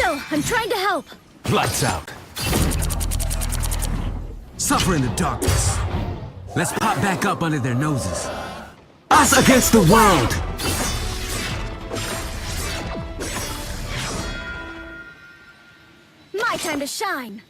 chill. I'm trying to help. Lights out. Suffer in the darkness. Let's pop back up under their noses. Us against the world! My time to shine.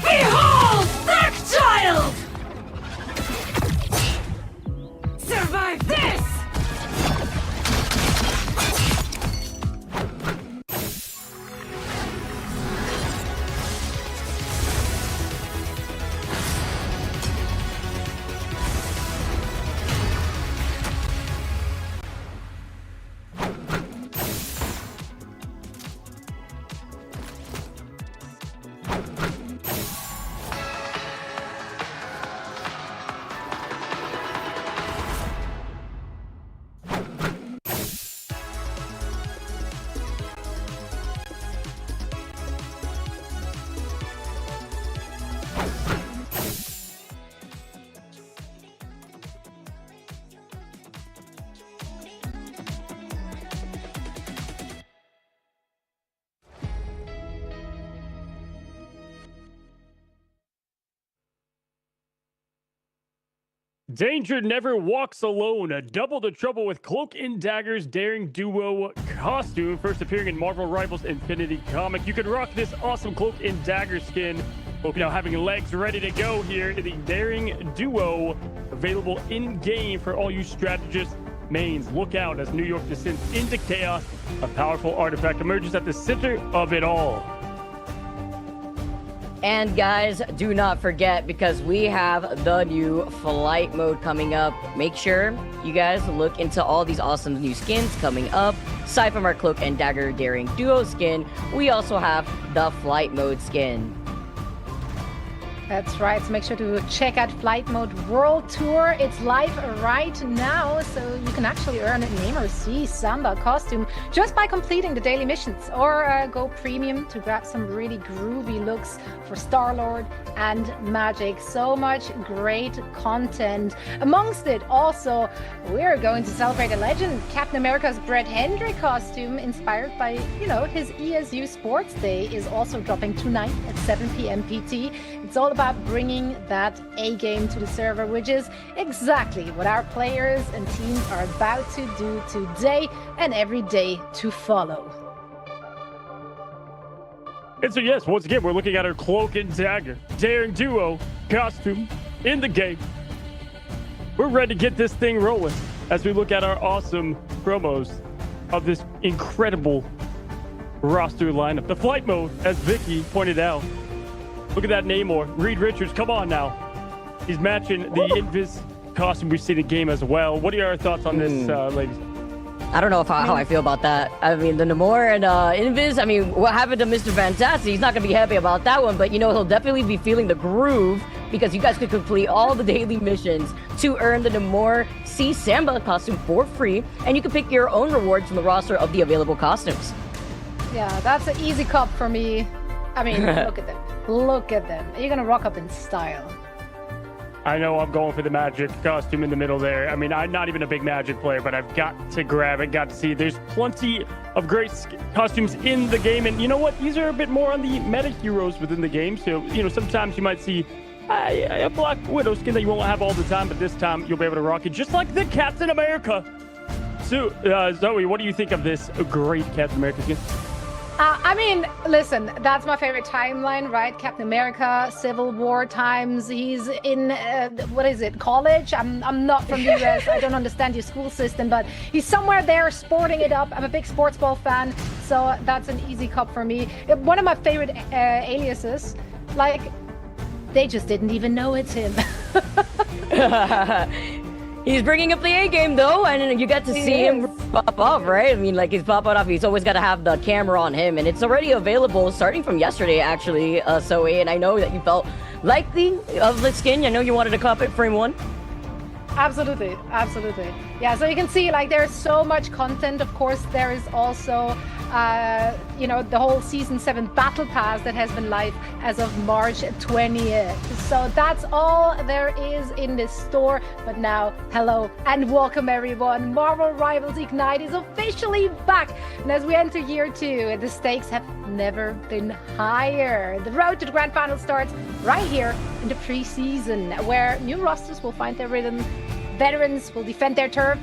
Behold, Dark Child! Survive this! Danger never walks alone. A double the trouble with Cloak and Dagger's daring duo costume, first appearing in Marvel Rivals Infinity comic. You can rock this awesome Cloak and Dagger skin. Hope now having legs ready to go here in the daring duo, available in game for all you strategists mains. Look out as New York descends into chaos. A powerful artifact emerges at the center of it all. And guys, do not forget, because we have the new flight mode coming up. Make sure you guys look into all these awesome new skins coming up. Aside from our Cloak and Dagger Daring Duo skin, we also have the flight mode skin. That's right, so make sure to check out Flight Mode World Tour. It's live right now, so you can actually earn a Name or See Samba costume just by completing the daily missions, or go premium to grab some really groovy looks for Star-Lord and Magic. So much great content. Amongst it, also, we're going to celebrate a legend, Captain America's Brett Hendry costume, inspired by, his ESU Sports Day, is also dropping tonight at 7 p.m. PT. It's all about bringing that A game to the server, which is exactly what our players and teams are about to do today and every day to follow. And so yes, once again, we're looking at our Cloak and Dagger Daring Duo costume in the game. We're ready to get this thing rolling as we look at our awesome promos of this incredible roster lineup. The flight mode, as Vicky pointed out. Look at that Namor. Reed Richards, come on now. He's matching the Invis costume we've seen in game as well. What are your thoughts on this, ladies? I don't know how I feel about that. I mean, the Namor and Invis, what happened to Mr. Fantastic? He's not going to be happy about that one, but, he'll definitely be feeling the groove because you guys could complete all the daily missions to earn the Namor C Samba costume for free, and you can pick your own rewards from the roster of the available costumes. Yeah, that's an easy cop for me. Look at them. Look at them. You're going to rock up in style. I know I'm going for the Magic costume in the middle there. I'm not even a big Magic player, but I've got to grab it, got to see. There's plenty of great costumes in the game. And you know what? These are a bit more on the meta heroes within the game. So, sometimes you might see a Black Widow skin that you won't have all the time, but this time you'll be able to rock it just like the Captain America. So, Zoe, what do you think of this great Captain America skin? I mean, listen, that's my favorite timeline, right? Captain America, Civil War times. He's in, what is it, college? I'm not from the US. I don't understand your school system, but he's somewhere there sporting it up. I'm a big sports ball fan, so that's an easy cop for me. One of my favorite aliases, like, they just didn't even know it's him. He's bringing up the A game though, and you get to see him pop off, right? I mean, like he's popping off. He's always got to have the camera on him, and it's already available starting from yesterday, actually. Zoe, and I know that you felt likely of the skin. I know you wanted to cop it frame 1. Absolutely, absolutely. Yeah, so you can see like there's so much content. Of course, there is also, the whole Season 7 Battle Pass that has been live as of March 20th. So that's all there is in this store. But now, hello and welcome everyone. Marvel Rivals Ignite is officially back. And as we enter year 2, the stakes have never been higher. The road to the grand final starts right here in the preseason, where new rosters will find their rhythm. Veterans will defend their turf.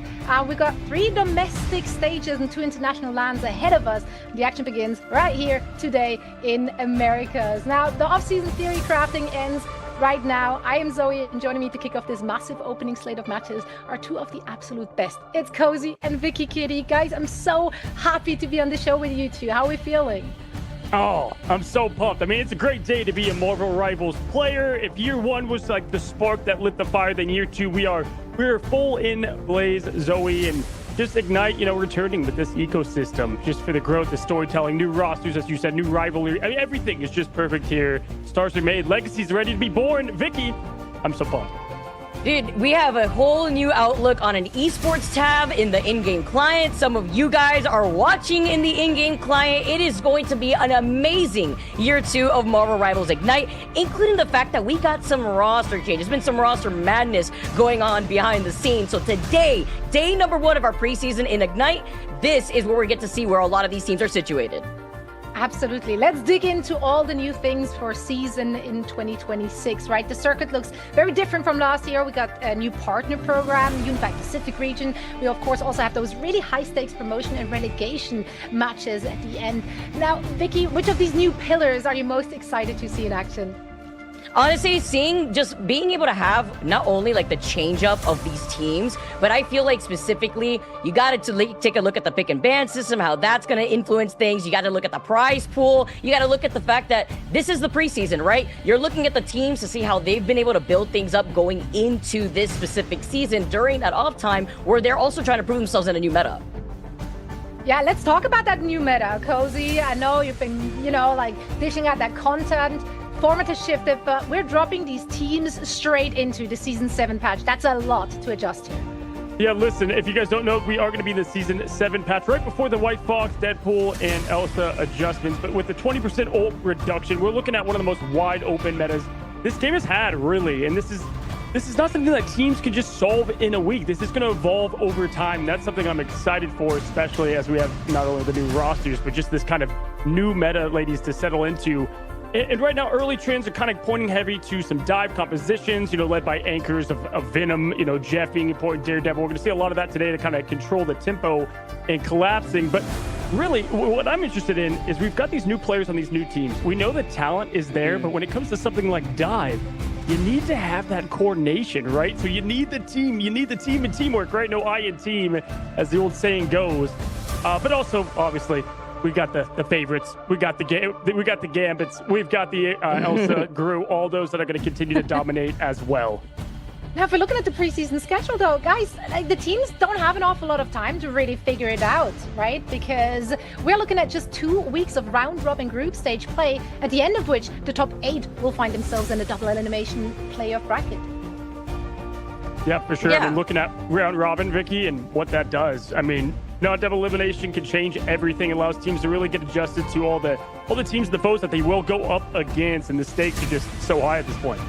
We've got 3 domestic stages and 2 international lands ahead of us. The action begins right here today in Americas. Now, the off-season theory crafting ends right now. I am Zoe, and joining me to kick off this massive opening slate of matches are 2 of the absolute best. It's Cozy and Vicky Kitty. Guys, I'm so happy to be on the show with you 2. How are we feeling? Oh, I'm so pumped. I mean, it's a great day to be a Marvel Rivals player. If year 1 was like the spark that lit the fire, then year 2, we're full in blaze, Zoe, and just Ignite, returning with this ecosystem just for the growth, the storytelling, new rosters, as you said, new rivalry. I mean, everything is just perfect here. Stars are made, legacies ready to be born. Vicky, I'm so pumped. Dude, we have a whole new outlook on an esports tab in the in-game client. Some of you guys are watching in the in-game client. It is going to be an amazing year 2 of Marvel Rivals Ignite, including the fact that we got some roster change. There's been some roster madness going on behind the scenes. So today, day number 1 of our preseason in Ignite, this is where we get to see where a lot of these teams are situated. Absolutely. Let's dig into all the new things for season in 2026, right? The circuit looks very different from last year. We got a new partner program, Unified Pacific region. We, of course, also have those really high-stakes promotion and relegation matches at the end. Now, Vicky, which of these new pillars are you most excited to see in action? Honestly, being able to have not only like the change up of these teams, but I feel like specifically you got to take a look at the pick and ban system, how that's going to influence things. You got to look at the prize pool. You got to look at the fact that this is the preseason, right? You're looking at the teams to see how they've been able to build things up going into this specific season during that off time where they're also trying to prove themselves in a new meta. Yeah, let's talk about that new meta, Cozy. I know you've been, dishing out that content. Format has shifted, but we're dropping these teams straight into the Season 7 patch. That's a lot to adjust to. Yeah, listen, if you guys don't know, we are going to be in the Season 7 patch right before the White Fox, Deadpool, and Elsa adjustments. But with the 20% ult reduction, we're looking at one of the most wide open metas this game has had, really. And this is not something that teams can just solve in a week. This is going to evolve over time. That's something I'm excited for, especially as we have not only the new rosters, but just this kind of new meta, ladies, to settle into. And right now, early trends are kind of pointing heavy to some dive compositions, led by anchors of Venom, Jeff being important, Daredevil. We're going to see a lot of that today to kind of control the tempo and collapsing. But really, what I'm interested in is we've got these new players on these new teams. We know the talent is there, but when it comes to something like dive, you need to have that coordination, right? So you need the team. You need the team and teamwork, right? No I in team, as the old saying goes. But also, obviously, we got the favorites. We got the Gambits. We've got the Elsa, Gru, all those that are going to continue to dominate as well. Now, if we're looking at the preseason schedule, though, guys, the teams don't have an awful lot of time to really figure it out, right? Because we're looking at just 2 weeks of round-robin group stage play, at the end of which the top 8 will find themselves in a double elimination playoff bracket. Yeah, for sure. Yeah. I mean, looking at round robin, Vicky, and what that does. I mean, double elimination can change everything. It allows teams to really get adjusted to all the teams, the foes that they will go up against, and the stakes are just so high at this point.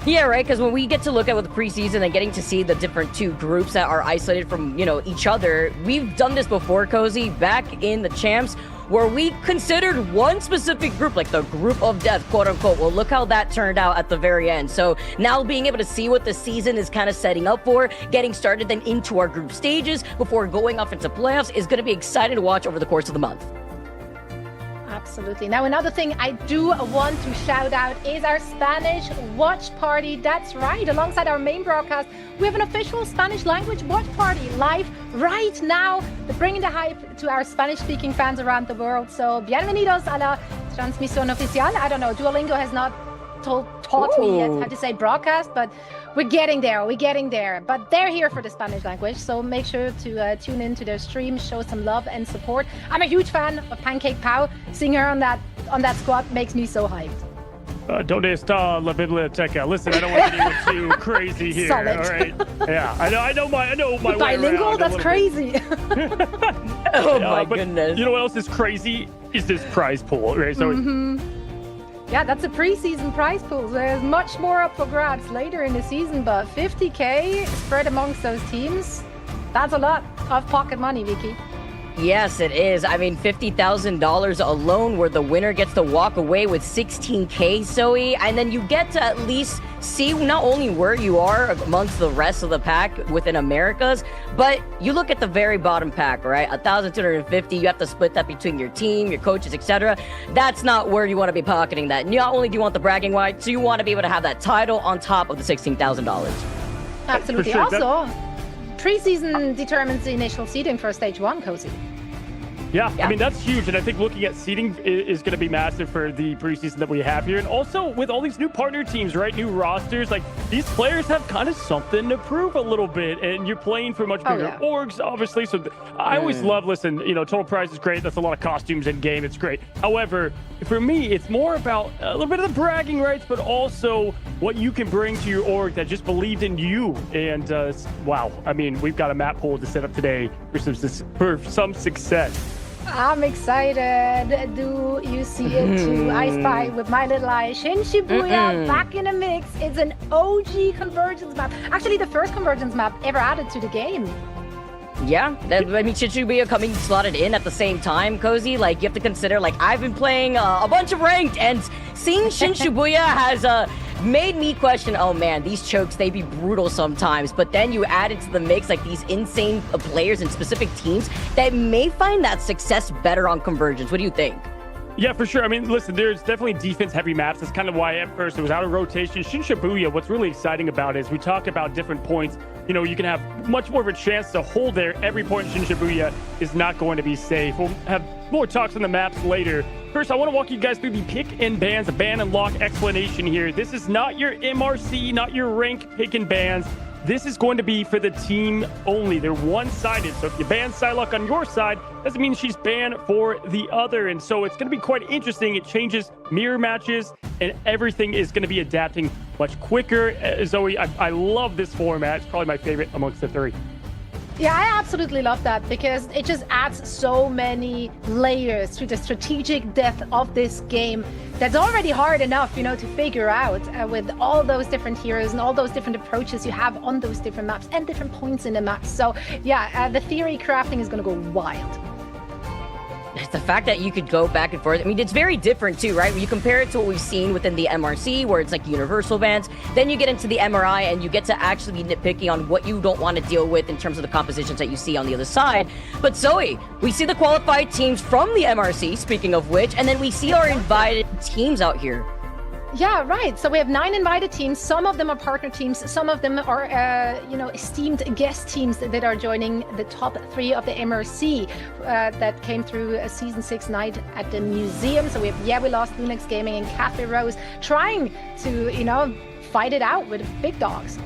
Yeah, right, because when we get to look at with the preseason and getting to see the different 2 groups that are isolated from, each other, we've done this before, Cozy, back in the champs. where we considered one specific group, like the group of death, quote unquote. Well, look how that turned out at the very end. So now being able to see what the season is kind of setting up for, getting started then into our group stages before going off into playoffs is going to be exciting to watch over the course of the month. Absolutely. Now, another thing I do want to shout out is our Spanish watch party. That's right. Alongside our main broadcast, we have an official Spanish language watch party live right now, bringing the hype to our Spanish-speaking fans around the world. So, bienvenidos a la transmisión oficial. I don't know. Duolingo has not taught me yet how to say broadcast, but we're getting there. But they're here for the Spanish language, so make sure to tune into their stream, show some love and support. I'm a huge fan of Pancake Pau. Seeing her on that squad makes me so hyped. Donde está la biblioteca? Listen, I don't want to get too crazy here. Solid. All right. Yeah, I know my way Bilingual? around That's crazy. Oh my but goodness. You know what else is crazy? Is this prize pool, right? So Yeah, that's a preseason prize pool. There's much more up for grabs later in the season, but 50K spread amongst those teams, that's a lot of pocket money, Vicky. Yes, it is. I mean, $50,000 alone where the winner gets to walk away with 16K, Zoe. And then you get to at least see not only where you are amongst the rest of the pack within Americas, but you look at the very bottom pack, right? 1,250, you have to split that between your team, your coaches, etc. That's not where you want to be pocketing that. Not only do you want the bragging rights, so you want to be able to have that title on top of the $16,000. Absolutely. Sure, also, preseason determines the initial seeding for stage 1, Cozy. Yeah, I mean, that's huge. And I think looking at seeding is going to be massive for the preseason that we have here. And also with all these new partner teams, right? New rosters, like these players have kind of something to prove a little bit. And you're playing for much bigger orgs, obviously. So I always love, listen, total prize is great. That's a lot of costumes in game. It's great. However, for me, it's more about a little bit of the bragging rights, but also what you can bring to your org that just believed in you. And wow, I mean, we've got a map pool to set up today for some success. I'm excited. Do you see it too? I spy with my little eye. Shin Shibuya back in the mix. It's an OG convergence map. Actually, the first convergence map ever added to the game. Yeah, I mean, Shibuya coming slotted in at the same time, Cozy. Like, you have to consider, like, I've been playing a bunch of ranked, and seeing Shin Shibuya has made me question, oh man, these chokes, they be brutal sometimes. But then you add into the mix, like, these insane players and specific teams that may find that success better on convergence. What do you think? Yeah, for sure. I mean, listen, there's definitely defense-heavy maps. That's kind of why at first it was out of rotation. Shin Shibuya, what's really exciting about it is we talk about different points. You can have much more of a chance to hold there. Every point in Shin Shibuya is not going to be safe. We'll have more talks on the maps later. First, I want to walk you guys through the pick and bans, the ban and lock explanation here. This is not your MRC, not your rank pick and bans. This is going to be for the team only. They're one-sided. So if you ban Psylocke on your side, doesn't mean she's banned for the other. And so it's going to be quite interesting. It changes mirror matches, and everything is going to be adapting much quicker. Zoe, I love this format. It's probably my favorite amongst the three. Yeah, I absolutely love that because it just adds so many layers to the strategic depth of this game that's already hard enough, to figure out with all those different heroes and all those different approaches you have on those different maps and different points in the maps. So yeah, the theory crafting is going to go wild. The fact that you could go back and forth, I mean, it's very different too, right? When you compare it to what we've seen within the MRC, where it's like universal bans, then you get into the MRI and you get to actually be nitpicking on what you don't want to deal with in terms of the compositions that you see on the other side. But Zoe, we see the qualified teams from the MRC, speaking of which, and then we see our invited teams out here. Yeah, right. So we have 9 invited teams. Some of them are partner teams. Some of them are, esteemed guest teams that are joining the top 3 of the MRC that came through a Season 6 night at the museum. So we have We Lost, Lunex Gaming, and Cafe Rose trying to, fight it out with big dogs.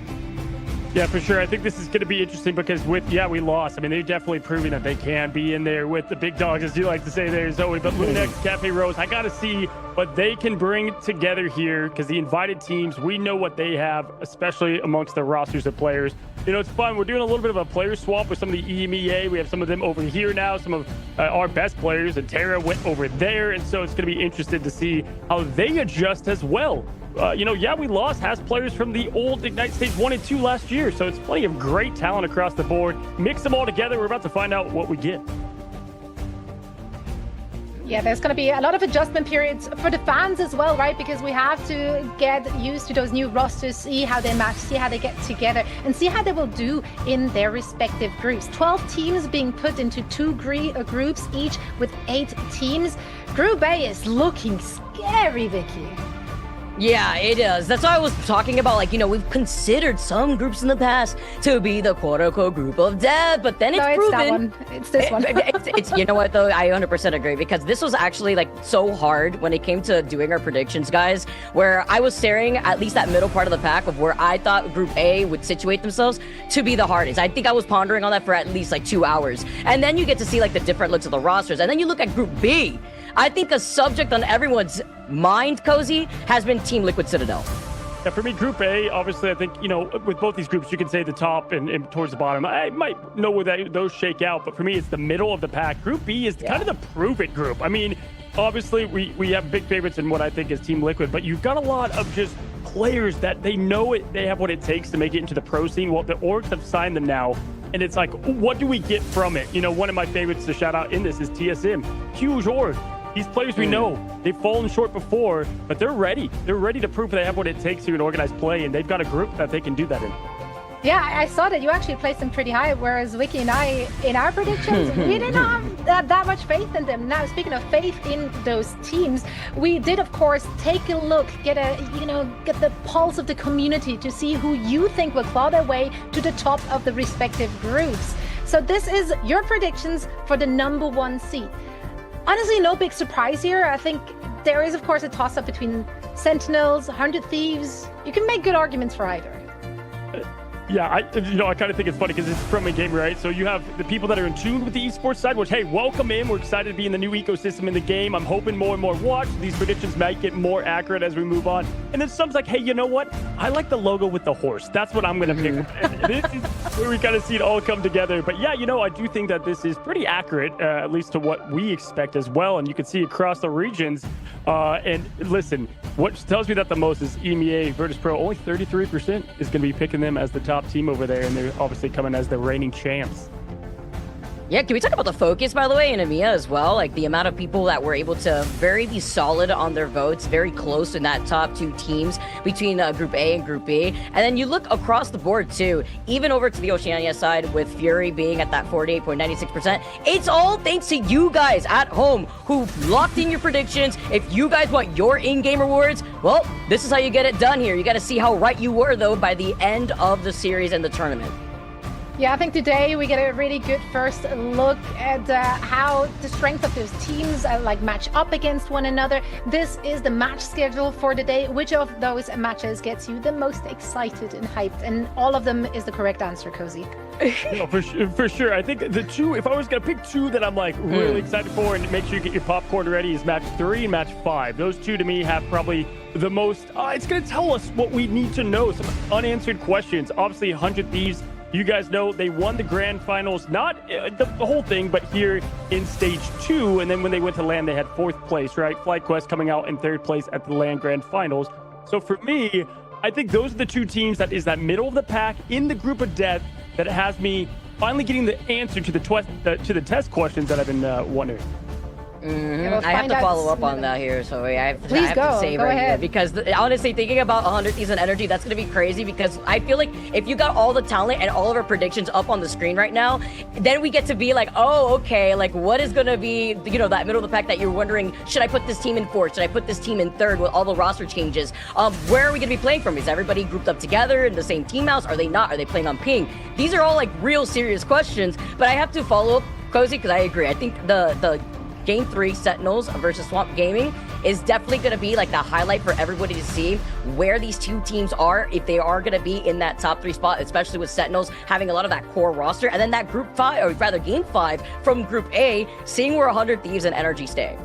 Yeah, for sure. I think this is going to be interesting because We Lost. I mean, they're definitely proving that they can be in there with the big dogs, as you like to say there, Zoe. But Lunex, Cafe Rose, I got to see what they can bring together here because the invited teams, we know what they have, especially amongst the rosters of players. It's fun. We're doing a little bit of a player swap with some of the EMEA. We have some of them over here now, some of our best players, and Tara went over there. And so it's going to be interesting to see how they adjust as well. We Lost has players from the old Ignite Stage 1 and 2 last year, so it's plenty of great talent across the board. Mix them all together, we're about to find out what we get. Yeah, there's going to be a lot of adjustment periods for the fans as well, right? Because we have to get used to those new rosters, see how they match, see how they get together, and see how they will do in their respective groups. 12 teams being put into two groups, each with 8 teams. Group A is looking scary, Vicky. Yeah, it is. That's why I was talking about, like, we've considered some groups in the past to be the quote-unquote group of death, but then it's proven... that one. It's this one. it's you know what, though? I 100% agree, because this was actually, like, so hard when it came to doing our predictions, guys, where I was staring at least that middle part of the pack of where I thought Group A would situate themselves to be the hardest. I think I was pondering on that for at least, like, 2 hours. And then you get to see, like, the different looks of the rosters. And then you look at Group B. I think a subject on everyone's mind, Cozy, has been Team Liquid Citadel. Yeah, for me, Group A, obviously, I think, with both these groups, you can say the top and towards the bottom. I might know where those shake out, but for me, it's the middle of the pack. Group B is kind of the prove-it group. I mean, obviously, we have big favorites in what I think is Team Liquid, but you've got a lot of just players that they know they have what it takes to make it into the pro scene. Well, the orgs have signed them now, and it's like, what do we get from it? One of my favorites to shout out in this is TSM. Huge org. These players we know, they've fallen short before, but they're ready. They're ready to prove they have what it takes to an organized play, and they've got a group that they can do that in. Yeah, I saw that you actually placed them pretty high, whereas Vicky and I, in our predictions, we didn't have that much faith in them. Now, speaking of faith in those teams, we did, of course, take a look, get the pulse of the community to see who you think will claw their way to the top of the respective groups. So this is your predictions for the #1 seed. Honestly, no big surprise here. I think there is, of course, a toss-up between Sentinels, 100 Thieves. You can make good arguments for either. Yeah, I kind of think it's funny because it's from a game, right? So you have the people that are in tune with the esports side, which, hey, welcome in. We're excited to be in the new ecosystem in the game. I'm hoping more and more watch. These predictions might get more accurate as we move on. And then some's like, hey, you know what? I like the logo with the horse. That's what I'm going to pick. And this is where we kind of see it all come together. But yeah, I do think that this is pretty accurate, at least to what we expect as well. And you can see across the regions. And listen, what tells me that the most is EMEA Virtus Pro. Only 33% is going to be picking them as the top team over there, and they're obviously coming as the reigning champs. Yeah, can we talk about the focus, by the way, in EMEA as well? Like, the amount of people that were able to be solid on their votes, very close in that top 2 teams between Group A and Group B. And then you look across the board, too, even over to the Oceania side with Fury being at that 48.96%. It's all thanks to you guys at home who locked in your predictions. If you guys want your in-game rewards, well, this is how you get it done here. You got to see how right you were, though, by the end of the series and the tournament. Yeah, I think today we get a really good first look at how the strength of those teams match up against one another. This is the match schedule for the day. Which of those matches gets you the most excited and hyped? And all of them is the correct answer, Cozy. No, for sure. I think the two, if I was going to pick two that I'm really excited for and make sure you get your popcorn ready, is match 3 and match 5. Those two to me have probably the most, it's going to tell us what we need to know. Some unanswered questions. Obviously, 100 Thieves. You guys know they won the grand finals, not the whole thing, but here in stage 2. And then when they went to LAN, they had 4th place, right? FlyQuest coming out in 3rd place at the LAN grand finals. So for me, I think those are the two teams that is that middle of the pack in the group of death that has me finally getting the answer to the test questions that I've been wondering. I have to follow up on that here, so I have to say go right ahead. here, because honestly, thinking about 100 Thieves and Energy, that's going to be crazy, because I feel like if you got all the talent and all of our predictions up on the screen right now, then we get to be like, oh, okay, like what is going to be, that middle of the pack that you're wondering, should I put this team in 4th? Should I put this team in 3rd with all the roster changes? Where are we going to be playing from? Is everybody grouped up together in the same team house? Are they not? Are they playing on ping? These are all real serious questions, but I have to follow up, Cozy, because I agree. I think the Game 3 Sentinels versus Swamp Gaming is definitely going to be the highlight for everybody to see where these two teams are, if they are going to be in that top 3 spot, especially with Sentinels having a lot of that core roster, and then that Group 5, or rather Game 5 from Group A, seeing where 100 Thieves and Energy stay.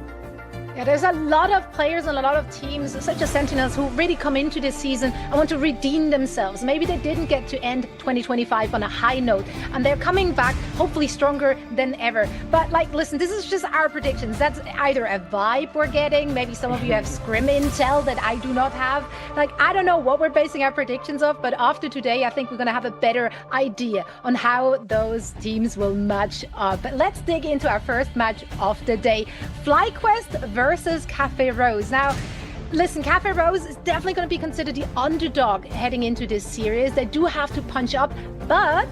Yeah, there's a lot of players and a lot of teams, such as Sentinels, who really come into this season and want to redeem themselves. Maybe they didn't get to end 2025 on a high note, and they're coming back, hopefully stronger than ever. But, like, listen, this is just our predictions. That's either a vibe we're getting. Maybe some of you have scrim intel that I do not have. Like, I don't know what we're basing our predictions of, but after today, I think we're going to have a better idea on how those teams will match up. But let's dig into our first match of the day. FlyQuest versus Cafe Rose. Now, listen, Cafe Rose is definitely going to be considered the underdog heading into this series. They do have to punch up, but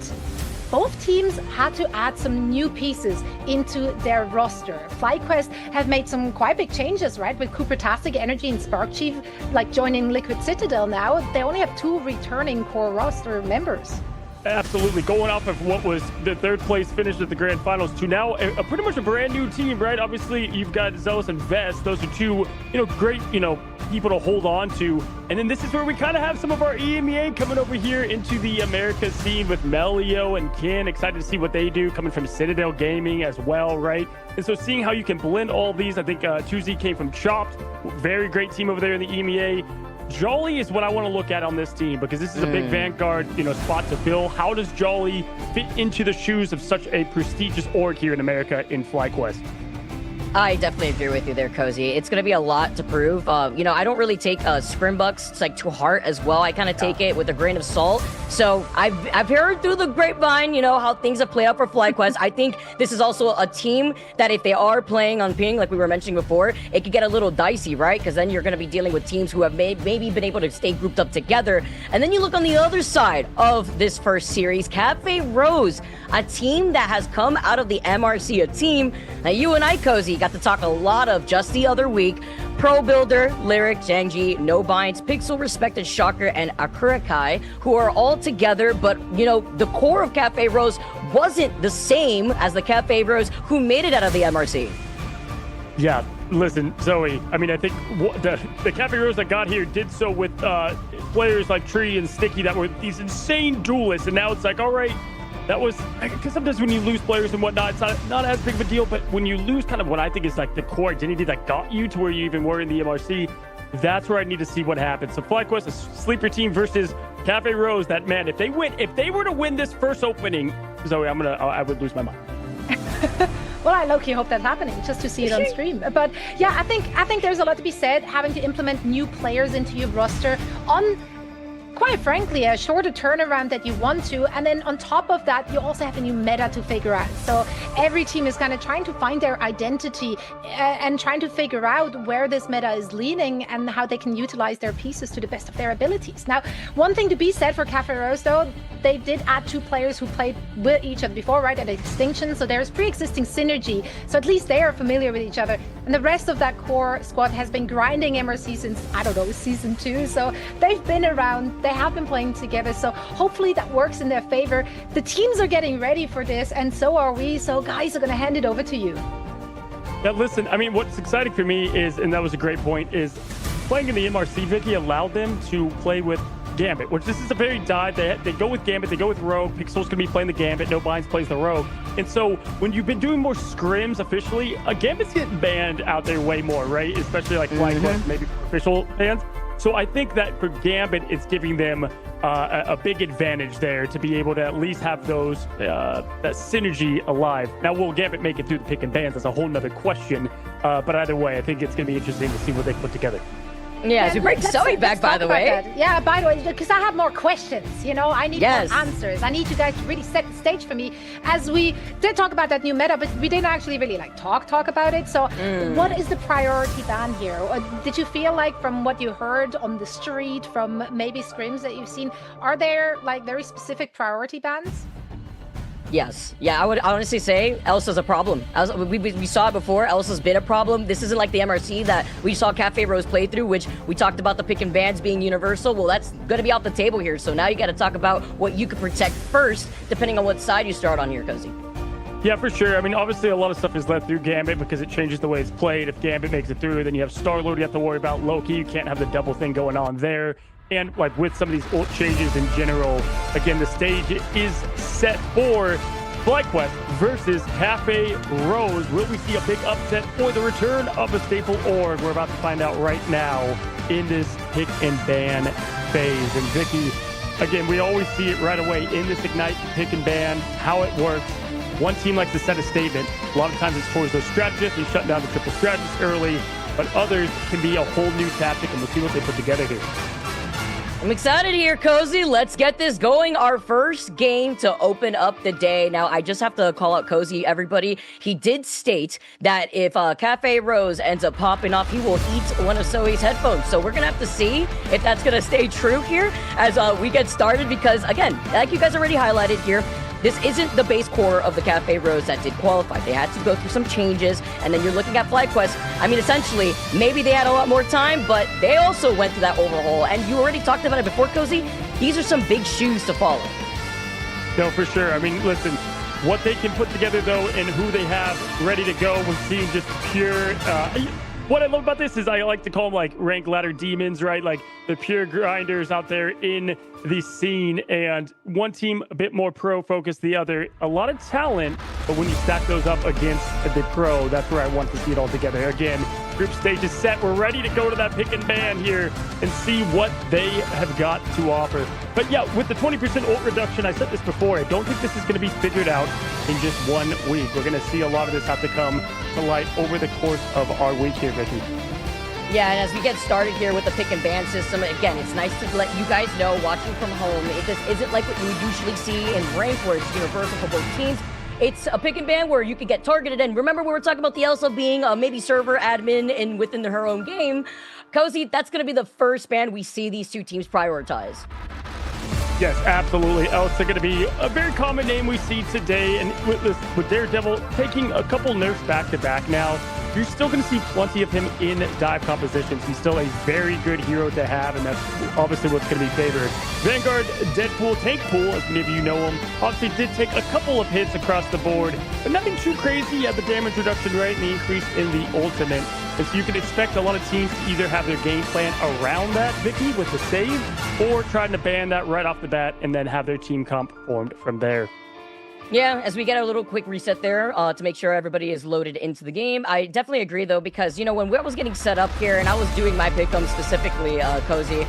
both teams had to add some new pieces into their roster. FlyQuest have made some quite big changes, right? With Cooper-tastic, Energy, and Spark Chief, like joining Liquid Citadel now. They only have 2 returning core roster members. Absolutely. Going off of what was the 3rd place finish at the grand finals to now a pretty much a brand new team, right? Obviously, you've got Zealous and Vest. Those are 2, great, people to hold on to. And then this is where we kind of have some of our EMEA coming over here into the Americas scene with Melio and Kin. Excited to see what they do, coming from Citadel Gaming as well, right? And so seeing how you can blend all these, I think 2Z came from Chopped. Very great team over there in the EMEA. Jolly is what I want to look at on this team because this is a big Vanguard, spot to fill. How does Jolly fit into the shoes of such a prestigious org here in America in FlyQuest? I definitely agree with you there, Cozy. It's going to be a lot to prove. I don't really take Scrimbucks to heart as well. I kind of take it with a grain of salt. So I've heard through the grapevine, how things have played out for FlyQuest. I think this is also a team that if they are playing on ping, like we were mentioning before, it could get a little dicey, right? Because then you're going to be dealing with teams who have maybe been able to stay grouped up together. And then you look on the other side of this first series, Cafe Rose, a team that has come out of the MRC, a team that you and I, Cozy, got to talk a lot of just the other week. Pro Builder, Lyric, Zhangji, No Binds, Pixel, Respected, Shocker, and Akurakai, who are all together, but, the core of Cafe Rose wasn't the same as the Cafe Rose who made it out of the MRC. Yeah, listen, Zoe, I think the Cafe Rose that got here did so with players like Tree and Sticky that were these insane duelists, and now it's like, all right, that was, because sometimes when you lose players and whatnot, it's not as big of a deal, but when you lose kind of what I think is like the core identity that got you to where you even were in the MRC, that's where I need to see what happens. So FlyQuest, a sleeper team versus Cafe Rose, that, man, if they were to win this first opening, Zoe, I would lose my mind. Well, I low-key hope that's happening just to see it on stream. But yeah, I think there's a lot to be said having to implement new players into your roster on, quite frankly, a shorter turnaround that you want to, and then on top of that, you also have a new meta to figure out. So every team is kind of trying to find their identity and trying to figure out where this meta is leaning and how they can utilize their pieces to the best of their abilities. Now, one thing to be said for Cafe Rose, though, they did add 2 players who played with each other before, right, at Extinction, so there's pre-existing synergy, so at least they are familiar with each other. And the rest of that core squad has been grinding MRC since, I don't know, season 2, so they've been around, they have been playing together, so hopefully that works in their favor. The teams are getting ready for this, and so are we, so guys, are going to hand it over to you. Yeah, listen, what's exciting for me is, and that was a great point, is playing in the MRC, Vicky, allowed them to play with Gambit, which this is a very dive. They go with Gambit, they go with Rogue. Pixel's going to be playing the Gambit, No Binds plays the Rogue. And so when you've been doing more scrims officially, Gambit's getting banned out there way more, right? Especially like FlyQuest, maybe for official fans. So I think that for Gambit, it's giving them a big advantage there to be able to at least have those that synergy alive. Now, will Gambit make it through the pick and bans? That's a whole nother question. But either way, I think it's going to be interesting to see what they put together. Yeah, so bring Zoe back, by the way. That. Yeah, by the way, because I have more questions, I need more answers. I need you guys to really set the stage for me, as we did talk about that new meta, but we didn't actually really talk about it. So what is the priority ban here? Did you feel like, from what you heard on the street, from maybe scrims that you've seen, are there very specific priority bans? Yes. Yeah, I would honestly say Elsa's a problem. We saw it before. Elsa's been a problem. This isn't like the MRC that we saw Cafe Rose play through, which we talked about the pick and bans being universal. Well, that's going to be off the table here. So now you got to talk about what you can protect first, depending on what side you start on here, Cozy. Yeah, for sure. Obviously, a lot of stuff is left through Gambit because it changes the way it's played. If Gambit makes it through, then you have Star-Lord you have to worry about. Loki, you can't have the double thing going on there. And with some of these ult changes in general, again, the stage is set for FlyQuest versus Cafe Rose. Will we see a big upset or the return of a staple org? We're about to find out right now in this pick and ban phase. And Vicky, again, we always see it right away in this Ignite pick and ban, how it works. One team likes to set a statement. A lot of times it's towards those strategists and shutting down the triple strategist early, but others can be a whole new tactic, and we'll see what they put together here. I'm excited here, Cozy. Let's get this going. Our first game to open up the day. Now, I just have to call out Cozy, everybody. He did state that if Cafe Rose ends up popping off, he will eat one of Zoe's headphones. So we're going to have to see if that's going to stay true here as we get started because, again, like you guys already highlighted here, this isn't the base core of the Cafe Rose that did qualify. They had to go through some changes, and then you're looking at FlyQuest. I mean, essentially, maybe they had a lot more time, but they also went through that overhaul. And you already talked about it before, Cozy. These are some big shoes to follow. No, for sure. I mean, listen, what they can put together, though, and who they have ready to go, we're seeing just pure... What I love about this is I like to call them like rank ladder demons, right? Like the pure grinders out there in the scene, and one team a bit more pro focused, the other a lot of talent, but when you stack those up against the pro, that's where I want to see it all together. Again, group stage is set. We're ready to go to that pick and ban here and see what they have got to offer. But yeah, with the 20% ult reduction, I said this before, I don't think this is going to be figured out in just 1 week. We're going to see a lot of this have to come to light over the course of our week here, Vicky. Yeah, and as we get started here with the pick and ban system, again, it's nice to let you guys know, watching from home, this isn't like what you would usually see in rank where it's universal for both teams. It's a pick and ban where you can get targeted. And remember, we were talking about the Elsa being maybe server admin and within her own game. Cozy, that's going to be the first ban we see these two teams prioritize. Yes, absolutely. Elsa going to be a very common name we see today. And with Daredevil taking a couple nerfs back-to-back now, you're still going to see plenty of him in dive compositions. He's still a very good hero to have, and that's obviously what's going to be favored. Vanguard, Deadpool, Tank Pool, as many of you know him, obviously did take a couple of hits across the board, but nothing too crazy. He had the damage reduction right and the increase in the ultimate. And so you can expect a lot of teams to either have their game plan around that, Vicky, with the save, or trying to ban that right off the bat and then have their team comp formed from there. Yeah, as we get a little quick reset there to make sure everybody is loaded into the game. I definitely agree, though, because, you know, when I was getting set up here and I was doing my pick'em specifically, Cozy,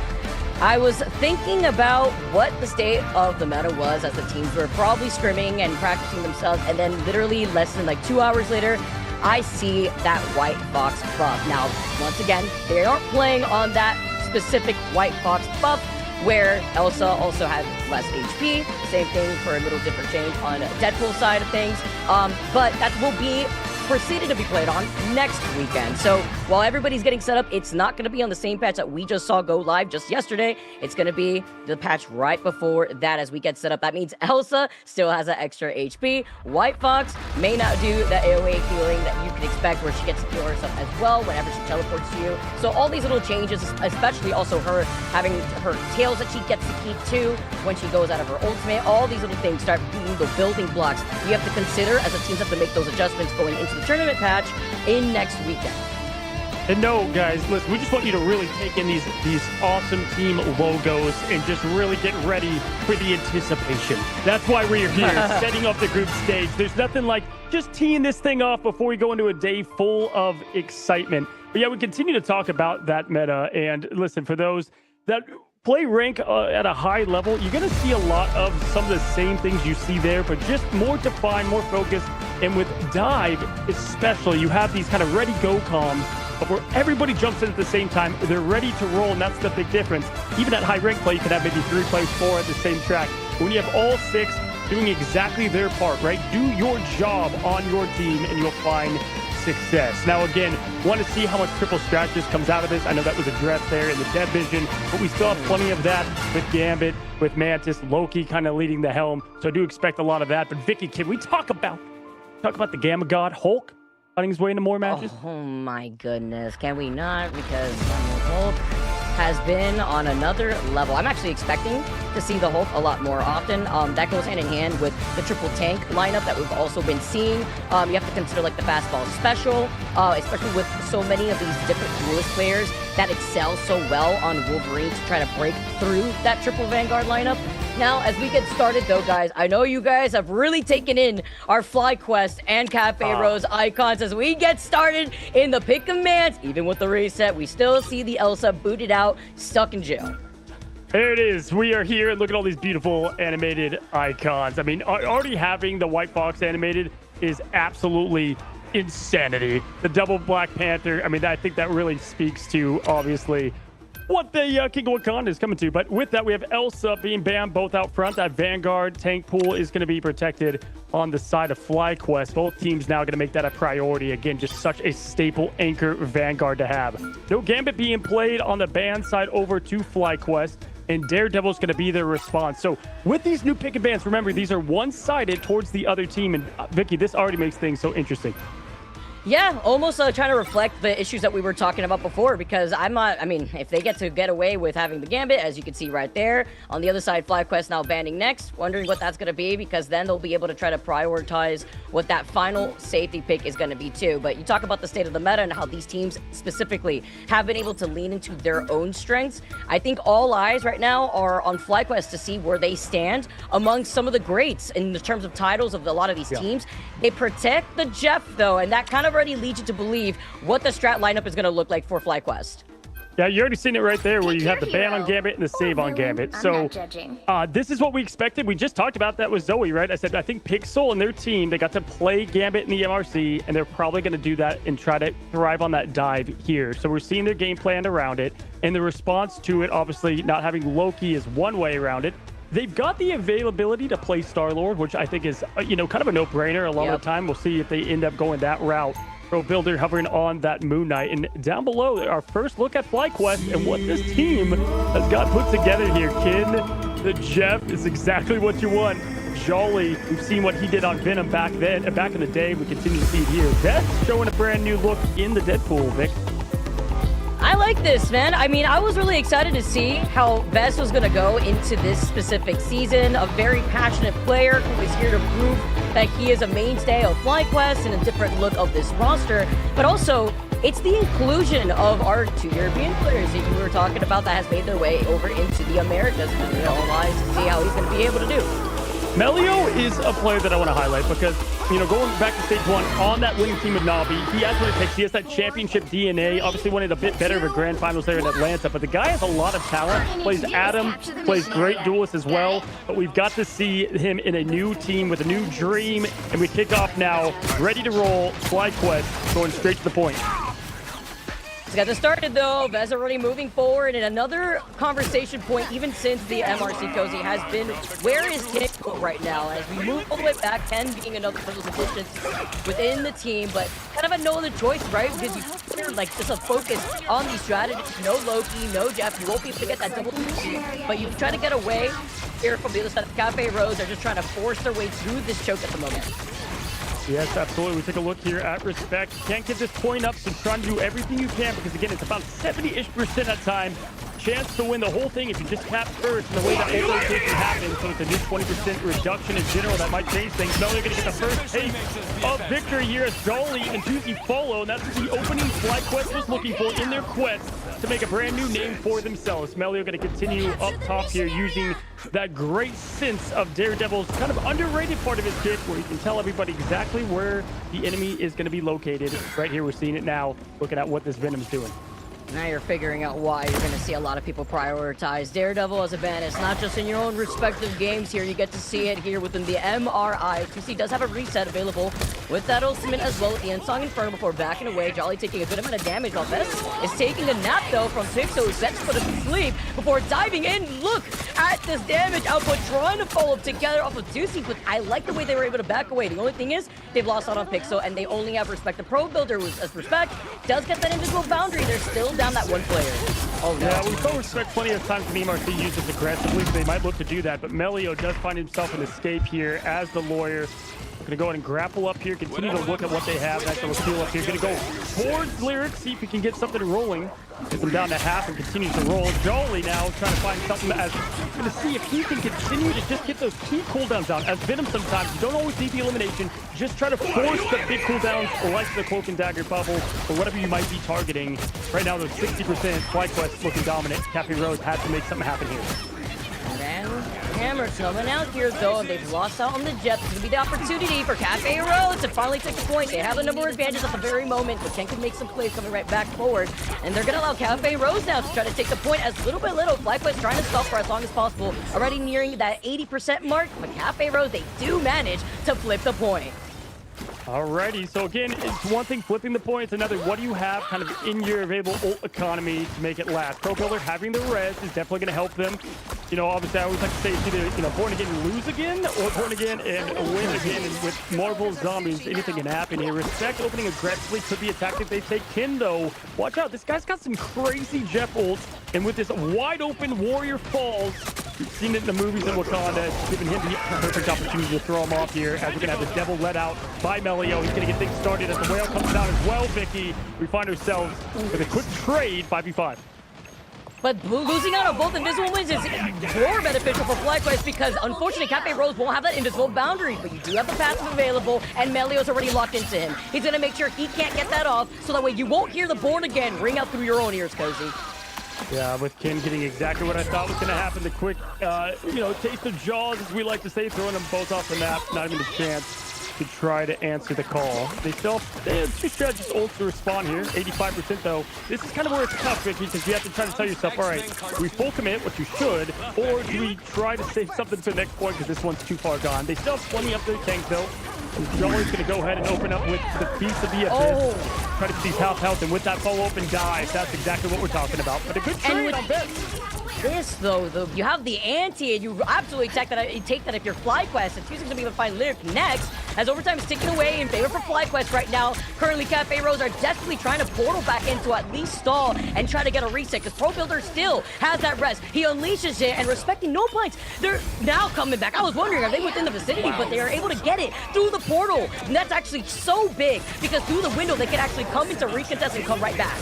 I was thinking about what the state of the meta was as the teams were probably scrimming and practicing themselves, and then literally less than like 2 hours later, I see that White Fox buff. Now, once again, they aren't playing on that specific White Fox buff, where Elsa also had less HP. Same thing for a little different change on Deadpool side of things. But that will be proceeded to be played on next weekend. So while everybody's getting set up, it's not going to be on the same patch that we just saw go live just yesterday. It's going to be the patch right before that as we get set up. That means Elsa still has that extra HP. White Fox may not do the AoE healing that you can expect, where she gets to heal herself as well whenever she teleports to you. So all these little changes, especially also her having her tails that she gets to keep too when she goes out of her ultimate, all these little things start being the building blocks you have to consider as the teams have to make those adjustments going into the tournament patch in next weekend. And no, guys, listen, we just want you to really take in these awesome team logos and just really get ready for the anticipation. That's why we're here, setting up the group stage. There's nothing like just teeing this thing off before we go into a day full of excitement. But yeah, we continue to talk about that meta. And listen, for those that play rank at a high level, you're going to see a lot of some of the same things you see there, but just more defined, more focused. And with dive, especially, you have these kind of ready-go comms where everybody jumps in at the same time. They're ready to roll, and that's the big difference. Even at high rank play, you can have maybe 3 players, 4 at the same track. When you have all 6 doing exactly their part, right? Do your job on your team, and you'll find success. Now, again, want to see how much triple strategist comes out of this. I know that was addressed there in the dev vision, but we still have plenty of that with Gambit, with Mantis, Loki kind of leading the helm. So I do expect a lot of that. But Vicky, can we talk about the Gamma God Hulk finding his way into more matches? Oh my goodness, can we not? Because Hulk has been on another level. I'm actually expecting to see the Hulk a lot more often. That goes hand in hand with the triple tank lineup that we've also been seeing. You have to consider like the fastball special, especially with so many of these different duelist players that excel so well on Wolverine to try to break through that triple Vanguard lineup. Now, as we get started, though, guys, I know you guys have really taken in our FlyQuest and Cafe Rose icons. As we get started in the pick commands, even with the reset, we still see the Elsa booted out, stuck in jail. There it is. We are here, and look at all these beautiful animated icons. I mean, already having the white box animated is absolutely insanity. The double Black Panther, I mean, I think that really speaks to, obviously, what the King of Wakanda is coming to. But with that, we have Elsa being banned both out front. That Vanguard tank pool is going to be protected on the side of FlyQuest. Both teams now going to make that a priority. Again, just such a staple anchor Vanguard to have. No Gambit being played on the ban side over to FlyQuest. And Daredevil's going to be their response. So with these new pick and bans, remember, these are one-sided towards the other team. And Vicky, this already makes things so interesting. Yeah, almost trying to reflect the issues that we were talking about before, because I'm not, I mean, if they get away with having the Gambit, as you can see right there, on the other side, FlyQuest now banning next, wondering what that's going to be, because then they'll be able to try to prioritize what that final safety pick is going to be too. But you talk about the state of the meta and how these teams specifically have been able to lean into their own strengths. I think all eyes right now are on FlyQuest to see where they stand among some of the greats in terms of titles of a lot of these teams. They protect the Jeff, though, and that kind of already leads you to believe what the strat lineup is going to look like for FlyQuest. Yeah, you already seen it right there where you have the ban on Gambit and the save on Gambit. So this is what we expected. We just talked about that with Zoe, right? I said, I think Pixel and their team, they got to play Gambit in the MRC, and they're probably going to do that and try to thrive on that dive here. So we're seeing their game plan around it, and the response to it, obviously not having Loki is one way around it. They've got the availability to play Star-Lord, which I think is, kind of a no-brainer a lot of the time. We'll see if they end up going that route. Pro Builder hovering on that Moon Knight. And down below, our first look at FlyQuest and what this team has got put together here. Kin, the Jeff is exactly what you want. Jolly, we've seen what he did on Venom back in the day. We continue to see it here. That's showing a brand new look in the Deadpool, Vic. I like this, man. I mean, I was really excited to see how Vez was going to go into this specific season. A very passionate player who is here to prove that he is a mainstay of FlyQuest and a different look of this roster. But also, it's the inclusion of our two European players that you were talking about that has made their way over into the Americas. And all eyes to see how he's going to be able to do. Melio is a player that I want to highlight because, going back to stage one on that winning team with Navi, he has what it takes. He has that championship DNA. Obviously wanted a bit better of a grand finals there in Atlanta, but the guy has a lot of talent. Plays Adam, plays great duelist as well, but we've got to see him in a new team with a new dream, and we kick off now, ready to roll, FlyQuest, going straight to the point. He's got this started though. Vez already moving forward, and another conversation point, even since the MRC Cozy, has been where is Tickle right now? As we move all the way back, Ken being another of those additions within the team, but kind of a no other choice, right? Because you're like just a focus on these strategies. No Loki, no Jeff. You won't be able to get that double team, but you try to get away here from the other side of the Cafe Rose. They're just trying to force their way through this choke at the moment. Yes, absolutely. We take a look here at Respect. Can't get this point up, so trying to do everything you can because, again, it's about 70-ish% at time. Chance to win the whole thing if you just cap first and the way that whole rotation happens. So it's a new 20% reduction in general. That might change things. No, they're going to get the first taste of victory here as Jolie and Tuzi follow. And that's the opening FlyQuest was looking for in their quest to make a brand new name for themselves. Melio going to continue up top here using that great sense of Daredevil's kind of underrated part of his kit where you can tell everybody exactly where the enemy is going to be located. Right here, we're seeing it now, looking at what this Venom's doing. Now you're figuring out why you're going to see a lot of people prioritize Daredevil as a ban. It's not just in your own respective games here. You get to see it here within the MRI. QC does have a reset available with that ultimate as well. The Endsong Inferno before backing away. Jolly taking a good amount of damage. While Vez is taking a nap, though, from Pixel, who's set to put him to sleep before diving in. Look at this damage output, trying to follow up together off of Deucey, but I like the way they were able to back away. The only thing is, they've lost out on Pixel, and they only have Respect. The Pro Builder, as Respect, does get that invisible boundary. They're still down that one player. Oh, no. Yeah, we saw Respect plenty of times when EMRC uses aggressively, so they might look to do that, but Melio does find himself an escape here as the lawyer. Gonna go ahead and grapple up here, continue to look at what they have. Nice little steal up here. Gonna go towards Lyric, see if he can get something rolling. Gets him down to half and continues to roll. Jolie now trying to find something as gonna see if he can continue to just get those key cooldowns down. As Venom sometimes, you don't always need the elimination. Just try to force the big cooldowns like the Cloak and Dagger bubble or whatever you might be targeting. Right now, those 60% FlyQuest looking dominant. Cafe Rose had to make something happen here. Man, Hammer coming out here, though, and they've lost out on the Jet. This is going to be the opportunity for Cafe Rose to finally take the point. They have the number of advantages at the very moment, but Ken can make some plays coming right back forward. And they're going to allow Cafe Rose now to try to take the point as little by little. FlyQuest trying to stop for as long as possible. Already nearing that 80% mark, but Cafe Rose, they do manage to flip the point. Alrighty, so again, it's one thing flipping the point, it's another what do you have kind of in your available ult economy to make it last. Pro Builder having the res is definitely going to help them. You know, obviously I always like to say it's either, you know, born again and lose again, or born again and win again. And with Marvel Zombies, anything can happen here. Respect opening aggressively could be a tactic they take. Kin, though, watch out, this guy's got some crazy Jeff ults, and with this wide open Warrior Falls, we've seen it in the movies in Wakanda. It's given him the perfect opportunity to throw him off here, as we're going to have the Devil let out by Melio. He's going to get things started as the Whale comes down as well, Vicky. We find ourselves with a quick trade, 5v5. But losing out on both invisible wins is more beneficial for FlyQuest because, unfortunately, Cafe Rose won't have that invisible boundary, but you do have the passive available, and Melio's already locked into him. He's going to make sure he can't get that off, so that way you won't hear the Born Again ring out through your own ears, Cozy. Yeah, with Kin getting exactly what I thought was going to happen. The quick, you know, taste of jaws, as we like to say, throwing them both off the map. Not even a chance to try to answer the call. They have two strategists ults to respond here. 85% though. This is kind of where it's tough, Vicky, because you have to try to tell yourself, all right, do we full commit, what you should, or do we try to save something for the next point because this one's too far gone? They still have plenty up their tank though. Jolly's going to go ahead and open up with the piece of the abyss. Try to get these health, and with that full open dive, that's exactly what we're talking about. But a good trade on this. This, though, you have the anti, and you absolutely take that if you're FlyQuest. It's using to be able to find Lyric next, as Overtime is ticking away in favor for FlyQuest right now. Currently, Cafe Rose are desperately trying to portal back in to at least stall and try to get a reset, because Pro Builder still has that rest. He unleashes it, and respecting no points, they're now coming back. I was wondering, are they within the vicinity? But they are able to get it through the portal, and that's actually so big, because through the window, they can actually come into recontest and come right back.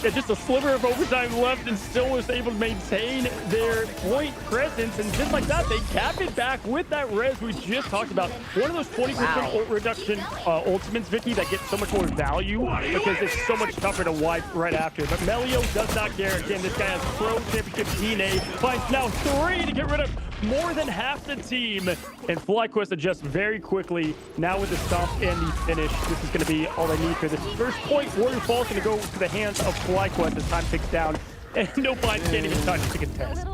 Yeah, just a sliver of overtime left and still was able to maintain their point presence. And just like that, they cap it back with that res we just talked about. One of those 20% ult reduction ultimates, Vicky, that get so much more value because it's so much tougher to wipe right after. But Melio does not care. Again, this guy has Pro Championship DNA. Finds now 3 to get rid of more than half the team. And FlyQuest adjusts very quickly. Now with the stomp and the finish, this is going to be all they need for this first point. Warrior Fall's going to go to the hands of FlyQuest as time ticks down. And no blind can't even touch to contest.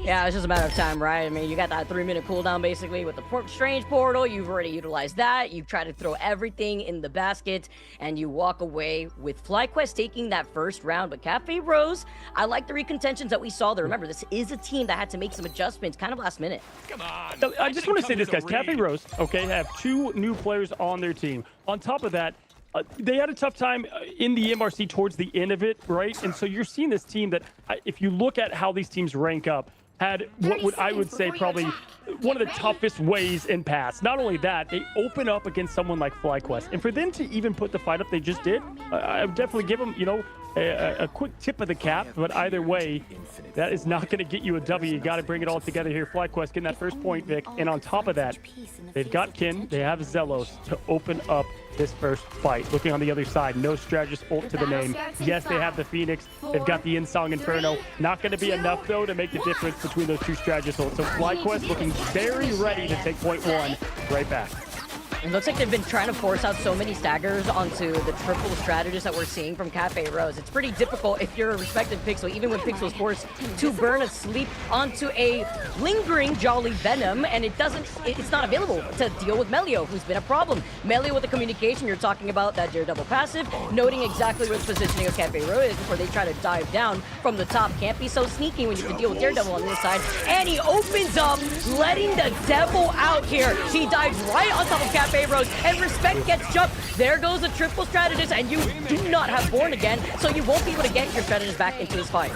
Yeah, it's just a matter of time, right? I mean, you got that 3-minute cooldown basically with the Strange Portal. You've already utilized that. You've tried to throw everything in the basket, and you walk away with FlyQuest taking that first round. But Cafe Rose, I like the recontentions that we saw there. Remember, this is a team that had to make some adjustments kind of last minute. Come on. I just want to say this, guys. Cafe Rose, okay, have 2 new players on their team. On top of that, they had a tough time in the MRC towards the end of it, right? And so you're seeing this team that, if you look at how these teams rank up, had what I would say probably one of the toughest ways in pass. Not only that, they open up against someone like FlyQuest. And for them to even put the fight up they just did, I would definitely give them, you know, a quick tip of the cap. But either way, that is not going to get you a W. You got to bring it all together here. FlyQuest getting that first point, Vic. And on top of that, they've got Kin, they have Zelos to open up this first fight. Looking on the other side, no strategist ult to the name. Yes, they have the Phoenix. They've got the Insong Inferno. Not going to be enough, though, to make the difference between those 2 strategist ults. So FlyQuest looking very ready to take point 1 right back. It looks like they've been trying to force out so many staggers onto the triple strategists that we're seeing from Cafe Rose. It's pretty difficult if you're a respected Pixel, even when Pixel's forced to burn a sleep onto a lingering Jolly Venom, and it's not available to deal with Melio, who's been a problem. Melio with the communication, you're talking about that Daredevil passive, noting exactly where the positioning of Cafe Rose is before they try to dive down from the top. Can't be so sneaky when you have to deal with Daredevil on this side. And he opens up, letting the Devil out here. He dives right on top of Cafe Rose, and Respect gets jumped. There goes the triple strategist, and you do not have Born Again, so you won't be able to get your strategist back into this fight.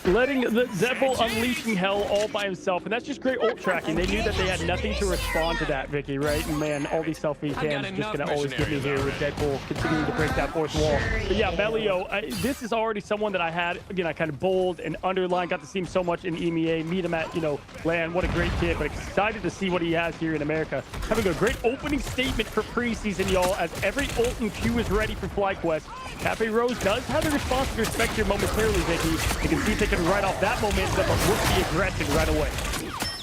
Letting the Devil unleashing hell all by himself, and that's just great ult tracking. They knew that they had nothing to respond to that, Vicky, right? And man, all these selfie cams just gonna always get me here with Deadpool continuing to break that 4th wall. But yeah, Melio, this is already someone that I had, again, I kind of bold and underlined, got to see him so much in EMEA, meet him at, you know, LAN. What a great kid, but excited to see what he has here in America. Having a great opening statement for preseason, y'all, as every ult and Q is ready for FlyQuest. Cafe Rose does have the response to respect here momentarily, Vicky. You can see if they can ride off that momentum, but look the aggression right away.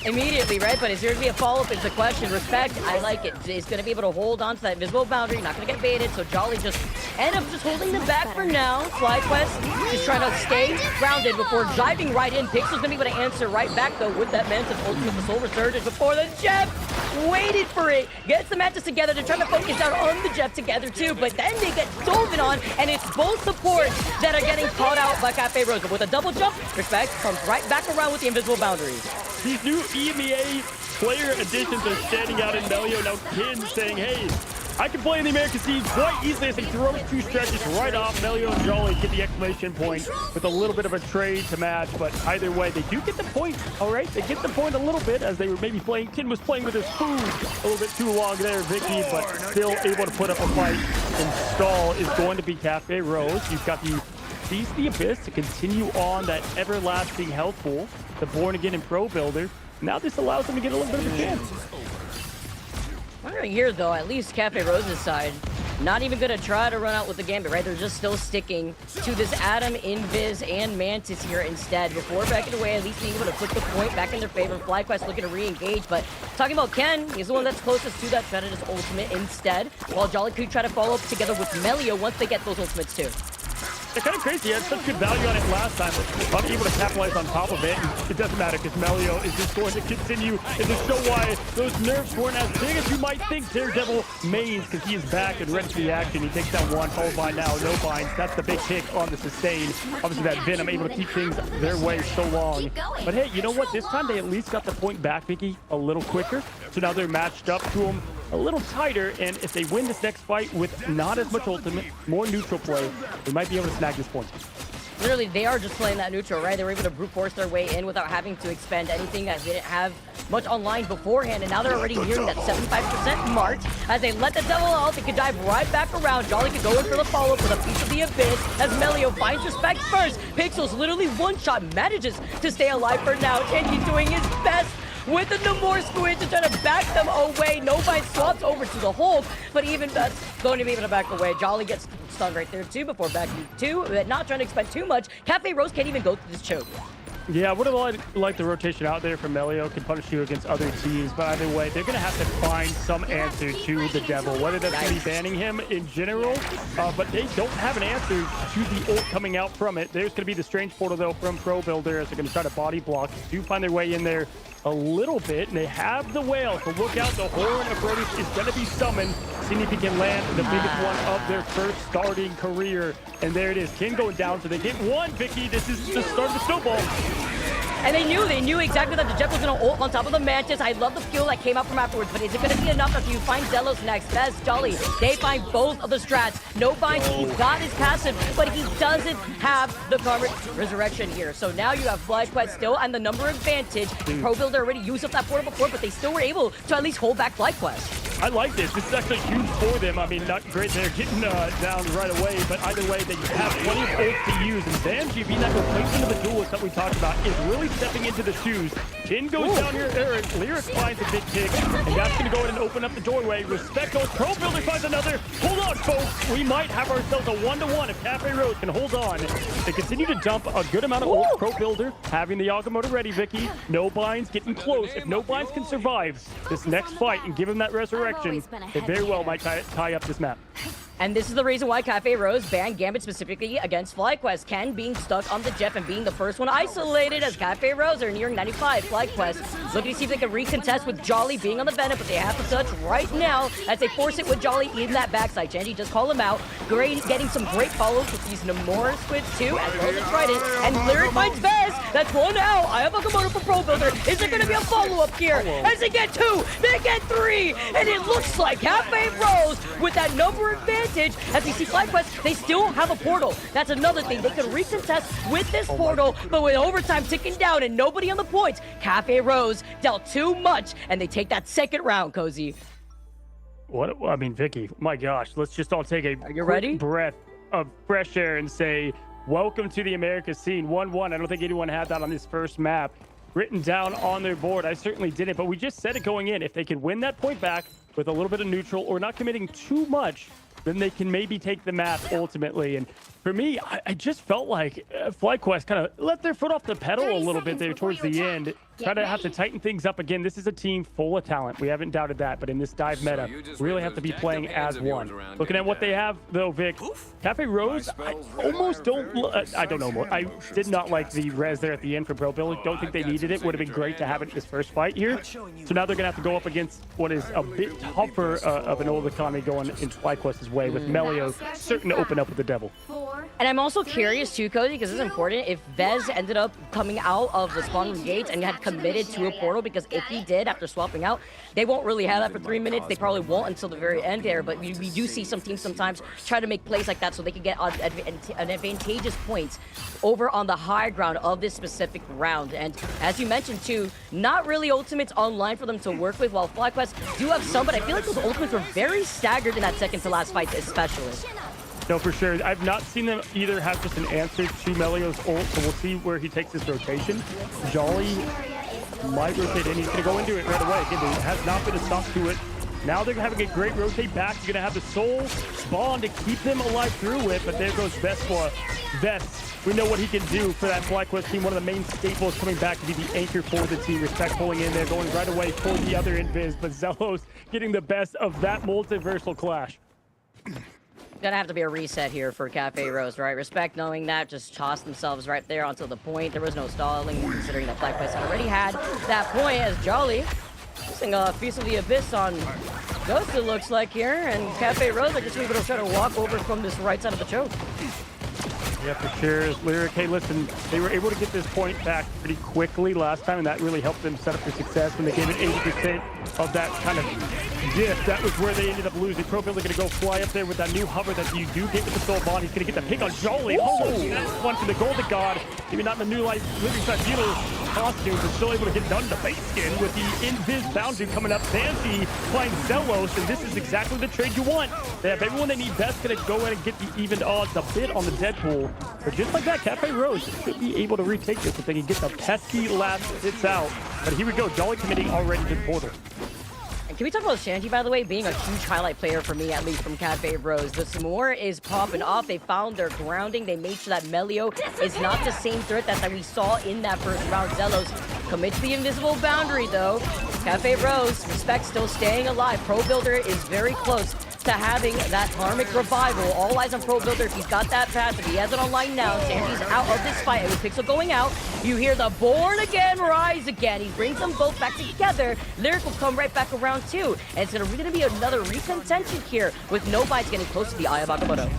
immediately, right? But is there going to be a follow-up is the question. Respect, I like it. He's going to be able to hold on to that invisible boundary, not going to get baited, so Jolly just end up just holding them back for now. FlyQuest just trying to stay grounded before diving right in. Pixel's going to be able to answer right back, though, with that Mantis ultimate, the Soul Resurgence before the Jeff waited for it. Gets the Mantis together. They're trying to focus out on the Jeff together, too, but then they get Dolphin on, and it's both supports that are getting caught out by Cafe Rose. But with a double jump, Respect comes right back around with the invisible boundaries. These new EMEA player additions are standing out in Melio. Now Kin saying, hey, I can play in the American scene quite easily as he throws two stretches right off. Melio and Jolly get the exclamation point with a little bit of a trade to match, but either way, they do get the point, all right? They get the point a little bit as they were maybe playing. Kin was playing with his food a little bit too long there, Vicky, but still able to put up a fight. And stall is going to be Cafe Rose. You've got the Seize the Abyss to continue on that everlasting health pool, the Born Again and Pro Builder. Now this allows them to get a little bit of a chance. Right here, though, at least Cafe Rose's side, not even going to try to run out with the Gambit, right? They're just still sticking to this Adam, Invis, and Mantis here instead. Before backing away, at least being able to put the point back in their favor. FlyQuest looking to re-engage, but talking about Ken, he's the one that's closest to that Predator's ultimate instead, while Jolly could try to follow up together with Melio once they get those ultimates too. They're kind of crazy. He had such good value on it last time. I'm able to capitalize on top of it. And it doesn't matter because Melio is just going to continue and just show why those nerfs weren't as big as you might think. Daredevil mains because he is back and ready for the action. He takes down one, followed by now no binds. That's the big pick on the sustain. Obviously that Venom able to keep things their way so long. But hey, you know what? This time they at least got the point back, Vicky, a little quicker. So now they're matched up to him a little tighter, and if they win this next fight with not as much ultimate, more neutral play, they might be able to snag this point. Literally, they are just playing that neutral, right? They were able to brute force their way in without having to expend anything as they didn't have much online beforehand, and now they're already nearing that 75% mark. As they let the Devil out, they could dive right back around. Jolly could go in for the follow-up with a piece of the Abyss as Melio finds Respect first. Pixel's literally one-shot, manages to stay alive for now, and he's doing his best with the Namor Squid to try to back them away. Nobody swaps over to the hold, but even that's going to be able to back away. Jolly gets stunned right there too before backing two, but not trying to expend too much. Cafe Rose can't even go through this choke. Yeah, I would have liked the rotation out there from Melio. Can punish you against other teams, but either way, they're going to have to find some answer to the Devil, whether that's going to be banning him in general, but they don't have an answer to the ult coming out from it. There's going to be the Strange Portal, though, from Pro Builder as they're going to try to body block. Do find their way in there a little bit, and they have the whale, so look out. The Horn of Proteus is going to be summoned, seeing if he can land the biggest one of their first starting career. And there it is, King going down, so they get one, Vicky. This is the start of the snowball. And they knew exactly that the Jeff was going to ult on top of the Mantis. I love the skill that came out from afterwards, but is it going to be enough if you find Zelos next? That's Jolly. They find both of the strats. No binds, he's got his passive, but he doesn't have the Karmic Resurrection here. So now you have FlyQuest still and the number advantage. Pro Builder already used up that portal before, but they still were able to at least hold back FlyQuest. I like this. This is actually huge for them. I mean, not great they're getting down right away, but either way, they have plenty of ults to use. And Zamji being that replacement of the duelist that we talked about is really stepping into the shoes. Kin goes down here, Lyric finds a big kick, and that's going to go in and open up the doorway. Respect goes, Pro Builder finds another. Hold on, folks. We might have ourselves a 1-to-1 if Cafe Rose can hold on. They continue to dump a good amount of ults. Pro Builder having the Yagamoto ready, Vicky. No binds, getting close. If no binds can survive this next fight and give him that resurrection, they very well might tie up this map. And this is the reason why Cafe Rose banned Gambit specifically against FlyQuest. Ken being stuck on the Jeff and being the first one isolated as Cafe Rose are nearing 95. FlyQuest looking to see if they can recontest with Jolly being on the Venom, but they have to touch right now as they force it with Jolly in that backside. Genji just call him out. Great, getting some great follows with these Namor Squids too, as well as Trident. And Lyric finds Vez. That's one out. I have a Komodo for Pro Builder. Is there going to be a follow-up here? As they get two, they get three, and it looks like Cafe Rose with that number advantage. As we see FlyQuest, they still have a portal. That's another thing. They could recontest with this portal, but with overtime ticking down and nobody on the points, Cafe Rose dealt too much, and they take that second round, Cozy. What? I mean, Vicky, my gosh, let's just all take a quick breath of fresh air and say, welcome to the America scene. 1-1. I don't think anyone had that on this first map written down on their board. I certainly didn't, but we just said it going in. If they could win that point back with a little bit of neutral or not committing too much, then they can maybe take the map ultimately. And for me, I just felt like FlyQuest kind of let their foot off the pedal a little bit there towards the end. Try to have to tighten things up again. This is a team full of talent. We haven't doubted that, but in this dive meta, really have to be playing as one. Looking at what they have, though, Vic, Cafe Rose, I almost don't. I don't know more. I did not like the res there at the end for Bro Bill. Don't think they needed it. Would have been great to have it in this first fight here. So now they're gonna have to go up against what is a bit tougher of an old economy going in FlyQuest's way, with Melio certain to open up with the devil. And I'm also curious too, Cody, because it's important, if Vez ended up coming out of the spawn room gates and had committed to a portal, because if he did after swapping out, they won't really have that for 3 minutes. They probably won't until the very end there, but we do see some teams sometimes try to make plays like that so they can get an advantageous points over on the high ground of this specific round. And as you mentioned too, not really ultimates online for them to work with, while FlyQuest do have some, but I feel like those ultimates were very staggered in that second to last fight especially. No, for sure. I've not seen them either have just an answer to Melio's ult, so we'll see where he takes his rotation. Jolly might rotate in. He's going to go into it right away. Again, there has not been a stop to it. Now they're having a great rotate back. You're going to have the Soul spawn to keep them alive through it, but there goes Vespa. Vest, we know what he can do for that FlyQuest team. One of the main staples coming back to be the anchor for the team. Respect pulling in there, going right away for the other Invis, but Zelos getting the best of that multiversal clash. Gonna have to be a reset here for Cafe Rose, right? Respect knowing that, just toss themselves right there onto the point. There was no stalling, considering that FlyQuest already had that point, as Jolly using a Feast of the Abyss on Ghost, it looks like here, and Cafe Rose are just able to try to walk over from this right side of the choke. Yeah, for sure. Lyric, hey, listen, they were able to get this point back pretty quickly last time, and that really helped them set up for success when they gave it 80% of that kind of gift. That was where they ended up losing. Pro Builder going to go fly up there with that new hover that you do get with the Soul Bond. He's going to get the pick on Jolly. Oh, that's one from the Golden God. Maybe not in the new life Living Side Dealer costume, but still able to get done to base skin with the Invis boundary coming up. Zancy playing Zelos, and this is exactly the trade you want. They have everyone they need. Best going to go in and get the even odds a bit on the Deadpool. But just like that, Cafe Rose should be able to retake this if they can get the pesky last hits out. But here we go, Jolly committing already to the portal. And can we talk about Shanty, by the way, being a huge highlight player for me, at least from Cafe Rose. The S'more is popping off. They found their grounding. They made sure that Melio is not the same threat that we saw in that first round. Zelos commits the invisible boundary, though. Cafe Rose, Respect still staying alive. Pro Builder is very close to having that karmic revival. All eyes on Pro Builder. If he's got that passive, he has it online now. Sandy's out of this fight, and with Pixel going out, you hear the Born Again rise again. He brings them both back together. Lyric will come right back around too, and it's gonna be another recontention here with no bites getting close to the Eye of Agamotto.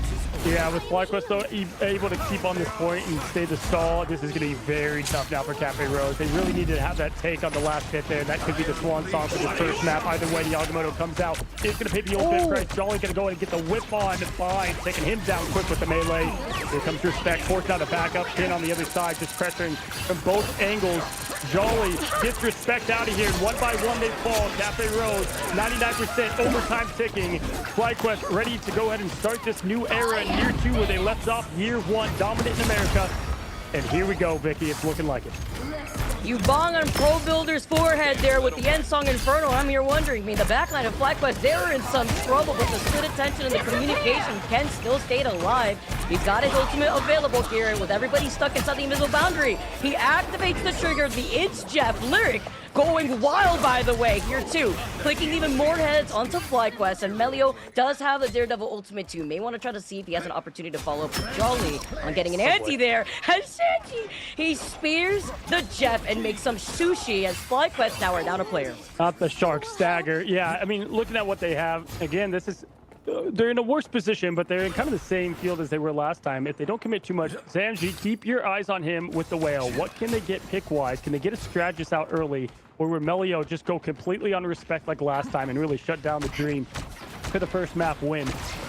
Yeah, with FlyQuest though able to keep on this point and stay the stall, this is going to be very tough now for Cafe Rose. They really need to have that take on the last hit there. That could be the swan song for this first map. Either way, the Agamotto comes out. It's going to pay the ultimate price. Jolly going to go in and get the whip on Fine, taking him down quick with the melee. Here comes Respect, forced out a backup pin on the other side, just pressuring from both angles. Jolly gets Respect out of here, and one by one they fall. Cafe Rose, 99% overtime ticking. FlyQuest ready to go ahead and start this new era in year 2 where they left off year 1, dominant in America. And here we go, Vicky. It's looking like it. You bong on Pro Builder's forehead there with the end song Inferno. I'm here wondering, the backline of FlyQuest, they're in some trouble, but the split attention and the communication can still stay alive. He's got his ultimate available here, and with everybody stuck inside the invisible boundary, he activates the trigger. The It's Jeff Lyric going wild, by the way, here too. Clicking even more heads onto FlyQuest, and Melio does have the Daredevil ultimate too. May want to try to see if he has an opportunity to follow up with Jolly on getting an anti there. And Shanty, he spears the Jeff and makes some sushi, as FlyQuest now are down a player. Not the Shark stagger. Yeah, I mean, looking at what they have, again, this is... they're in a worse position, but they're in kind of the same field as they were last time. If they don't commit too much, Zanji, keep your eyes on him with the whale. What can they get pick-wise? Can they get a strategist out early? Or will Melio just go completely on Respect like last time and really shut down the dream for the first map win?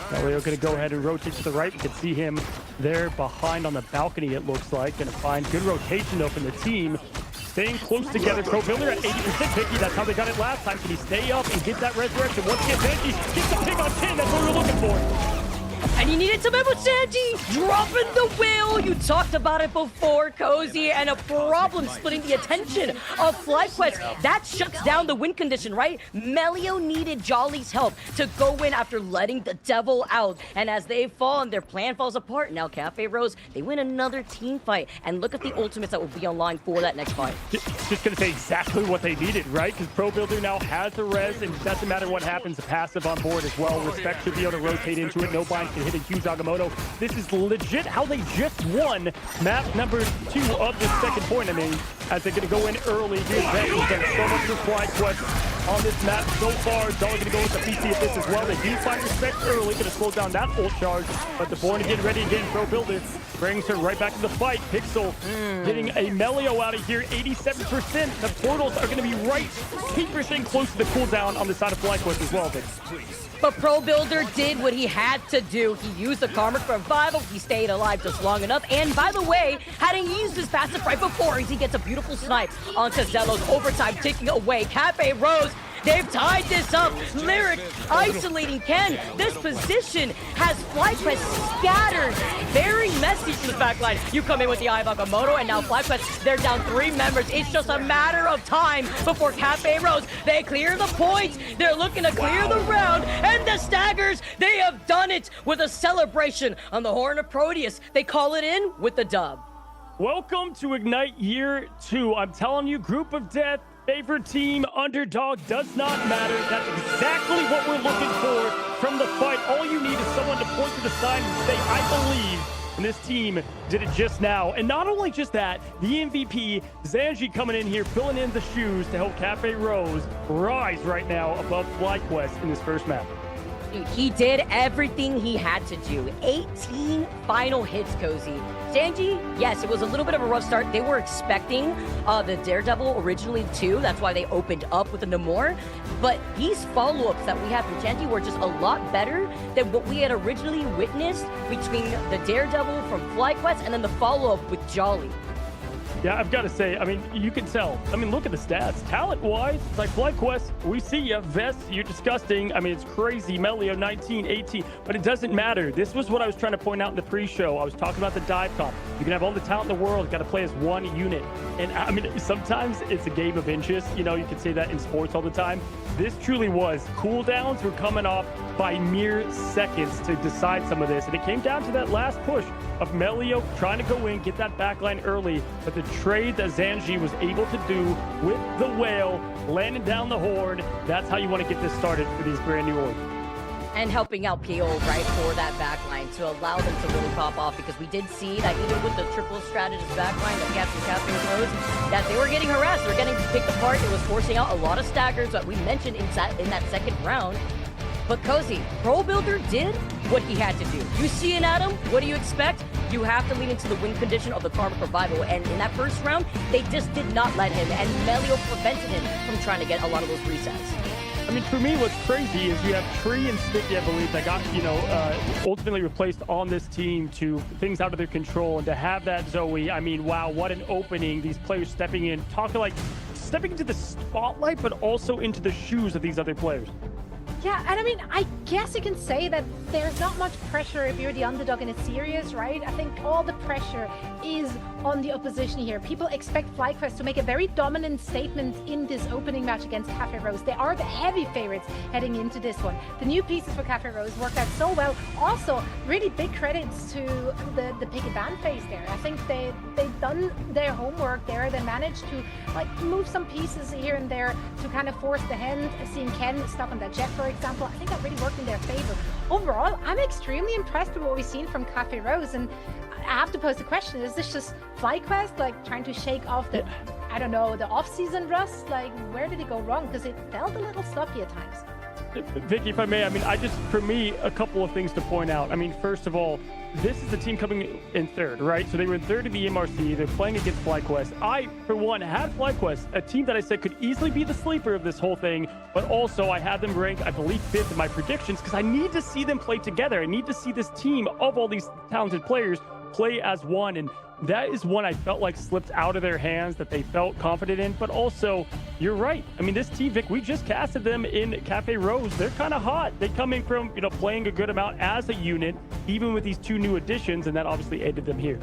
Melio going to go ahead and rotate to the right. We can see him there behind on the balcony, it looks like. Going to find good rotation, though, from the team. Staying close together. Pro Builder at 80% Vicky. That's how they got it last time. Can he stay up and get that resurrection? Once again, Zanji gets the pick on 10. That's what we're looking for. And he needed some ammo. Sanji dropping the wheel. You talked about it before, Cozy, and a problem splitting the attention of FlyQuest. That shuts down the win condition, right? Melio needed Jolly's help to go in after letting the devil out. And as they fall and their plan falls apart, now Cafe Rose, they win another team fight. And look at the ultimates that will be online for that next fight. Just gonna say exactly what they needed, right? Because Pro Builder now has the res, and it doesn't matter what happens, the passive on board as well. Respect should be able to rotate into it. No bind can hit a huge Agamotto. This is legit how they just won map number 2 of this second point. I mean, as they're gonna go in early. Here's Beck, who's done so much for FlyQuest on this map so far. Jolly gonna go with the PC of this as well. They do find Respect early, gonna slow down that ult charge, but the Born again ready again. Pro Builder brings her right back to the fight. Pixel getting a Melio out of here, 87%. The portals are gonna be right 8% close to the cooldown on the side of FlyQuest as well. But Pro Builder did what he had to do. He used the Karmic Revival. He stayed alive just long enough. And by the way, hadn't used his passive right before, he gets a beautiful snipe on Cazello's overtime, taking away Cafe Rose. They've tied this up. Lyric isolating Ken. This position has FlyQuest scattered. Very messy from the backline. You come in with the Eye of Agamotto, and now FlyQuest, they're down 3 members. It's just a matter of time before Cafe Rose, they clear the points. They're looking to clear the round. And the Staggers, they have done it with a celebration on the Horn of Proteus. They call it in with the dub. Welcome to Ignite Year 2. I'm telling you, Group of Death, favorite team, underdog, does not matter. That's exactly what we're looking for from the fight. All you need is someone to point to the side and say, I believe. And this team did it just now. And not only just that, the MVP, Zanji, coming in here, filling in the shoes to help Cafe Rose rise right now above FlyQuest in this first map. Dude, he did everything he had to do. 18 final hits, Cozy. Sanji, yes, it was a little bit of a rough start. They were expecting the Daredevil originally too. That's why they opened up with the Namor. But these follow-ups that we had from Sanji were just a lot better than what we had originally witnessed between the Daredevil from FlyQuest and then the follow-up with Jolly. Yeah, I've got to say, I mean, you can tell. I mean, look at the stats. Talent-wise, it's like FlyQuest, we see you. Vest, you're disgusting. I mean, it's crazy. Melio, 19, 18. But it doesn't matter. This was what I was trying to point out in the pre-show. I was talking about the dive comp. You can have all the talent in the world. Got to play as one unit. And, I mean, sometimes it's a game of inches. You know, you can say that in sports all the time. This truly was. Cooldowns were coming off by mere seconds to decide some of this. And it came down to that last push of Melio trying to go in, get that backline early. But the trade that Zanji was able to do with the whale, landing down the horn, that's how you want to get this started for these brand new orgs. And helping out PO, right, for that backline to allow them to really pop off, because we did see that even with the triple strategist backline that we had from Cafe Rose, that they were getting harassed, they were getting picked apart. It was forcing out a lot of staggers that we mentioned in that second round. But Cozy, Pro Builder did what he had to do. You see an Adam, what do you expect? You have to lean into the win condition of the Karmic Revival. And in that first round, they just did not let him. And Melio prevented him from trying to get a lot of those resets. I mean, for me, what's crazy is you have Tree and Sticky, I believe, that got, ultimately replaced on this team to things out of their control. And to have that Zoe, I mean, wow, what an opening. These players stepping in, stepping into the spotlight, but also into the shoes of these other players. Yeah, and I mean, I guess you can say that there's not much pressure if you're the underdog in a series, right? I think all the pressure is on the opposition here. People expect FlyQuest to make a very dominant statement in this opening match against Cafe Rose. They are the heavy favorites heading into this one. The new pieces for Cafe Rose worked out so well. Also, really big credits to the pick and ban phase there. I think they've done their homework there. They managed to move some pieces here and there to kind of force the hand. Seeing Ken stop on that jet, for example, I think that really worked in their favor. Overall, I'm extremely impressed with what we've seen from Cafe Rose, and I have to pose the question, is this just FlyQuest trying to shake off the, I don't know, the off-season rust? Where did it go wrong? Because it felt a little sloppy at times. Vicky, if I may, I mean, for me, a couple of things to point out. I mean, first of all, this is the team coming in third, right? So they were in third in the MRC. They're playing against FlyQuest. I, for one, had FlyQuest, a team that I said could easily be the sleeper of this whole thing, but also I had them ranked, I believe, 5th in my predictions, because I need to see them play together. I need to see this team of all these talented players play as one. And that is one I felt like slipped out of their hands that they felt confident in. But also, you're right. I mean, this team, Vic, we just casted them in Cafe Rose. They're kind of hot. They come in from, playing a good amount as a unit, even with these 2 new additions, and that obviously aided them here.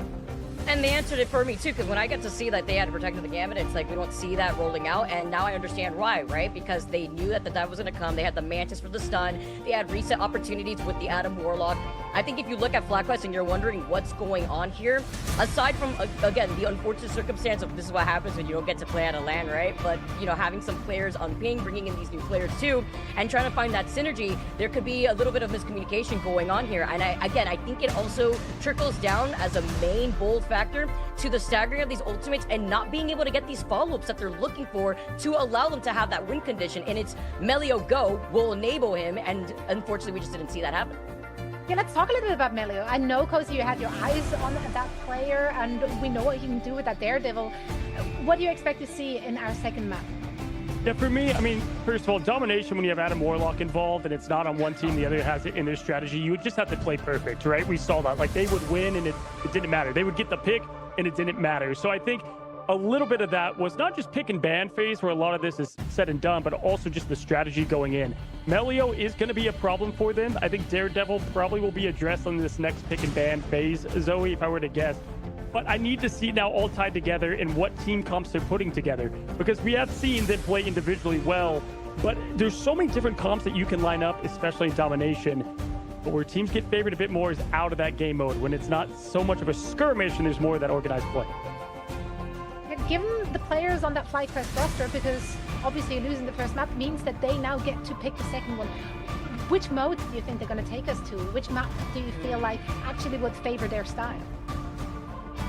And they answered it for me too, because when I get to see that they had protected the Gambit, it's like we don't see that rolling out, and now I understand why, right? Because they knew that the dive was going to come. They had the Mantis for the stun. They had reset opportunities with the Adam Warlock. I think if you look at FlyQuest and you're wondering what's going on here, aside from, again, the unfortunate circumstance of this is what happens when you don't get to play out of LAN, right? But, having some players on ping, bringing in these new players too, and trying to find that synergy, there could be a little bit of miscommunication going on here. And I think it also trickles down as a main bold factor to the staggering of these ultimates and not being able to get these follow-ups that they're looking for to allow them to have that win condition. And it's Melio Go will enable him, and unfortunately we just didn't see that happen. Yeah, let's talk a little bit about Melio. I know, Cozy, you had your eyes on that player, and we know what he can do with that Daredevil. What do you expect to see in our second map? Yeah, for me, I mean, first of all, domination when you have Adam Warlock involved and it's not on one team, the other has it in their strategy, you would just have to play perfect, right? We saw that. Like, they would win and it didn't matter. They would get the pick and it didn't matter. So I think a little bit of that was not just pick and ban phase where a lot of this is said and done, but also just the strategy going in. Melio is going to be a problem for them. I think Daredevil probably will be addressed on this next pick and ban phase, Zoe, if I were to guess. But I need to see now all tied together in what team comps they're putting together, because we have seen them play individually well, but there's so many different comps that you can line up, especially in domination. But where teams get favored a bit more is out of that game mode, when it's not so much of a skirmish and there's more of that organized play. Given the players on that FlyQuest roster, because obviously losing the first map means that they now get to pick the second one. Which mode do you think they're going to take us to? Which map do you feel like actually would favor their style?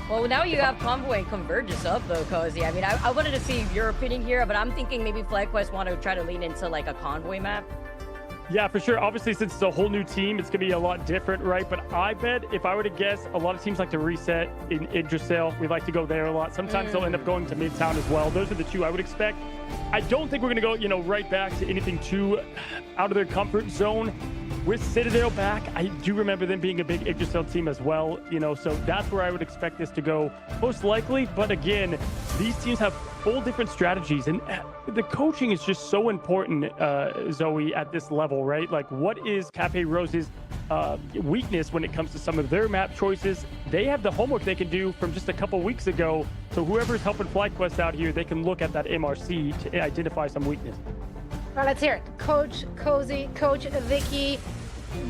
Well, now you have Convoy and Convergence up, though, Cozy. I mean, I wanted to see your opinion here, but I'm thinking maybe FlyQuest want to try to lean into, like, a Convoy map. Yeah, for sure. Obviously, since it's a whole new team, it's going to be a lot different, right? But I bet if I were to guess, a lot of teams like to reset in Yggdrasil. We like to go there a lot. Sometimes they'll end up going to Midtown as well. Those are the 2 I would expect. I don't think we're going to go, right back to anything too out of their comfort zone. With Citadel back, I do remember them being a big Yggdrasil team as well, so that's where I would expect this to go most likely. But again, these teams have full different strategies, and the coaching is just so important, Zoe, at this level, right? Like, what is Cafe Rose's weakness when it comes to some of their map choices? They have the homework they can do from just a couple weeks ago, so whoever's helping FlyQuest out here, they can look at that MRC to identify some weakness. Well, let's hear it. Coach Cozy, Coach Vicky,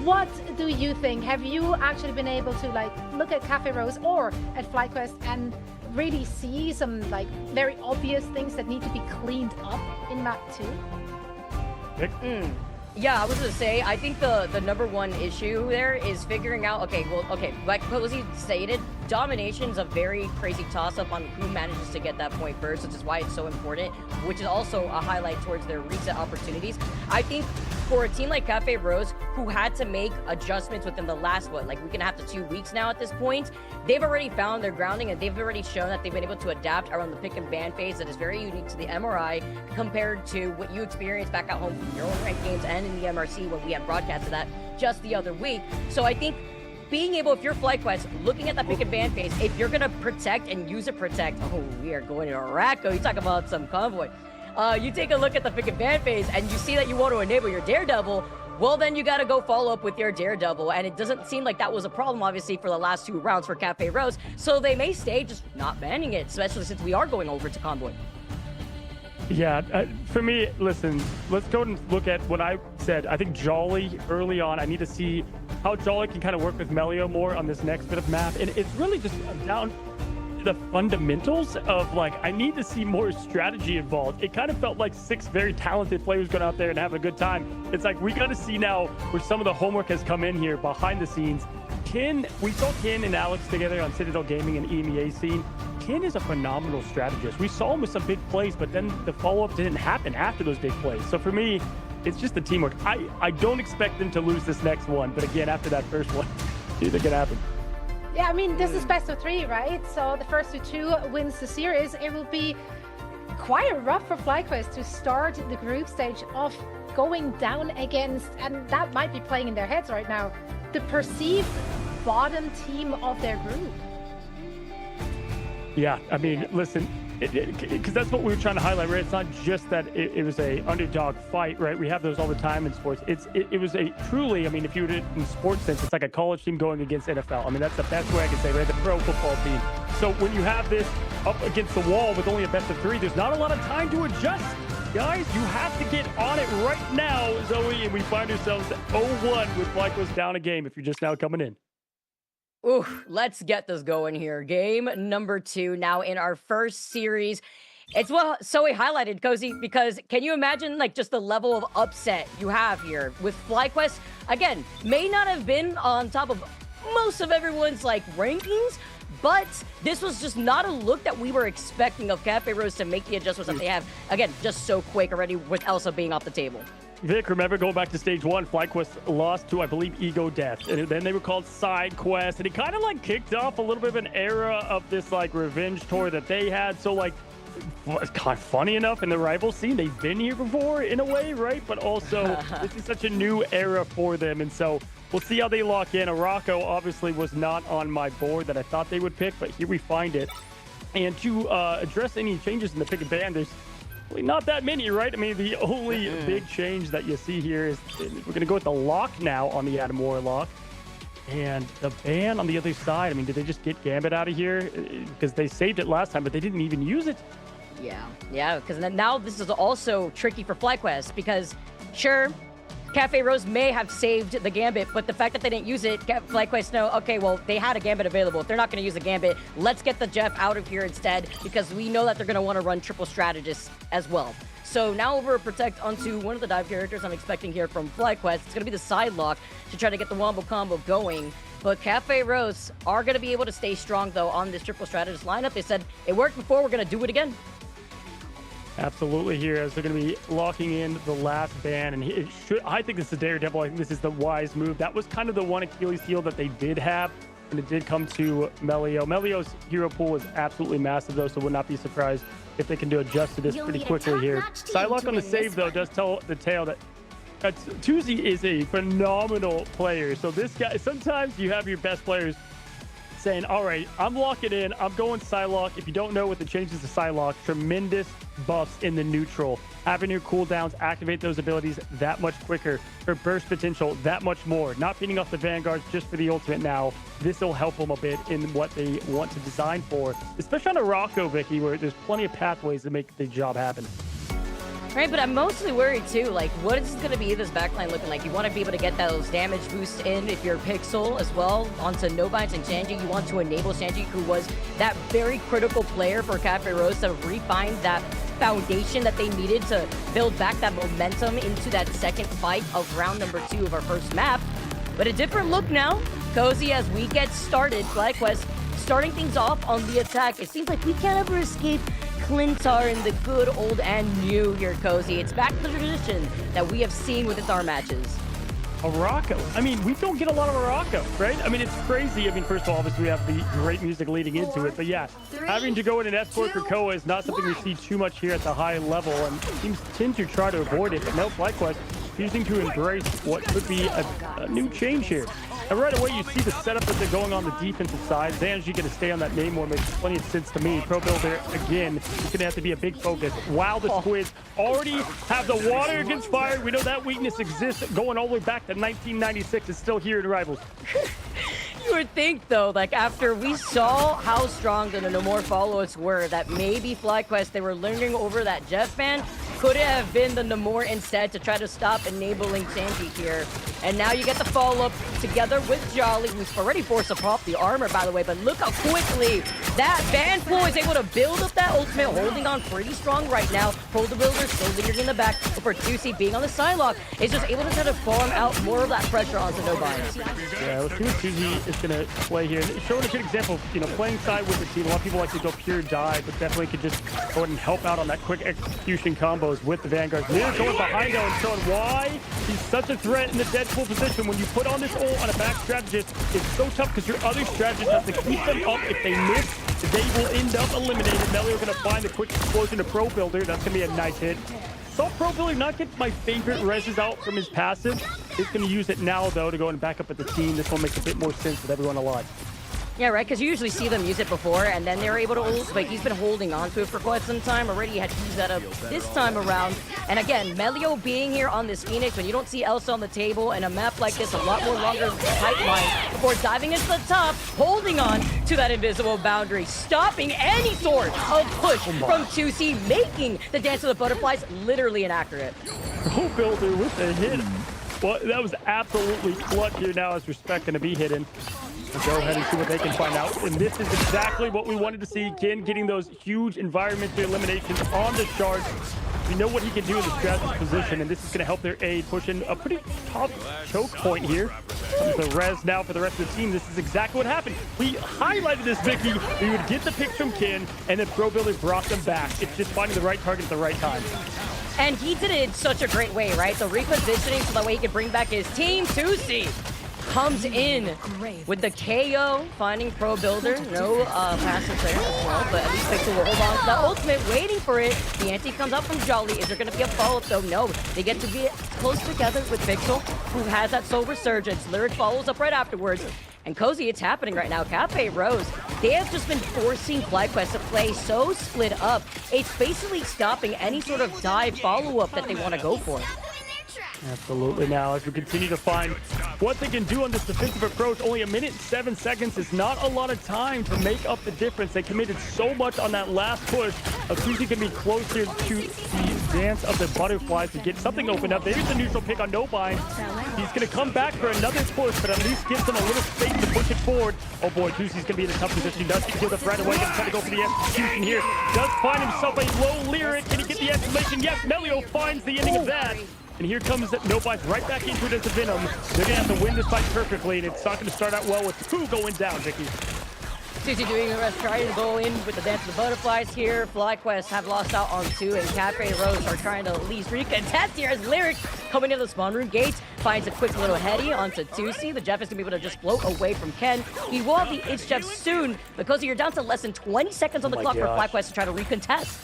what do you think? Have you actually been able to look at Cafe Rose or at FlyQuest and really see some very obvious things that need to be cleaned up in map 2? Yeah, I was gonna say, I think the number one issue there is figuring out, like Cozy stated, domination's a very crazy toss-up on who manages to get that point first, which is why it's so important, which is also a highlight towards their reset opportunities. I think for a team like Cafe Rose, who had to make adjustments within the last, we're gonna have to 2 weeks now at this point, they've already found their grounding, and they've already shown that they've been able to adapt around the pick and ban phase that is very unique to the MRI compared to what you experienced back at home from your own ranked games and in the MRC when we had broadcasted that just the other week. So I think being able, if you're FlyQuest, looking at that pick and ban phase, if you're gonna protect and use a protect, we are going to Racco. You talk about some Convoy. You take a look at the pick and ban phase and you see that you want to enable your Daredevil, well, then you got to go follow up with your Daredevil. And it doesn't seem like that was a problem, obviously, for the last 2 rounds for Cafe Rose. So they may stay just not banning it, especially since we are going over to Convoy. Yeah, for me, listen, let's go and look at what I said. I think Jolly early on, I need to see how Jolly can kind of work with Melio more on this next bit of map. And it's really just down to the fundamentals of I need to see more strategy involved. It kind of felt like 6 very talented players going out there and having a good time. It's like we got to see now where some of the homework has come in here behind the scenes. We saw Kin and Alex together on Citadel Gaming and EMEA scene. Kin is a phenomenal strategist. We saw him with some big plays, but then the follow-up didn't happen after those big plays. So for me, it's just the teamwork. I don't expect them to lose this next one, but again, after that first one, it can happen. Yeah, I mean, this is best of 3, right? So the first 2 wins the series. It will be quite rough for FlyQuest to start the group stage off going down against, and that might be playing in their heads right now, the perceived bottom team of their group. Yeah, I mean, listen, because that's what we were trying to highlight, right? It's not just that it was a underdog fight, right? We have those all the time in sports. It was a truly, I mean, if you were in sports sense, it's like a college team going against NFL. I mean, that's the best way I can say, right? The pro football team. So when you have this up against the wall with only a best of 3, there's not a lot of time to adjust. Guys, you have to get on it right now, Zoe, and we find ourselves at 0-1 with FlyQuest down a game if you're just now coming in. Ooh, let's get this going here. Game number 2 now in our first series. It's what Zoe highlighted, Cozy, because can you imagine like just the level of upset you have here with FlyQuest? Again, may not have been on top of most of everyone's like rankings, but this was just not a look that we were expecting of Cafe Rose to make the adjustments that they have. Again, just so quick already with Elsa being off the table. Vic, remember going back to stage 1, FlyQuest lost to, I believe, Ego Death. And then they were called Side Quest. And it kind of like kicked off a little bit of an era of this like revenge tour that they had. So like, it's kind of funny enough in the rival scene, they've been here before in a way, right? But also, this is such a new era for them. And so we'll see how they lock in. Arako obviously was not on my board that I thought they would pick, but here we find it. And to address any changes in the pick and ban, there's really not that many, right? I mean, the only big change that you see here is we're going to go with the lock now on the Adam Warlock. And the ban on the other side, I mean, did they just get Gambit out of here? Because they saved it last time, but they didn't even use it. Yeah, because now this is also tricky for FlyQuest because, sure, Cafe Rose may have saved the Gambit, but the fact that they didn't use it, FlyQuest know, okay, well, they had a Gambit available. If they're not going to use a Gambit, let's get the Jeff out of here instead because we know that they're going to want to run triple strategists as well. So now over a Protect onto one of the dive characters I'm expecting here from FlyQuest. It's going to be the side lock to try to get the Wombo combo going. But Cafe Rose are going to be able to stay strong, though, on this triple strategist lineup. They said it worked before. We're going to do it again. Absolutely here as they're going to be locking in the last ban. And I think this is Daredevil. I think this is the wise move. That was kind of the one Achilles heel that they did have. And it did come to Melio. Melio's hero pool is absolutely massive, though, so would not be surprised if they can adjust to this pretty quickly here. Psylocke on the save, though, does tell the tale that Tuzi is a phenomenal player. So this guy, sometimes you have your best players saying, all right, I'm locking in. I'm going Psylocke. If you don't know what the changes to Psylocke, tremendous buffs in the neutral. Having your cooldowns activate those abilities that much quicker. Her burst potential that much more. Not feeding off the Vanguards just for the ultimate now. This will help them a bit in what they want to design for. Especially on a Rocco, Vicky, where there's plenty of pathways to make the job happen. Right, but I'm mostly worried too, like, what is going to be this backline looking like? You want to be able to get those damage boosts in if you're Pixel as well onto Nobites and Shanji. You want to enable Shanji, who was that very critical player for Cafe Rose to refine that foundation that they needed to build back that momentum into that second fight of round number 2 of our first map. But a different look now, Cozy, as we get started. FlyQuest starting things off on the attack. It seems like we can't ever escape Clintar in the good old and new here, Cozy. It's back to the tradition that we have seen with our matches. Arako. I mean, we don't get a lot of Arako, right? I mean, it's crazy. I mean, first of all, obviously we have the great music leading into it, but yeah, having to go in and escort Krakoa is not something we see too much here at the high level, and teams tend to try to avoid it, but no, FlyQuest choosing to embrace what could be a new change here. And right away, you see the setup that they're going on the defensive side. Zanji going to stay on that main more makes plenty of sense to me. Pro Builder, again, is going to have to be a big focus. Wow, the Squids already have the water against fire. We know that weakness exists going all the way back to 1996. It's still here in Rivals. You would think, though, like after we saw how strong the No More followers were, that maybe FlyQuest, they were learning over that Jeff ban, could it have been the Namor instead to try to stop enabling Shanji here? And now you get the follow-up together with Jolly, who's already forced to pop the armor, by the way, but look how quickly that Van Pool is able to build up that ultimate, holding on pretty strong right now. Pro Builder still lingering in the back, but for Juicy being on the Psylocke, is just able to try to farm out more of that pressure onto Nobites. Yeah, let's see what Tuzi is going to play here. Showing a good example of, you know, playing side with the team. A lot of people like to go pure dive, but definitely could just go ahead and help out on that quick execution combos with the Vanguards. Mirror going behind him and showing why he's such a threat in the Deadpool position. When you put on this ult on a back strategist, it's so tough because your other strategist has to keep them up. If they miss, they will end up eliminated. Melio going to find the quick explosion to Pro Builder. That's going to be a nice hit. Saw Pro Builder not get my favorite reses out from his passive. He's going to use it now, though, to go and back up at the team. This one makes a bit more sense with everyone alive. Yeah, right, because you usually see them use it before, and then they're able to ult, but he's been holding on to it for quite some time. Already had to use that up this time around. And again, Melio being here on this Phoenix, when you don't see Elsa on the table, and a map like this, a lot more longer pipeline before diving into the top, holding on to that invisible boundary, stopping any sort of push from 2C, making the Dance of the Butterflies literally inaccurate. Pro Builder with the hit. Well, that was absolutely clutch here now as Respect going to be hidden. We'll go ahead and see what they can find out. And this is exactly what we wanted to see. Kin getting those huge environmental eliminations on the Shard. We know what he can do in the strategic position, and this is going to help their aid push in a pretty tough choke point here. The res now for the rest of the team. This is exactly what happened. We highlighted this, Vicky. We would get the pick from Kin, and then Pro Builder brought them back. It's just finding the right target at the right time. And he did it in such a great way, right? The repositioning so that way he can bring back his team. 2C comes in with the KO, finding Pro Builder. No passive there as well, but at least Pixel will hold on to the ultimate, waiting for it. The anti comes up from Jolly. Is there going to be a follow-up though? No. They get to be close together with Pixel, who has that Soul Resurgence. Lyric follows up right afterwards. And Cozy, it's happening right now. Cafe Rose, they have just been forcing FlyQuest to play so split up. It's basically stopping any sort of dive follow-up that they want to go for. Absolutely. Now, as we continue to find what they can do on this defensive approach, only 1 minute and 7 seconds is not a lot of time to make up the difference. They committed so much on that last push. Susie can be closer to the Dance of the Butterflies to get something opened up. There's the neutral pick on No Bind. He's going to come back for another push, but at least gives them a little space to push it forward. Oh boy, Susie's going to be in a tough position. He does get killed up right away. Going to try to go for the execution here. Does find himself a low Lyric. Can he get the exclamation? Yes, Melio finds the ending of that. And here comes No Bind right back into it as a Venom. They're going to have to win this fight perfectly, and it's not going to start out well with 2 going down, Vicky. Susie doing the rest, trying to go in with the Dance of the Butterflies here. FlyQuest have lost out on 2, and Cafe Rose are trying to at least recontest here as Lyric coming into the spawn room gates finds a quick little heady onto 2C. The Jeff is going to be able to just float away from Ken. He will have the Itch Jeff soon because you're down to less than 20 seconds on the clock for FlyQuest to try to recontest.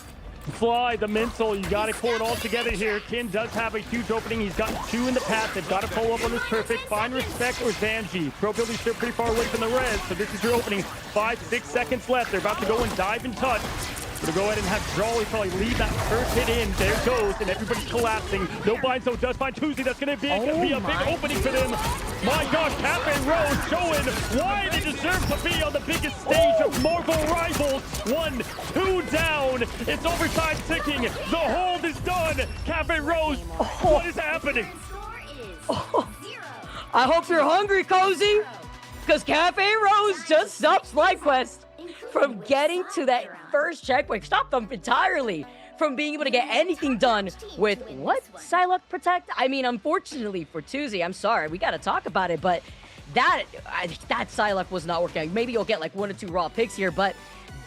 Fly, the mental, you got to pull it all together here. Kin does have a huge opening. He's gotten 2 in the past. They've got to follow up on this perfect. Find Respect or Zanji. Pro Builder's still pretty far away from the res, so this is your opening. 5-6 seconds left. They're about to go and dive and touch. Gonna go ahead and have Jolly probably leave that first hit in. There it goes, and everybody's collapsing. No Bind, so does find Tuesday. That's gonna be a big opening for them. My gosh, Cafe Rose showing why they deserve to be on the biggest stage of Marvel Rivals. 1, 2 down. It's overtime ticking. The hold is done. Cafe Rose, what is happening? I hope you're hungry, Cozy, because Cafe Rose just stops FlyQuest from getting to that first checkpoint. Stop them entirely from being able to get anything done with what? Psylocke Protect? I mean, unfortunately for Tuesday, I'm sorry, we got to talk about it, but that Psylocke was not working out. Maybe you'll get like 1 or 2 raw picks here, but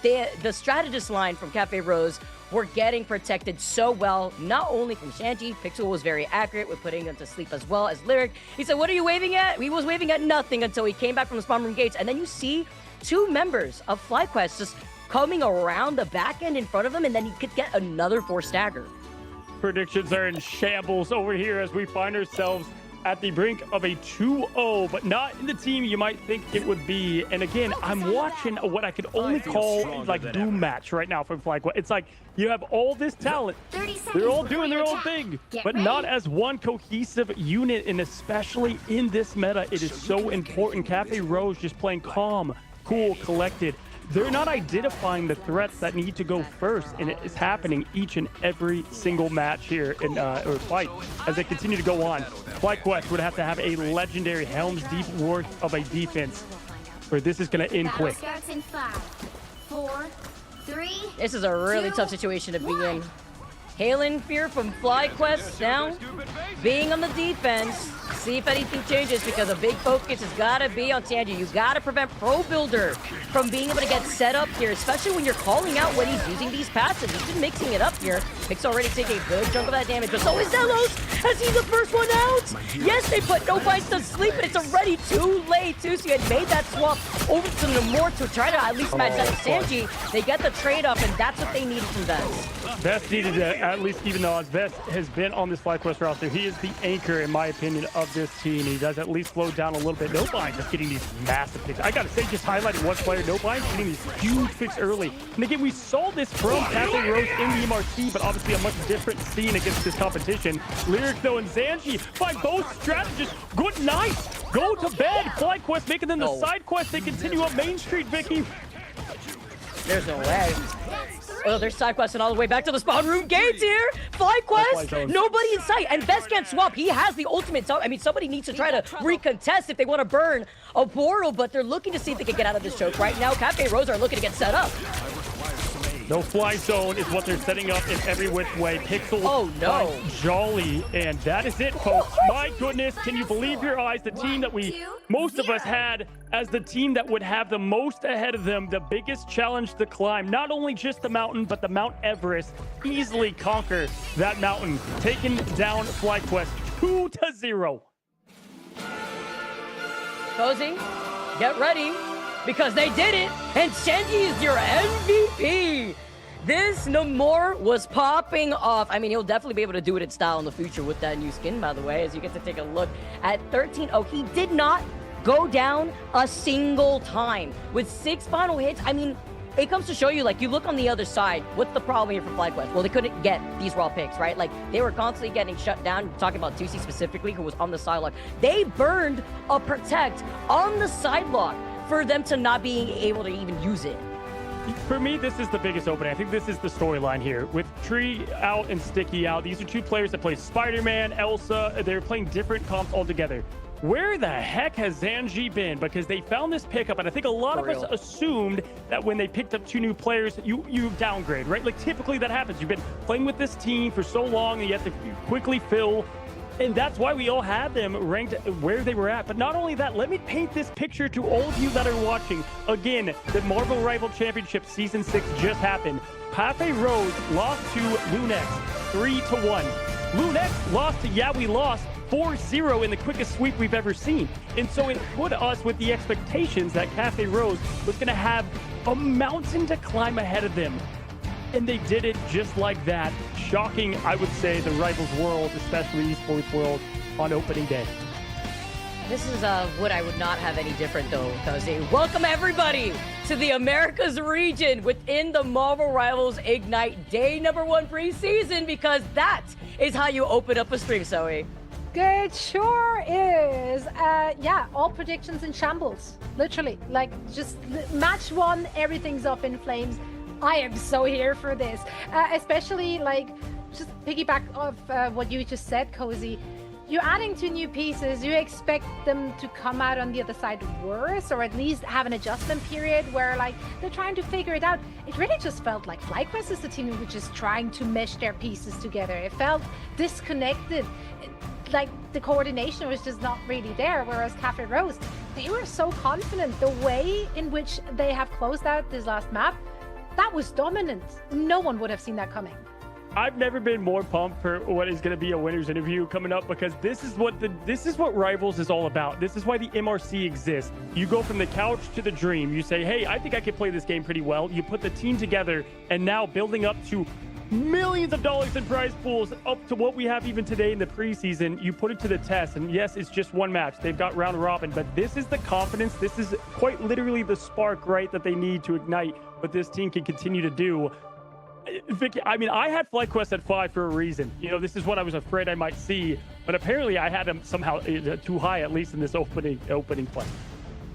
the strategist line from Cafe Rose were getting protected so well, not only from Shanji. Pixel was very accurate with putting him to sleep as well as Lyric. He said, what are you waving at? He was waving at nothing until he came back from the spawn room gates, and then you see 2 members of FlyQuest just coming around the back end in front of him, and then he could get another 4 stagger. Predictions are in shambles over here as we find ourselves at the brink of a 2-0, but not in the team you might think it would be. And again, I'm watching what I could only call like Doom match right now from FlyQuest. It's like you have all this talent. They're all doing their own thing, but not as one cohesive unit, and especially in this meta, it is so important. Cafe Rose just playing calm, cool, collected. They're not identifying the threats that need to go first, and it is happening each and every single match here in or fight as they continue to go on. FlyQuest would have to have a legendary Helm's Deep worth of a defense, where this is going to end quick. Starts in 5, 4, 3. This is a really tough situation to be in. Hailing Fear from FlyQuest now, being on the defense. See if anything changes, because a big focus has got to be on Sanji. You got to prevent Pro Builder from being able to get set up here, especially when you're calling out when he's using these passives. He's been mixing it up here. Pix already taking a good chunk of that damage, but so is Delos. Has he the first one out? Yes, They put No Bites to sleep, and it's already too late, too. So you had made that swap over to Namor to try to at least match that Sanji. They get the trade-off, and that's what they needed from Vest. Vest needed to at least even though Vest has been on this FlyQuest roster. He is the anchor, in my opinion, of this team. He does at least slow down a little bit. No Bind just getting these massive picks. I gotta say, just highlighting one player, No Bind getting these huge picks early. And again, we saw this from Cafe Rose in the MRT, but obviously a much different scene against this competition. Lyric though and Zanji find both strategists. Good night. Go to bed. FlyQuest making them the side quest. They continue up Main Street, Vicky. There's no way. Oh, they're side questing all the way back to the spawn room gates here. FlyQuest, nobody in sight, and Vest can't swap. He has the ultimate. So I mean, somebody needs to try to recontest if they want to burn a portal, but they're looking to see if they can get out of this choke right now. Cafe Rose are looking to get set up. No fly zone is what they're setting up in every which way. Pixel Jolly, and that is it, folks. My goodness, can you believe your eyes? The team that most of us had as the team that would have the most ahead of them, the biggest challenge to climb, not only just the mountain, but the Mount Everest, easily conquer that mountain, taking down FlyQuest 2-0. Cozy, get ready, because they did it, and Shenji is your MVP. This Namor was popping off. I mean, he'll definitely be able to do it in style in the future with that new skin, by the way, as you get to take a look at 13-0. He did not go down a single time. With 6 final hits, I mean, it comes to show you, like, you look on the other side, what's the problem here for FlyQuest? Well, they couldn't get these raw picks, right? Like, they were constantly getting shut down, talking about 2C specifically, who was on the side lock. They burned a Protect on the side lock for them to not being able to even use it. For me, this is the biggest opening. I think this is the storyline here. With Tree out and Sticky out, these are two players that play Spider-Man, Elsa. They're playing different comps altogether. Where the heck has Zanji been? Because they found this pickup, and I think a lot of us assumed that when they picked up 2 new players, you downgrade, right? Like, typically that happens. You've been playing with this team for so long, and you have to quickly fill. And that's why we all had them ranked where they were at. But not only that, let me paint this picture to all of you that are watching. Again, the Marvel Rival Championship Season 6 just happened. Cafe Rose lost to Lunex 3-1. Lunex lost to Yeah We Lost 4-0 in the quickest sweep we've ever seen. And so it put us with the expectations that Cafe Rose was going to have a mountain to climb ahead of them. And they did it just like that. Shocking, I would say, the Rivals world, especially esports world, on opening day. This is what I would not have any different, though, Cozy. Welcome, everybody, to the Americas region within the Marvel Rivals Ignite Day #1 preseason, because that is how you open up a stream, Zoe. It sure is. Yeah, all predictions in shambles. Literally. Like, just match 1, everything's up in flames. I am so here for this. Especially, like, just piggyback off what you just said, Cozy. You're adding 2 new pieces. You expect them to come out on the other side worse, or at least have an adjustment period where, like, they're trying to figure it out. It really just felt like FlyQuest is the team who was just trying to mesh their pieces together. It felt disconnected. Like, the coordination was just not really there, whereas Cafe Rose, they were so confident. The way in which they have closed out this last map, that was dominant. No one would have seen that coming. I've never been more pumped for what is going to be a winner's interview coming up, because this is what Rivals is all about. This is why the MRC exists. You go from the couch to the dream. You say, hey, I think I can play this game pretty well. You put the team together, and now building up to millions of dollars in prize pools, up to what we have even today in the preseason. You put it to the test, and yes, it's just one match. They've got round robin, but this is the confidence. This is quite literally the spark, right, that they need to ignite what this team can continue to do. Vicky, I mean, I had FlyQuest at 5 for a reason. You know, this is what I was afraid I might see, but apparently I had them somehow too high, at least in this opening play.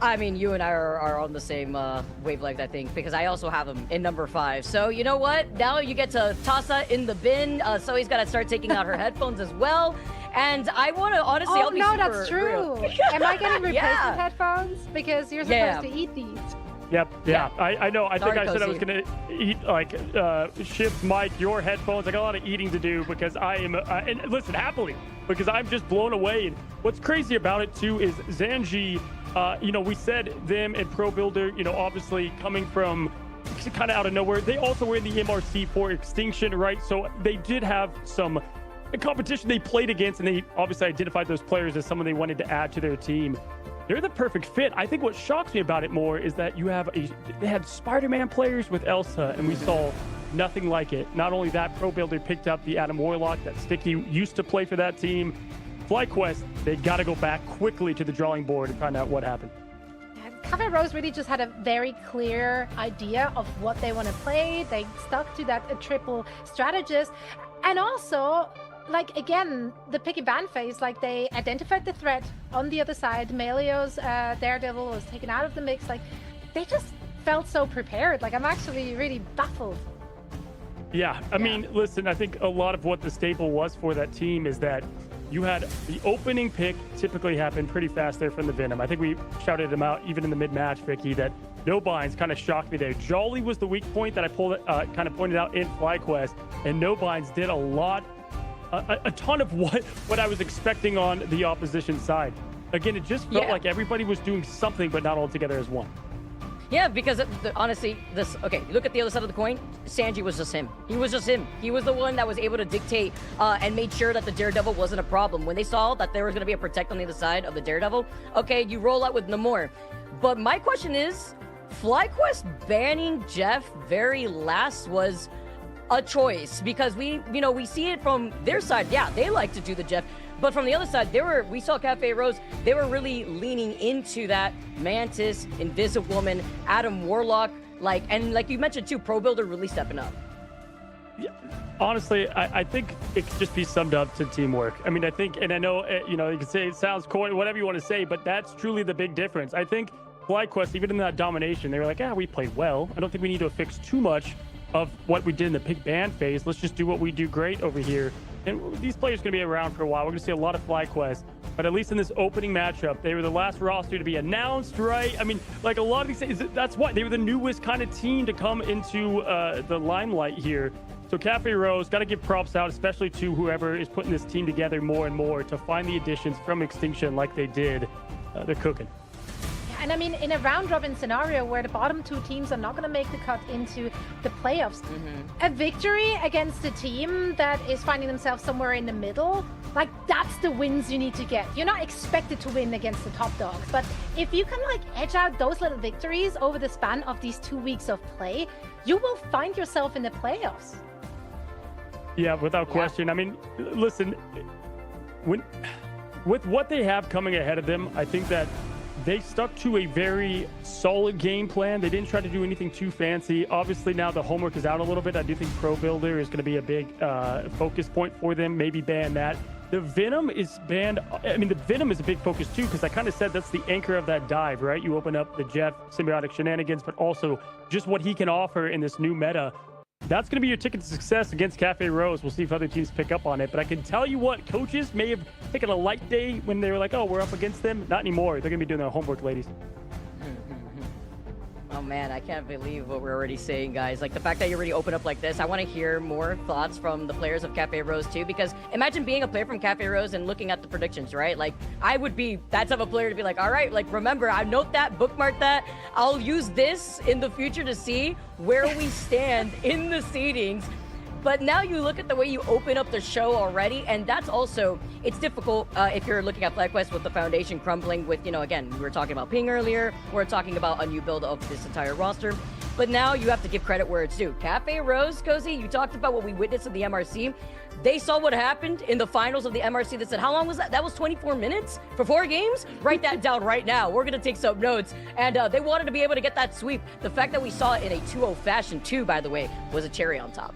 I mean, you and I are on the same wavelength, I think, because I also have him in #5. So you know what? Now you get to toss that in the bin. So he's got to start taking out her headphones as well. And I want to honestly, oh no, that's true. Am I getting replacement headphones? Because you're supposed to eat these. Yep. Yeah. I know. I think Sorry, I said I Cozy. was going to eat, like, shift mic, your headphones. I got a lot of eating to do because I am, and listen, happily, because I'm just blown away. And what's crazy about it, too, is Zanji, you know, we said them and Pro Builder, you know, obviously coming from kind of out of nowhere. They also were in the MRC for Extinction, right? So they did have some the competition they played against, and they obviously identified those players as someone they wanted to add to their team. They're the perfect fit. I think what shocks me about it more is that they had Spider-Man players with Elsa, and we saw nothing like it. Not only that, Pro Builder picked up the Adam Warlock that Sticky used to play for that team. FlyQuest, they got to go back quickly to the drawing board and find out what happened. Cafe Rose really just had a very clear idea of what they want to play. They stuck to that triple strategist. And also, like, again, the picky ban phase, like, they identified the threat on the other side. Melio's Daredevil was taken out of the mix. Like, they just felt so prepared. Like, I'm actually really baffled. Yeah, I mean, listen, I think a lot of what the staple was for that team is that you had the opening pick typically happen pretty fast there from the Venom. I think we shouted him out even in the mid-match, Vicky, that no binds kind of shocked me there. Jolly was the weak point that I kind of pointed out in FlyQuest, and no binds did a ton of what I was expecting on the opposition side. Again, it just felt like everybody was doing something, but not all together as one. Yeah, because honestly, you look at the other side of the coin, Sanji was just him. He was just him. He was the one that was able to dictate and made sure that the Daredevil wasn't a problem. When they saw that there was going to be a Protect on the other side of the Daredevil, okay, you roll out with Namor. But my question is, FlyQuest banning Jeff very last was a choice, because we see it from their side. Yeah, they like to do the Jeff. But from the other side, we saw Cafe Rose, they were really leaning into that Mantis, Invisiwoman, Adam Warlock, and like you mentioned too, Pro Builder really stepping up. Yeah, honestly, I think it could just be summed up to teamwork. I mean, I think, and I know, you can say it sounds corny, whatever you want to say, but that's truly the big difference. I think FlyQuest, even in that domination, they were like, we played well. I don't think we need to fix too much of what we did in the pick ban phase. Let's just do what we do great over here. And these players are going to be around for a while. We're going to see a lot of FlyQuest. But at least in this opening matchup, they were the last roster to be announced, right? I mean, like a lot of these things, that's why they were the newest kind of team to come into the limelight here. So Cafe Rose, got to give props out, especially to whoever is putting this team together more and more to find the additions from Extinction like they did. They're cooking. And I mean, in a round-robin scenario where the bottom two teams are not going to make the cut into the playoffs, a victory against a team that is finding themselves somewhere in the middle, like, that's the wins you need to get. You're not expected to win against the top dogs, but if you can, like, edge out those little victories over the span of these 2 weeks of play, you will find yourself in the playoffs. Yeah, without question. I mean, listen, with what they have coming ahead of them, I think that they stuck to a very solid game plan. They didn't try to do anything too fancy. Obviously, now the homework is out a little bit. I do think Pro Builder is going to be a big focus point for them. Maybe ban that. The Venom is banned. I mean, the Venom is a big focus too, because I kind of said that's the anchor of that dive, right? You open up the Jeff symbiotic shenanigans, but also just what he can offer in this new meta. That's going to be your ticket to success against Cafe Rose. We'll see if other teams pick up on it. But I can tell you what, coaches may have taken a light day when they were like, we're up against them. Not anymore. They're going to be doing their homework, ladies. Oh man, I can't believe what we're already saying, guys. Like, the fact that you already open up like this, I want to hear more thoughts from the players of Cafe Rose too, because imagine being a player from Cafe Rose and looking at the predictions, right? Like, I would be that type of player to be like, all right, like, remember, I note that, bookmark that. I'll use this in the future to see where we stand in the seedings. But now you look at the way you open up the show already, and that's also, it's difficult if you're looking at FlyQuest with the foundation crumbling with, again, we were talking about ping earlier, we're talking about a new build of this entire roster, but now you have to give credit where it's due. Cafe Rose, Cozy, you talked about what we witnessed in the MRC. They saw what happened in the finals of the MRC. They said, how long was that? That was 24 minutes for 4 games? Write that down right now. We're going to take some notes. And they wanted to be able to get that sweep. The fact that we saw it in a 2-0 fashion too, by the way, was a cherry on top.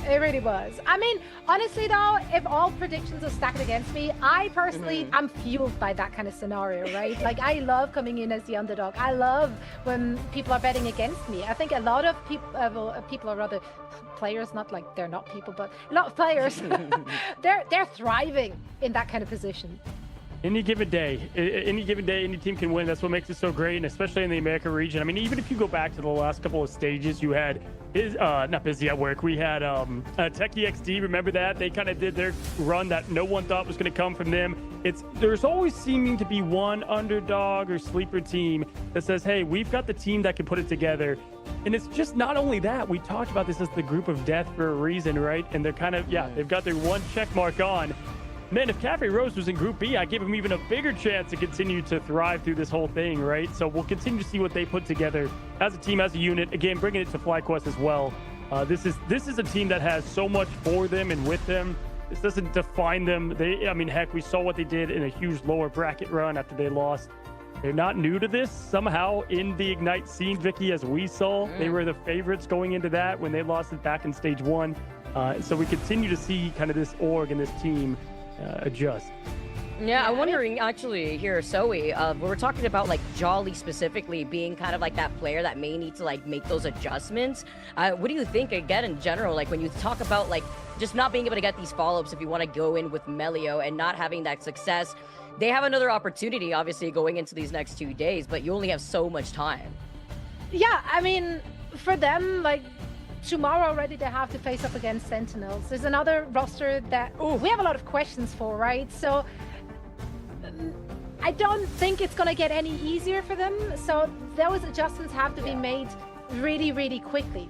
It really was. I mean, honestly though, if all predictions are stacked against me, I personally am fueled by that kind of scenario, right? Like, I love coming in as the underdog. I love when people are betting against me. I think a lot of people are rather players, not like they're not people, but a lot of players, they're thriving in that kind of position. Any given day, any team can win. That's what makes it so great, and especially in the America region. I mean, even if you go back to the last couple of stages, you had not busy at work. We had Techie XD. Remember that? They kind of did their run that no one thought was going to come from them. There's always seeming to be one underdog or sleeper team that says, hey, we've got the team that can put it together. And it's just not only that, we talked about this as the group of death for a reason, right? And they're kind of, they've got their one check mark on. Man, if Cafe Rose was in Group B, I give them even a bigger chance to continue to thrive through this whole thing, right? So we'll continue to see what they put together as a team, as a unit. Again, bringing it to FlyQuest as well. This is a team that has so much for them and with them. This doesn't define them. I mean, heck, we saw what they did in a huge lower bracket run after they lost. They're not new to this. Somehow in the Ignite scene, Vicky, as we saw, they were the favorites going into that when they lost it back in stage 1. So we continue to see kind of this org and this team adjust. Yeah, I'm wondering actually here, Zoe, we're talking about like Jolly specifically being kind of like that player that may need to like make those adjustments. What do you think again in general, like when you talk about like just not being able to get these follow-ups if you want to go in with Melio and not having that success? They have another opportunity, obviously, going into these next 2 days, but you only have so much time. Yeah, I mean, for them, like, tomorrow already they have to face up against Sentinels. There's another roster that we have a lot of questions for, right? So I don't think it's going to get any easier for them. So those adjustments have to be made really, really quickly.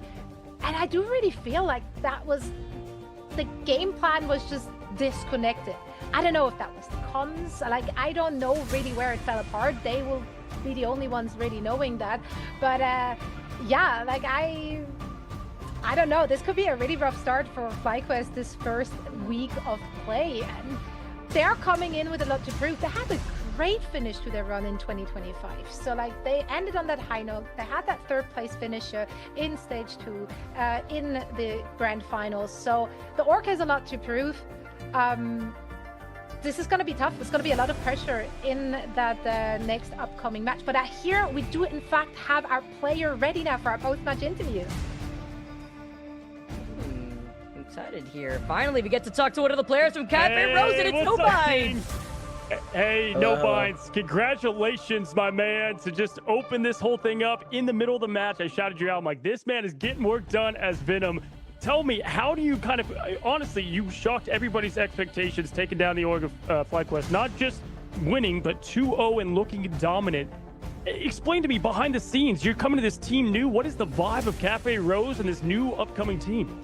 And I do really feel like the game plan was just disconnected. I don't know if that was the comms. Like, I don't know really where it fell apart. They will be the only ones really knowing that. But yeah, like I don't know. This could be a really rough start for FlyQuest this first week of play. And they're coming in with a lot to prove. They had a great finish to their run in 2025. So like they ended on that high note. They had that third place finisher in stage 2 in the grand finals. So the orc has a lot to prove. This is going to be tough. There's going to be a lot of pressure in that next upcoming match. But I hear we do, in fact, have our player ready now for our post-match interview. I'm excited here. Finally, we get to talk to one of the players from Cafe Rose, and it's No Binds. Hey, No Binds. Congratulations, my man, to just open this whole thing up in the middle of the match. I shouted you out. I'm like, this man is getting work done as Venom. Tell me, how do you kind of, honestly, you shocked everybody's expectations, taking down the org of FlyQuest, not just winning, but 2-0 and looking dominant. Explain to me, behind the scenes, you're coming to this team new. What is the vibe of Cafe Rose and this new upcoming team?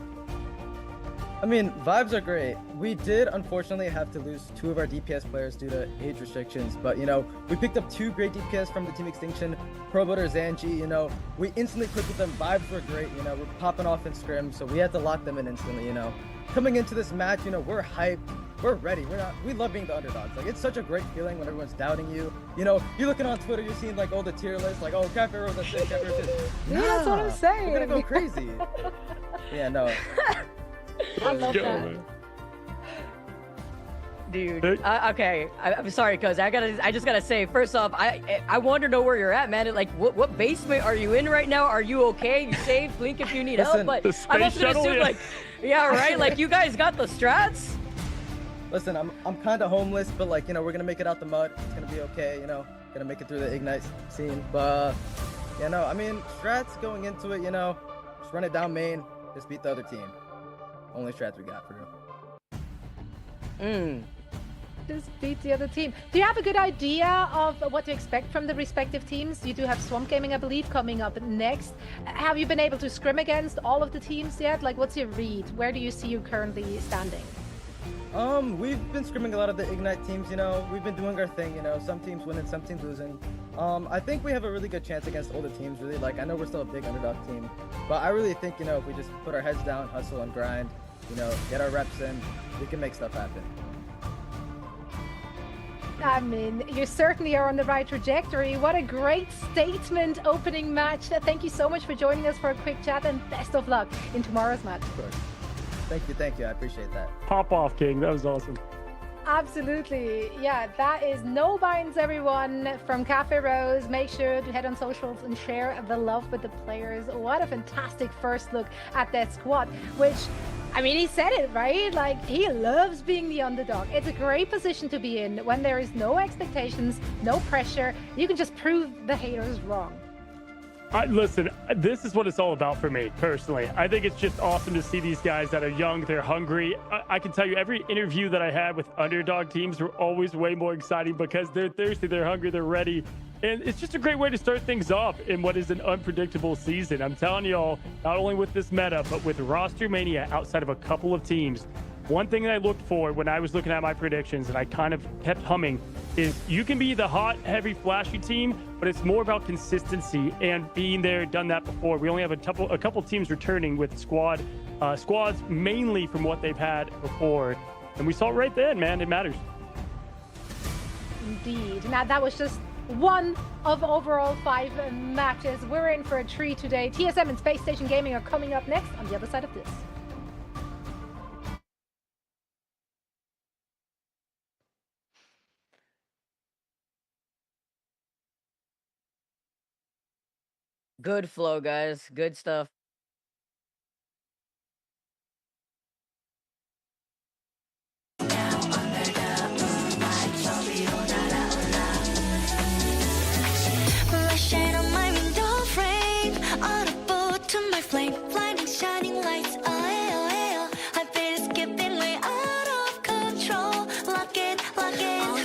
I mean, vibes are great. We did, unfortunately, have to lose 2 of our DPS players due to age restrictions. But, you know, we picked up 2 great DPS from the Team Extinction, Proboter, Zanji. You know, we instantly clicked with them. Vibes were great. You know, we're popping off in scrim, so we had to lock them in instantly, you know. Coming into this match, you know, we're hyped. We're ready. We love being the underdogs. Like, it's such a great feeling when everyone's doubting you. You know, you're looking on Twitter, you're seeing, like, all the tier lists, like, oh, Cafe Rose, that's it, Cafe Rose. Yeah, that's what I'm saying. We're gonna go crazy. Yeah, no. I love that. Man. Dude, okay. I'm sorry, cuz I just gotta say, first off, I want to know where you're at, man. Like, what basement are you in right now? Are you okay? You safe? Blink if you need help. But I'm also gonna assume, like, yeah, right. Like, you guys got the strats. Listen, I'm kind of homeless, but like, you know, we're gonna make it out the mud. It's gonna be okay. You know, gonna make it through the Ignite scene. But yeah, no, I mean, strats going into it. You know, just run it down main. Just beat the other team. Only strats we got for real. Just beat the other team. Do you have a good idea of what to expect from the respective teams? You do have Swamp Gaming, I believe, coming up next. Have you been able to scrim against all of the teams yet? Like, what's your read? Where do you see you currently standing? We've been scrimming a lot of the Ignite teams, you know. We've been doing our thing, you know. Some teams winning, some teams losing. I think we have a really good chance against older teams, really. Like, I know we're still a big underdog team, but I really think, you know, if we just put our heads down, hustle and grind, you know, get our reps in, we can make stuff happen. I mean, you certainly are on the right trajectory. What a great statement opening match. Thank you so much for joining us for a quick chat, and best of luck in tomorrow's match. Of course. Thank you. I appreciate that. Pop off, King. That was awesome. Absolutely. Yeah, that is No Binds, everyone, from Cafe Rose. Make sure to head on socials and share the love with the players. What a fantastic first look at that squad, which, I mean, he said it, right? Like, he loves being the underdog. It's a great position to be in when there is no expectations, no pressure. You can just prove the haters wrong. Listen, this is what it's all about for me, personally. I think it's just awesome to see these guys that are young, they're hungry. I can tell you, every interview that I had with underdog teams were always way more exciting because they're thirsty, they're hungry, they're ready. And it's just a great way to start things off in what is an unpredictable season. I'm telling y'all, not only with this meta, but with roster mania outside of a couple of teams. One thing that I looked for when I was looking at my predictions, and I kind of kept humming, is you can be the hot, heavy, flashy team, but it's more about consistency and being there, done that before. We only have a couple teams returning with squads mainly from what they've had before. And we saw it right then, man. It matters. Indeed. Now, that was just one of overall 5 matches. We're in for a treat today. TSM and Space Station Gaming are coming up next on the other side of this. Good flow, guys. Good stuff. Shade on my window frame, on a boat to my flame, blinding shining lights. I feel it skipping way out of control. Lock it, oh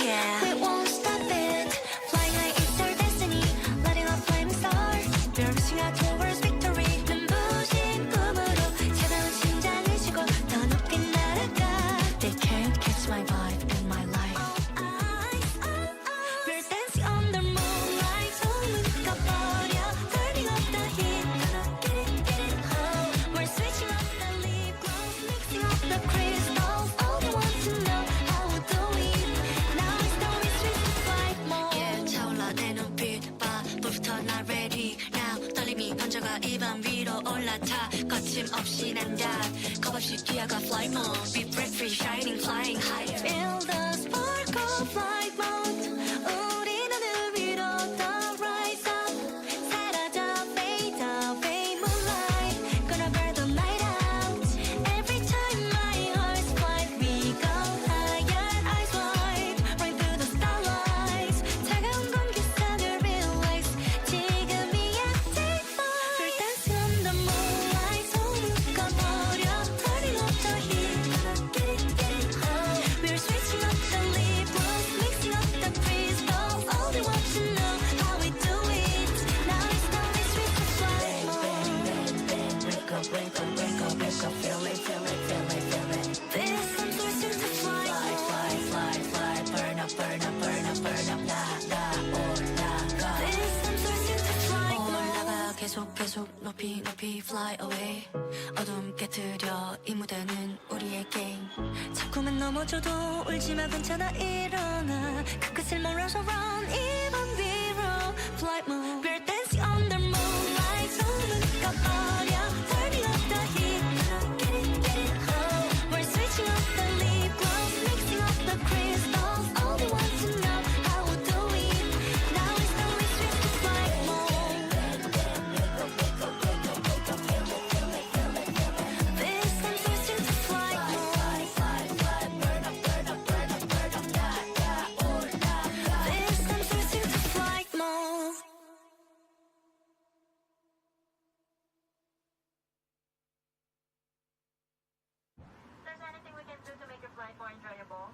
yeah. We won't stop it. Flying high is our destiny, lighting up flaming stars. We're reaching out towards victory. 눈부신 꿈으로 차가운 심장을 쥐고 더 높이 날아가. They can't catch my vibe in my life. We're dancing on the moonlight. Turning up the heat, get it, oh. We're switching up the lip gloss, mixing up the crystals. All they want to know how we do it. Now it's time we switch to flight mode. Yeah, 차올라 내 눈빛 봐, 불부터 나 ready. Now 떨림이 번져가 입안 위로 올라타. 거침없이 난다, 겁없이 뛰어가 flight mode. Be breath free, shining, flying higher. Feel the spark of flight mode. 우리 하늘 위로 더 rise up. 사라져 fade away moonlight. Gonna burn the night out. Every time my heart's flight, we go higher, eyes wide, right through the starlights. 차가운 공기 속을 relax. 지금이야 take flight. We're dancing on the moonlight. 손을 꺼버려. Turning up the heat. Get it, oh. We're switching up the lip gloss, mixing up the crystals. All they want to know how we do it. Now it's time we switch to flight mode. Wake up, feel it. This I'm switching to flight mode. Fly, burn up, 올라가. This I'm switching to flight mode. 올라가 계속 높이 fly away. 어둠 깨트려 이 무대는 우리의 게임. 자꾸만 넘어져도 울지마 괜찮아 일어나. 그 끝을 몰라서 run even 위로 flight mode. We're dancing on the moonlight. 손을 꺼버려. Turning up the heat. Get it, oh. We're switching up the lip gloss, mixing up the crystals. All they want to know how we do it. Now it's time we switch to flight mode. This I'm switching to flight mode. Burn up, This I'm switching to flight mode. If there's anything we can do to make your flight more enjoyable,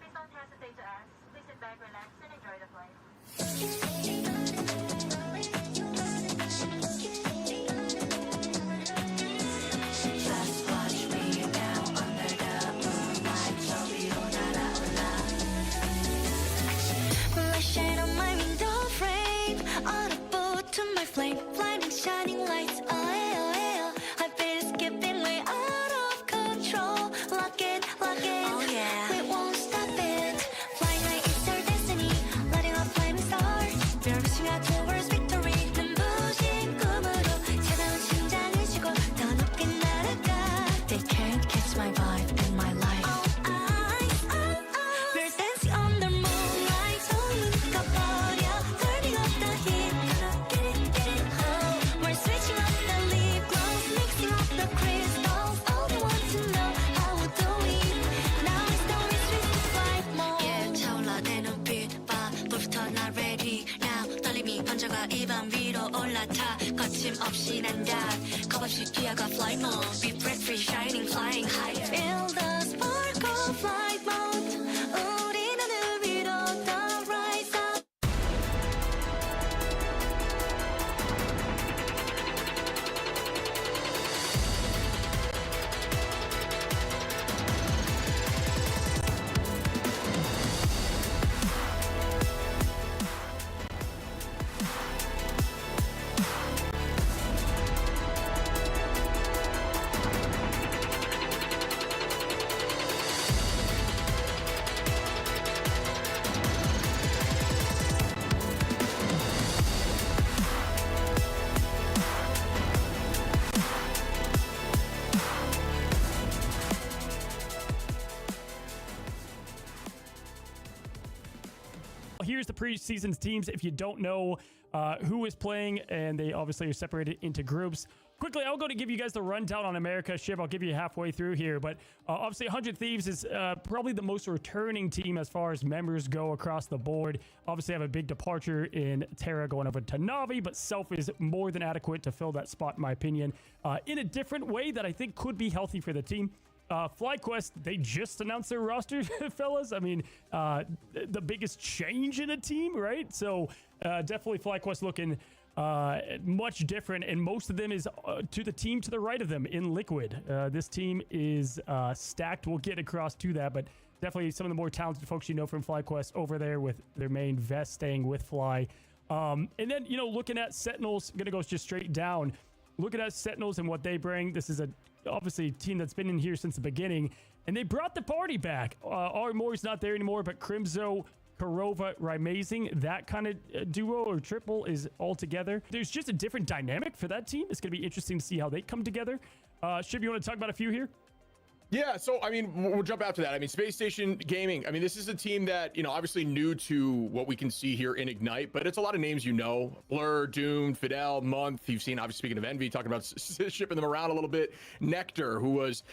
please don't hesitate to ask. Please sit back, relax, and enjoy the flight. Just watch me now under the moonlight. 저 위로 날아올라. Light shine on my window frame, on a boat to my flame, blinding shining lights. I feel it skipping way out of control. Lock it, oh yeah. We won't stop it. Flying high is our destiny, lighting up flaming stars. We're reaching out towards victory. 눈부신 꿈으로 차가운 심장을 쥐고 더 높이 날아가. They can't catch my vibe in my life. We're dancing on the moonlight. 손을 꺼버려. Turning up the heat. Get it, oh. We're switching up the lip gloss, mixing up the crystals. All they want to know how we do it. Now it's time we switch to flight mode. Yeah, 차올라 내 눈빛 봐, 불부터 나 ready. Now 떨림이 번져가 입안 위로 올라타. 거침없이 난다, 겁없이 뛰어가 flight mode. Be breath free, shining, flying higher. Feel the spark of flight mode. 우리 하늘 위로 더 rise up. here's the preseason teams. If you don't know who is playing, and they obviously are separated into groups. Quickly, I'll go to give you guys the rundown on America. Shiv, I'll give you halfway through here. But obviously, 100 Thieves is probably the most returning team as far as members go across the board. Obviously, I have a big departure in Terra going over to Navi, but Self is more than adequate to fill that spot, in my opinion, in a different way that I think could be healthy for the team. FlyQuest, they just announced their roster, fellas. I mean, the biggest change in a team, right? So definitely FlyQuest looking much different, and most of them is to the team to the right of them in Liquid. This team is stacked. We'll get across to that, but definitely some of the more talented folks you know from FlyQuest over there with their main vest staying with Fly. And then, you know, looking at Sentinels, going to go just straight down. Looking at Sentinels and what they bring, this is obviously a team that's been in here since the beginning, and they brought the party back. Armory's not there anymore, but Crimzo, Karova, Rymazing, that kind of duo or triple is all together. There's just a different dynamic for that team. It's going to be interesting to see how they come together. Shiv, you want to talk about a few here? Yeah, so I mean, we'll jump out to that. I mean, Space Station Gaming, I mean, this is a team that, you know, obviously new to what we can see here in Ignite, but it's a lot of names you know. Blur, Doom, Fidel, Month. You've seen, obviously, speaking of Envy, talking about shipping them around a little bit. Nectar,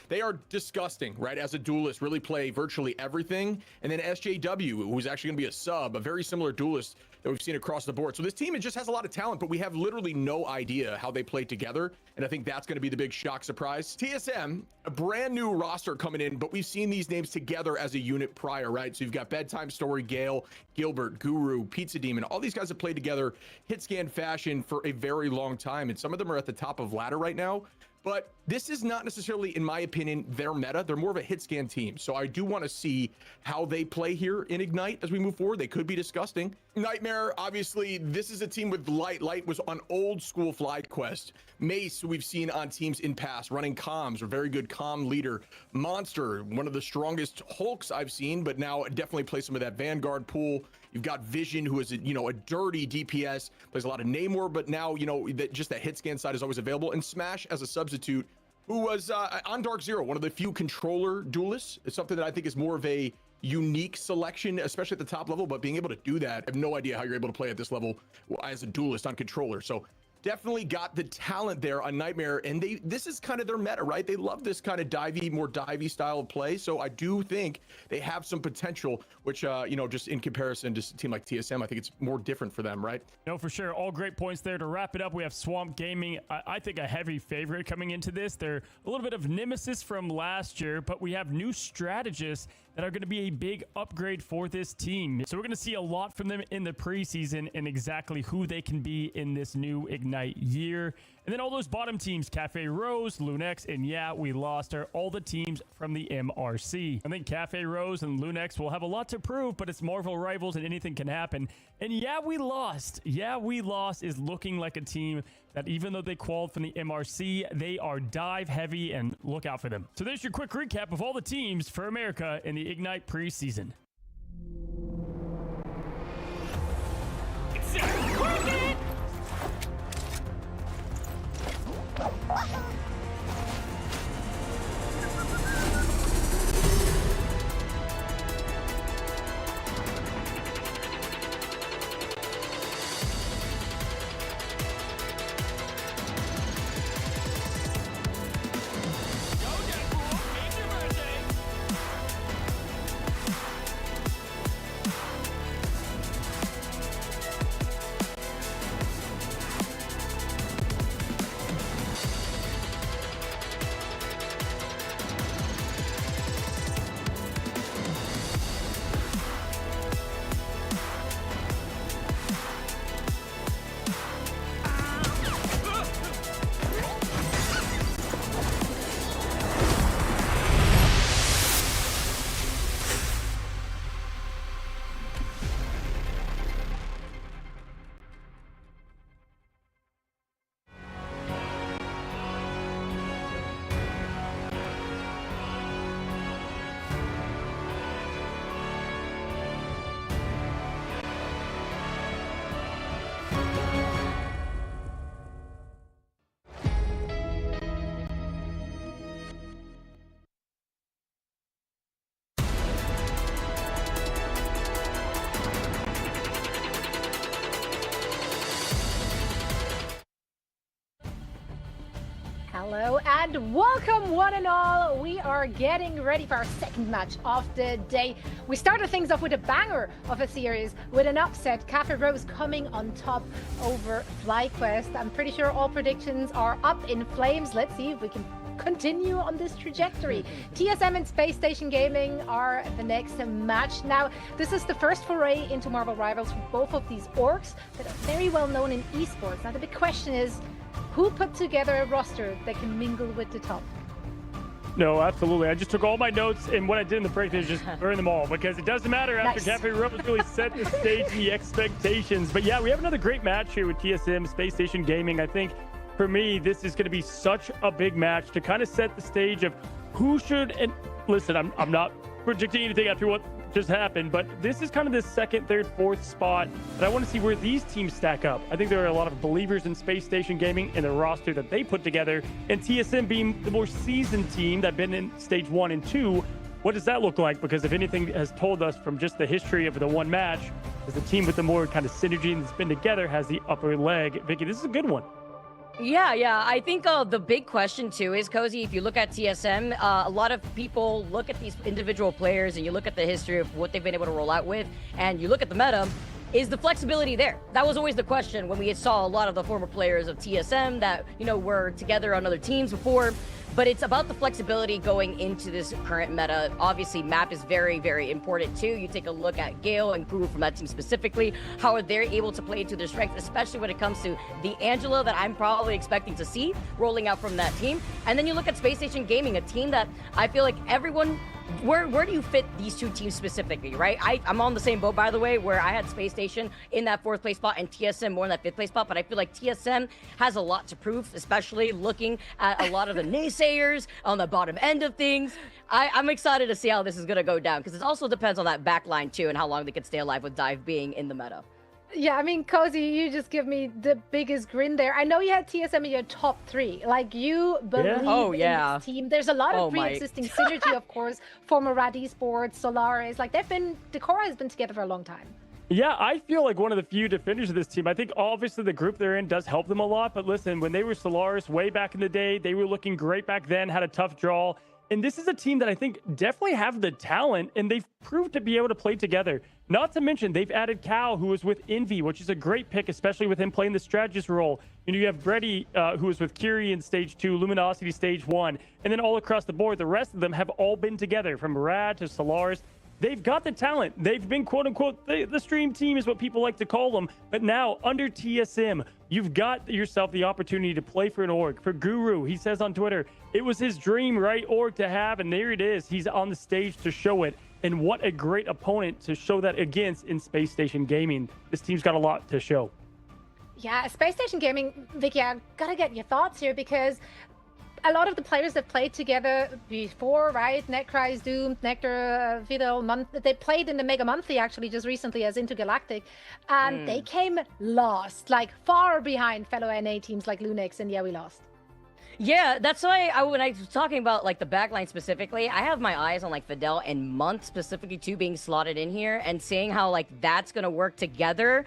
they are disgusting, right? As a duelist, really play virtually everything. And then SJW, who's actually going to be a sub, a very similar duelist that we've seen across the board. So this team, it just has a lot of talent, but we have literally no idea how they play together. And I think that's going to be the big shock surprise. TSM, a brand new roster coming in, but we've seen these names together as a unit prior, right? So you've got Bedtime Story, Gale, Gilbert, Guru, Pizza Demon. All these guys have played together hit scan fashion for a very long time, and some of them are at the top of ladder right now. But this is not necessarily, in my opinion, their meta. They're more of a hit scan team. So I do want to see how they play here in Ignite as we move forward. They could be disgusting. Nightmare, obviously, this is a team with Light. Light was on old school FlyQuest. Mace, who we've seen on teams in past, running comms, a very good comm leader. Monster, one of the strongest Hulks I've seen, but now definitely plays some of that Vanguard pool. You've got Vision, who is, you know, a dirty DPS, plays a lot of Namor, but now, you know, just that hit scan side is always available. And Smash as a substitute, who was on Dark Zero, one of the few controller duelists. It's something that I think is more of a unique selection, especially at the top level, but being able to do that, I have no idea how you're able to play at this level as a duelist on controller. So definitely got the talent there on Nightmare, and this is kind of their meta, right? They love this kind of more divey style of play. So I do think they have some potential, which, you know, just in comparison to a team like TSM, I think it's more different for them, right? No, for sure. All great points there. To wrap it up, we have Swamp Gaming. I think a heavy favorite coming into this. They're a little bit of nemesis from last year, but we have new strategists that are going to be a big upgrade for this team. So we're going to see a lot from them in the preseason and exactly who they can be in this new Ignite year. And then all those bottom teams, Cafe Rose, Lunex, and yeah, we lost, are all the teams from the MRC. I think Cafe Rose and Lunex will have a lot to prove, but it's Marvel rivals and anything can happen. And yeah, we lost. Yeah, we lost is looking like a team that even though they qualified from the MRC, they are dive heavy, and look out for them. So there's your quick recap of all the teams for America in the Ignite preseason. Hello and welcome one and all. We are getting ready for our second match of the day. We started things off with a banger of a series with an upset. Cafe Rose coming on top over FlyQuest. I'm pretty sure all predictions are up in flames. Let's see if we can continue on this trajectory. TSM and Space Station Gaming are the next match. Now, this is the first foray into Marvel Rivals for both of these orgs that are very well known in esports. Now, the big question is, who put together a roster that can mingle with the top? No, absolutely. I just took all my notes, and what I did in the break is just burn them all, because it doesn't matter after Nice. Cafe Rose really set the stage and the expectations. But yeah, we have another great match here with TSM, Space Station Gaming. I think for me, this is going to be such a big match to kind of set the stage of who should, and listen, I'm not predicting anything after what just happened, but this is kind of the second, third, fourth spot, and I want to see where these teams stack up. I think there are a lot of believers in Space Station Gaming and the roster that they put together, and TSM being the more seasoned team that been in stage 1 and 2. What does that look like? Because if anything has told us from just the history of the one match, is the team with the more kind of synergy and that's been together has the upper leg. Vicky, this is a good one. Yeah. I think the big question too is, Cozy, if you look at TSM, a lot of people look at these individual players and you look at the history of what they've been able to roll out with, and you look at the meta. Is the flexibility there? That was always the question when we saw a lot of the former players of TSM that, were together on other teams before. But it's about the flexibility going into this current meta. Obviously, map is very, very important too. You take a look at Gale and Guru from that team specifically, how are they able to play to their strength, especially when it comes to the Angela that I'm probably expecting to see rolling out from that team. And then you look at Space Station Gaming, a team that I feel like everyone, where do you fit these two teams specifically, right? I'm on the same boat, by the way, where I had Space Station in that 4th place spot and TSM more in that 5th place spot, but I feel like TSM has a lot to prove, especially looking at a lot of the naysayers on the bottom end of things. I'm excited to see how this is going to go down, because it also depends on that backline too and how long they can stay alive with Dive being in the meta. Yeah, I mean, Cozy, you just give me the biggest grin there. I know you had TSM in your top 3. Like, you believe in this team. There's a lot of pre-existing synergy, of course. Former Rad Esports, Solaris. Like, the core has been together for a long time. Yeah, I feel like one of the few defenders of this team. I think obviously the group they're in does help them a lot. But listen, when they were Solaris way back in the day, they were looking great back then, had a tough draw. And this is a team that I think definitely have the talent, and they've proved to be able to play together. Not to mention, they've added Cal, who was with Envy, which is a great pick, especially with him playing the strategist role. You have Brady, who was with Curie in stage 2, Luminosity stage 1, and then all across the board, the rest of them have all been together, from Rad to Solaris. They've got the talent. They've been, quote unquote, the stream team is what people like to call them. But now, under TSM, you've got yourself the opportunity to play for an org. For Guru, he says on Twitter, it was his dream, right, org to have, and there it is. He's on the stage to show it. And what a great opponent to show that against in Space Station Gaming. This team's got a lot to show. Yeah, Space Station Gaming, Vicky, I gotta get your thoughts here, because a lot of the players that played together before, right? Necry's Doomed, Nectar, Vidal, they played in the Mega Monthly actually just recently as Intergalactic, and they came last, like far behind fellow NA teams like Lunex, and yeah, we lost. Yeah, that's why when I was talking about like the backline specifically, I have my eyes on like Fidel and Month specifically too being slotted in here, and seeing how like that's gonna work together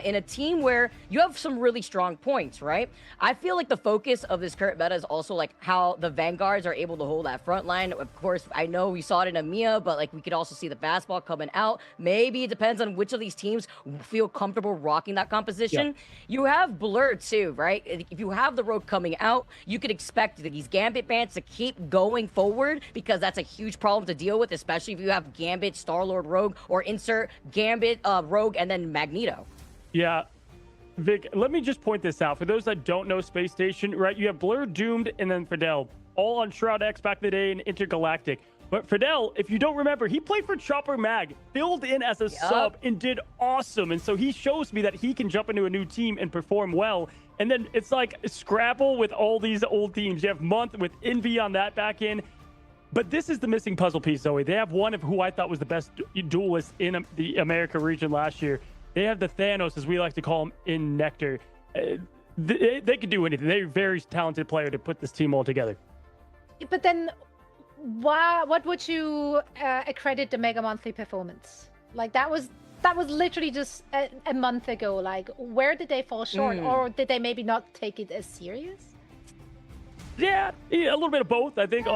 in a team where you have some really strong points, right? I feel like the focus of this current meta is also like how the Vanguards are able to hold that front line. Of course, I know we saw it in EMEA, but like we could also see the fastball coming out. Maybe it depends on which of these teams feel comfortable rocking that composition. Yep. You have Blur too, right? If you have the Rogue coming out, you could expect these Gambit bans to keep going forward, because that's a huge problem to deal with, especially if you have Gambit, Star-Lord, Rogue, or insert Gambit, Rogue, and then Magneto. Yeah. Vic, let me just point this out. For those that don't know Space Station, right, you have Blur, Doomed, and then Fidel, all on Shroud X back in the day in Intergalactic. But Fidel, if you don't remember, he played for Chopper Mag, filled in as a sub, and did awesome. And so he shows me that he can jump into a new team and perform well. And then it's like Scrabble with all these old teams. You have Month with Envy on that back end. But this is the missing puzzle piece, Zoe. They have one of who I thought was the best duelist in the America region last year. They have the Thanos, as we like to call him, in Nectar. They could do anything. They're a very talented player to put this team all together. But then, what would you accredit the Mega Monthly performance? Like, that was literally just a month ago. Like, where did they fall short? Or did they maybe not take it as serious? Yeah, a little bit of both. I think,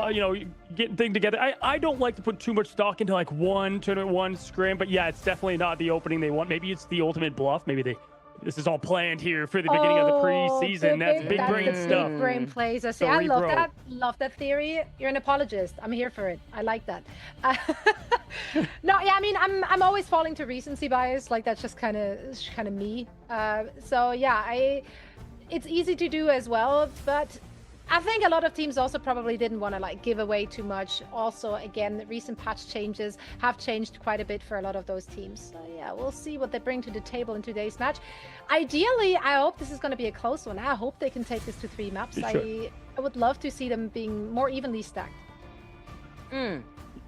getting things together. I don't like to put too much stock into like one tournament, one scrim, but yeah, it's definitely not the opening they want. Maybe it's the ultimate bluff. Maybe this is all planned here for the beginning of the preseason. That's big brain stuff. Big brain plays. I see. So I love rebro. that. Love that theory. You're an apologist. I'm here for it. I like that. No, yeah. I mean, I'm always falling to recency bias. Like that's just kind of me. So yeah, it's easy to do as well, but I think a lot of teams also probably didn't want to like give away too much. Also, again, the recent patch changes have changed quite a bit for a lot of those teams. So yeah, we'll see what they bring to the table in today's match. Ideally, I hope this is going to be a close one. I hope they can take this to 3 maps. Sure. I would love to see them being more evenly stacked.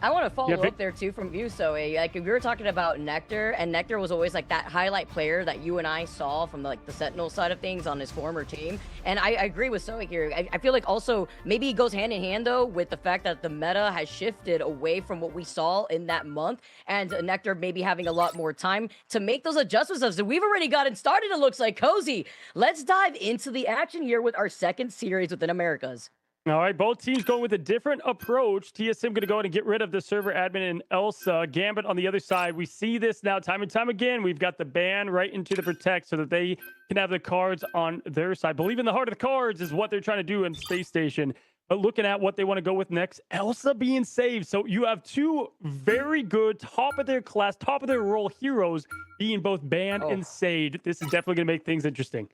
I want to follow up there too from you. So like we were talking about Nectar, and Nectar was always like that highlight player that you and I saw from like the Sentinel side of things on his former team. And I agree with Zoe here. I feel like also maybe it goes hand in hand though with the fact that the meta has shifted away from what we saw in that month, and Nectar maybe having a lot more time to make those adjustments. So we've already gotten started, it looks like. Cozy, let's dive into the action here with our second series within Americas. All right, both teams going with a different approach. TSM going to go ahead and get rid of the server admin and Elsa. Gambit on the other side. We see this now time and time again. We've got the ban right into the protect so that they can have the cards on their side. Believe in the heart of the cards is what they're trying to do in Space Station. But looking at what they want to go with next, Elsa being saved. So you have two very good, top of their class, top of their role heroes being both banned and saved. This is definitely going to make things interesting.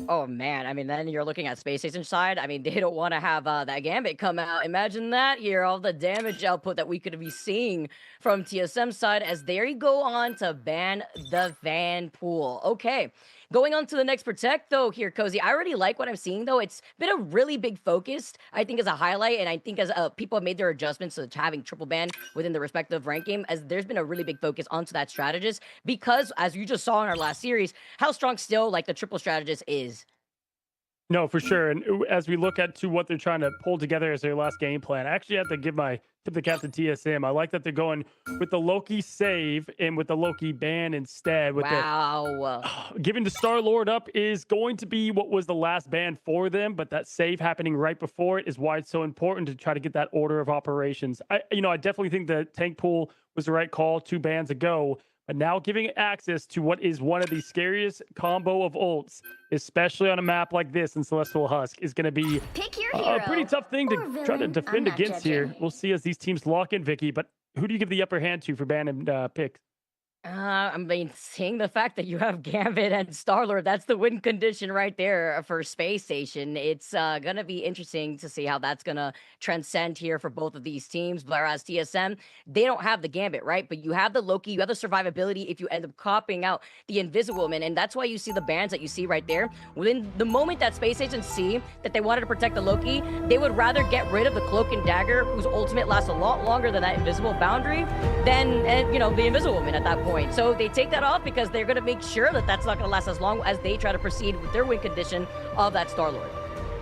Oh man, I mean, then you're looking at Space Station side. I mean, they don't want to have that Gambit come out. Imagine that here, all the damage output that we could be seeing from TSM side as they go on to ban the Van Pool. Okay, going on to the next protect though here, Cozy. I already like what I'm seeing though. It's been a really big focus, I think, as a highlight, and I think as people have made their adjustments to having triple ban within the respective rank game, as there's been a really big focus onto that strategist because, as you just saw in our last series, how strong still like the triple strategist is. No, for sure. And as we look at to what they're trying to pull together as their last game plan, I actually have to give my tip the cap to TSM. I like that they're going with the Loki save and with the Loki ban instead. With giving the Star-Lord up is going to be what was the last ban for them, but that save happening right before it is why it's so important to try to get that order of operations. I definitely think the tank pool was the right call 2 bans ago. But now giving access to what is one of the scariest combo of ults, especially on a map like this in Celestial Husk, is going to be a pretty tough thing to try to defend against here. We'll see as these teams lock in, Vicky. But who do you give the upper hand to for ban and pick? I mean, seeing the fact that you have Gambit and Star-Lord, that's the win condition right there for Space Station. It's going to be interesting to see how that's going to transcend here for both of these teams. Whereas TSM, they don't have the Gambit, right? But you have the Loki, you have the survivability if you end up copying out the Invisible Woman. And that's why you see the bans that you see right there. Within the moment that Space Station see that they wanted to protect the Loki, they would rather get rid of the Cloak and Dagger, whose ultimate lasts a lot longer than that Invisible Boundary, than, the Invisible Woman at that point. So they take that off because they're going to make sure that that's not going to last as long as they try to proceed with their win condition of that Star-Lord.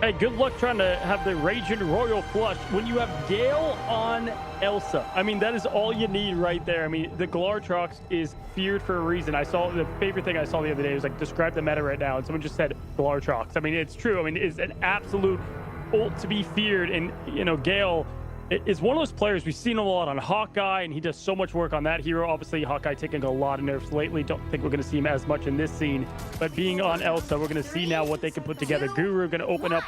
Hey, good luck trying to have the Raging Royal flush when you have Gale on Elsa. I mean, that is all you need right there. I mean, the Galartrox is feared for a reason. I saw the favorite thing I saw the other day was like, describe the meta right now. And someone just said Galartrox. I mean, it's true. I mean, it's an absolute ult to be feared. And, Gale is one of those players we've seen a lot on Hawkeye, and he does so much work on that hero. Obviously, Hawkeye taking a lot of nerfs lately. Don't think we're going to see him as much in this scene. But being on Elsa, we're going to see now what they can put together. Guru going to open up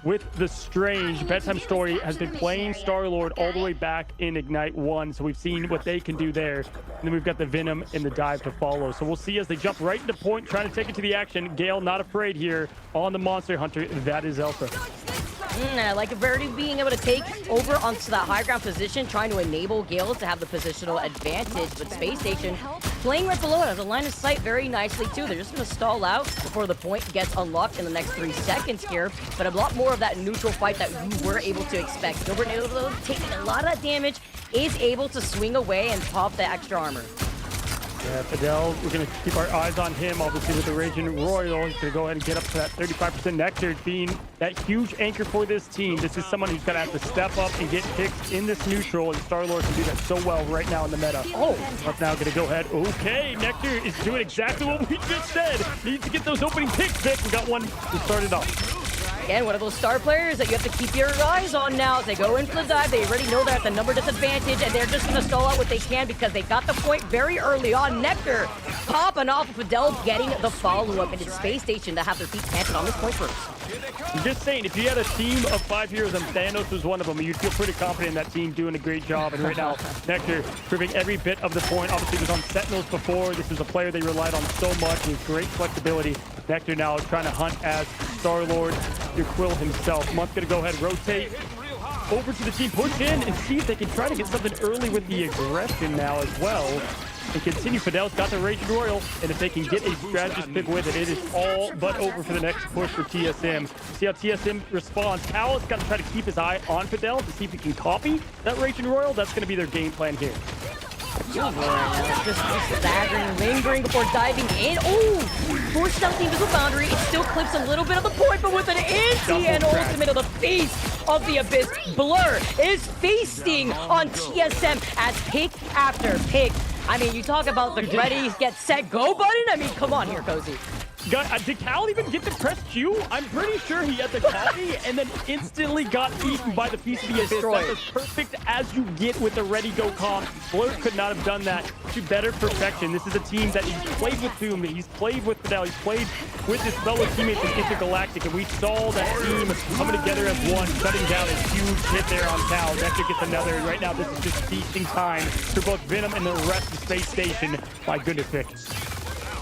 with the Strange. Bedtime Story has been playing Star-Lord all the way back in Ignite 1, so we've seen what they can do there. And then we've got the Venom and the dive to follow. So we'll see as they jump right into point, trying to take it to the action. Gale not afraid here on the Monster Hunter. That is Elsa. Like Verity being able to take over onto that high ground position, trying to enable Gale to have the positional advantage. But Space Station playing right below it has a line of sight very nicely too. They're just going to stall out before the point gets unlocked in the next 3 seconds here. But a lot more of that neutral fight that you were able to expect. Gilbert Nato, taking a lot of that damage, is able to swing away and pop the extra armor. Yeah, Fidel, we're going to keep our eyes on him, obviously, with the Raging Royal. He's going to go ahead and get up to that 35% Nectar, being that huge anchor for this team. This is someone who's going to have to step up and get picks in this neutral, and Star-Lord can do that so well right now in the meta. That's now going to go ahead. Okay, Nectar is doing exactly what we just said. Needs to get those opening picks, Vic. We got one to start it off. Again, one of those star players that you have to keep your eyes on now. As they go in for the dive, they already know they're at the number disadvantage, and they're just going to stall out what they can because they got the point very early on. Nectar popping off of Fidel, getting the follow-up, and it's Space Station to have their feet planted on this point first. I'm just saying, if you had a team of 5 heroes and Thanos was one of them, you'd feel pretty confident in that team doing a great job. And right now, Nectar proving every bit of the point. Obviously, he was on Sentinels before. This is a player they relied on so much with great flexibility. Nectar now trying to hunt as Star-Lord, your Quill himself. Month's going to go ahead and rotate over to the team, push in, and see if they can try to get something early with the aggression now as well. And continue. Fidel's got the Raging Royal, and if they can get a strategist pick with it, it is all but over for the next push for TSM. See how TSM responds. Cal has got to try to keep his eye on Fidel to see if he can copy that Raging Royal. That's going to be their game plan here. Just staggering, lingering before diving in. Oh, forced out the invisible boundary. It still clips a little bit of the point, but with an anti and ultimate of the face of the Abyss. Blur is feasting on TSM as pick after pick. I mean, you talk about the ready, get set, go button. I mean, come on here, Cozy. Did Cal even get to press Q? I'm pretty sure he had the copy and then instantly got eaten by the piece of the Abyss. That's as perfect as you get with the ready-go comp. Blur could not have done that to better perfection. This is a team that he's played with Doom, he's played with Fidel, he's played with his fellow teammates in Intergalactic, and we saw that team coming together as one, shutting down a huge hit there on Cal. Nectar gets another, and right now this is just feasting time for both Venom and the rest of Space Station. My goodness, Vic.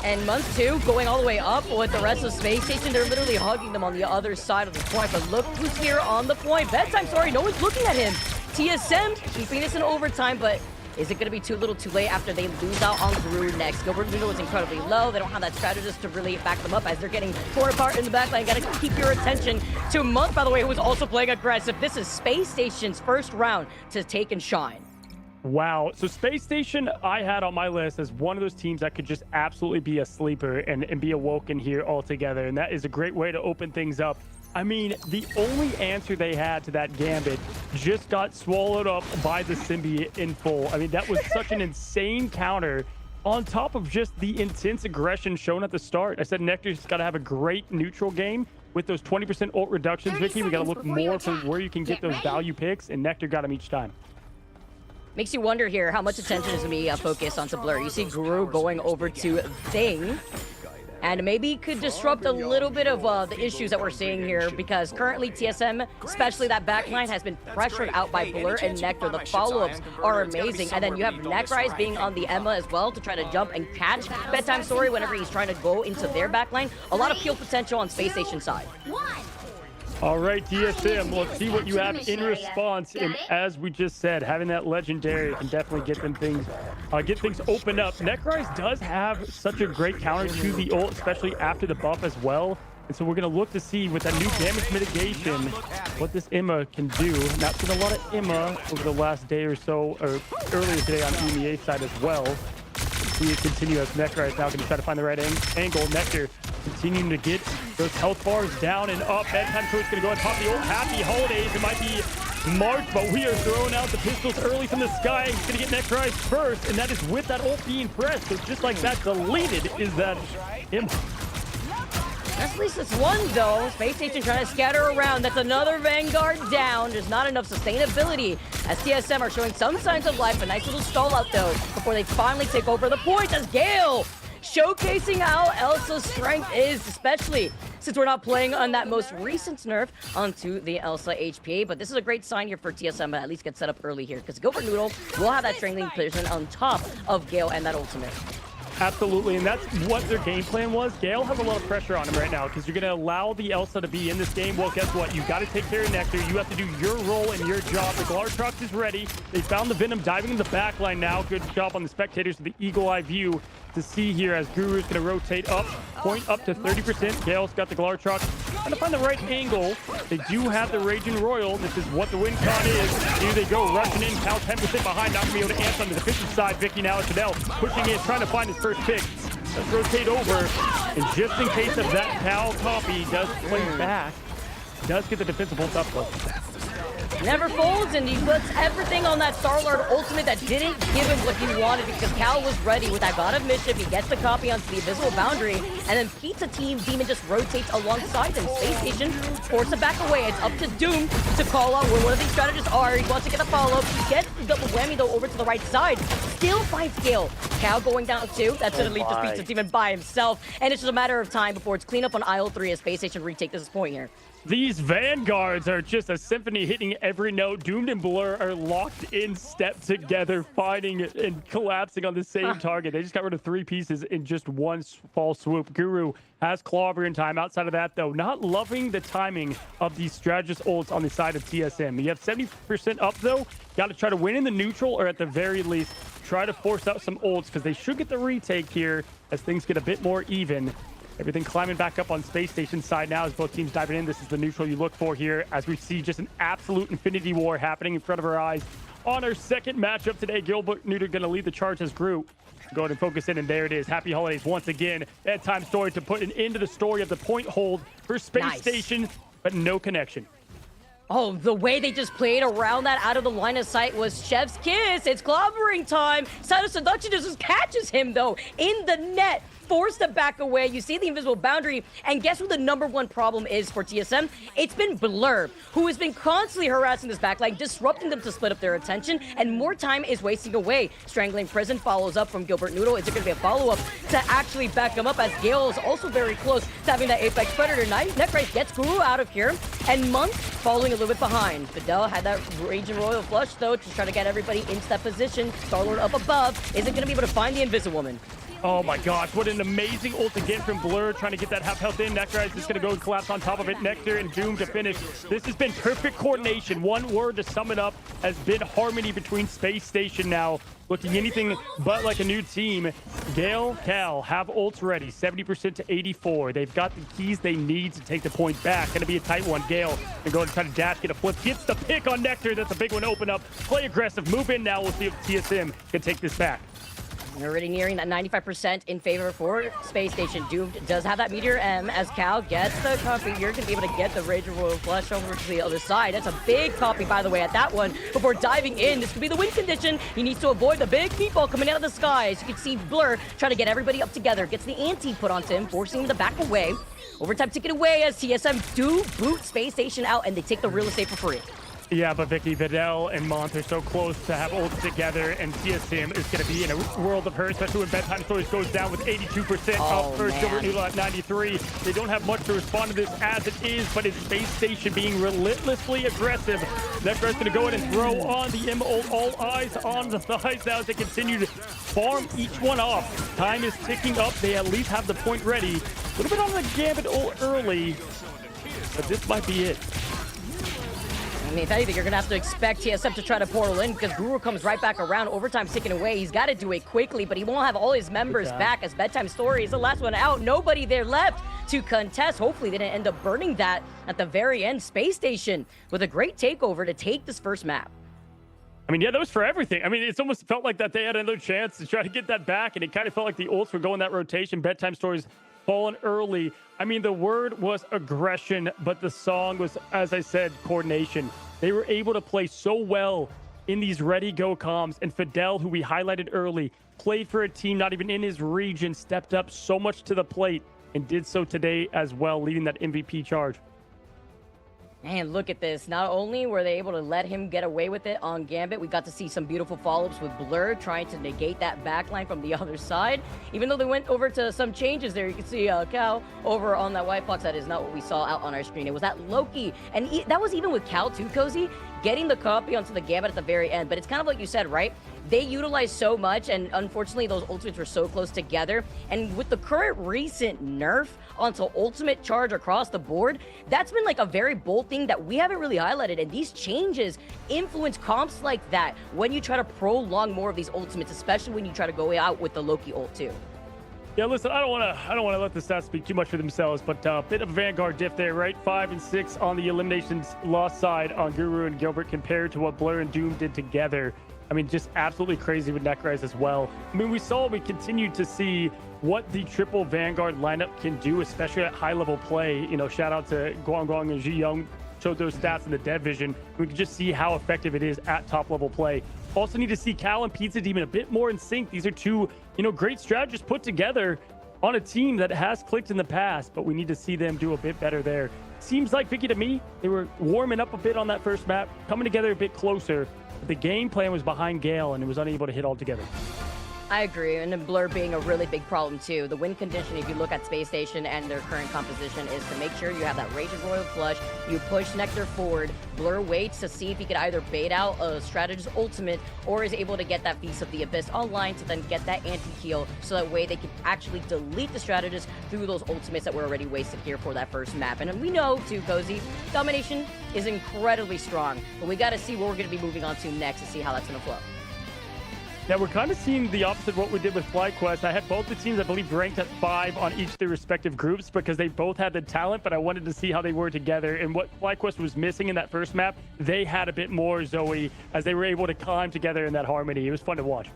And month 2 going all the way up with the rest of Space Station. They're literally hugging them on the other side of the point. But look who's here on the point. Bedtime, sorry, no one's looking at him. TSM keeping this in overtime, but is it going to be too little too late after they lose out on Gru next? Gilbert Noodle is incredibly low. They don't have that strategist to really back them up as they're getting torn apart in the backline. Got to keep your attention to Month, by the way, who was also playing aggressive. This is Space Station's first round to take and shine. Wow. So Space Station, I had on my list as one of those teams that could just absolutely be a sleeper and be awoken here altogether. And that is a great way to open things up. I mean, the only answer they had to that gambit just got swallowed up by the symbiote in full. I mean, that was such an insane counter on top of just the intense aggression shown at the start. I said Nectar's got to have a great neutral game with those 20% ult reductions, Vicky. We got to look more for where you can get those value picks, and Nectar got them each time. Makes you wonder here how much attention is going to be focused onto Blur. You see Guru going over to Thing, and maybe could disrupt a little bit of the issues that we're seeing here, because currently TSM, especially that backline, has been pressured out by Blur and Nectar. The follow-ups are amazing, and then you have Necrise being on the Emma as well to try to jump and catch Bedtime Story whenever he's trying to go into their backline. A lot of peel potential on Space Station side. All right, TSM, let's see what you have in response. And as we just said, having that legendary can definitely get them things, opened up. Necrise does have such a great counter to the ult, especially after the buff as well. And so we're going to look to see with that new damage mitigation what this Emma can do. Not seen a lot of Emma over the last day or so, or earlier today on EMEA side as well. See it continue as Necrise now going to try to find the right angle. Nectar continuing to get those health bars down and up. Bedtime Story's going to go and pop the ult. Happy holidays. It might be March, but we are throwing out the pistols early from the sky. He's going to get Necrise first, and that is with that ult being pressed. So just like that, deleted is that Emma. At least it's one, though. Space Station trying to scatter around. That's another Vanguard down. There's not enough sustainability as TSM are showing some signs of life. A nice little stall out, though, before they finally take over the point as Gale showcasing how Elsa's strength is, especially since we're not playing on that most recent nerf onto the Elsa HPA. But this is a great sign here for TSM to at least get set up early here, because Gilbert Noodle will have that strengthening position on top of Gale and that ultimate. Absolutely, and that's what their game plan was. Gale has a lot of pressure on him right now because you're going to allow the Elsa to be in this game. Well, guess what? You've got to take care of Nectar. You have to do your role and your job. The Glartrox is ready. They found the Venom diving in the back line now. Good job on the spectators with the eagle eye view to see here as Guru's going to rotate up, point up to 30%. Gale's got the Glartrox. Trying to find the right angle. They do have the Raging Royal. This is what the win con is. Here they go, rushing in. Cal 10% behind, not going to be able to answer on the defensive side. Vicky now at Fidel pushing in, trying to find his first pick. Let's rotate over. And just in case of that Cal copy does play back, does get the defensive ult up though. never folds, and he puts everything on that Star-Lord ultimate that didn't give him what he wanted because Cal was ready with that God of Mischief. He gets the copy onto the invisible boundary, and then Pizza Team Demon just rotates alongside them. Space Station forces it back away. It's up to Doom to call out where one of these strategists are. He wants to get a follow-up. He gets the double whammy, though, over to the right side. Still finds Gale. Cal going down too. That's going to leave this Pizza Demon by himself, and it's just a matter of time before it's clean up on aisle 3 as Space Station retake this point here. These Vanguards are just a symphony hitting every note. Doomed and Blur are locked in step together, fighting and collapsing on the same target. They just got rid of 3 pieces in just one fall swoop. Guru has Clobber in time. Outside of that, though, not loving the timing of these strategist ults on the side of TSM. You have 70% up, though. Got to try to win in the neutral, or at the very least, try to force out some ults, because they should get the retake here as things get a bit more even. Everything climbing back up on Space Station side now as both teams diving in. This is the neutral you look for here as we see just an absolute infinity war happening in front of our eyes. On our second matchup today, Gilbert Neuter going to lead the charge as Gru. Go ahead and focus in, and there it is. Happy holidays once again. Bedtime story to put an end to the story of the point hold for Space Station, but no connection. Oh, the way they just played around that out of the line of sight was Chef's Kiss. It's clobbering time. Side of Seduction just catches him, though, in the net. Forced to back away. You see the invisible boundary, and guess who the #1 problem is for TSM? It's been Blur, who has been constantly harassing this backline, disrupting them to split up their attention, and more time is wasting away. Strangling Prison follows up from Gilbert Noodle. Is it going to be a follow-up to actually back him up, as Gale is also very close to having that Apex Predator knife? Necrise gets Guru out of here, and Monk following a little bit behind. Fidel had that Raging Royal Flush, though, to try to get everybody into that position. Star-Lord up above. Isn't going to be able to find the Invisiwoman. Oh my gosh, what an amazing ult again from Blur, trying to get that half health in. Necrise is going to go and collapse on top of it. Nectar and Doom to finish. This has been perfect coordination. One word to sum it up has been harmony between Space Station now. Looking anything but like a new team. Gale, Cal have ults ready. 70% to 84. They've got the keys they need to take the point back. Going to be a tight one. Gale going to go and try to dash, get a flip. Gets the pick on Nectar. That's a big one. Open up. Play aggressive. Move in now. We'll see if TSM can take this back. They're already nearing that 95% in favor for Space Station. Doomed does have that Meteor M as Cal gets the copy. You're going to be able to get the Rage of Royal Flush over to the other side. That's a big copy, by the way, at that one. Before diving in, this could be the win condition. He needs to avoid the big meatball coming out of the sky. As you can see, Blur trying to get everybody up together. Gets the ante put onto him, forcing him to back away. Overtime ticket away as TSM do boot Space Station out, and they take the real estate for free. Yeah, but Vicky, Vidal and Mont are so close to have ults together, and TSM is going to be in a world of hurt, especially when Bedtime Stories goes down with 82% up first. Gilbert Noodle at 93. They don't have much to respond to this as it is, but it's Space Station being relentlessly aggressive. Nectar's going to go in and throw on the M ult. All eyes on the thighs now as they continue to farm each one off. Time is ticking up. They at least have the point ready. A little bit on the Gambit ult early, but this might be it. I mean, if anything, you're going to have to expect TSM to try to portal in because Guru comes right back around. Overtime ticking away. He's got to do it quickly, but he won't have all his members back as Bedtime Story is the last one out. Nobody there left to contest. Hopefully, they didn't end up burning that at the very end. Space Station with a great takeover to take this first map. I mean, yeah, that was for everything. I mean, it's almost felt like that they had another chance to try to get that back, and it kind of felt like the ults were going that rotation. Bedtime Stories fallen early. I mean, the word was aggression, but the song was, as I said, coordination. They were able to play so well in these ready-go comms, and Fidel, who we highlighted early, played for a team not even in his region, stepped up so much to the plate, and did so today as well, leading that MVP charge. And look at this. Not only were they able to let him get away with it on Gambit, we got to see some beautiful follow-ups with Blur trying to negate that backline from the other side. Even though they went over to some changes there, you can see Cal over on that White Fox. That is not what we saw out on our screen. It was that Loki. And that was even with Cal too, Cozy, getting the copy onto the Gambit at the very end. But it's kind of like you said, right? They utilized so much, and unfortunately, those ultimates were so close together. And with the current recent nerf onto ultimate charge across the board, that's been like a very bold thing that we haven't really highlighted. And these changes influence comps like that when you try to prolong more of these ultimates, especially when you try to go out with the Loki ult too. Yeah, listen, I don't want to let the stats speak too much for themselves, but a bit of a Vanguard diff there, right? 5 and 6 on the eliminations loss side on Guru and Gilbert compared to what Blur and Doom did together. I mean, just absolutely crazy with Necrise as well. I mean, we continued to see what the triple Vanguard lineup can do, especially at high-level play. You know, shout out to Guang and Ji Young showed those stats in the dev vision. We can just see how effective it is at top level play. Also need to see Cal and Pizza Demon a bit more in sync. These are two, great strategists put together on a team that has clicked in the past, but we need to see them do a bit better there. Seems like, Vicky, to me, they were warming up a bit on that first map, coming together a bit closer, but the game plan was behind Gale and it was unable to hit all together. I agree, and then Blur being a really big problem too. The win condition, if you look at Space Station and their current composition, is to make sure you have that Raging Royal flush, you push Nectar forward, Blur waits to see if he could either bait out a strategist ultimate or is able to get that Feast of the Abyss online to then get that anti-heal, so that way they can actually delete the strategist through those ultimates that were already wasted here for that first map. And we know too, Cozy, domination is incredibly strong, but we got to see what we're going to be moving on to next to see how that's going to flow. Yeah, we're kind of seeing the opposite of what we did with FlyQuest. I had both the teams, I believe, ranked at 5 on each of their respective groups because they both had the talent, but I wanted to see how they were together. And what FlyQuest was missing in that first map, they had a bit more, Zoe, as they were able to climb together in that harmony. It was fun to watch.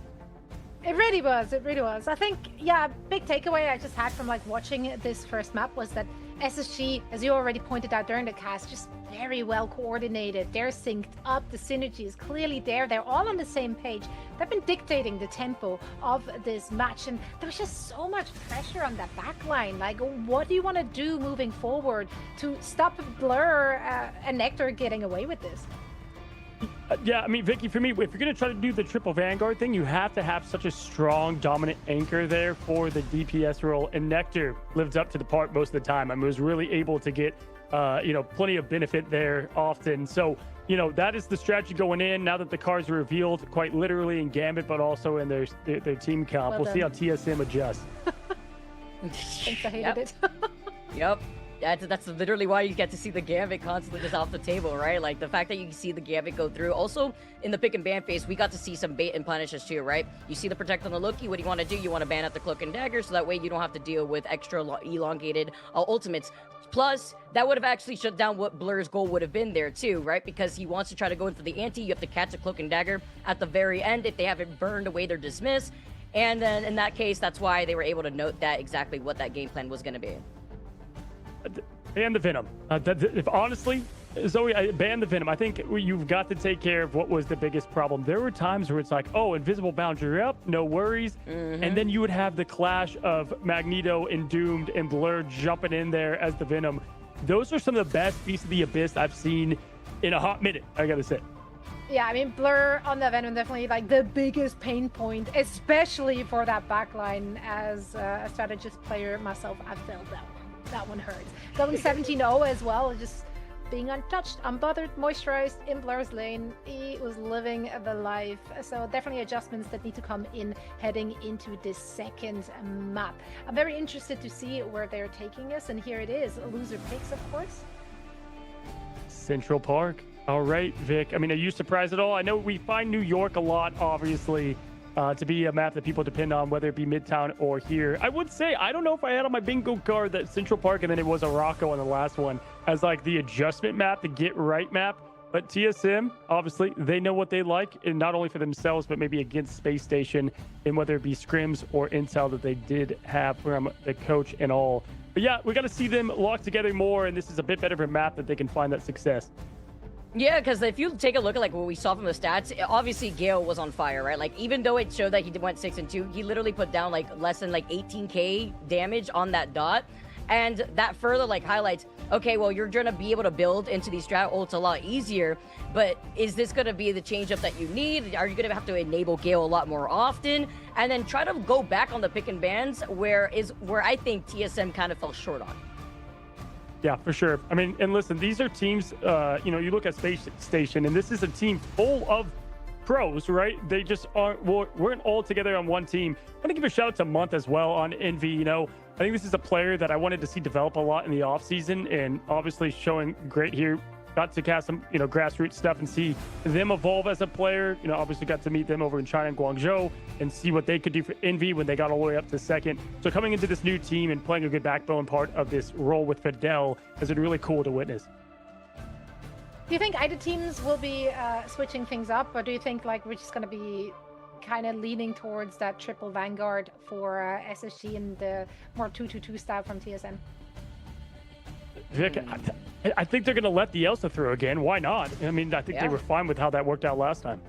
It really was. It really was. I think, yeah, big takeaway I just had from watching this first map was that SSG, as you already pointed out during the cast, just very well coordinated. They're synced up. The synergy is clearly there. They're all on the same page. They've been dictating the tempo of this match, and there was just so much pressure on that backline. What do you want to do moving forward to stop Blur and Nectar getting away with this? Yeah, I mean, Vicky, for me, if you're going to try to do the triple Vanguard thing, you have to have such a strong, dominant anchor there for the DPS role. And Nectar lived up to the part most of the time. I mean, was really able to get, plenty of benefit there often. So, that is the strategy going in now that the cards are revealed quite literally in Gambit, but also in their team comp. Well we'll see how TSM adjusts. Thanks, I hated it. Yep. That's literally why you get to see the Gambit constantly just off the table, right? Like, the fact that you can see the Gambit go through. Also, in the pick and ban phase, we got to see some bait and punishes too, right? You see the Protect on the Loki. What do you want to do? You want to ban out the Cloak and Dagger, so that way you don't have to deal with extra elongated ultimates. Plus, that would have actually shut down what Blur's goal would have been there too, right? Because he wants to try to go in for the anti. You have to catch a Cloak and Dagger at the very end. If they haven't burned away their dismiss. And then in that case, that's why they were able to note that exactly what that game plan was going to be. Ban the Venom. If honestly, Zoe, ban the Venom. I think you've got to take care of what was the biggest problem. There were times where it's like, oh, Invisible Boundary up, no worries. And then you would have the clash of Magneto and Doomed and Blur jumping in there as the Venom. Those are some of the best Feast of the Abyss I've seen in a hot minute, I gotta say. Yeah, I mean, Blur on the Venom definitely the biggest pain point, especially for that backline. As a strategist player myself, I felt that one. That one hurts. Going 17-0 as well, just being untouched, unbothered, moisturized in Blur's lane. He was living the life. So definitely adjustments that need to come in heading into this second map. I'm very interested to see where they're taking us, and here it is. Loser picks, of course. Central Park. All right, Vic. I mean, are you surprised at all? I know we find New York a lot, obviously, to be a map that people depend on, whether it be Midtown or here. I would say, I don't know if I had on my bingo card that Central Park, and then it was Araco on the last one, as like the adjustment map, the get right map. But TSM, obviously, they know what they like, and not only for themselves, but maybe against Space Station, and whether it be scrims or intel that they did have from the coach and all. But yeah, we got to see them lock together more, and this is a bit better of a map that they can find that success. Yeah, because if you take a look at what we saw from the stats, obviously Gale was on fire, right? Like, even though it showed that he went 6-2, he literally put down less than 18k damage on that dot. And that further highlights, okay, well, you're gonna be able to build into these strat ults a lot easier, but is this gonna be the change up that you need? Are you gonna have to enable Gale a lot more often? And then try to go back on the pick and bans where I think TSM kind of fell short on. Yeah, for sure. I mean, and listen, these are teams, you look at Space Station, and this is a team full of pros, right? They just weren't all together on one team. I want to give a shout out to Month as well on Envy. I think this is a player that I wanted to see develop a lot in the offseason, and obviously showing great here. Got to cast some, grassroots stuff and see them evolve as a player. Obviously got to meet them over in China and Guangzhou and see what they could do for Envy when they got all the way up to second. So coming into this new team and playing a good backbone part of this role with Fidel has been really cool to witness. Do you think either teams will be switching things up, or do you think we're just going to be kind of leaning towards that triple Vanguard for SSG and the more 2-2-2 style from TSM? Vic, I think they're going to let the Elsa through again. Why not? I mean, I think they were fine with how that worked out last time.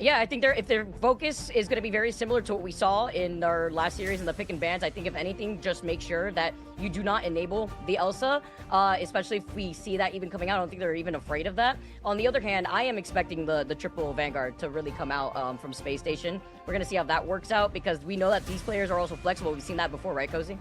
Yeah, I think if their focus is going to be very similar to what we saw in our last series in the pick and bans, I think if anything, just make sure that you do not enable the Elsa, especially if we see that even coming out. I don't think they're even afraid of that. On the other hand, I am expecting the triple Vanguard to really come out from Space Station. We're going to see how that works out because we know that these players are also flexible. We've seen that before, right, Cozy?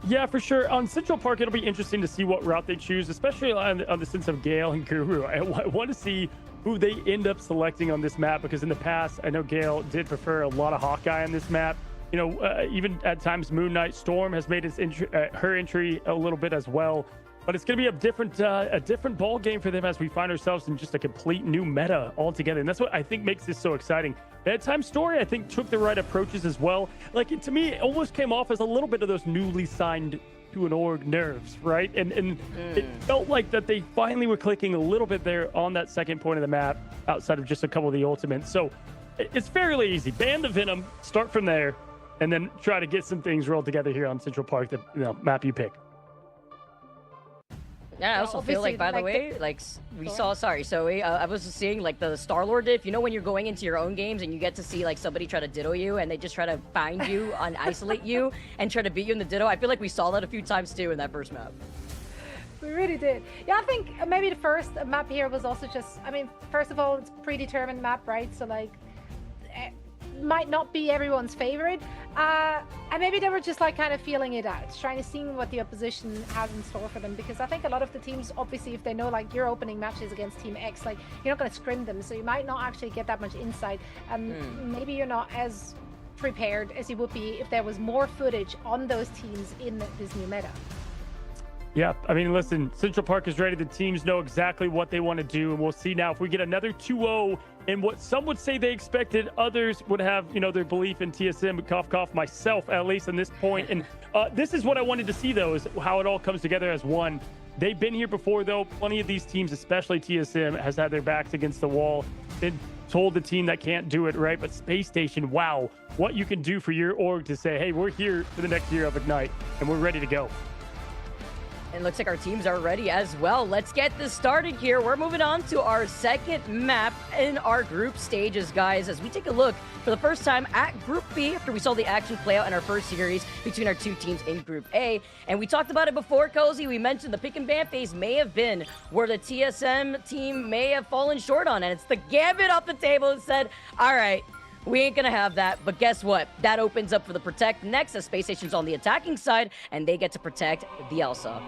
Yeah, for sure. On Central Park, it'll be interesting to see what route they choose, especially on the sense of Gale and Guru. I want to see who they end up selecting on this map, because in the past, I know Gale did prefer a lot of Hawkeye on this map. You know, even at times Moon Knight Storm has made her entry a little bit as well. But it's going to be a different ball game for them as we find ourselves in just a complete new meta altogether. And that's what I think makes this so exciting. Bedtime Story, I think, took the right approaches as well. Like, to me, it almost came off as a little bit of those newly signed to an org nerves, right? And it felt like that they finally were clicking a little bit there on that second point of the map outside of just a couple of the ultimates. So it's fairly easy. Ban the Venom, start from there, and then try to get some things rolled together here on Central Park, the map you pick. Yeah, I also feel like, by the way, like we saw, so I was just seeing like the Star-Lord diff. You know when you're going into your own games and you get to see like somebody try to diddle you and they just try to find you and isolate you and try to beat you in the ditto? I feel like we saw that a few times too in that first map. We really did. Yeah, I think maybe the first map here was also just, I mean, first of all, it's predetermined map, right? So like, might not be everyone's favorite. And maybe they were just like kind of feeling it out, trying to see what the opposition has in store for them. Because I think a lot of the teams, obviously, if they know like you're opening matches against Team X, like you're not going to scrim them, so you might not actually get that much insight. And maybe you're not as prepared as you would be if there was more footage on those teams in this new meta. Yeah, I mean, listen, Central Park is ready. The teams know exactly what they want to do, and we'll see now if we get another 2-0 in what some would say they expected. Others would have, you know, their belief in TSM, cough, cough, myself, at least in this point. And this is what I wanted to see, though, is how it all comes together as one. They've been here before, though. Plenty of these teams, especially TSM, has had their backs against the wall. Been told the team that can't do it, right? But Space Station, wow, what you can do for your org to say, hey, we're here for the next year of Ignite, and we're ready to go. And looks like our teams are ready as well. Let's get this started here. We're moving on to our second map in our group stages, guys, as we take a look for the first time at Group B after we saw the action play out in our first series between our two teams in Group A. And we talked about it before, Cozy. We mentioned the pick and ban phase may have been where the TSM team may have fallen short on. And it's the Gambit off the table and said, all right, we ain't gonna have that, but guess what? That opens up for the Protect next as Space Station's on the attacking side, and they get to protect the Elsa.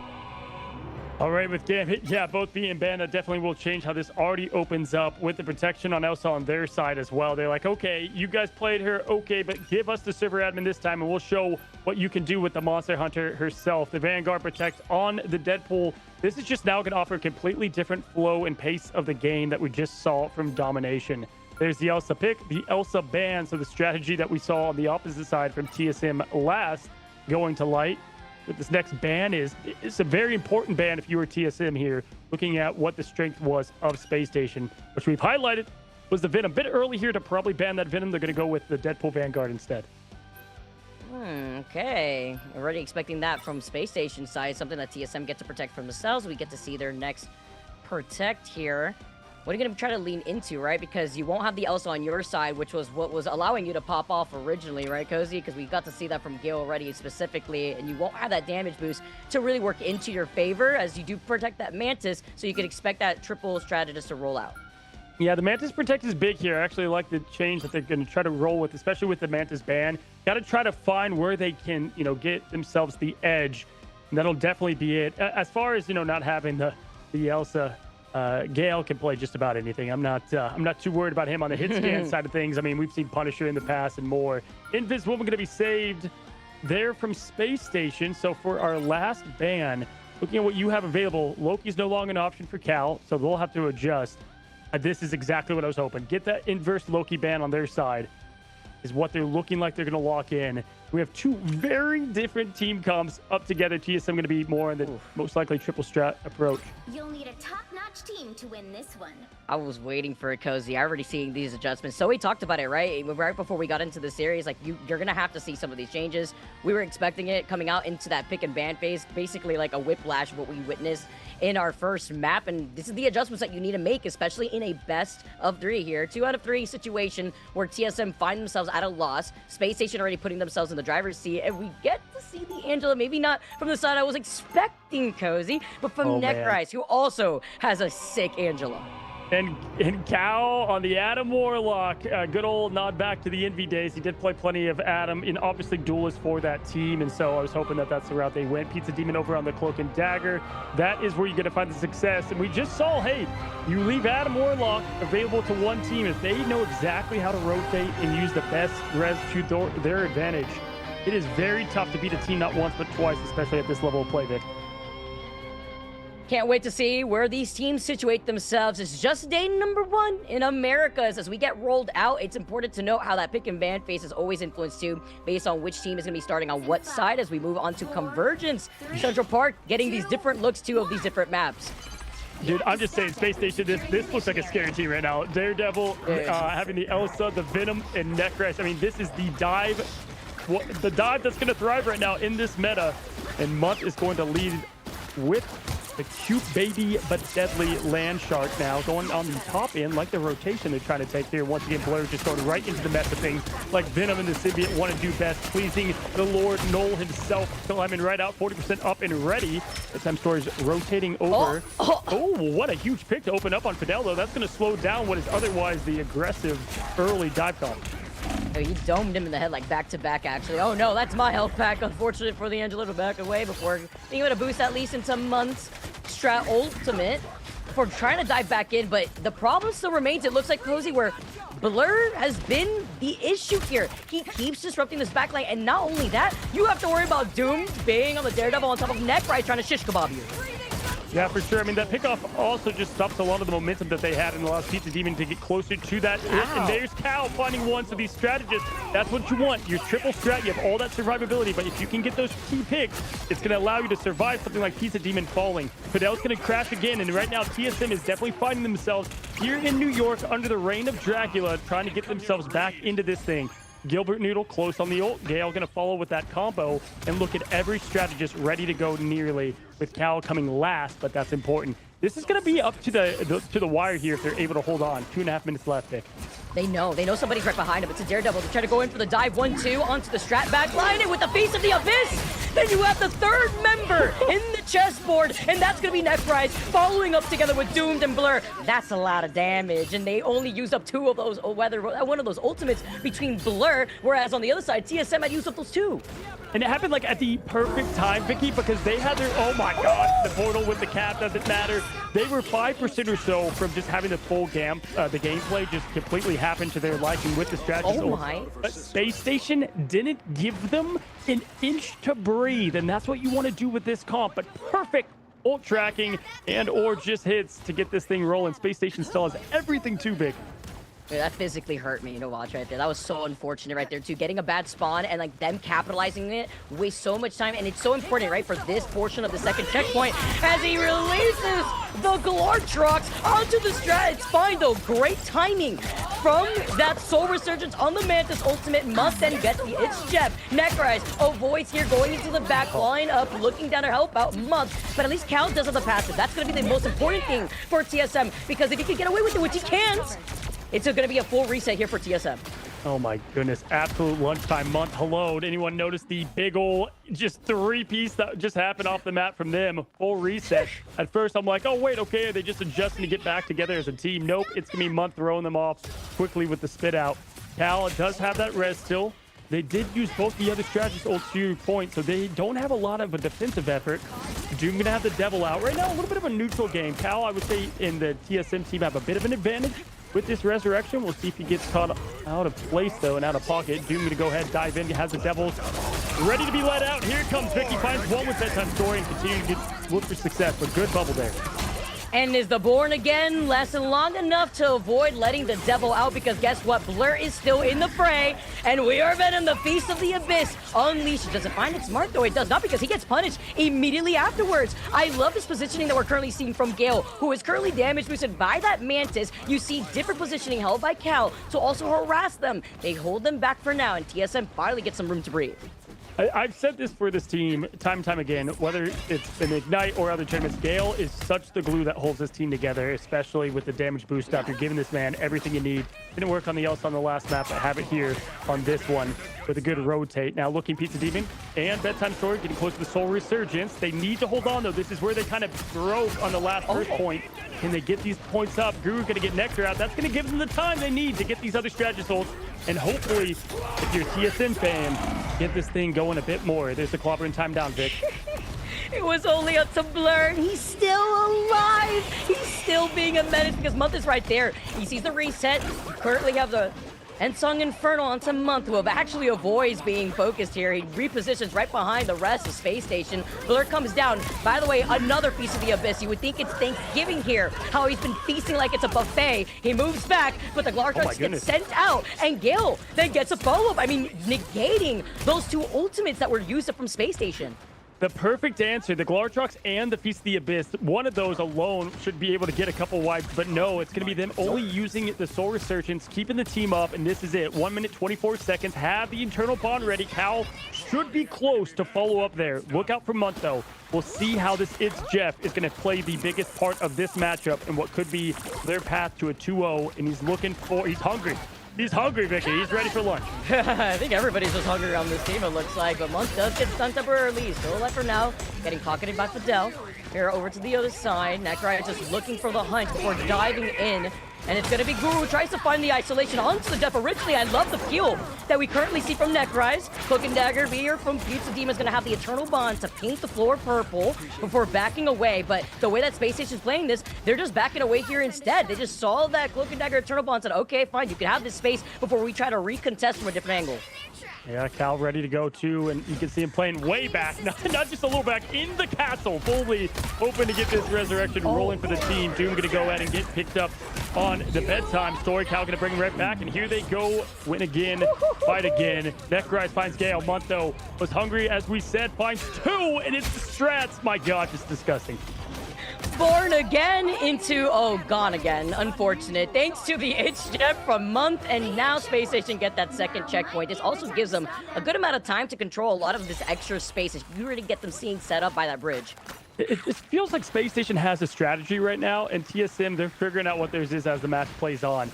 All right, with Gambit, yeah, both B and Ban, that definitely will change how this already opens up with the protection on Elsa on their side as well. They're like, okay, you guys played her, okay, but give us the server admin this time, and we'll show what you can do with the Monster Hunter herself. The Vanguard Protect on the Deadpool. This is just now going to offer a completely different flow and pace of the game that we just saw from Domination. There's the Elsa pick, the Elsa ban, so the strategy that we saw on the opposite side from TSM last going to light. But this next ban it's a very important ban if you were TSM here, looking at what the strength was of Space Station, which we've highlighted was the Venom. A bit early here to probably ban that Venom. They're going to go with the Deadpool Vanguard instead. Okay. Already expecting that from Space Station side, something that TSM get to protect from themselves. We get to see their next protect here. What are you going to try to lean into, right? Because you won't have the Elsa on your side, which was what was allowing you to pop off originally, right, Cozy? Because we got to see that from Gale already specifically, and you won't have that damage boost to really work into your favor as you do protect that Mantis, so you can expect that triple strategist to roll out. Yeah, the Mantis Protect is big here. I actually like the change that they're going to try to roll with, especially with the Mantis ban. Got to try to find where they can, you know, get themselves the edge, and that'll definitely be it. As far as, you know, not having the Elsa... Gale can play just about anything. I'm not too worried about him on the hit scan side of things. I mean, we've seen Punisher in the past and more. Invis Woman going to be saved there from Space Station. So for our last ban, looking at what you have available, Loki's no longer an option for Cal, so they'll have to adjust. This is exactly what I was hoping. Get that inverse Loki ban on their side is what they're looking like they're going to lock in. We have two very different team comps up together. TSM going to be more in the most likely triple strat approach. You'll need a top-notch Which team to win this one? I was waiting for it, Cozy. I already seeing these adjustments. So we talked about it, right? Right before we got into the series, like you're gonna have to see some of these changes. We were expecting it coming out into that pick and ban phase, basically like a whiplash of what we witnessed in our first map. And this is the adjustments that you need to make, especially in a best of 3 here. 2 out of 3 situation where TSM find themselves at a loss. Space Station already putting themselves in the driver's seat, and we get to see the Angela, maybe not from the side I was expecting, Cozy, but from Neckrise, who also has a sick Angela. And Cal on the Adam Warlock. Good old nod back to the Envy days. He did play plenty of Adam, and obviously duelist for that team, and so I was hoping that that's the route they went. Pizza Demon over on the Cloak and Dagger. That is where you're going to find the success. And we just saw, hey, you leave Adam Warlock available to one team. If they know exactly how to rotate and use the best res to their advantage, it is very tough to beat a team not once but twice, especially at this level of play, Vic. Can't wait to see where these teams situate themselves. It's just day number 1 in Americas. As we get rolled out, it's important to note how that pick and ban phase is always influenced too, based on which team is going to be starting on what side as we move on to Convergence. Central Park getting these different looks too of these different maps. Dude, I'm just saying, Space Station, this looks like a scary team right now. Daredevil, having the Elsa, the Venom, and Neckrise. I mean, this is the dive that's going to thrive right now in this meta. And Month is going to lead with the cute baby but deadly land shark now going on the top end, like the rotation they're trying to take here. Once again, Blur just going right into the mess of things, like Venom and the Symbiote want to do best, pleasing the Lord Noel himself, climbing right out, 40% up and ready. The time Story's rotating over. Oh, what a huge pick to open up on Fidel, though. That's going to slow down what is otherwise the aggressive early dive call. Oh, he domed him in the head like back-to-back, actually. Oh, no, that's my health pack. Unfortunate for the Angela to back away before being able to boost at least into Month's strat ultimate for trying to dive back in. But the problem still remains, it looks like, Cozy, where Blur has been the issue here. He keeps disrupting this backline, and not only that, you have to worry about Doom being on the Daredevil on top of Neckrise trying to shish kebab you. Yeah, for sure. I mean, that pickoff also just stops a lot of the momentum that they had and allows Pizza Demon to get closer to that hit. And there's Cal finding one. So these strategists, that's what you want. Your triple strat, you have all that survivability. But if you can get those key picks, it's going to allow you to survive something like Pizza Demon falling. Fidel's going to crash again. And right now, TSM is definitely finding themselves here in New York under the reign of Dracula, trying to get themselves back into this thing. Gilbert Noodle close on the ult. Gale going to follow with that combo, and look at every strategist ready to go nearly, with Cal coming last, but that's important. This is going to be up to the wire here if they're able to hold on. 2.5 minutes left, Vic. They know somebody's right behind him. It's a Daredevil. They try to go in for the dive 1-2 onto the strat back line, and with the Feast of the Abyss, then you have the third member in the chessboard, and that's going to be Neckrise following up together with Doomed and Blur. That's a lot of damage, and they only used up 2 of those, or whether one of those ultimates between Blur, whereas on the other side, TSM had used up those 2. And it happened like at the perfect time, Vicky, because they had their, oh my God, the portal with the cap doesn't matter. They were 5% or so from just having the full the gameplay just completely happen to their liking with the strategy. Oh my. But Space Station didn't give them an inch to breathe, and that's what you want to do with this comp. But perfect ult tracking and or just hits to get this thing rolling. Space Station still has everything too big. Dude, that physically hurt me to watch right there. That was so unfortunate right there too. Getting a bad spawn and like them capitalizing it wastes so much time, and it's so important, right, for this portion of the second checkpoint as he releases the Glortrox onto the strat. It's fine though. Great timing from that Soul Resurgence on the Mantis ultimate. Must then get the It's Jeff. Neckrise avoids here going into the back line up, looking down to help out Month, but at least Cal does have the passive. That's going to be the most important thing for TSM, because if he can get away with it, which he can't, it's going to be a full reset here for TSM. Oh my goodness, absolute lunchtime Month. Hello, did anyone notice the big ol' just 3-piece that just happened off the map from them? Full reset. At first, I'm like, oh wait, okay, are they just adjusting to get back together as a team? Nope, it's gonna be Month throwing them off quickly with the spit out. Cal does have that res still. They did use both the other strategists ult to your point, so they don't have a lot of a defensive effort. Doom gonna have the Devil out. Right now, a little bit of a neutral game. Cal, I would say, in the TSM team have a bit of an advantage with this resurrection. We'll see if he gets caught out of place, though, and out of pocket. Doom gonna go ahead, dive in, has the Devils ready to be let out. Here comes Vicky, finds one with that time Story, and continue to look for success, but good bubble there. And is the Born Again lesson long enough to avoid letting the devil out? Because guess what? Blur is still in the fray, and we are Venom, the Feast of the Abyss. Unleashed. Does it find it smart, though? It does not, because he gets punished immediately afterwards. I love this positioning that we're currently seeing from Gale, who is currently damage boosted by that Mantis. You see different positioning held by Cal to also harass them. They hold them back for now, and TSM finally gets some room to breathe. I've said this for this team time and time again, whether it's in Ignite or other tournaments, Gale is such the glue that holds this team together, especially with the damage boost up. You're giving this man everything you need. Didn't work on the else on the last map, but have it here on this one with a good rotate. Now looking Pizza Demon and Bedtime Story getting close to the Soul Resurgence. They need to hold on, though. This is where they kind of broke on the last first point. Can they get these points up? Guru's going to get Nectar out. That's going to give them the time they need to get these other strategists holds. And hopefully, if you're a TSM fan, get this thing going a bit more. There's the clobber and time down, Vic. It was only up to Blur, and he's still alive. He's still being a menace because Month is right there. He sees the reset. We currently have the Ensong Infernal onto Month, who actually avoids being focused here. He repositions right behind the rest of Space Station. Blur comes down. By the way, another piece of the Abyss. You would think it's Thanksgiving here, how he's been feasting like it's a buffet. He moves back, but the Glartrox gets sent out, and Gale then gets a follow-up. I mean, negating those two ultimates that were used from Space Station. The perfect answer, the Glartrox and the Feast of the Abyss, one of those alone should be able to get a couple wipes, but no, it's going to be them only using the Soul Resurgence, keeping the team up, and this is it. 1 minute, 24 seconds, have the internal bond ready. Cal should be close to follow up there. Look out for Munt, though. We'll see how this It's Jeff is going to play the biggest part of this matchup and what could be their path to a 2-0, and he's hungry. He's hungry, Vicky. He's ready for lunch. I think everybody's just hungry on this team, it looks like. But Monk does get stunned temporarily. He's still alive for now. Getting pocketed by Fidel. Here over to the other side. Necrite just looking for the hunt before diving in. And it's going to be Guru who tries to find the isolation onto the Def. Originally, I love the fuel that we currently see from Necrise. Cloak and Dagger here from Pizza Demon is going to have the Eternal Bond to paint the floor purple before backing away. But the way that Space Station's playing this, they're just backing away here instead. They just saw that Cloak and Dagger Eternal Bond and said, okay, fine, you can have this space before we try to recontest from a different angle. Yeah, Cal ready to go too, and you can see him playing way back, not just a little back, in the castle, fully hoping to get this resurrection rolling for the team. Doom gonna go ahead and get picked up on the Bedtime Story. Cal gonna bring him right back, and here they go, win again, fight again. Necrise finds Gale. Monto was hungry, as we said, finds two, and it's the strats. My God, it's disgusting. Born again into, gone again. Unfortunate. Thanks to the It's Jeff from Month, and now Space Station get that second checkpoint. This also gives them a good amount of time to control a lot of this extra space. If you really get them seeing set up by that bridge. It feels like Space Station has a strategy right now, and TSM, they're figuring out what theirs is as the match plays on.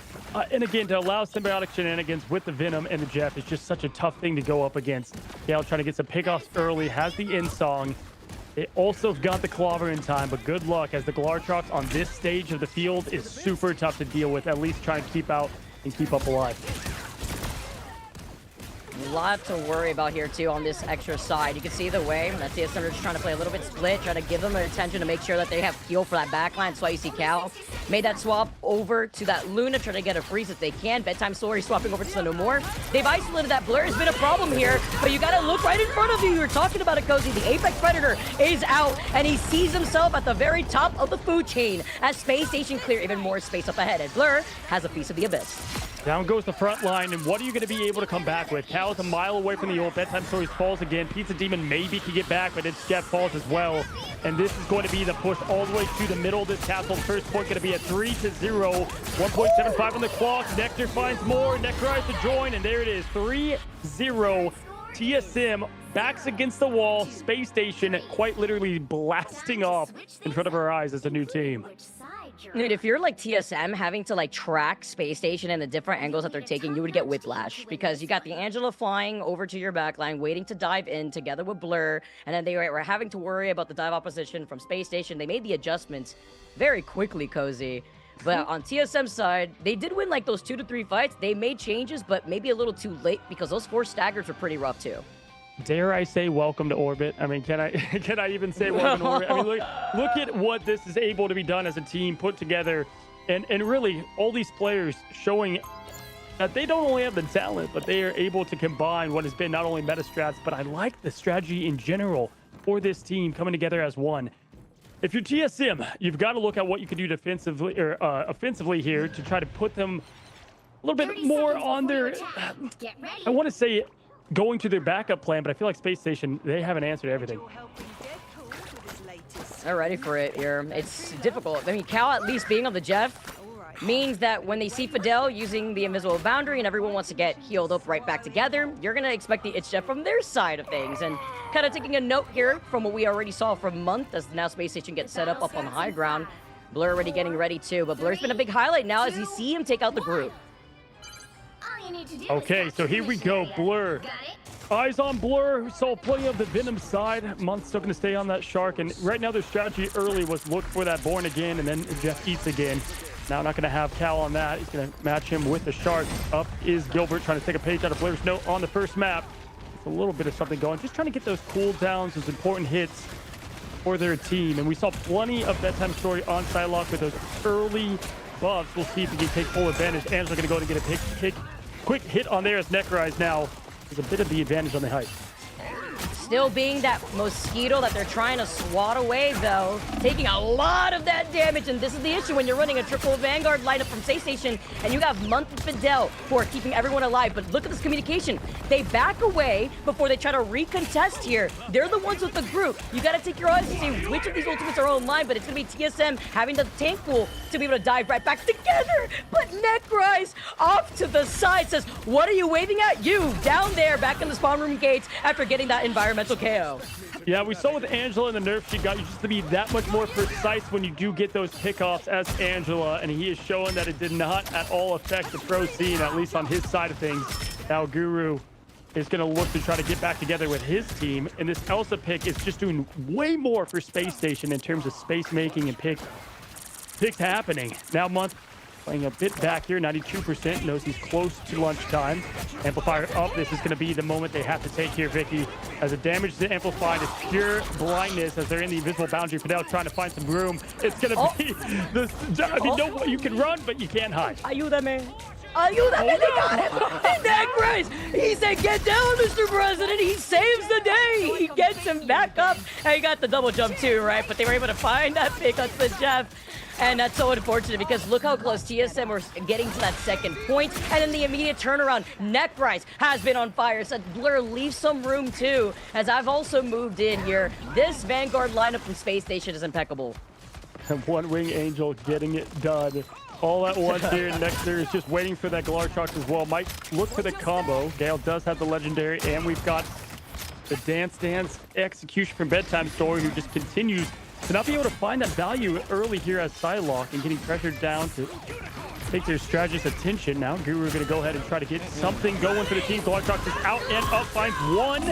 And again, to allow symbiotic shenanigans with the Venom and the Jeff is just such a tough thing to go up against. Gale trying to get some pickoffs early, has the in song. It also got the clobber in time, but good luck, as the Glartrox on this stage of the field is super tough to deal with. At least try and keep out and keep up alive. A lot to worry about here, too, on this extra side. You can see the way that TSM are just trying to play a little bit split, try to give them their attention to make sure that they have heal for that backline. That's why you see Cal made that swap over to that Luna, trying to get a freeze if they can. Bedtime Story swapping over to the No More. They've isolated that. Blur has been a problem here, but you got to look right in front of you. You were talking about it, Cozy. The Apex Predator is out, and he sees himself at the very top of the food chain as Space Station clear even more space up ahead, and Blur has a piece of the Abyss. Down goes the front line, and what are you going to be able to come back with? Cal is a mile away from the ult. Bedtime Stories falls again. Pizza Demon maybe can get back, but It's Jeff falls as well. And this is going to be the push all the way to the middle of this castle. First point going to be at 3-0. 1.75 on the clock. Nectar finds more. Nectar tries to join, and there it is. 3-0. TSM backs against the wall. Space Station quite literally blasting off in front of our eyes as a new team. Dude, if you're like TSM having to like track Space Station and the different angles that they're taking, you would get whiplash, because you got the Angela flying over to your backline, waiting to dive in together with Blur, and then they were having to worry about the dive opposition from Space Station. They made the adjustments very quickly, Cozy. But on TSM's side, they did win like those 2 to 3 fights. They made changes, but maybe a little too late, because those 4 staggers were pretty rough too. Dare I say welcome to orbit? I mean, can I even say welcome to orbit? I mean, look at what this is able to be done as a team put together, and really all these players showing that they don't only have the talent, but they are able to combine what has been not only meta strats, but I like the strategy in general for this team coming together as one. If you're TSM, you've got to look at what you can do defensively or offensively here to try to put them a little bit 30 more seconds on before their. you attack. Get ready. I want to say going to their backup plan, but I feel like Space Station, they haven't answered everything. They're ready for it here. It's difficult. I mean, Cal at least being on the Jeff means that when they see Fidel using the invisible boundary and everyone wants to get healed up right back together, you're going to expect the It's Jeff from their side of things. And kind of taking a note here from what we already saw from Month as now Space Station gets set up on the high ground. Blur already getting ready too, but Blur's been a big highlight now as you see him take out the group. All you need to do is Okay, catch so the here we mission go. area. Blur. Got it? Eyes on Blur. We saw plenty of the Venom side. Month's still going to stay on that Shark. And right now their strategy early was look for that Born again and then Jeff eats again. Now not going to have Cal on that. He's going to match him with the Shark. Up is Gilbert trying to take a page out of Blur's note on the first map. It's a little bit of something going. Just trying to get those cooldowns, those important hits for their team. And we saw plenty of bedtime story on Psylocke with those early buffs. We'll see if he can take full advantage. Angela going to go and get a quick hit on there as Necrise now has a bit of the advantage on the height. Still being that mosquito that they're trying to swat away, though. Taking a lot of that damage, and this is the issue when you're running a triple Vanguard lineup from Space Station, and you have Month and Fidel who are keeping everyone alive. But look at this communication. They back away before they try to recontest here. They're the ones with the group. You got to take your eyes and see which of these ultimates are online, but it's going to be TSM having the tank pool to be able to dive right back together. But Necrise off to the side says, what are you waving at? You down there back in the spawn room gates after getting that environmental KO. Yeah, we saw with Angela and the nerf she got you just to be that much more precise when you do get those pickoffs as Angela, and he is showing that it did not at all affect the pro scene, at least on his side of things. Now Guru is going to look to try to get back together with his team, and this Elsa pick is just doing way more for Space Station in terms of space making and picks happening. Now Month playing a bit back here, 92%, knows he's close to lunchtime. Amplifier up, this is going to be the moment they have to take here, Vicky. As the damage to Amplified is pure blindness as they're in the invisible boundary. Fidel trying to find some room. It's going to be this. I mean, no, you can run, but you can't hide. Ayúdame. Ayúdame, they got him. And Necrise, he said, get down, Mr. President. He saves the day. He gets him back up. And he got the double jump too, right? But they were able to find that pick on the Jeff. And that's so unfortunate because look how close TSM were getting to that second point. And then the immediate turnaround. Necrise has been on fire. Said Blur, leave some room too. As I've also moved in here. This Vanguard lineup from Space Station is impeccable. One Wing Angel getting it done. All at once here. Nectar is just waiting for that Glartrox as well. Might look for the combo. Gale does have the legendary, and we've got the Dance execution from Bedtime Story, who just continues to not be able to find that value early here as Psylocke and getting pressured down to take their strategist's attention. Now Guru going to go ahead and try to get something going for the team. Glartrox is out and up, finds one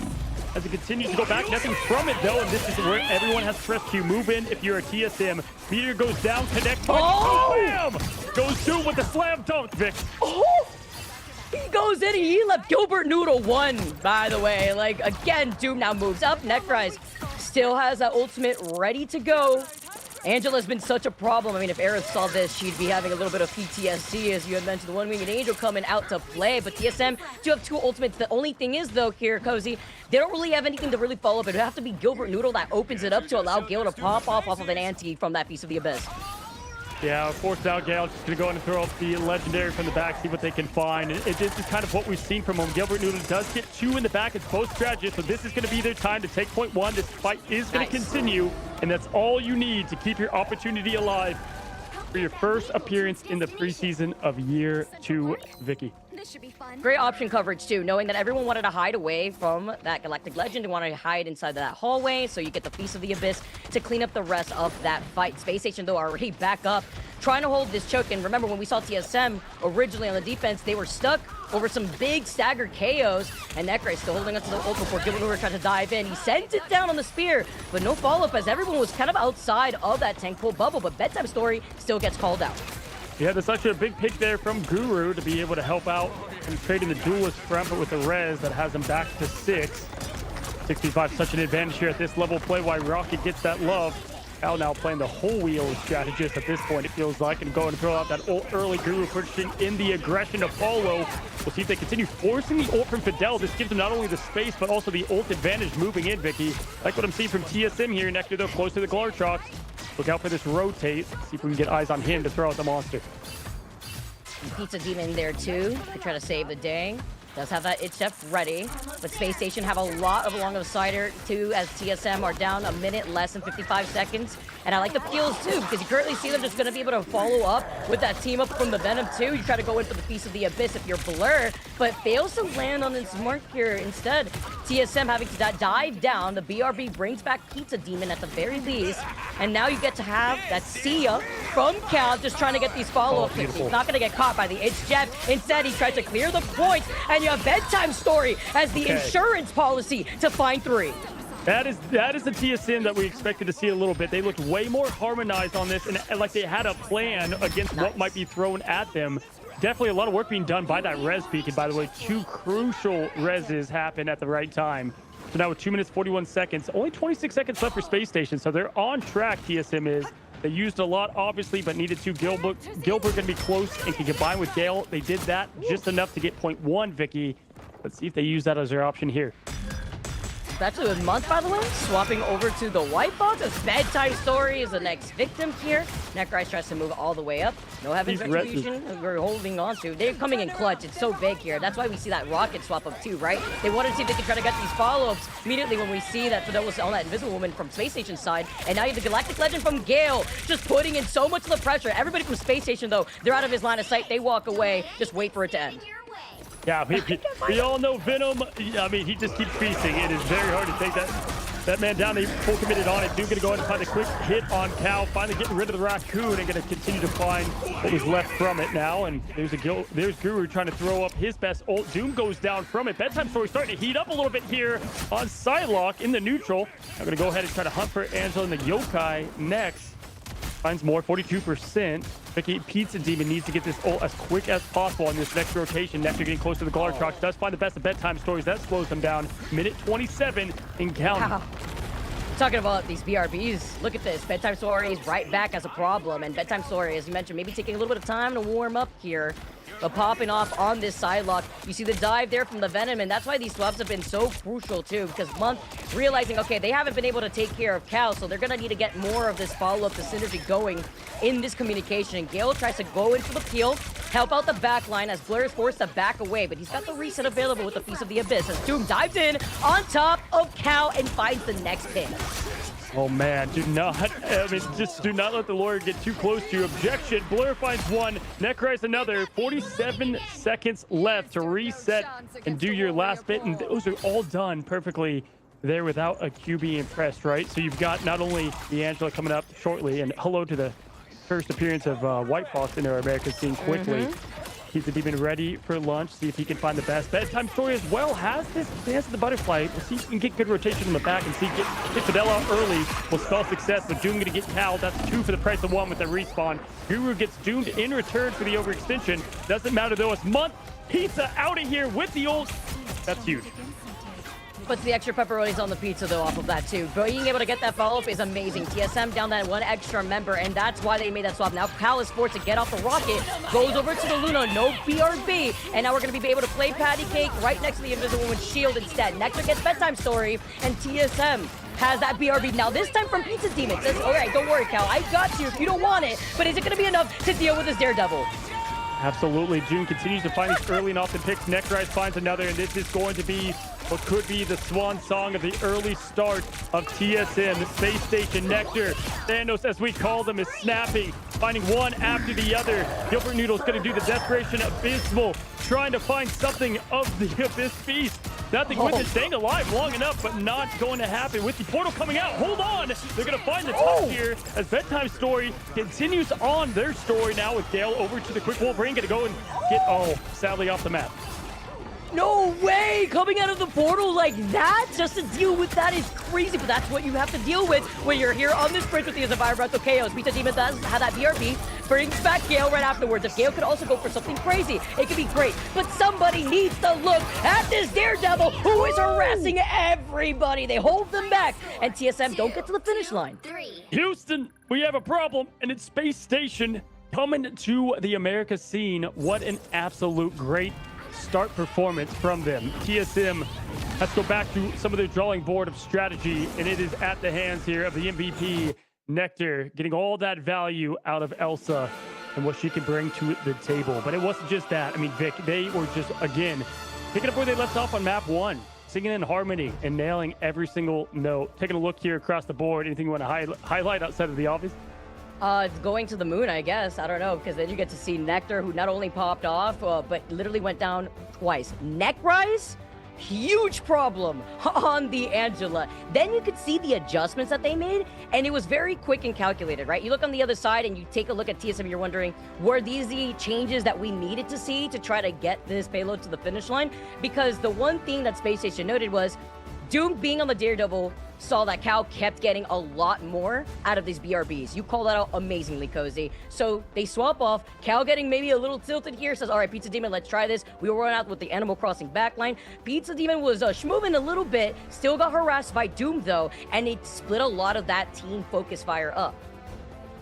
as it continues to go back. Nothing from it though, and this is where everyone has to press Q. Move in if you're a TSM. Meteor goes down, connect. Oh! Bam! Goes Doom with the slam dunk, Vic. Oh! He goes in and he left Gilbert Noodle one, by the way. Like, again, Doom now moves up. Necrise still has that ultimate ready to go. Angela's been such a problem. I mean, if Aerith saw this, she'd be having a little bit of PTSD, as you had mentioned, the One Winged Angel coming out to play. But TSM do have two ultimates. The only thing is, though, here, Cozy, they don't really have anything to really follow up. It would have to be Gilbert Noodle that opens it up to allow Gale to pop off of an anti from that piece of the abyss. Yeah, forced out Gale. Just going to go in and throw up the legendary from the back, see what they can find. This is kind of what we've seen from him. Gilbert Noodle does get two in the back. It's both strategists, so this is going to be their time to take point one. This fight is going to continue, and that's all you need to keep your opportunity alive for your first appearance in the preseason of year 2, Vicky. This should be fun. Great option coverage, too, knowing that everyone wanted to hide away from that Galactic Legend. They wanted to hide inside that hallway, so you get the Feast of the Abyss to clean up the rest of that fight. Space Station, though, already back up, trying to hold this choke. And remember, when we saw TSM originally on the defense, they were stuck over some big staggered KOs, and Necrise still holding onto the ult before Gilbert Noodle trying to dive in. He sends it down on the spear, but no follow-up as everyone was kind of outside of that tank pool bubble, but Bedtime Story still gets called out. Yeah, there's actually a big pick there from Guru to be able to help out and trading the duelist front, but with the res that has him back to 6. 65, such an advantage here at this level of play, why Rocket gets that love. Al now playing the whole wheel of strategist at this point, it feels like, and going to throw out that ult early. Guru pushing in the aggression to follow. We'll see if they continue forcing the ult from Fidel. This gives them not only the space, but also the ult advantage moving in, Vicky. Like what I'm seeing from TSM here. Nectar, though, close to the Glartrox. Look out for this rotate. See if we can get eyes on him to throw out the monster. Pizza Demon there too to try to save the day. Does have that itch def ready, but Space Station have a lot of along of cider too, as TSM are down a minute less than 55 seconds. And I like the peels too, because you currently see them just going to be able to follow up with that team up from the Venom too. You try to go in for the Feast of the Abyss if you're Blur, but fails to land on its mark here instead. TSM having to dive down. The BRB brings back Pizza Demon at the very least, and now you get to have that Sia from Cal just trying to get these follow-ups. He's not going to get caught by the itch def. Instead, he tries to clear the points, and you have Bedtime Story as the insurance policy to find 3. That is the TSM that we expected to see a little bit. They looked way more harmonized on this, and like they had a plan against what might be thrown at them. Definitely a lot of work being done by that res peak. And by the way, 2 crucial reses happen at the right time. So now with 2 minutes 41 seconds, only 26 seconds left for Space Station. So they're on track, TSM is. They used a lot, obviously, but needed to. Gilbert going to be close and can combine with Gale. They did that just enough to get 0.1, Vicky. Let's see if they use that as their option here. Especially with Month, by the way, swapping over to the white box as Bedtime Story is the next victim here. Necrise tries to move all the way up. No Heaven's Retribution we're holding on to. They're coming in clutch. It's so big here. That's why we see that rocket swap up too, right? They wanted to see if they could try to get these follow-ups immediately when we see that Fidel was on that Invisible Woman from Space Station side. And now you have the Galactic Legend from Gale just putting in so much of the pressure. Everybody from Space Station, though, they're out of his line of sight. They walk away. Just wait for it to end. Yeah, we all know Venom. I mean, he just keeps feasting. It is very hard to take that man down. They full committed on it. Dude going to go ahead and find a quick hit on Cal. Finally getting rid of the raccoon and going to continue to find what was left from it now. And there's Guru trying to throw up his best ult. Doom goes down from it. Bedtime Story starting to heat up a little bit here on Psylocke in the neutral. I'm going to go ahead and try to hunt for Angela and the Yokai next. Finds more, 42%. Vicky, Pizza Demon needs to get this ult as quick as possible on this next rotation. Nectar getting close to the Glartrox. Does find the best of Bedtime Stories. That slows them down. Minute 27 in counting. Wow. Talking about these BRBs, look at this. Bedtime Story is right back as a problem. And Bedtime Story, as you mentioned, maybe taking a little bit of time to warm up here. But popping off on this Psylocke. You see the dive there from the Venom, and that's why these swaps have been so crucial too, because Month realizing, okay, they haven't been able to take care of Cal, so they're going to need to get more of this follow-up, the synergy going in this communication. Gale tries to go in for the peel, help out the back line as Blur is forced to back away, but he's got the reset available with the Feast of the Abyss as Doom dives in on top of Cal and finds the next pin. Oh man, do not let the lawyer get too close to you. Objection. Blur finds one. Necrise another. 47 seconds left to reset and do your last bit. And those are all done perfectly there without a QB impressed, right? So you've got not only the Angela coming up shortly, and hello to the first appearance of White Fox in our American scene quickly. Keep the Demon ready for lunch. See if he can find the best. Bedtime Story as well has this Dance of the Butterfly. We'll see if he can get good rotation in the back and see get Fidel out early. Will spell success, but Doom gonna get Cal. That's 2 for the price of 1 with the respawn. Guru gets doomed in return for the overextension. Doesn't matter though, as Month Pizza out of here with the ult. That's huge. Puts the extra pepperonis on the pizza though off of that too. Being able to get that follow-up is amazing. TSM down that 1 extra member, and that's why they made that swap. Now Cal is forced to get off the rocket, goes over to the Luna, no BRB, and now we're going to be able to play Patty Cake right next to the Invisible Woman's shield instead. Nectar gets Bedtime Story, and TSM has that BRB. Now this time from Pizza Demon. Says, all right, don't worry, Cal, I got you if you don't want it, but is it going to be enough to deal with this Daredevil? Absolutely. June continues to find these early and often picks. Necrise finds another, and this is going to be what could be the swan song of the early start of TSM. The Space Station Nectar, Thanos as we call them, is snapping, finding one after the other. Gilbert Noodle's going to do the Desperation Abysmal, trying to find something of the Abyss Feast. Nothing with it, staying alive long enough, but not going to happen. With the portal coming out, hold on! They're going to find the top here as Bedtime Story continues on their story now with Gale over to the Quick Wolverine. Going to go and get, sadly off the map. No way! Coming out of the portal like that just to deal with that is crazy, but that's what you have to deal with when you're here on this bridge with the Environmental Chaos. Pizza Demon does have that BRB, brings back Gale right afterwards. If Gale could also go for something crazy, it could be great, but somebody needs to look at this Daredevil who is harassing everybody. They hold them back, and TSM don't get to the finish line. Houston, we have a problem, and it's Space Station coming to the America scene. What an absolute great start performance from them. TSM has to go back to some of their drawing board of strategy, and it is at the hands here of the MVP, Nectar getting all that value out of Elsa and what she can bring to the table. But it wasn't just that. I mean, Vic, they were just, again, picking up where they left off on map 1, singing in harmony and nailing every single note. Taking a look here across the board, anything you want to highlight outside of the obvious? It's going to the moon, I guess. I don't know, because then you get to see Nectar, who not only popped off, but literally went down twice. Neck rise? Huge problem on the Angela. Then you could see the adjustments that they made, and it was very quick and calculated, right? You look on the other side and you take a look at TSM, you're wondering, were these the changes that we needed to see to try to get this payload to the finish line? Because the one thing that Space Station noted was Doom being on the Daredevil saw that Cal kept getting a lot more out of these BRBs. You called that out amazingly, Cozy. So they swap off. Cal getting maybe a little tilted here, says, all right, Pizza Demon, let's try this. We will run out with the Animal Crossing backline. Pizza Demon was schmoving a little bit, still got harassed by Doom, though, and it split a lot of that team focus fire up.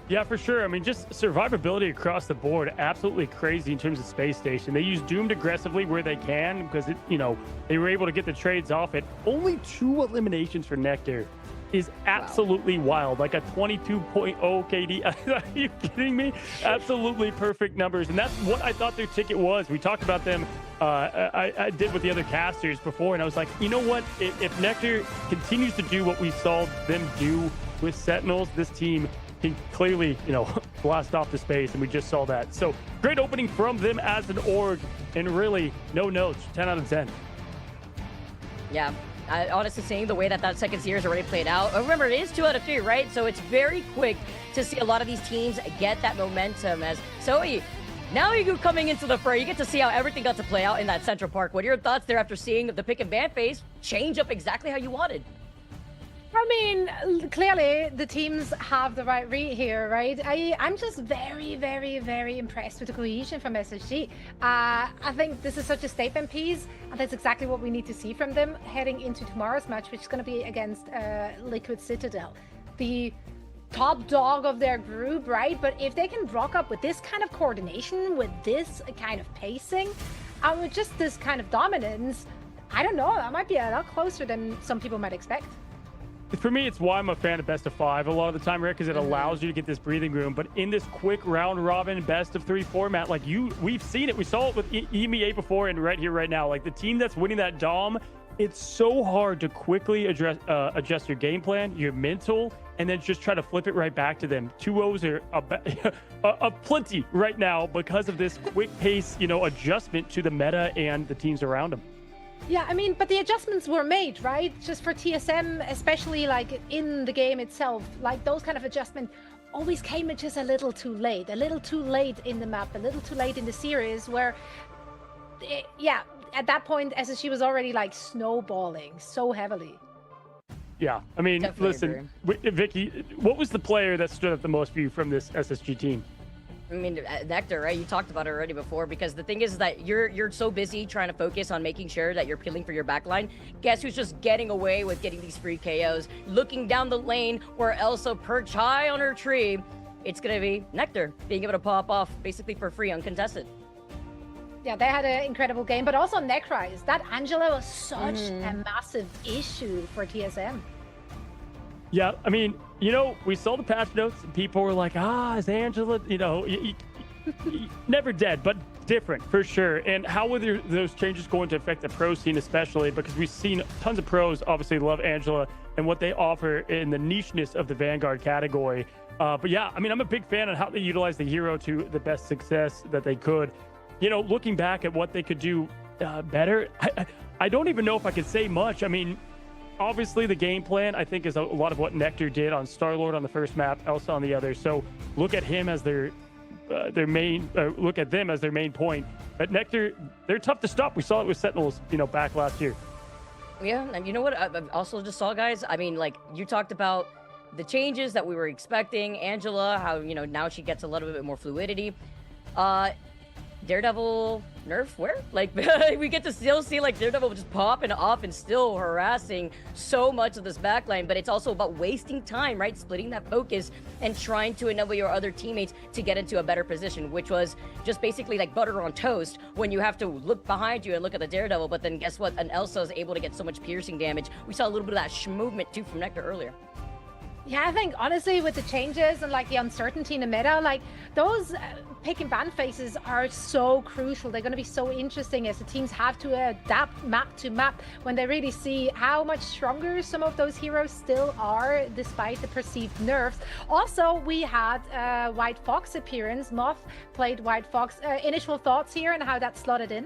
Yeah, for sure. I mean, just survivability across the board, absolutely crazy in terms of Space Station. They use Doomed aggressively where they can because, they were able to get the trades off it. Only 2 eliminations for Nectar is absolutely wild. Like a 22.0 KD. Are you kidding me? Absolutely perfect numbers. And that's what I thought their ticket was. We talked about them. I did with the other casters before, and I was like, you know what? If Nectar continues to do what we saw them do with Sentinels, this team can clearly, blast off the space, and we just saw that. So great opening from them as an org, and really no notes. 10 out of 10. Yeah. Honestly, seeing the way that second series already played out. Remember, it is 2 out of 3, right? So it's very quick to see a lot of these teams get that momentum. As Zoe, now you're coming into the fray. You get to see how everything got to play out in that Central Park. What are your thoughts there after seeing the pick and ban phase change up exactly how you wanted? I mean, clearly the teams have the right read here, right? I'm just very, very, very impressed with the cohesion from SSG. I think this is such a statement piece, and that's exactly what we need to see from them heading into tomorrow's match, which is going to be against Liquid Citadel, the top dog of their group, right? But if they can rock up with this kind of coordination, with this kind of pacing, and with just this kind of dominance, I don't know, that might be a lot closer than some people might expect. For me, it's why I'm a fan of best of 5 a lot of the time, Rick, because it allows you to get this breathing room. But in this quick round robin best of 3 format, we've seen it. We saw it with EMEA before and right here, right now. Like the team that's winning that Dom, it's so hard to quickly adjust your game plan, your mental, and then just try to flip it right back to them. 2-0s are a plenty right now because of this quick pace, adjustment to the meta and the teams around them. Yeah, I mean, but the adjustments were made, right? Just for TSM, especially like in the game itself, like those kind of adjustments always came just a little too late in the map, a little too late in the series where, at that point, SSG was already like snowballing so heavily. Yeah, I mean, Definitely listen, Vicky, what was the player that stood out the most for you from this SSG team? I mean, Nectar, right? You talked about it already before, because the thing is that you're so busy trying to focus on making sure that you're peeling for your backline. Guess who's just getting away with getting these free KOs? Looking down the lane where Elsa perched high on her tree, it's going to be Nectar being able to pop off basically for free, uncontested. Yeah, they had an incredible game, but also Necrise. That Angela was such a massive issue for TSM. Yeah, I mean, we saw the patch notes and people were like, is Angela, never dead, but different for sure. And how are those changes going to affect the pro scene, especially because we've seen tons of pros obviously love Angela and what they offer in the nicheness of the Vanguard category. But yeah, I mean, I'm a big fan of how they utilize the hero to the best success that they could. Looking back at what they could do better, I don't even know if I could say much. I mean, obviously, the game plan, I think, is a lot of what Nectar did on Star-Lord on the first map, Elsa on the other. So look at him as their main, look at them as their main point. But Nectar, they're tough to stop. We saw it with Sentinels, back last year. Yeah, and you know what? I also just saw, guys, I mean, like, you talked about the changes that we were expecting. Angela, how, now she gets a little bit more fluidity. Daredevil nerf where? Like, we get to still see like Daredevil just popping off and still harassing so much of this backline, but it's also about wasting time, right? Splitting that focus and trying to enable your other teammates to get into a better position, which was just basically like butter on toast when you have to look behind you and look at the Daredevil, but then guess what? An Elsa is able to get so much piercing damage. We saw a little bit of that movement too from Nectar earlier. Yeah, I think honestly with the changes and like the uncertainty in the meta, like those pick and ban phases are so crucial. They're going to be so interesting as the teams have to adapt map to map when they really see how much stronger some of those heroes still are despite the perceived nerfs. Also, we had White Fox appearance. Moth played White Fox. Initial thoughts here and how that slotted in?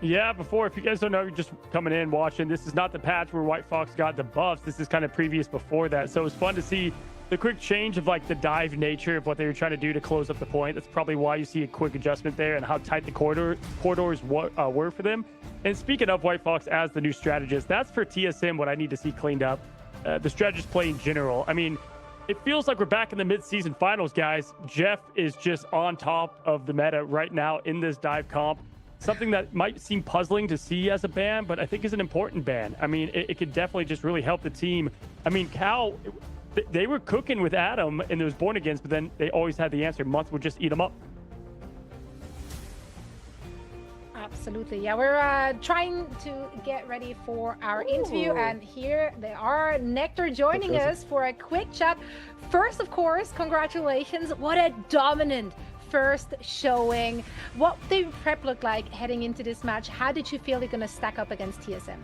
Yeah, before, if you guys don't know, you're just coming in watching, this is not the patch where White Fox got the buffs. This is kind of previous before that. So it was fun to see the quick change of like the dive nature of what they were trying to do to close up the point. That's probably why you see a quick adjustment there and how tight the corridors were for them. And speaking of White Fox as the new strategist, that's for TSM what I need to see cleaned up. The strategist play in general. I mean, it feels like we're back in the mid-season finals, guys. Jeff is just on top of the meta right now in this dive comp. Something that might seem puzzling to see as a ban, but I think is an important ban. I mean, it could definitely just really help the team. I mean, Cal, they were cooking with Adam in those Born Agains, but then they always had the answer. Month would just eat them up. Absolutely. Yeah, we're trying to get ready for our interview, and here they are, Nectar joining us for a quick chat. First, of course, congratulations. What a dominant first showing. What did prep look like heading into this match? How did you feel you're going to stack up against TSM?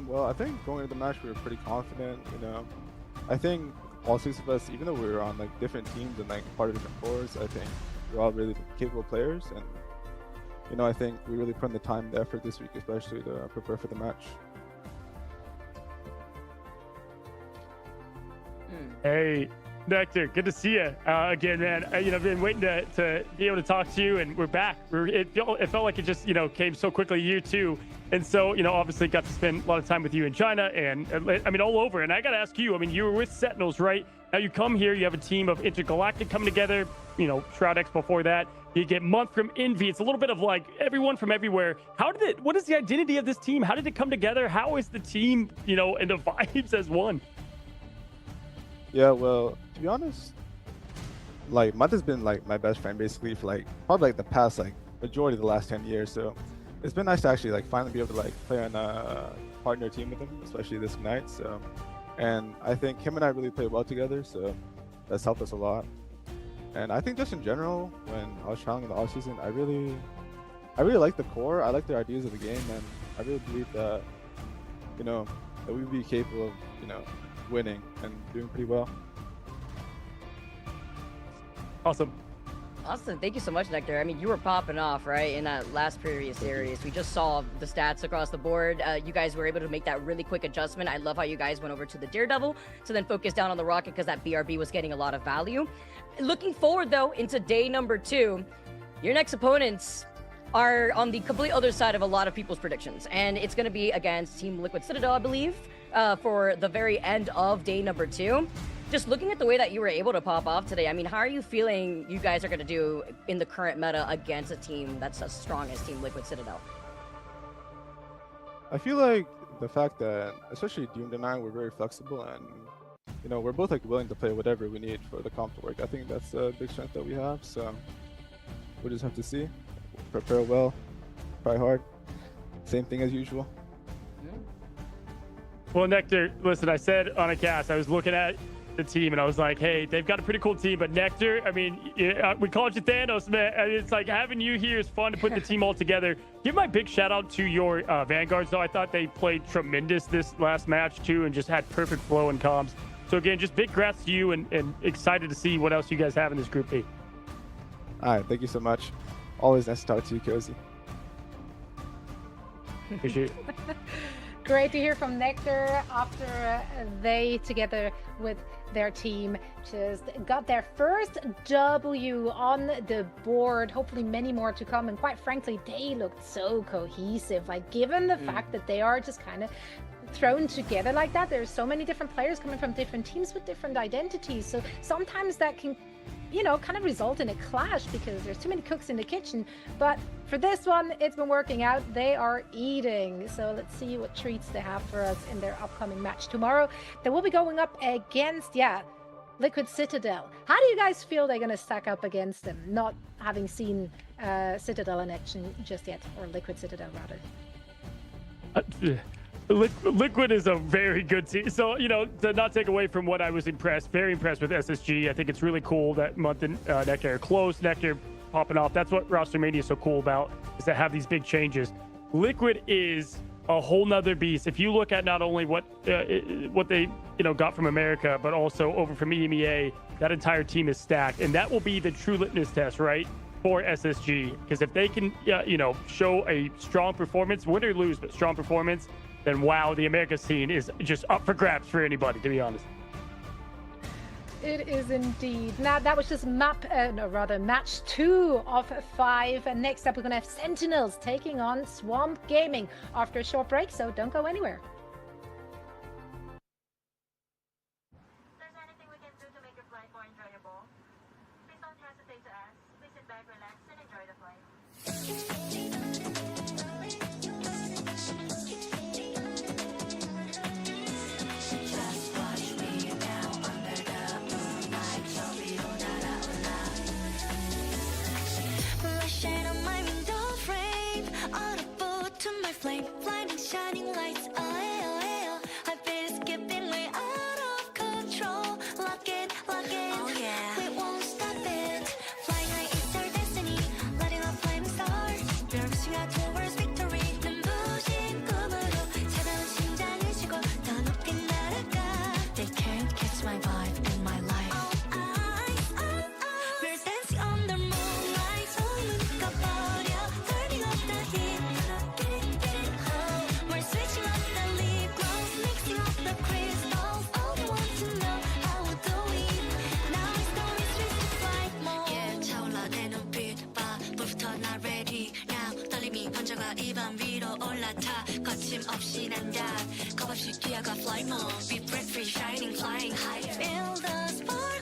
Well, I think going into the match we were pretty confident. You know, I think all six of us, even though we were on like different teams and like part of different cores, I think we're all really capable players, and you know, I think we really put in the time and the effort this week, especially to prepare for the match. Hey, Nectar, good to see you again, man. You know, I've been waiting to be able to talk to you, and we're back. It felt like it just, you know, came so quickly, you too. And so, you know, obviously got to spend a lot of time with you in China and I mean, all over. And I got to ask you, I mean, you were with Sentinels, right? Now you come here, you have a team of Intergalactic coming together, you know, Shroud X before that. You get Month from Envy. It's a little bit of like everyone from everywhere. What is the identity of this team? How did it come together? How is the team, you know, and the vibes as one? Yeah, well, to be honest, like Month has been like my best friend basically for like probably like the past like majority of the last 10 years. So it's been nice to actually like finally be able to like play on a partner team with him, especially this night. So, and I think him and I really play well together. So that's helped us a lot. And I think just in general, when I was trying in the off season, I really like the core. I like their ideas of the game, and I really believe that, you know, that we'd be capable of, you know, winning and doing pretty well. Awesome. Thank you so much, Nectar. I mean, you were popping off, right, in that last previous series. We just saw the stats across the board. You guys were able to make that really quick adjustment. I love how you guys went over to the Daredevil to then focus down on the Rocket because that BRB was getting a lot of value. Looking forward, though, into day number 2, your next opponents are on the complete other side of a lot of people's predictions. And it's going to be against Team Liquid Citadel, I believe, for the very end of day number 2. Just looking at the way that you were able to pop off today, I mean, how are you feeling you guys are going to do in the current meta against a team that's as strong as Team Liquid Citadel? I feel like the fact that, especially Doomed and I, we're very flexible, and you know, we're both like willing to play whatever we need for the comp to work. I think that's a big strength that we have. So we'll just have to see. Prepare well, try hard. Same thing as usual. Well, Nectar, listen, I said on a cast, I was looking at the team and I was like, hey, they've got a pretty cool team, but Nectar, I mean, we called you Thanos, man. And it's like having you here is fun to put the team all together. Give my big shout out to your Vanguards, though. I thought they played tremendous this last match too and just had perfect flow and comms. So again, just big congrats to you and excited to see what else you guys have in this Group B. All right, thank you so much. Always nice to talk to you, Cozy. Appreciate it. Great to hear from Nectar after they, together with their team, just got their first W on the board. Hopefully many more to come. And quite frankly, they looked so cohesive. Like, given the fact that they are just kind of thrown together like that, there's so many different players coming from different teams with different identities. So sometimes that can, you know, kind of result in a clash because there's too many cooks in the kitchen. But for this one, it's been working out. They are eating. So let's see what treats they have for us in their upcoming match tomorrow. They will be going up against, Liquid Citadel. How do you guys feel they're going to stack up against them, not having seen Citadel in action just yet, or Liquid Citadel rather? Liquid is a very good team. So, you know, to not take away from what I was very impressed with SSG. I think it's really cool that Month and Nectar are close, Nectar popping off. That's what Roster Mania is so cool about, is to have these big changes. Liquid is a whole nother beast. If you look at not only what they, you know, got from America, but also over from EMEA, that entire team is stacked. And that will be the true litmus test, right, for SSG. Because if they can, you know, show a strong performance, win or lose, but strong performance, then wow, the America scene is just up for grabs for anybody, to be honest. It is indeed. Now, that was just match 2 of 5. And next up, we're going to have Sentinels taking on Swamp Gaming after a short break, so don't go anywhere. If there's anything we can do to make your flight more enjoyable, please don't hesitate to ask. Please sit back, relax, and enjoy the flight. Shine on my window frame, audible to my flame, blinding shining lights. I feel skipping way out of control. Lock in, oh yeah. We won't stop it. Flying high is our destiny, lighting up flaming stars. We're reaching out towards victory. 눈부신 꿈으로 차가운 심장을 쉬고 더 높이 날아가. They can't catch my vibe in my life. We're dancing on the moonlight. Turning up the heat, we're switching up the lip gloss, mixing up the crystals. All they want to know, how we do it. Now it's going straight to flight mode. Yeah, 차올라 내 눈빛 봐, 불부터 나 ready now. 떨림이 번져가 입안 위로 올라타. 거침없이 난다, 겁없이 뛰어가 flight mode. Be breath free, shining, flying higher. Feel the spark.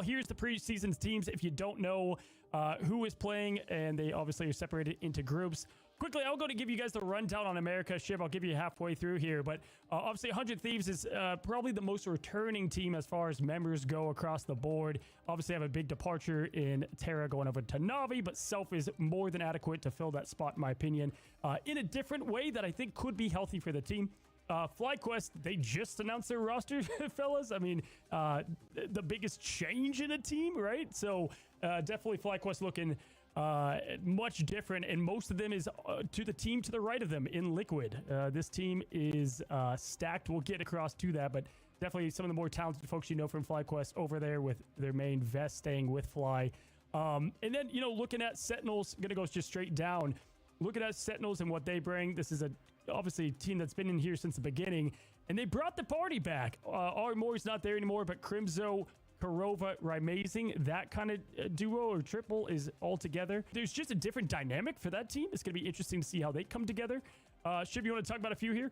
here's the preseason teams. If you don't know who is playing, and they obviously are separated into groups. Quickly, I'll go to give you guys the rundown on America. Shiv, I'll give you halfway through here. But obviously, 100 Thieves is probably the most returning team as far as members go across the board. Obviously, I have a big departure in Terra going over to Navi, but Self is more than adequate to fill that spot, in my opinion, in a different way that I think could be healthy for the team. FlyQuest, they just announced their roster, fellas. I mean, the biggest change in a team, right? So definitely FlyQuest looking much different, and most of them is to the team to the right of them in Liquid. This team is stacked. We'll get across to that, but definitely some of the more talented folks you know from FlyQuest over there with their main vest staying with Fly. And then, you know, looking at Sentinels, gonna go just straight down. Looking at Sentinels and what they bring, this is obviously a team that's been in here since the beginning, and they brought the party back. Armore's not there anymore, but Crimzo, Karova, Rimazing, that kind of duo or triple is all together. There's just a different dynamic for that team. It's going to be interesting to see how they come together. Shiv, you want to talk about a few here?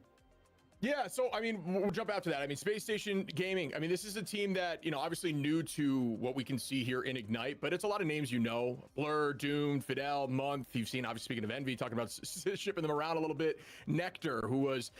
Yeah, so I mean, we'll jump out to that. I mean, Space Station Gaming, I mean, this is a team that, you know, obviously new to what we can see here in Ignite, but it's a lot of names you know. Blur, Doom, Fidel, Month. You've seen, obviously, speaking of Envy, talking about shipping them around a little bit. Nectar,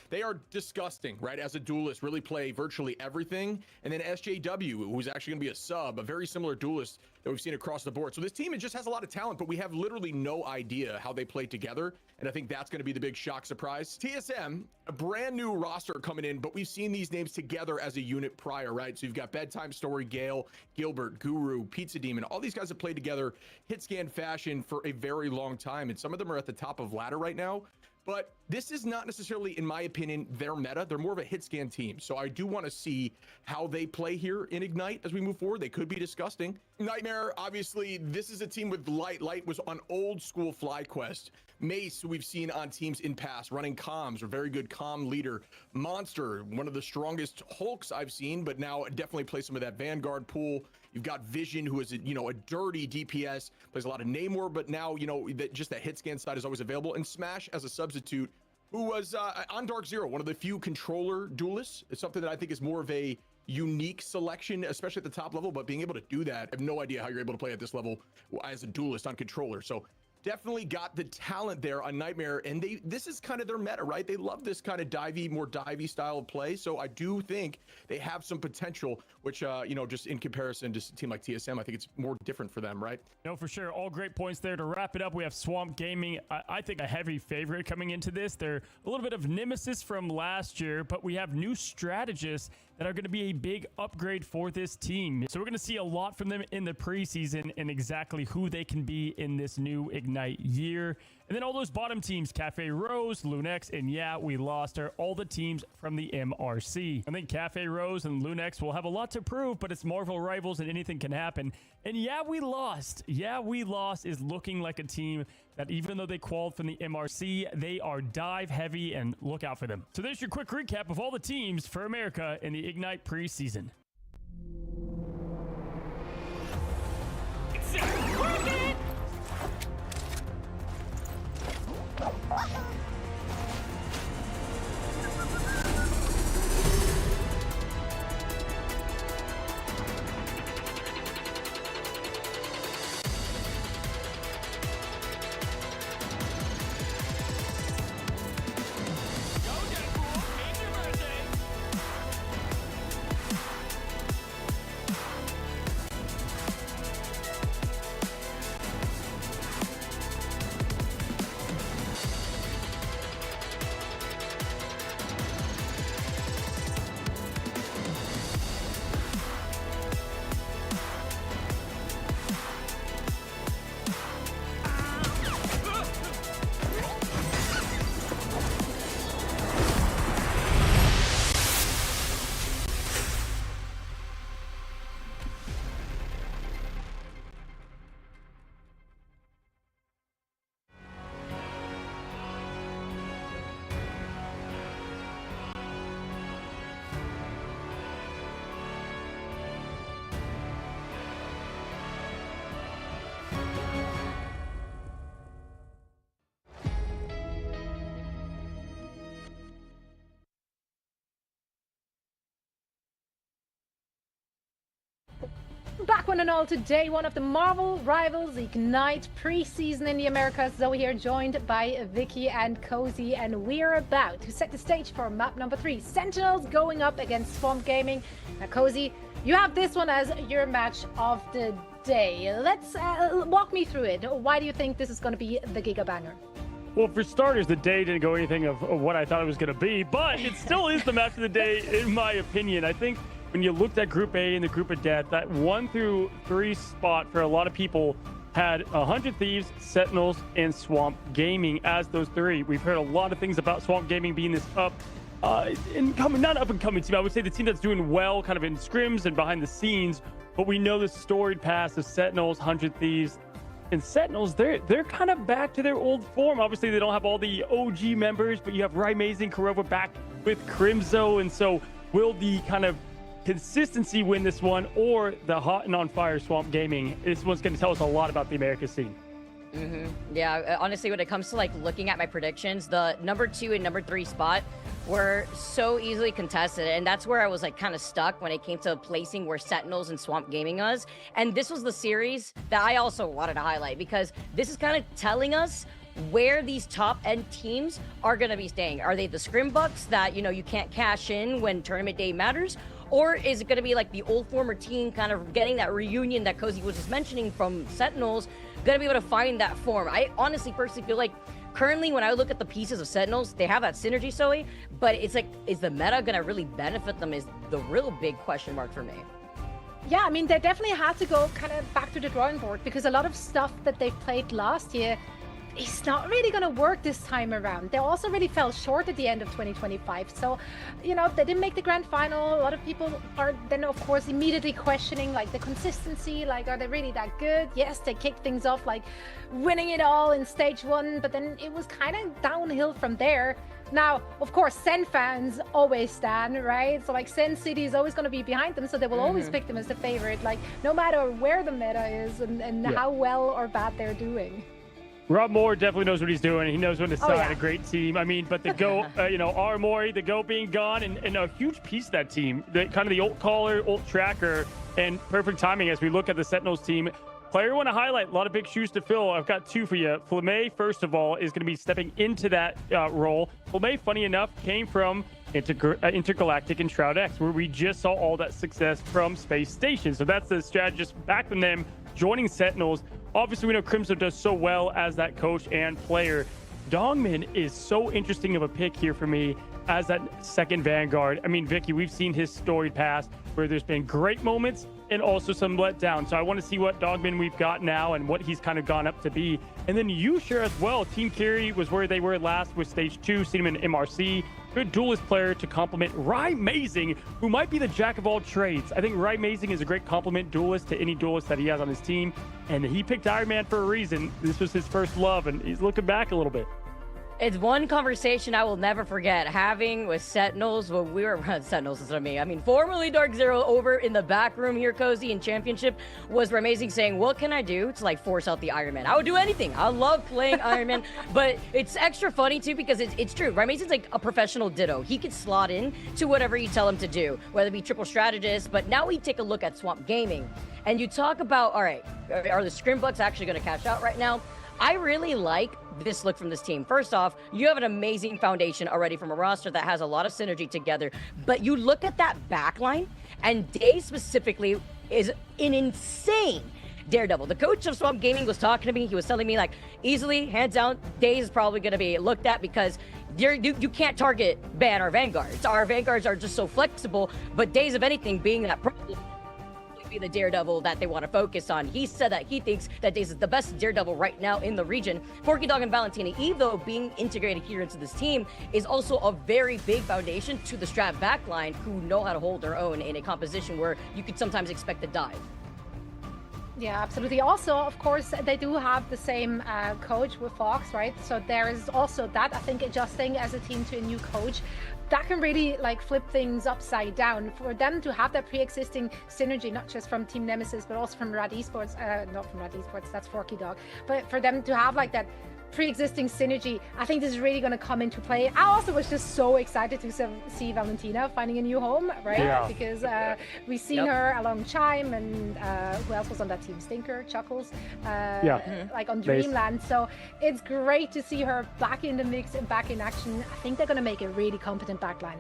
they are disgusting, right? As a duelist, really play virtually everything. And then SJW, who's actually going to be a sub, a very similar duelist that we've seen across the board. So this team, it just has a lot of talent, but we have literally no idea how they play together. And I think that's going to be the big shock surprise. TSM, a brand new roster coming in, but we've seen these names together as a unit prior, right? So you've got Bedtime Story, Gale, Gilbert, Guru, Pizza Demon. All these guys have played together hit scan fashion for a very long time, and some of them are at the top of ladder right now. But this is not necessarily, in my opinion, their meta. They're more of a hit scan team. So I do want to see how they play here in Ignite as we move forward. They could be disgusting. Nightmare, obviously, this is a team with Light. Light was on old school FlyQuest. Mace, who we've seen on teams in past, running comms, a very good comm leader. Monster, one of the strongest Hulks I've seen, but now definitely plays some of that Vanguard pool. You've got Vision, who is, you know, a dirty DPS, plays a lot of Namor, but now, you know, that just that hit scan side is always available. And Smash as a substitute, who was on Dark Zero, one of the few controller duelists. It's something that I think is more of a unique selection, especially at the top level, but being able to do that, I have no idea how you're able to play at this level as a duelist on controller. So definitely got the talent there on Nightmare, and this is kind of their meta, right? They love this kind of more divey style of play. So I do think they have some potential, which, you know, just in comparison to a team like TSM, I think it's more different for them, right? No, for sure. All great points there. To wrap it up, we have Swamp Gaming. I think a heavy favorite coming into this. They're a little bit of nemesis from last year, but we have new strategists that are going to be a big upgrade for this team. So we're going to see a lot from them in the preseason and exactly who they can be in this new Ignite year. And then all those bottom teams, Cafe Rose, Lunex, and Yeah, We Lost are all the teams from the MRC. I think Cafe Rose and Lunex will have a lot to prove, but it's Marvel rivals and anything can happen. And Yeah, We Lost is looking like a team that, even though they qualified from the MRC, they are dive heavy, and look out for them. So there's your quick recap of all the teams for America in the Ignite preseason. Back one and all to day one of the Marvel Rivals Ignite preseason in the Americas. Zoe here, joined by Vicky and Cozy, and we're about to set the stage for map number 3. Sentinels going up against Swamp Gaming. Now, Cozy, you have this one as your match of the day. Let's walk me through it. Why do you think this is going to be the Giga Banger? Well, for starters, the day didn't go anything of what I thought it was going to be, but it still is the match of the day, in my opinion. I think when you looked at Group A and the Group of Death, that 1 through 3 spot for a lot of people had 100 Thieves, Sentinels, and Swamp Gaming as those 3. We've heard a lot of things about Swamp Gaming being this not up and coming team. I would say the team that's doing well kind of in scrims and behind the scenes, but we know the storied past of Sentinels, 100 Thieves, and Sentinels, they're kind of back to their old form. Obviously, they don't have all the OG members, but you have Amazing Kurova back with Crimzo, and so will the kind of consistency win this one, or the hot and on fire Swamp Gaming? This one's going to tell us a lot about the America scene. Yeah, honestly, when it comes to like looking at my predictions, the number 2 and number 3 spot were so easily contested, and that's where I was like kind of stuck when it came to placing where Sentinels and Swamp Gaming was. And this was the series that I also wanted to highlight, because this is kind of telling us where these top end teams are going to be staying. Are they the scrim bucks that, you know, you can't cash in when tournament day matters? Or is it going to be like the old former team kind of getting that reunion that Cozy was just mentioning from Sentinels, going to be able to find that form? I honestly personally feel like currently when I look at the pieces of Sentinels, they have that synergy, Zoe, but it's like, is the meta going to really benefit them is the real big question mark for me. Yeah, I mean, they definitely had to go kind of back to the drawing board, because a lot of stuff that they played last year is not really going to work this time around. They also really fell short at the end of 2025. So, you know, they didn't make the grand final. A lot of people are then, of course, immediately questioning, like, the consistency. Like, are they really that good? Yes, they kicked things off, like, winning it all in stage 1, but then it was kind of downhill from there. Now, of course, Sen fans always stand, right? So, like, Sen City is always going to be behind them, so they will always pick them as the favorite, like, no matter where the meta is and how well or bad they're doing. Rob Moore definitely knows what he's doing. He knows when to sign a great team. I mean, but the GOAT, Aramori, the GOAT being gone, and a huge piece of that team, kind of the ult caller, ult tracker, and perfect timing as we look at the Sentinels team. Player I want to highlight, a lot of big shoes to fill. I've got 2 for you. Flamey, first of all, is going to be stepping into that role. Flamey, funny enough, came from Intergalactic and Shroud X, where we just saw all that success from Space Station. So that's the strategist back from them joining Sentinels. Obviously, we know Crimson does so well as that coach and player. Dongmin is so interesting of a pick here for me as that second Vanguard. I mean, Vicky, we've seen his storied past where there's been great moments and also some letdown. So I want to see what Dogman we've got now and what he's kind of gone up to be. And then you share as well. Team Carry was where they were last with stage 2, seen him in MRC. Good duelist player to complement Amazing, who might be the jack of all trades. I think Amazing is a great complement duelist to any duelist that he has on his team. And he picked Iron Man for a reason. This was his first love, and he's looking back a little bit. It's one conversation I will never forget having with Sentinels when we were Sentinels is what I mean, formerly Dark Zero, over in the back room here, Cozy, in Championship, was Amazing saying, what can I do to like force out the Iron Man? I would do anything. I love playing Iron Man, but it's extra funny too because it's true. Amazing's like a professional ditto. He could slot in to whatever you tell him to do, whether it be triple strategist, but now we take a look at Swamp Gaming and you talk about, all right, are the Scrim Bucks actually going to cash out right now? I really like this look from this team. First off, you have an amazing foundation already from a roster that has a lot of synergy together, but you look at that backline, and Day specifically is an insane Daredevil. The coach of Swamp Gaming was talking to me. He was telling me, like, easily, hands down, Day is probably going to be looked at because you can't target ban our Vanguards. Our Vanguards are just so flexible, but Days, if anything, being that problem, be the Daredevil that they want to focus on. He said that he thinks that Days is the best Daredevil right now in the region. Forky Dog and Valentina Eve, though, being integrated here into this team is also a very big foundation to the Strat backline, who know how to hold their own in a composition where you could sometimes expect a dive. Yeah, absolutely. Also, of course, they do have the same coach with Fox, right? So there is also that, I think, adjusting as a team to a new coach, that can really like flip things upside down. For them to have that pre-existing synergy, not just from Team Nemesis, but also from Rad Esports, not from Rad Esports, that's Forky Dog, but for them to have like that pre-existing synergy. I think this is really going to come into play. I also was just so excited to see Valentina finding a new home, right? Yeah. Because we've seen her along Chime and who else was on that team? Stinker, Chuckles, like on Dreamland. So it's great to see her back in the mix and back in action. I think they're going to make a really competent backline.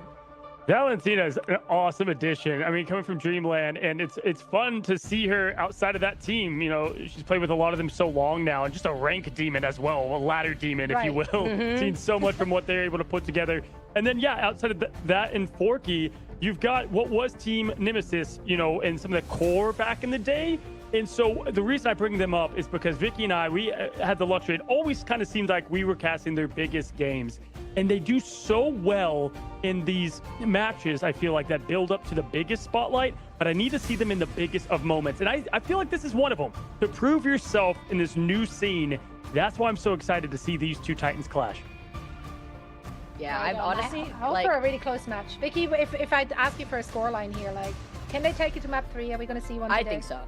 Valentina is an awesome addition. I mean, coming from Dreamland, and it's fun to see her outside of that team. You know, she's played with a lot of them so long now, and just a rank demon as well, a ladder demon, if you will. Seen so much from what they're able to put together. And then, outside of that in Forky, you've got what was Team Nemesis, you know, and some of the core back in the day. And so the reason I bring them up is because Vicky and I, we had the luxury. It always kind of seemed like we were casting their biggest games. And they do so well in these matches, I feel like, that build up to the biggest spotlight. But I need to see them in the biggest of moments. And I feel like this is one of them. To prove yourself in this new scene, that's why I'm so excited to see these two Titans clash. Yeah, I'm honestly... I hope for a really close match. Vicky, if I'd ask you for a scoreline here, like, can they take it to map 3? Are we going to see one today? I think so.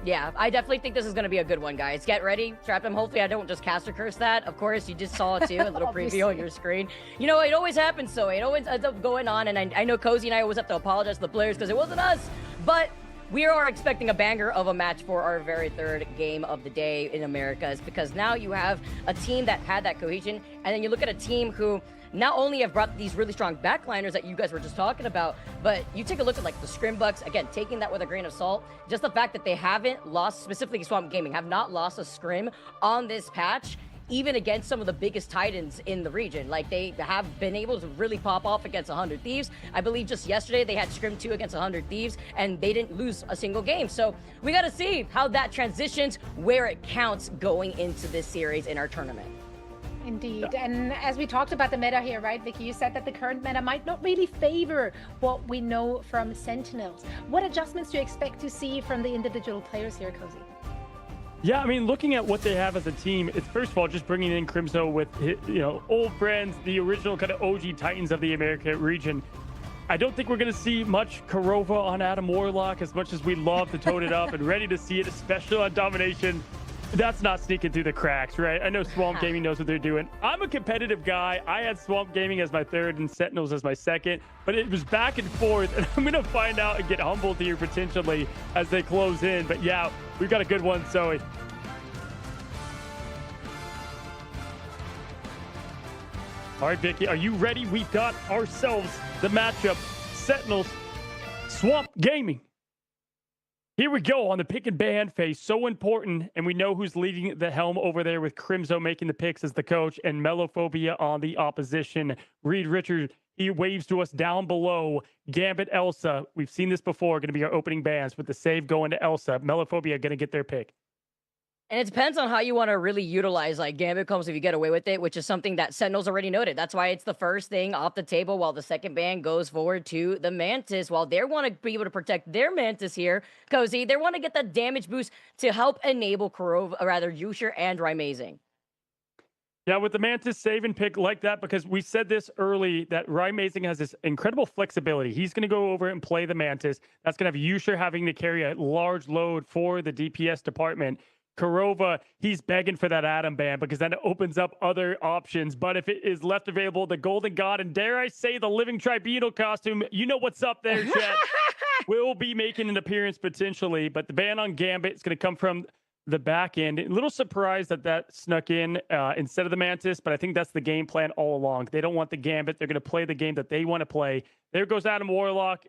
Yeah, I definitely think this is going to be a good one, guys. Get ready, strap them. Hopefully I don't just caster curse that. Of course, you just saw it too, a little preview on your screen. You know, it always happens, so it always ends up going on, and I know Cozy and I always have to apologize to the players because it wasn't us, but we are expecting a banger of a match for our very third game of the day in Americas, because now you have a team that had that cohesion, and then you look at a team who not only have brought these really strong backliners that you guys were just talking about, but you take a look at like the Scrimbucks, again, taking that with a grain of salt. Just the fact that they haven't lost, specifically Swamp Gaming, have not lost a scrim on this patch, even against some of the biggest Titans in the region. Like, they have been able to really pop off against 100 Thieves. I believe just yesterday they had Scrim 2 against 100 Thieves, and they didn't lose a single game. So we got to see how that transitions, where it counts going into this series in our tournament. Indeed. And as we talked about the meta here, right, Vicky, you said that the current meta might not really favor what we know from Sentinels. What adjustments do you expect to see from the individual players here, Cozy? Yeah, I mean, looking at what they have as a team, it's first of all just bringing in Crimzo with, you know, old friends, the original kind of OG Titans of the America region. I don't think we're going to see much Kurova on Adam Warlock, as much as we love to tote it up and ready to see it, especially on Domination. That's not sneaking through the cracks, right? I know Swamp Gaming knows what they're doing. I'm a competitive guy. I had Swamp Gaming as my third and Sentinels as my second, but it was back and forth, and I'm going to find out and get humbled here potentially as they close in. But yeah, we've got a good one, Zoe. All right, Vicky, are you ready? We've got ourselves the matchup, Sentinels, Swamp Gaming. Here we go on the pick and ban phase. So important. And we know who's leading the helm over there with Crimzo making the picks as the coach and Melophobia on the opposition. Reed Richard, he waves to us down below. Gambit, Elsa. We've seen this before. Going to be our opening bans with the save going to Elsa. Melophobia going to get their pick. And it depends on how you want to really utilize, like, Gambit comes if you get away with it, which is something that Sentinels already noted. That's why it's the first thing off the table, while the second ban goes forward to the Mantis. While they want to be able to protect their Mantis here, Cozy, they want to get that damage boost to help enable Kurova, or rather, Yusher and Rymazing. Yeah, with the Mantis save and pick like that, because we said this early, that Rymazing has this incredible flexibility. He's going to go over and play the Mantis. That's going to have Yusher having to carry a large load for the DPS department. Kurova, he's begging for that Atom ban because then it opens up other options. But if it is left available, the Golden God, and dare I say the Living Tribunal costume, you know what's up there, chat, will be making an appearance potentially. But the ban on Gambit is going to come from the back end. A little surprised that snuck in instead of the Mantis, but I think that's the game plan all along. They don't want the Gambit. They're going to play the game that they want to play. There goes Adam Warlock,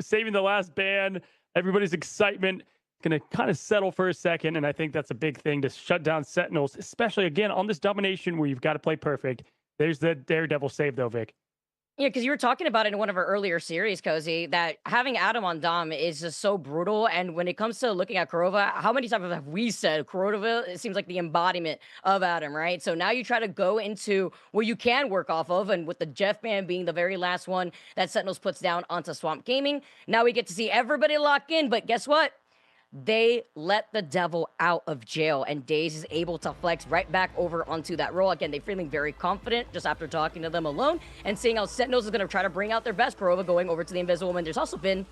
saving the last ban. Everybody's excitement going to kind of settle for a second, and I think that's a big thing to shut down Sentinels, especially, again, on this domination where you've got to play perfect. There's the Daredevil save, though, Vic. Yeah, because you were talking about it in one of our earlier series, Cozy, that having Adam on Dom is just so brutal. And when it comes to looking at Kurova, how many times have we said Kurova, it seems like the embodiment of Adam, right? So now you try to go into where you can work off of, and with the Jeff ban being the very last one that Sentinels puts down onto Swamp Gaming, now we get to see everybody lock in, but guess what? They let the devil out of jail, and Daze is able to flex right back over onto that role. Again, they're feeling very confident just after talking to them alone and seeing how Sentinels is going to try to bring out their best. Kurova going over to the Invisible Woman. There's also been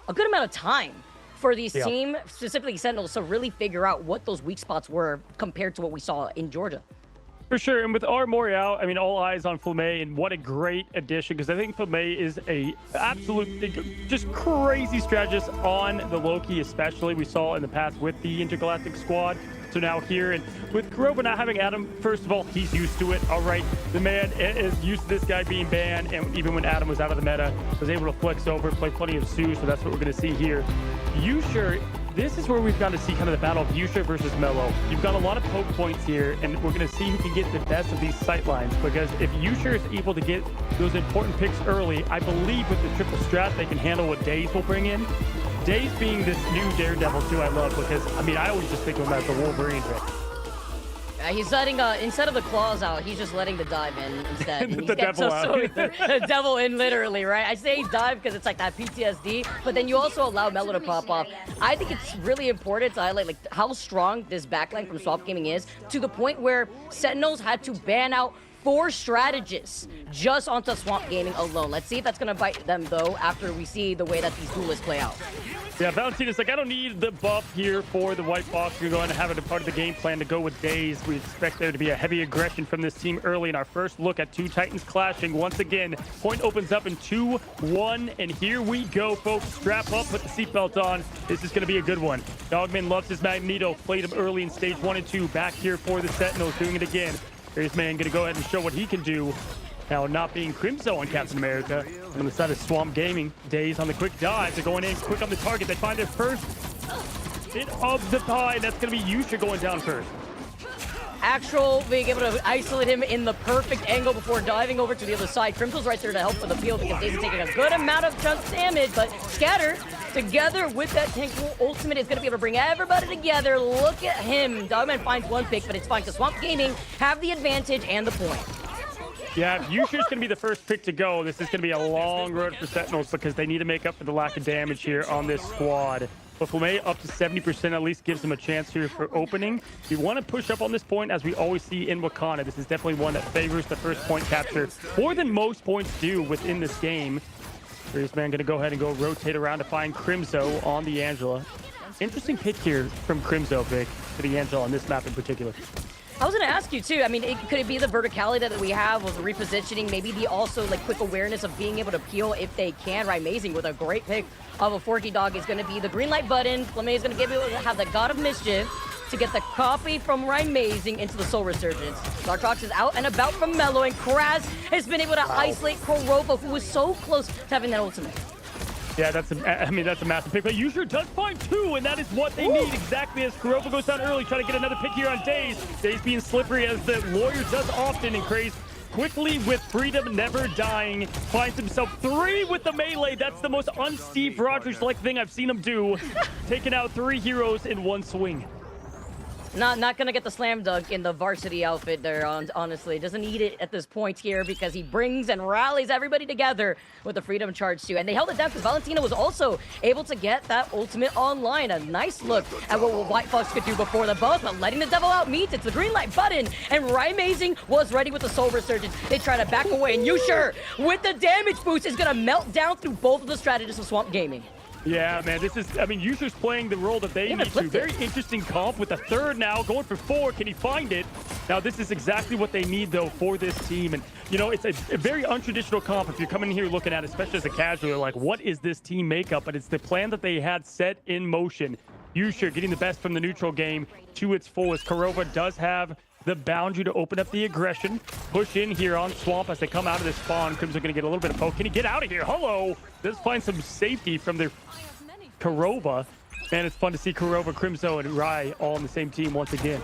a good amount of time for these team, specifically Sentinels, to really figure out what those weak spots were compared to what we saw in Georgia. For sure, and with Armory out, I mean, all eyes on Flamey, and what a great addition, because I think Flamey is a absolute, just crazy strategist on the Loki, especially we saw in the past with the Intergalactic squad. So now here, and with Kurova not having Adam, first of all, he's used to it. All right, the man is used to this guy being banned, and even when Adam was out of the meta, was able to flex over, play plenty of Sue, so that's what we're going to see here. Yusher, this is where we've got to see kind of the battle of Yusher versus Mello. You've got a lot of poke points here, and we're going to see who can get the best of these sight lines, because if Yusher is able to get those important picks early, I believe with the triple strat, they can handle what Daze will bring in. Daze being this new Daredevil too, I love, because I mean I always just think of him as the Wolverine pick. He's letting instead of the claws out, he's just letting the dive in instead. The devil out. The devil in, literally, right? I say dive because it's like that PTSD, but then you also allow Mello to pop off. I think it's really important to highlight like how strong this backline from Swap Gaming is, to the point where Sentinels had to ban out 4 strategists just onto Swamp Gaming alone. Let's see if that's gonna bite them though after we see the way that these duelists play out. Yeah, Valentina's like, I don't need the buff here for the White Box. We're going to have it a part of the game plan to go with Daze. We expect there to be a heavy aggression from this team early in our first look at two Titans clashing. Once again, point opens up in 2-1, and here we go, folks. Strap up, put the seatbelt on. This is going to be a good one. Dogman loves his Magneto. Played him early in stage 1 and 2. Back here for the Sentinels, doing it again. Here's man going to go ahead and show what he can do. Now, not being Crimson on Captain America. On the side of Swamp Gaming, Daze on the quick dive. They're going in quick on the target. They find their first bit of the pie. That's going to be Yusha going down first. Actual being able to isolate him in the perfect angle before diving over to the other side. Crimson's right there to help with the peel because Daze is taking a good amount of chunk damage, but Scatter together with that tank ultimate is going to be able to bring everybody together. Look at him. Dogman finds one pick, but it's fine because Swamp Gaming have the advantage and the point. Yeah, Yusha's going to be the first pick to go. This is going to be a long road for Sentinels because they need to make up for the lack of damage here on this squad. But Flamey up to 70% at least gives them a chance here for opening. You want to push up on this point, as we always see in Wakanda. This is definitely one that favors the first point capture more than most points do within this game. Here's man going to go ahead and go rotate around to find Crimzo on the Angela. Interesting pick here from Crimzo, Vic, to the Angela on this map in particular. I was going to ask you too. I mean, could it be the verticality that we have with the repositioning? Maybe the also like quick awareness of being able to peel if they can. Right, amazing with a great pick of a Forky Dog is going to be the green light button. Flamey is going to give it have the God of Mischief to get the copy from Rymazing into the Soul Resurgence. Dartrox is out and about from Mello, and Kraz has been able to isolate Kurova, who was so close to having that ultimate. Yeah, that's a massive pick. But Yusha does find 2, and that is what they need exactly as Kurova goes down early, trying to get another pick here on Daze. Daze being slippery as the Lawyer does often, and Craze quickly with Freedom never dying, finds himself 3 with the melee. That's the most un-Steve Rogers-like thing I've seen him do. Taking out 3 heroes in one swing. Not gonna get the slam dunk in the varsity outfit there, honestly. Doesn't need it at this point here because he brings and rallies everybody together with the freedom charge too. And they held it down because Valentina was also able to get that ultimate online. A nice look at what White Fox could do before the boss, but letting the devil out means it's the green light button. And Rymazing was ready with the Soul Resurgence. They try to back away, and Yusha with the damage boost is gonna melt down through both of the strategists of Swamp Gaming. Yeah, man, this is, I mean, Yusha's playing the role that they need to. Very interesting comp with the third now, going for 4. Can he find it? Now, this is exactly what they need, though, for this team. And, you know, it's a very untraditional comp if you're coming here looking at it, especially as a casual, like, what is this team makeup? But it's the plan that they had set in motion. Yusha getting the best from the neutral game to its fullest. Kurova does have the boundary to open up the aggression. Push in here on Swamp as they come out of this spawn. Crimson going to get a little bit of poke. Can he get out of here? Hello! Does find some safety from their Kurova. Man, it's fun to see Kurova, Crimson, and Rai all on the same team once again.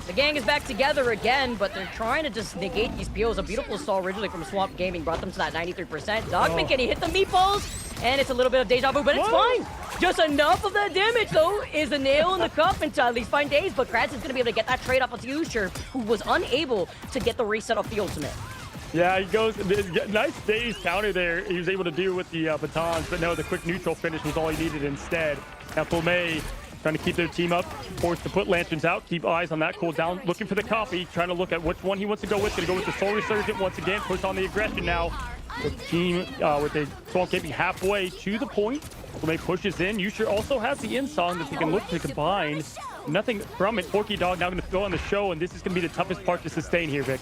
The gang is back together again, but they're trying to just negate these POs. A beautiful stall originally from Swamp Gaming brought them to that 93%. Dogman, can he hit the meatballs? And it's a little bit of deja vu, but it's fine. Just enough of that damage, though, is a nail in the coffin to at least find Daze. But Kratz is going to be able to get that trade off of Yusha, who was unable to get the reset off the ultimate. Yeah, he goes, nice Daze counter there. He was able to do with the batons, but no, the quick neutral finish was all he needed instead. Now, Flamey trying to keep their team up, forced to put lanterns out, keep eyes on that cooldown, looking for the copy, trying to look at which one he wants to go with. Gonna go with the Soul Resurgent once again, push on the aggression now. The team with the Swamp Gaming halfway to the point. Flamey pushes in. Yusha also has the in-song that he can look to combine nothing from it. Forky Dog now going to go on the show, and this is going to be the toughest part to sustain here, Vic.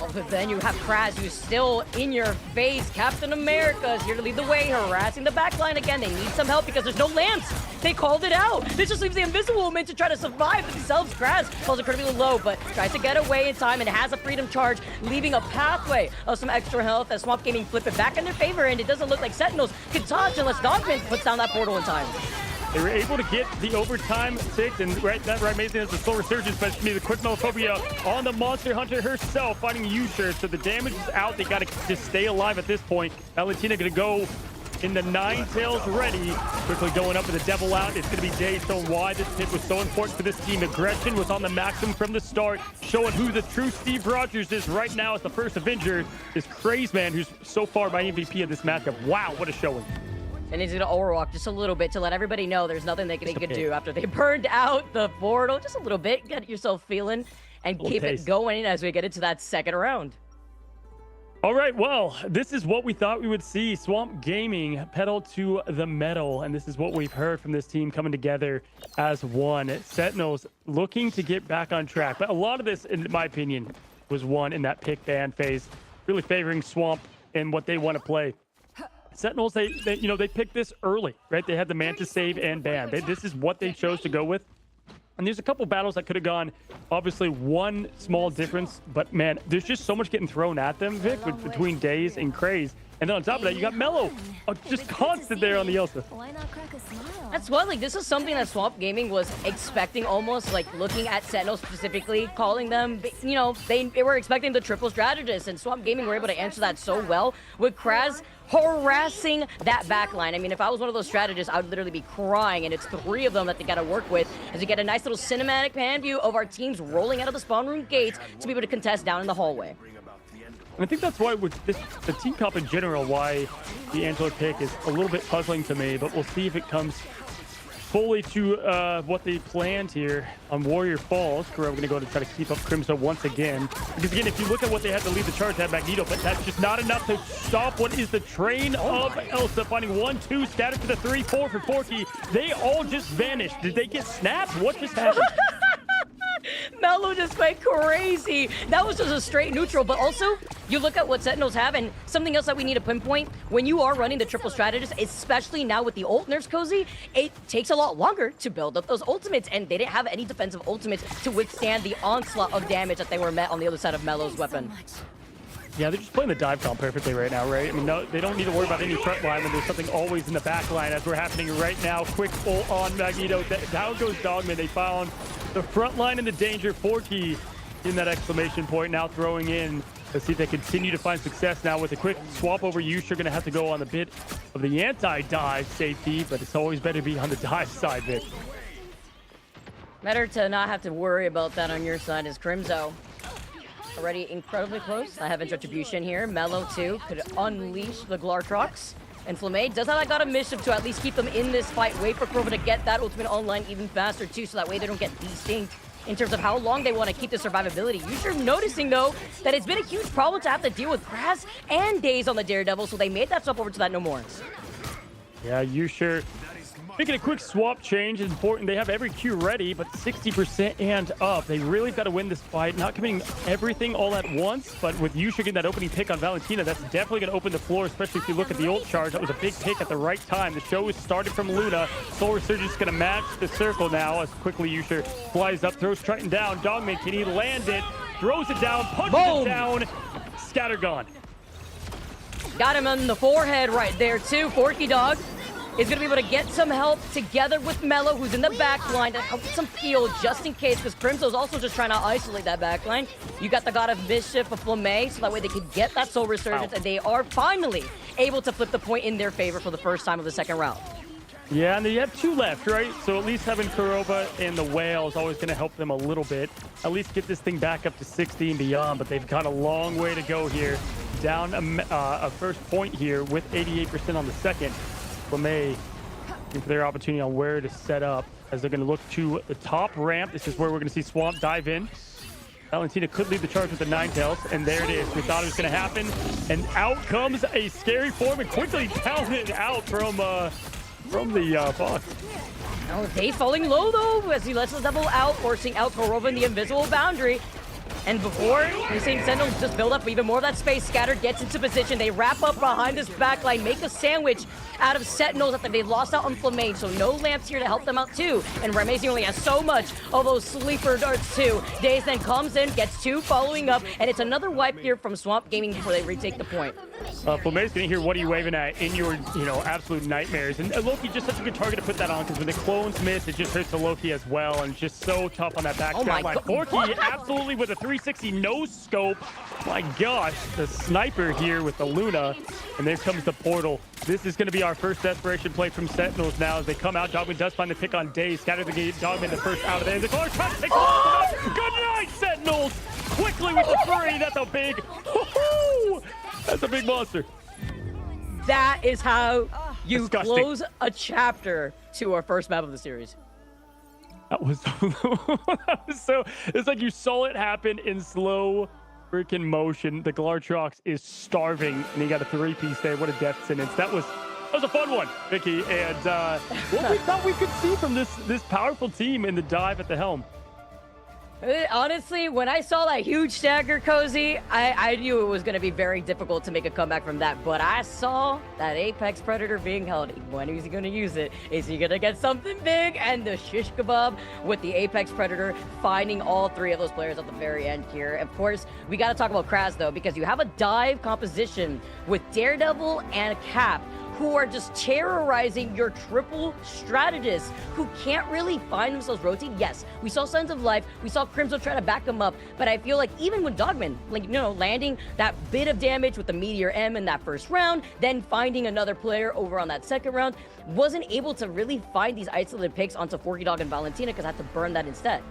Oh, but then you have Kraz, who's still in your face. Captain America is here to lead the way, harassing the backline again. They need some help because there's no Lance. They called it out. This just leaves the Invisible Woman to try to survive themselves. Kraz falls incredibly low, but tries to get away in time and has a freedom charge, leaving a pathway of some extra health as Swamp Gaming flip it back in their favor, and it doesn't look like Sentinels can touch unless Dogman puts down that portal in time. They were able to get the overtime 6, and that right amazing as the Soul Resurgence, but the quick Melophobia on the Monster Hunter herself, fighting Usher. So the damage is out. They got to just stay alive at this point. Valentina going to go in the Ninetales ready. Quickly going up with the Devil out. It's going to be Day. So why this pick was so important for this team. Aggression was on the maximum from the start, showing who the true Steve Rogers is right now as the first Avenger. This Craze Man, who's so far my MVP of this matchup. Wow, what a showing. And he's going to overwalk just a little bit to let everybody know there's nothing they could do after they burned out the portal. Just a little bit. Get yourself feeling and keep it going as we get into that second round. All right, well, this is what we thought we would see. Swamp Gaming pedal to the metal, and this is what we've heard from this team coming together as one. Sentinels looking to get back on track. But a lot of this, in my opinion, was won in that pick ban phase, really favoring Swamp and what they want to play. Sentinels, they picked this early, right? They had the Mantis save and ban. This is what they chose to go with. And there's a couple battles that could have gone, obviously, one small difference. But, man, there's just so much getting thrown at them, Vic, between Daze and Craze. And then on top of that, you got Mello, just constant there on the Elsa. That's what, like, this is something that Swamp Gaming was expecting almost, like, looking at Sentinels specifically, calling them, you know, they were expecting the triple strategist, and Swamp Gaming were able to answer that so well with Kraz harassing that backline. I mean, if I was one of those strategists, I would literally be crying, and it's 3 of them that they got to work with as we get a nice little cinematic pan view of our teams rolling out of the spawn room gates to be able to contest down in the hallway. And I think that's why with the team comp in general, why the Angela pick is a little bit puzzling to me, but we'll see if it comes fully to what they planned here on Warrior Falls. We're going to go to try to keep up Crimson once again. Because again, if you look at what they had to lead the charge, they had Magneto, but that's just not enough to stop what is the train of Elsa, finding 1-2, scattered to the 3-4 for Forky. They all just vanished. Did they get snapped? What just happened? Mello just went crazy. That was just a straight neutral, but also you look at what Sentinels have, and something else that we need to pinpoint, when you are running the triple strategist, especially now with the ult nerfs, Cozy, it takes a lot longer to build up those ultimates, and they didn't have any defensive ultimates to withstand the onslaught of damage that they were met on the other side of Mello's weapon. Yeah, they're just playing the dive comp perfectly right now, right? I mean, no, they don't need to worry about any front line when there's something always in the back line as we're happening right now. Quick ult on Magneto. Down goes Dogman. They found the front line in the danger. Forky in that exclamation point, now throwing in. Let's see if they continue to find success now with a quick swap over. You're going to have to go on the bit of the anti-dive safety, but it's always better to be on the dive side, Vic. Better to not have to worry about that on your side is Crimzo. Already incredibly close. I have Retribution here. Mello, too, could unleash the Glartrox. And Flamme does have got a Mischief to at least keep them in this fight. Wait for Krova to get that ultimate online even faster, too, so that way they don't get desynced in terms of how long they want to keep the survivability. You're noticing, though, that it's been a huge problem to have to deal with Kraz and Daze on the Daredevil, so they made that swap over to that No More. Yeah, Usher making a quick swap change is important. They have every Q ready, but 60% and up. They really got to win this fight. Not committing everything all at once, but with Yusha getting that opening pick on Valentina, that's definitely going to open the floor, especially if you look at the ult charge. That was a big pick at the right time. The show is started from Luna. Soul Resurgence going to match the circle now as quickly Yusha flies up, throws Triton down. Dogman, can he land it? Throws it down, punches it down. Scattergon. Got him on the forehead right there, too. Forky Dog is going to be able to get some help together with Mello, who's in the back line, to help some heal just in case, because Crimso's also just trying to isolate that back line. You got the God of Mischief of Flamme, so that way they can get that Soul Resurgence, and they are finally able to flip the point in their favor for the first time of the second round. Yeah, and you have 2 left, right? So at least having Kuroba and the Whale is always going to help them a little bit. At least get this thing back up to 60 and beyond, but they've got a long way to go here. Down a first point here with 88% on the second. Flamme looking for their opportunity on where to set up as they're going to look to the top ramp. This is where we're going to see Swamp dive in. Valentina could lead the charge with the Ninetales, and there it is. We thought it was going to happen, and out comes a scary form and quickly pounded out from the box. Oh, Dave's falling low though as he lets us double out, forcing out Korova in the invisible boundary. And before we're seeing Sentinels just build up even more of that space, Scattered gets into position. They wrap up behind this backline, make a sandwich out of Sentinels after they lost out on Flamane, so no lamps here to help them out too. And Ramezi only has so much of those sleeper darts too. Daze then comes in, gets 2 following up, and it's another wipe here from Swamp Gaming before they retake the point. Flame's gonna hear what are you waving at in your, absolute nightmares. And Loki just such a good target to put that on because when the clones miss, it just hurts the Loki as well, and just so tough on that back strap line. Forky absolutely with a 360 no scope. My gosh, the sniper here with the Luna, and there comes the portal. This is going to be our first desperation play from Sentinels now as they come out. Dogman does find the pick on Daze. Scatter the gate. Dogman the first out of there. The Clark trying to take Good night, Sentinels! Quickly with the flurry. That's a big... That's a big monster. That is how you Disgusting. close a chapter to our first map of the series. That was so... It's like you saw it happen in slow freaking motion. The Glartrox is starving, and he got a 3-piece there. What a death sentence. That was a fun one, Vicky. And what we thought we could see from this powerful team in the dive at the helm. Honestly, when I saw that huge stagger, Cozy, I knew it was going to be very difficult to make a comeback from that. But I saw that Apex Predator being held. When is he going to use it? Is he going to get something big? And the shish kebab with the Apex Predator finding all 3 of those players at the very end here. Of course, we got to talk about Kraz, though, because you have a dive composition with Daredevil and Cap, who are just terrorizing your triple strategists who can't really find themselves rotating. Yes, we saw Sons of Life, we saw Crimson try to back them up, but I feel like even with Dogman, landing that bit of damage with the Meteor M in that first round, then finding another player over on that second round, wasn't able to really find these isolated picks onto Forky Dog and Valentina because I had to burn that instead.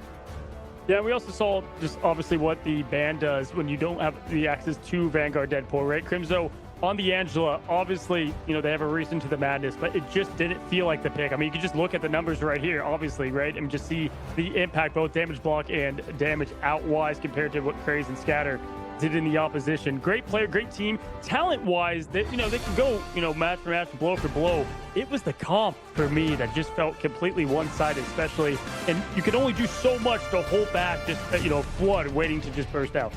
Yeah, we also saw just obviously what the ban does when you don't have the access to Vanguard Deadpool, right? Crimzo on the Angela, obviously, they have a reason to the madness, but it just didn't feel like the pick. I mean, you can just look at the numbers right here, obviously, right? And just see the impact, both damage block and damage out-wise compared to what Craze and Scatter did in the opposition. Great player, great team. Talent-wise, they can go, match for match, blow for blow. It was the comp for me that just felt completely one-sided, especially, and you can only do so much to hold back just, flood waiting to just burst out.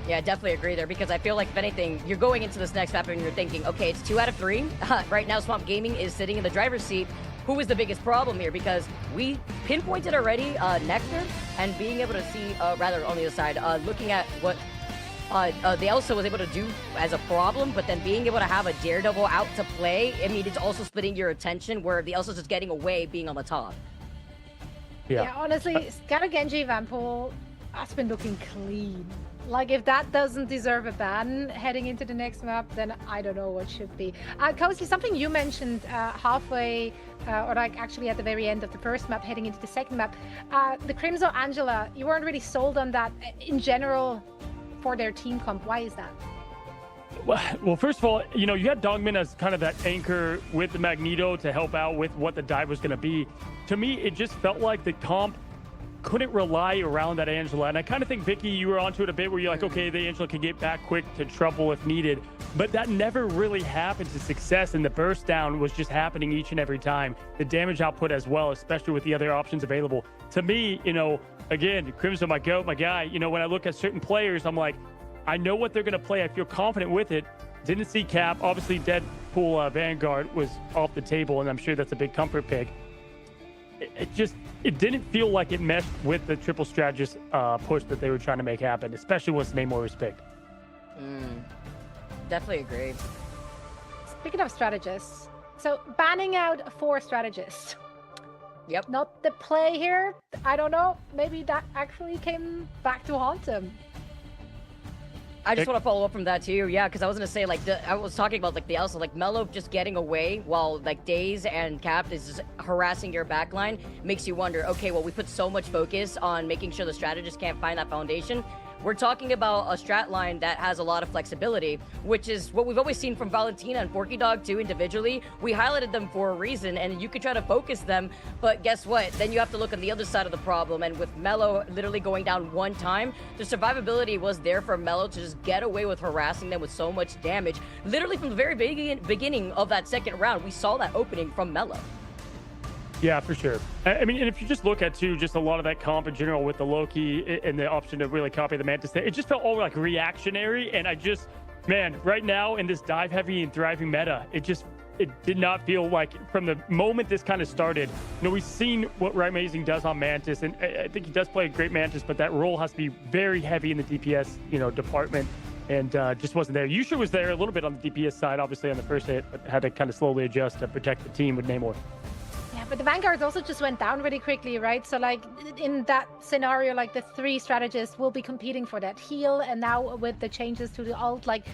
Yeah, I definitely agree there because I feel like, if anything, you're going into this next map and you're thinking, okay, it's 2 out of 3. Right now, Swamp Gaming is sitting in the driver's seat. Who is the biggest problem here? Because we pinpointed already Nectar and being able to see, rather on the other side, looking at what the Elsa was able to do as a problem, but then being able to have a Daredevil out to play, I mean, it's also splitting your attention where the Elsa's just getting away being on the top. Yeah, honestly, Scatter Genji Vanpool has been looking clean. Like, if that doesn't deserve a ban heading into the next map, then I don't know what should be. Cozy, something you mentioned halfway, or like actually at the very end of the first map, heading into the second map. The Crimzo Angela, you weren't really sold on that in general for their team comp. Why is that? Well, first of all, you had Dogman as kind of that anchor with the Magneto to help out with what the dive was going to be. To me, it just felt like the comp couldn't rely around that Angela. And I kind of think, Vicky, you were onto it a bit where you're like, okay, the Angela can get back quick to trouble if needed. But that never really happened to success, and the burst down was just happening each and every time. The damage output as well, especially with the other options available. To me, again, Crimson, my goat, my guy, when I look at certain players, I'm like, I know what they're going to play. I feel confident with it. Didn't see Cap. Obviously, Deadpool Vanguard was off the table, and I'm sure that's a big comfort pick. It didn't feel like it meshed with the triple strategist push that they were trying to make happen, especially once Namor was picked. Definitely agree. Speaking of strategists, so banning out 4 strategists. Yep. Not the play here. I don't know. Maybe that actually came back to haunt them. I just want to follow up from that too, yeah, because I was gonna say, I was talking about the Elsa, Mello just getting away while Daze and Cap is just harassing your backline makes you wonder, okay, well, we put so much focus on making sure the strategist can't find that foundation. We're talking about a strat line that has a lot of flexibility, which is what we've always seen from Valentina and Forky Dog too individually. We highlighted them for a reason, and you could try to focus them, but guess what? Then you have to look on the other side of the problem, and with Mello literally going down 1 time, the survivability was there for Mello to just get away with harassing them with so much damage. Literally from the very beginning of that second round, we saw that opening from Mello. Yeah, for sure. I mean, and if you just look at too, just a lot of that comp in general with the Loki and the option to really copy the Mantis, it just felt all like reactionary. And man, right now in this dive heavy and thriving meta, it did not feel like from the moment this kind of started. We've seen what Right Amazing does on Mantis, and I think he does play a great Mantis, but that role has to be very heavy in the DPS, department. And just wasn't there. Yusha was there a little bit on the DPS side, obviously on the first hit, but had to kind of slowly adjust to protect the team with Namor. Yeah, but the Vanguards also just went down really quickly, right? So like in that scenario, like the 3 strategists will be competing for that heal, and now with the changes to the ult, like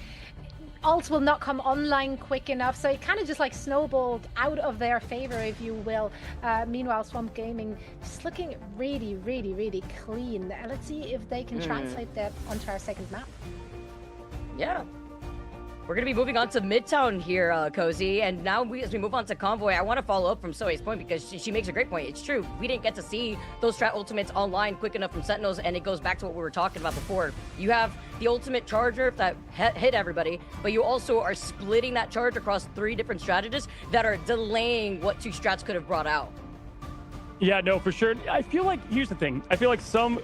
ults will not come online quick enough, so it kind of just like snowballed out of their favor, if you will. Meanwhile, Swamp Gaming just looking really, really, really clean. Let's see if they can translate that onto our second map. Yeah. We're going to be moving on to Midtown here, Cozy. And now as we move on to Convoy, I want to follow up from Soe's point because she makes a great point. It's true. We didn't get to see those strat ultimates online quick enough from Sentinels, and it goes back to what we were talking about before. You have the ultimate charger that hit everybody, but you also are splitting that charge across 3 different strategists that are delaying what 2 strats could have brought out. Yeah, no, for sure. I feel like, here's the thing. I feel like some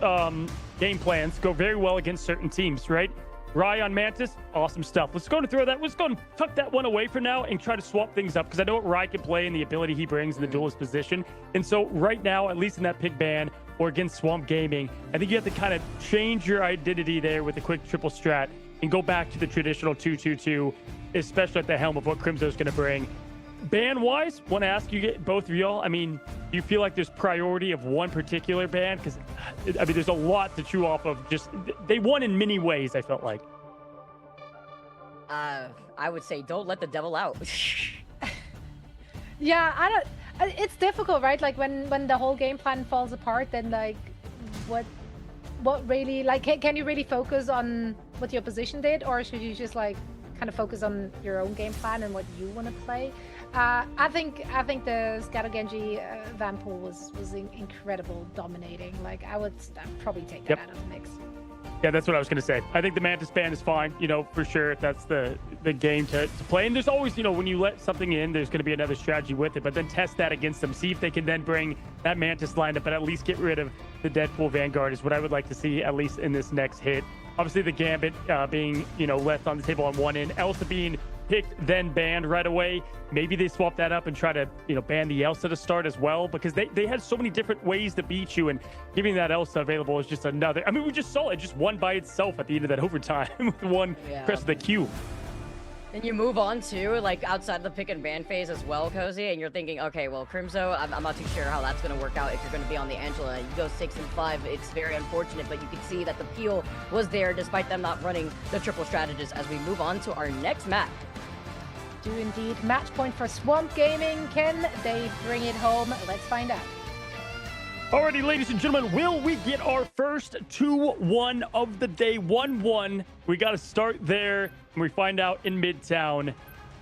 game plans go very well against certain teams, right? Rye on Mantis, awesome stuff. Let's go and tuck that one away for now and try to swap things up because I know what Rye can play and the ability he brings in the duelist position. And so right now, at least in that pick ban or against Swamp Gaming, I think you have to kind of change your identity there with a quick triple strat and go back to the traditional 2-2-2, especially at the helm of what Crimso's going to bring. Ban-wise, want to ask you both of y'all, I mean, do you feel like there's priority of one particular ban? Because, I mean, there's a lot to chew off of. Just they won in many ways, I felt like. I would say don't let the devil out. Yeah, it's difficult, right? Like when the whole game plan falls apart, then like what really, like, can you really focus on what your opposition did, or should you just like kind of focus on your own game plan and what you want to play? I think the Scatter Genji Vanpool was incredible, dominating. Like I'd probably take that out of the mix. Yeah, that's what I was going to say. I think the Mantis ban is fine, for sure, if that's the game to play. And there's always, when you let something in, there's going to be another strategy with it, but then test that against them. See if they can then bring that Mantis lineup, but at least get rid of the Deadpool Vanguard is what I would like to see, at least in this next hit. Obviously, the Gambit being, left on the table on one end, Elsa being picked, then banned right away. Maybe they swap that up and try to, ban the Elsa to start as well, because they had so many different ways to beat you, and giving that Elsa available is just another. I mean, we just saw it just won by itself at the end of that overtime with one press of the Q. Then you move on to, like, outside the pick and ban phase as well, Cozy, and you're thinking, okay, well, Crimso, I'm not too sure how that's going to work out if you're going to be on the Angela. You go 6 and 5, it's very unfortunate, but you can see that the peel was there despite them not running the triple strategist as we move on to our next map. Do indeed. Match point for Swamp Gaming. Can they bring it home? Let's find out. Alrighty, ladies and gentlemen, will we get our first 2-1 of the day? 1-1. We got to start there, and we find out in Midtown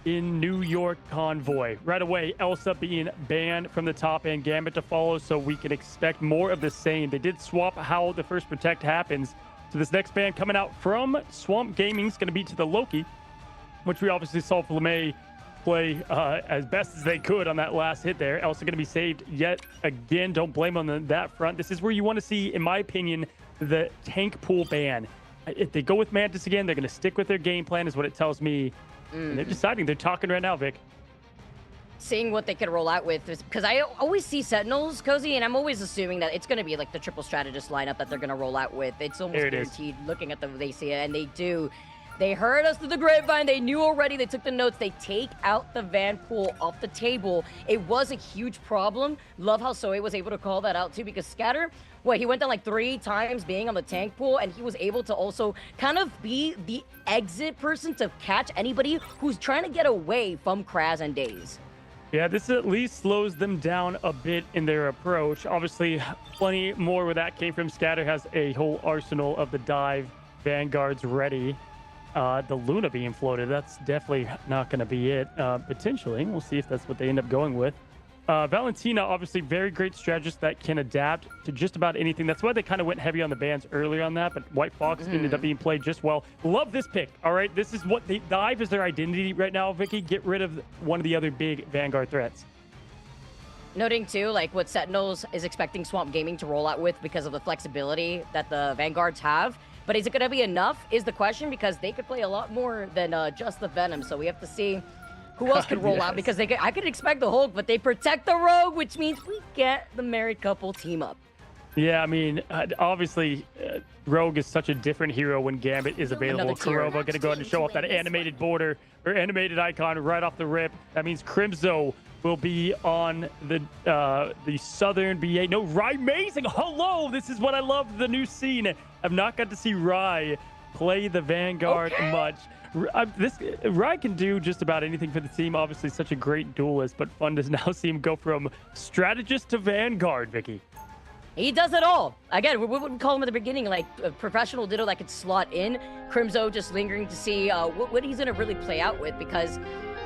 in New York Convoy. Right away, Elsa being banned from the top and Gambit to follow, so we can expect more of the same. They did swap how the first protect happens. So this next ban coming out from Swamp Gaming is going to be to the Loki, which we obviously saw Flamay play as best as they could on that last hit there. Elsa going to be saved yet again. Don't blame them on that front. This is where you want to see, in my opinion, the tank pool ban. If they go with Mantis again, they're going to stick with their game plan, is what it tells me. And they're deciding. They're talking right now, Vic. Seeing what they could roll out with, because I always see Sentinels, Cozy, and I'm always assuming that it's going to be like the triple strategist lineup that they're going to roll out with. It's almost guaranteed looking at they see it, and they do. They heard us through the grapevine. They knew already. They took the notes. They take out the Vanpool off the table. It was a huge problem. Love how Soe was able to call that out too, because Scatter, he went down like 3 times being on the tank pool, and he was able to also kind of be the exit person to catch anybody who's trying to get away from Kraz and Daze. Yeah, this at least slows them down a bit in their approach. Obviously, plenty more where that came from. Scatter has a whole arsenal of the dive Vanguards ready. The Luna being floated, that's definitely not going to be it. Potentially, we'll see if that's what they end up going with. Valentina, obviously, very great strategist that can adapt to just about anything. That's why they kind of went heavy on the bans earlier on that, but White Fox ended up being played just well. Love this pick, all right? This is what dive is their identity right now, Vicky. Get rid of one of the other big Vanguard threats. Noting too, like what Sentinels is expecting Swamp Gaming to roll out with because of the flexibility that the Vanguards have. But is it going to be enough is the question, because they could play a lot more than just the Venom. So we have to see who else could roll out, because I could expect the Hulk, but they protect the Rogue, which means we get the married couple team up. Yeah, I mean, obviously, Rogue is such a different hero when Gambit is available. Kurova going to go ahead and show off that animated border or animated icon right off the rip. That means Crimzo will be on the Southern BA. No, Rai Mazing. Hello, this is what I love, the new scene. I've not got to see Rai play the Vanguard much. Rai can do just about anything for the team. Obviously, such a great duelist, but fun to now see him go from strategist to Vanguard, Vicky. He does it all. Again, we wouldn't call him at the beginning like a professional Ditto that could slot in. Crimzo just lingering to see what he's going to really play out with, because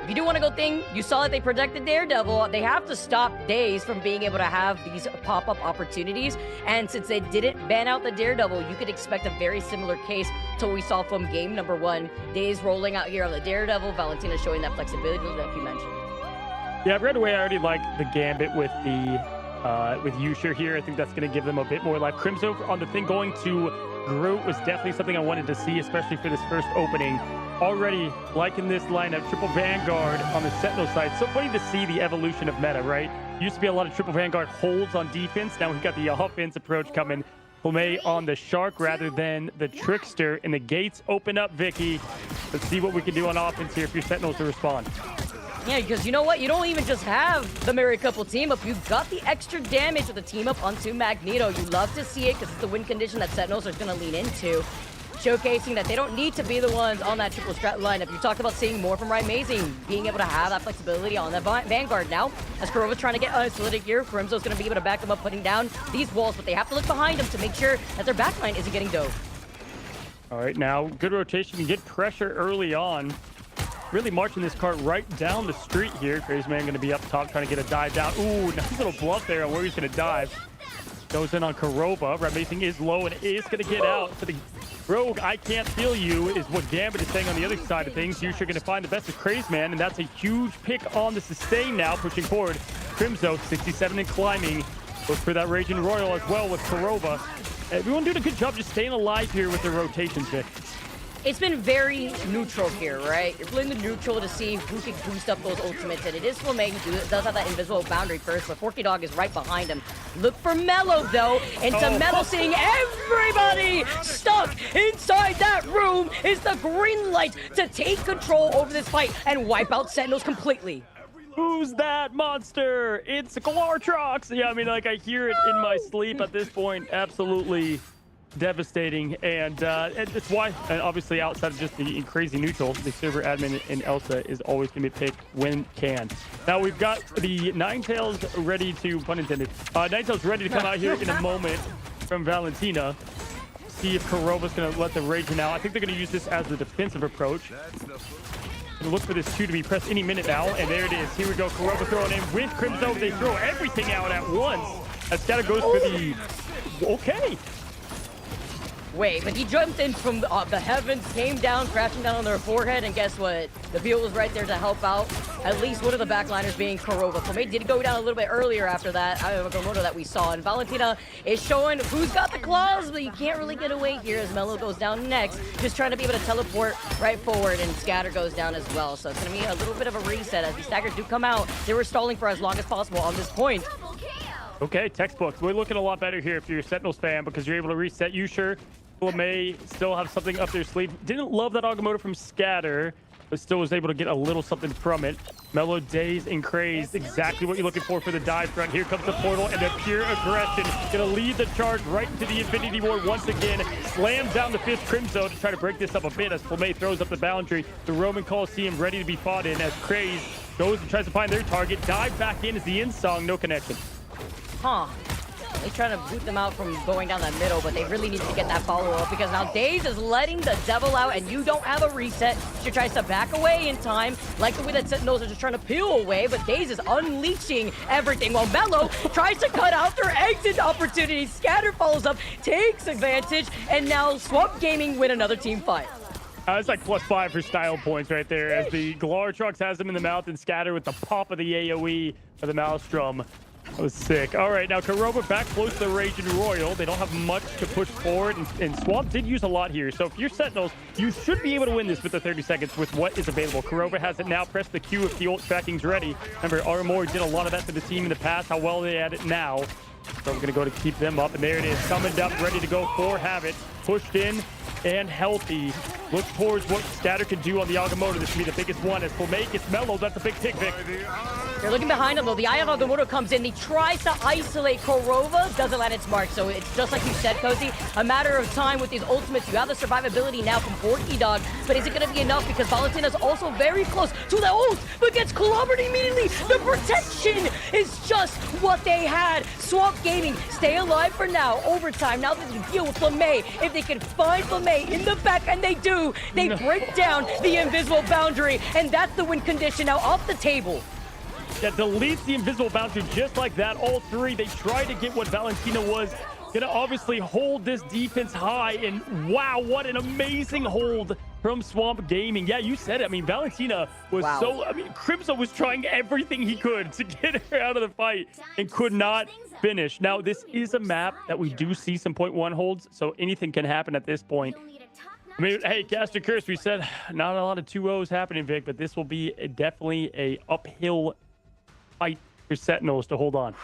if you do want to go thing, you saw that they protected Daredevil. They have to stop Daze from being able to have these pop-up opportunities. And since they didn't ban out the Daredevil, you could expect a very similar case to what we saw from game number 1. Daze rolling out here on the Daredevil. Valentina showing that flexibility like you mentioned. Yeah, right away, I already like the Gambit with the with Yusher here. I think that's going to give them a bit more life. Crimzo on the thing going to Groot was definitely something I wanted to see, especially for this first opening. Already liking this lineup, triple Vanguard on the Sentinel side. So funny to see the evolution of meta, right? Used to be a lot of triple Vanguard holds on defense. Now we've got the offense approach coming. Plumé on the Shark rather than the Trickster. And the gates open up, Vicky. Let's see what we can do on offense here if your Sentinels to respond. Yeah, because you know what? You don't even just have the married couple team up. You've got the extra damage with the team up onto Magneto. You love to see it because it's the win condition that Sentinels are going to lean into. Showcasing that they don't need to be the ones on that triple strat lineup. You talked about seeing more from Rai Mazing, being able to have that flexibility on that Vanguard now. As Kurova's trying to get isolated here, Crimzo's going to be able to back them up, putting down these walls, but they have to look behind them to make sure that their backline isn't getting dove. All right, now good rotation. Get pressure early on. Really marching this cart right down the street here. Crazy Man going to be up top trying to get a dive down. Ooh, nice little bluff there on where he's going to dive. Goes in on Kurova. Rai Mazing is low and is going to get out to the Rogue. I can't feel you is what Gambit is saying on the other side of things. You're going to find the best of Crazy Man, and that's a huge pick on the sustain now, pushing forward. Crimzo, 67 and climbing. Look for that Raging Royal as well with Kurova. Everyone doing a good job just staying alive here with their rotations, Vic. It's been very neutral here, right? You're playing the neutral to see who can boost up those ultimates, and it is Plumé who does have that invisible boundary first, but Forky Dog is right behind him. Look for Mello, though, and to Mello seeing everybody stuck inside that room is the green light to take control over this fight and wipe out Sentinels completely. Who's that monster? It's Glartrox. Yeah, I mean, like, I hear it in my sleep at this point. Absolutely devastating, and that's why, and obviously outside of just the crazy neutral, the server admin in Elsa is always going to be picked when can. Now we've got the Ninetales ready to, pun intended, Ninetales ready to come out here in a moment from Valentina. See if Kurova's going to let the Raging out. I think they're going to use this as the defensive approach. Gonna look for this 2 to be pressed any minute now, and there it is. Here we go. Kurova throwing in with Crimzo. They throw everything out at once. As Scatter goes for the... Okay. Wait, but he jumped in from the heavens, came down, crashing down on their forehead, and guess what? The Beal was right there to help out. At least one of the backliners being Kurova. Plumé did go down a little bit earlier after that. Komodo that we saw. And Valentina is showing who's got the claws, but you can't really get away here as Mello goes down next. Just trying to be able to teleport right forward, and Scatter goes down as well. So it's going to be a little bit of a reset as the staggers do come out. They were stalling for as long as possible on this point. Okay, textbooks. We're looking a lot better here if you're a Sentinels fan because you're able to reset. You sure? May still have something up their sleeve. Didn't love that Agamotto from Scatter, but still was able to get a little something from it. Mellow, Dazed, and Crazed. Exactly what you're looking for the dive front. Here comes the portal and the pure aggression. Gonna lead the charge right into the Infinity War once again. Slams down the 5th Crimzo to try to break this up a bit as Plumé throws up the boundary. The Roman Coliseum ready to be fought in as Crazed goes and tries to find their target. Dive back in as the in-song. No connection. Huh. They're trying to boot them out from going down that middle, but they really need to get that follow-up because now Daze is letting the devil out and you don't have a reset. She tries to back away in time, like the way that Sentinels are just trying to peel away, but Daze is unleashing everything while Mello tries to cut out their exit opportunity. Scatter follows up, takes advantage, and now Swamp Gaming win another team fight. It's like +5 for style points right there as the Glartrox has him in the mouth and Scatter with the pop of the AoE of the Maelstrom. That was sick. All right, now Karoba back close to the Raging Royal. They don't have much to push forward, and Swamp did use a lot here. So if you're Sentinels, you should be able to win this with the 30 seconds with what is available. Karoba has it now. Press the Q if the ult tracking's ready. Remember, Armor did a lot of that to the team in the past. How well they at it now. So we're going to go to keep them up, and there it is. Summoned up, ready to go for Habit. Pushed in and healthy. Look towards what Scatter can do on the Agamotto. This should be the biggest one as Flamay gets mellowed. That's a big pick, Vic. They're looking behind him, though. The Eye of Agamotto comes in. He tries to isolate Korova. Doesn't land its mark. So it's just like you said, Cozy. A matter of time with these ultimates. You have the survivability now from Porky Dog. But is it going to be enough? Because Valentina's also very close to the ult, but gets clobbered immediately. The protection is just what they had. Swamp Gaming, stay alive for now. Overtime. Now they can deal with Flamay. If they can find Flamay in the back, and they do, they break down the invisible boundary. And that's the win condition now off the table. That deletes the invisible boundary just like that. All three, they tried to get what Valentina was gonna obviously hold this defense high, and wow, what an amazing hold from Swamp Gaming. Yeah, you said it. I mean, Valentina was Crimson was trying everything he could to get her out of the fight and could not finish. Now, this is a map that we do see some 0.1 holds, so anything can happen at this point. I mean, hey, Caster Curse, we said not a lot of 2-0s happening, Vic, but this will be definitely a uphill fight for Sentinels to hold on.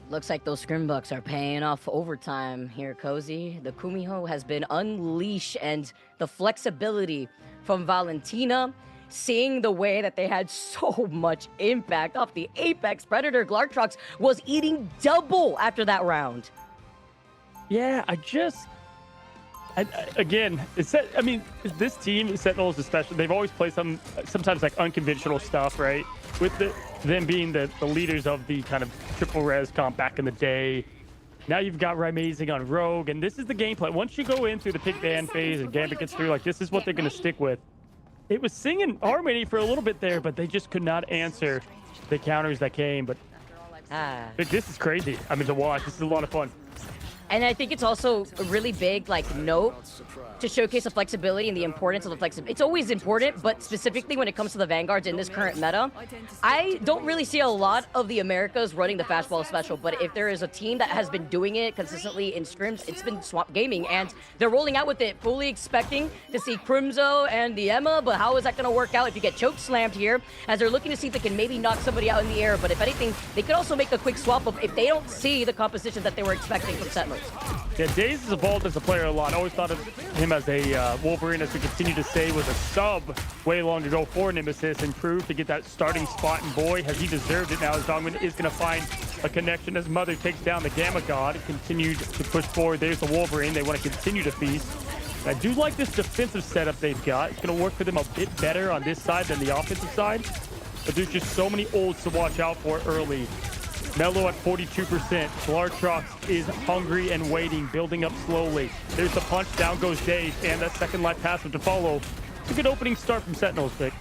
Looks like those scrimbucks are paying off overtime here, Cozy. The Kumiho has been unleashed, and the flexibility from Valentina, seeing the way that they had so much impact off the Apex Predator, Glartrox was eating double after that round. Yeah, again, I mean, this team, Sentinels especially, they've always played sometimes like unconventional stuff, right? With them being the leaders of the kind of triple res comp back in the day. Now you've got Ramazing on Rogue, and this is the gameplay. Once you go in through the pick ban phase and Gambit gets through, like, this is what they're going to stick with. It was singing Harmony for a little bit there, but they just could not answer the counters that came. But this is crazy. I mean, to watch, this is a lot of fun. And I think it's also a really big, like, note to showcase the flexibility and the importance of the flexibility. It's always important, but specifically when it comes to the Vanguards in this current meta, I don't really see a lot of the Americas running the fastball special, but if there is a team that has been doing it consistently in scrims, it's been Swamp Gaming, and they're rolling out with it, fully expecting to see Crimzo and the Emma, but how is that going to work out if you get choke slammed here, as they're looking to see if they can maybe knock somebody out in the air, but if anything, they could also make a quick swap up if they don't see the composition that they were expecting from Sentinels. Yeah, Daze has evolved as a player a lot. I always thought of him as a Wolverine, as we continue to say, was a sub way long ago for Nemesis, and proved to get that starting spot, and boy, has he deserved it now, as Dogman is going to find a connection as Mother takes down the Gamma God and continued to push forward. There's the Wolverine. They want to continue to feast. I do like this defensive setup they've got. It's going to work for them a bit better on this side than the offensive side, but there's just so many ults to watch out for early. Mello at 42%. Glartrox is hungry and waiting, building up slowly. There's the punch, down goes Dave, and that second life passive to follow. It's a good opening start from Sentinels, Vic.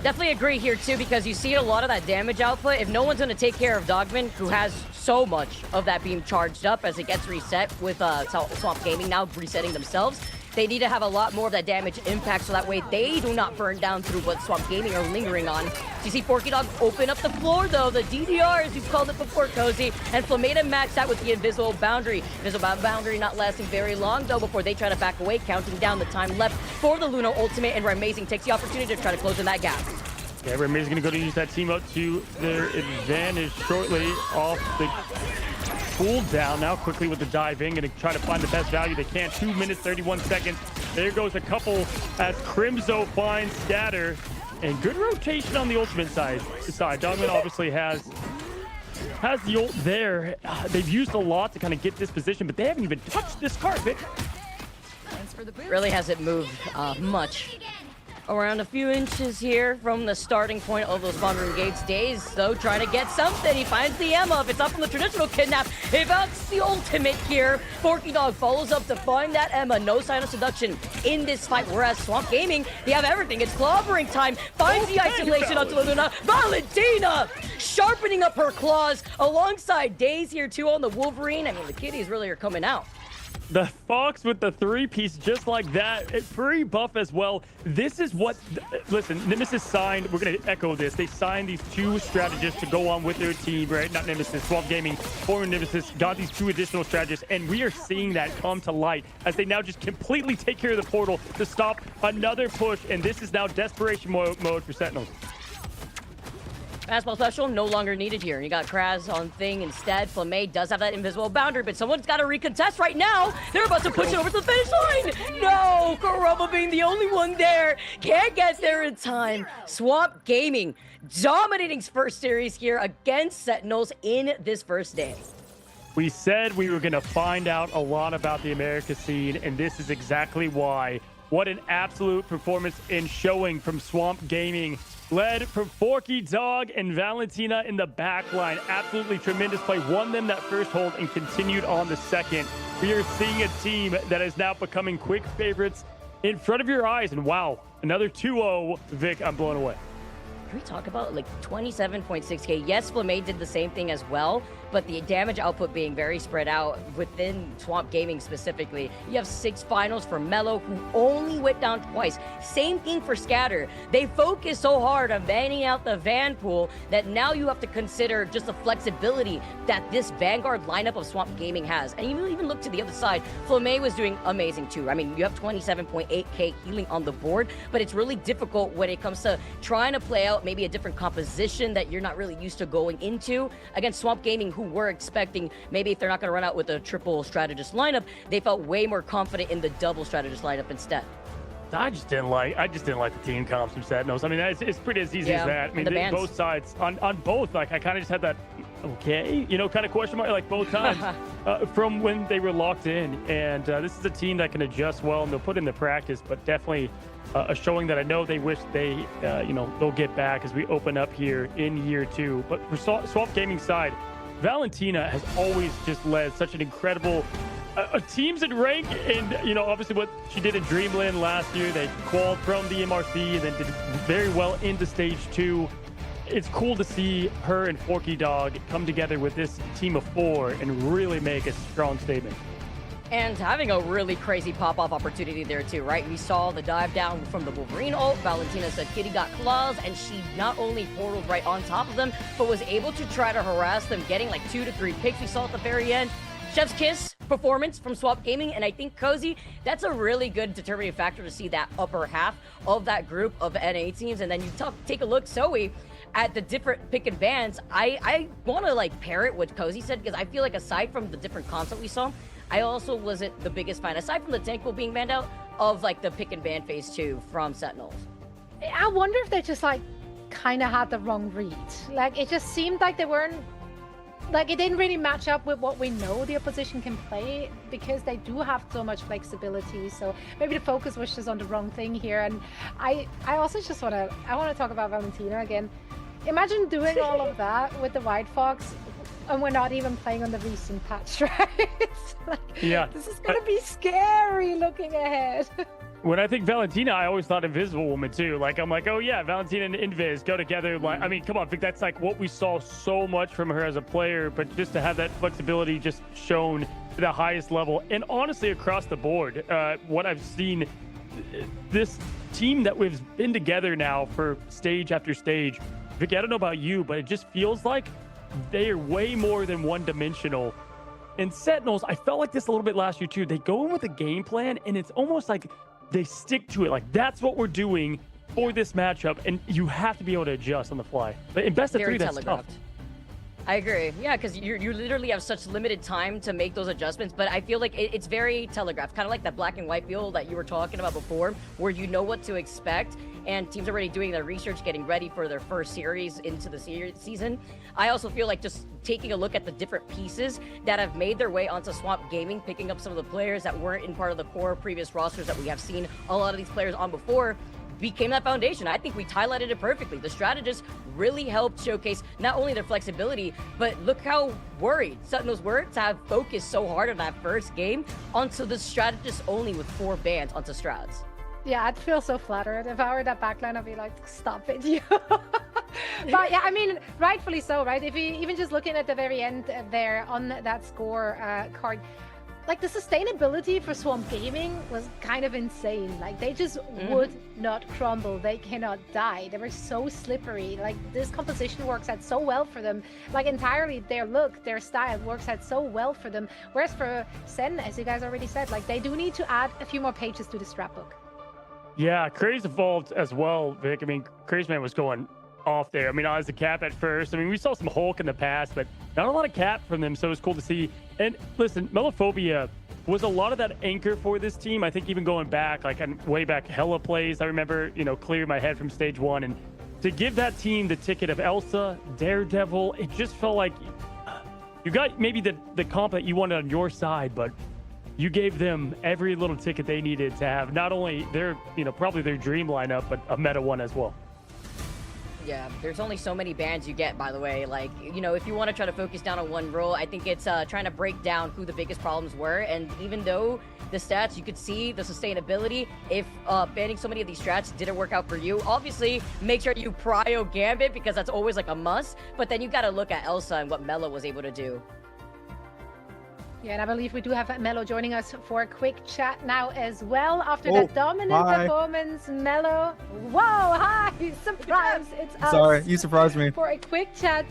Definitely agree here, too, because you see a lot of that damage output. If no one's going to take care of Dogman, who has so much of that being charged up as it gets reset with Swamp Gaming now resetting themselves, they need to have a lot more of that damage impact so that way they do not burn down through what Swamp Gaming are lingering on. So you see Porky Dog open up the floor, though. The DDR, as you've called it before, Cozy, and Flameta max out with the invisible boundary. Invisible boundary not lasting very long, though, before they try to back away, counting down the time left for the Luna ultimate, and Ramazing takes the opportunity to try to close in that gap. Yeah, Ramazing's going to go to use that team up to their advantage shortly off the cooldown. Now quickly with the diving, going to try to find the best value they can. 2 minutes, 31 seconds. There goes a couple as Crimzo finds Scatter. And good rotation on the ultimate side. Dogman obviously has the ult there. They've used a lot to kind of get this position, but they haven't even touched this card, Vic. Really hasn't moved much. Around a few inches here from the starting point of those spawn room gates. Daze, though, trying to get something. He finds the Emma. If it's up from the traditional kidnap, if that's the ultimate here. Porky Dog follows up to find that Emma. No sign of seduction in this fight, whereas Swamp Gaming, they have everything. It's clobbering time. Finds the isolation onto Luna. Valentina sharpening up her claws alongside Daze here, too, on the Wolverine. I mean, the kitties really are coming out. The Fox with the 3-piece just like that. Free buff as well. This is what... Listen, Nemesis signed... We're going to echo this. They signed these 2 strategists to go on with their team, right? Not Nemesis. Swamp Gaming, former Nemesis, got these 2 additional strategists, and we are seeing that come to light as they now just completely take care of the portal to stop another push, and this is now desperation mode for Sentinels. Fastball special no longer needed here. You got Kraz on thing instead. Flamme does have that invisible boundary, but someone's got to recontest right now. They're about to push it over to the finish line. No, Kurama being the only one there. Can't get there in time. Swamp Gaming dominating first series here against Sentinels in this first day. We said we were going to find out a lot about the America scene, and this is exactly why. What an absolute performance in showing from Swamp Gaming. Led from Forky Dog and Valentina in the back line. Absolutely tremendous play. Won them that first hold and continued on the second. We are seeing a team that is now becoming quick favorites in front of your eyes. And wow, another 2-0. Vic, I'm blown away. Can we talk about like 27.6k? Yes, Flamme did the same thing as well, but the damage output being very spread out within Swamp Gaming specifically. You have 6 finals for Mello, who only went down twice. Same thing for Scatter. They focus so hard on banning out the Van pool that now you have to consider just the flexibility that this Vanguard lineup of Swamp Gaming has. And you even look to the other side, Flamme was doing amazing too. I mean, you have 27.8k healing on the board, but it's really difficult when it comes to trying to play out maybe a different composition that you're not really used to going into against Swamp Gaming, who were expecting maybe if they're not going to run out with a triple strategist lineup, they felt way more confident in the double strategist lineup instead. I just didn't like the team comps from Sentinels. I mean, it's pretty as easy as that. I mean, both sides on both. Like, I kind of just had that okay, kind of question mark like both times from when they were locked in. And this is a team that can adjust well and they'll put in the practice, but definitely a showing that I know they wish they they'll get back as we open up here in year 2. But for Swamp Gaming side, Valentina has always just led such an incredible teams in rank, and obviously what she did in Dreamland last year, they qualified from the MRC and then did very well into stage 2. It's cool to see her and Forky Dog come together with this team of 4 and really make a strong statement. And having a really crazy pop-off opportunity there too, right? We saw the dive down from the Wolverine ult. Valentina said Kitty got claws, and she not only portaled right on top of them, but was able to try to harass them, getting like 2 to 3 picks we saw at the very end. Chef's kiss performance from Swamp Gaming, and I think Cozy, that's a really good determining factor to see that upper half of that group of NA teams. And then you take a look, Zoe, at the different pick and bans. I want to like pair it what Cozy said, because I feel like aside from the different content we saw, I also wasn't the biggest fan, aside from the tank pool being banned out, of like the pick and ban phase 2 from Sentinels. I wonder if they just like kind of had the wrong read. Like, it just seemed like they weren't, like, it didn't really match up with what we know the opposition can play, because they do have so much flexibility. So maybe the focus was just on the wrong thing here. And I also just want to talk about Valentina again. Imagine doing all of that with the White Fox, and we're not even playing on the recent patch, right? Like, yeah. This is going to be scary looking ahead. When I think Valentina, I always thought Invisible Woman too. Like, I'm like, oh yeah, Valentina and Invis go together. Like, I mean, come on, Vic, that's like what we saw so much from her as a player, but just to have that flexibility just shown to the highest level. And honestly, across the board, what I've seen, this team that we've been together now for stage after stage, Vic, I don't know about you, but it just feels like they are way more than one-dimensional. And Sentinels, I felt like this a little bit last year too. They go in with a game plan, and it's almost like they stick to it. Like, that's what we're doing for this matchup, and you have to be able to adjust on the fly. But in best of 3, that's tough. I agree. Yeah, because you literally have such limited time to make those adjustments, but I feel like it's very telegraphed, kind of like that black and white feel that you were talking about before, where you know what to expect, and teams are already doing their research, getting ready for their first series into the season. I also feel like just taking a look at the different pieces that have made their way onto Swamp Gaming, picking up some of the players that weren't in part of the core previous rosters that we have seen a lot of these players on before, became that foundation. I think we highlighted it perfectly. The strategists really helped showcase not only their flexibility, but look how worried Sentinels were to have focused so hard on that first game onto the strategist only with 4 bans onto strats. Yeah, I'd feel so flattered. If I were that backline, I'd be like, stop it, you. But yeah, I mean, rightfully so, right? If you even just looking at the very end there on that score card, like the sustainability for Swamp Gaming was kind of insane. Like they just would not crumble. They cannot die. They were so slippery. Like this composition works out so well for them. Like entirely their look, their style works out so well for them. Whereas for Sen, as you guys already said, like they do need to add a few more pages to the scrapbook. Yeah, Craze evolved as well, Vic. I mean, Craze Man was going off there. I mean, I was a cap at first. I mean, we saw some Hulk in the past, but not a lot of cap from them, so it was cool to see. And listen, Melophobia was a lot of that anchor for this team. I think even going back, like way back, hella plays. I remember, clearing my head from stage 1. And to give that team the ticket of Elsa, Daredevil, it just felt like you got maybe the comp that you wanted on your side, but you gave them every little ticket they needed to have not only their, probably their dream lineup, but a meta one as well. Yeah, there's only so many bans you get, by the way. Like, if you want to try to focus down on one role, I think it's trying to break down who the biggest problems were. And even though the stats, you could see the sustainability, if banning so many of these strats didn't work out for you, obviously make sure you prio Gambit because that's always like a must. But then you got to look at Elsa and what Melo was able to do. Yeah, and I believe we do have Melo joining us for a quick chat now as well. After that dominant performance, Melo. Whoa, hi! Surprise! It's us. Sorry, you surprised me. For a quick chat.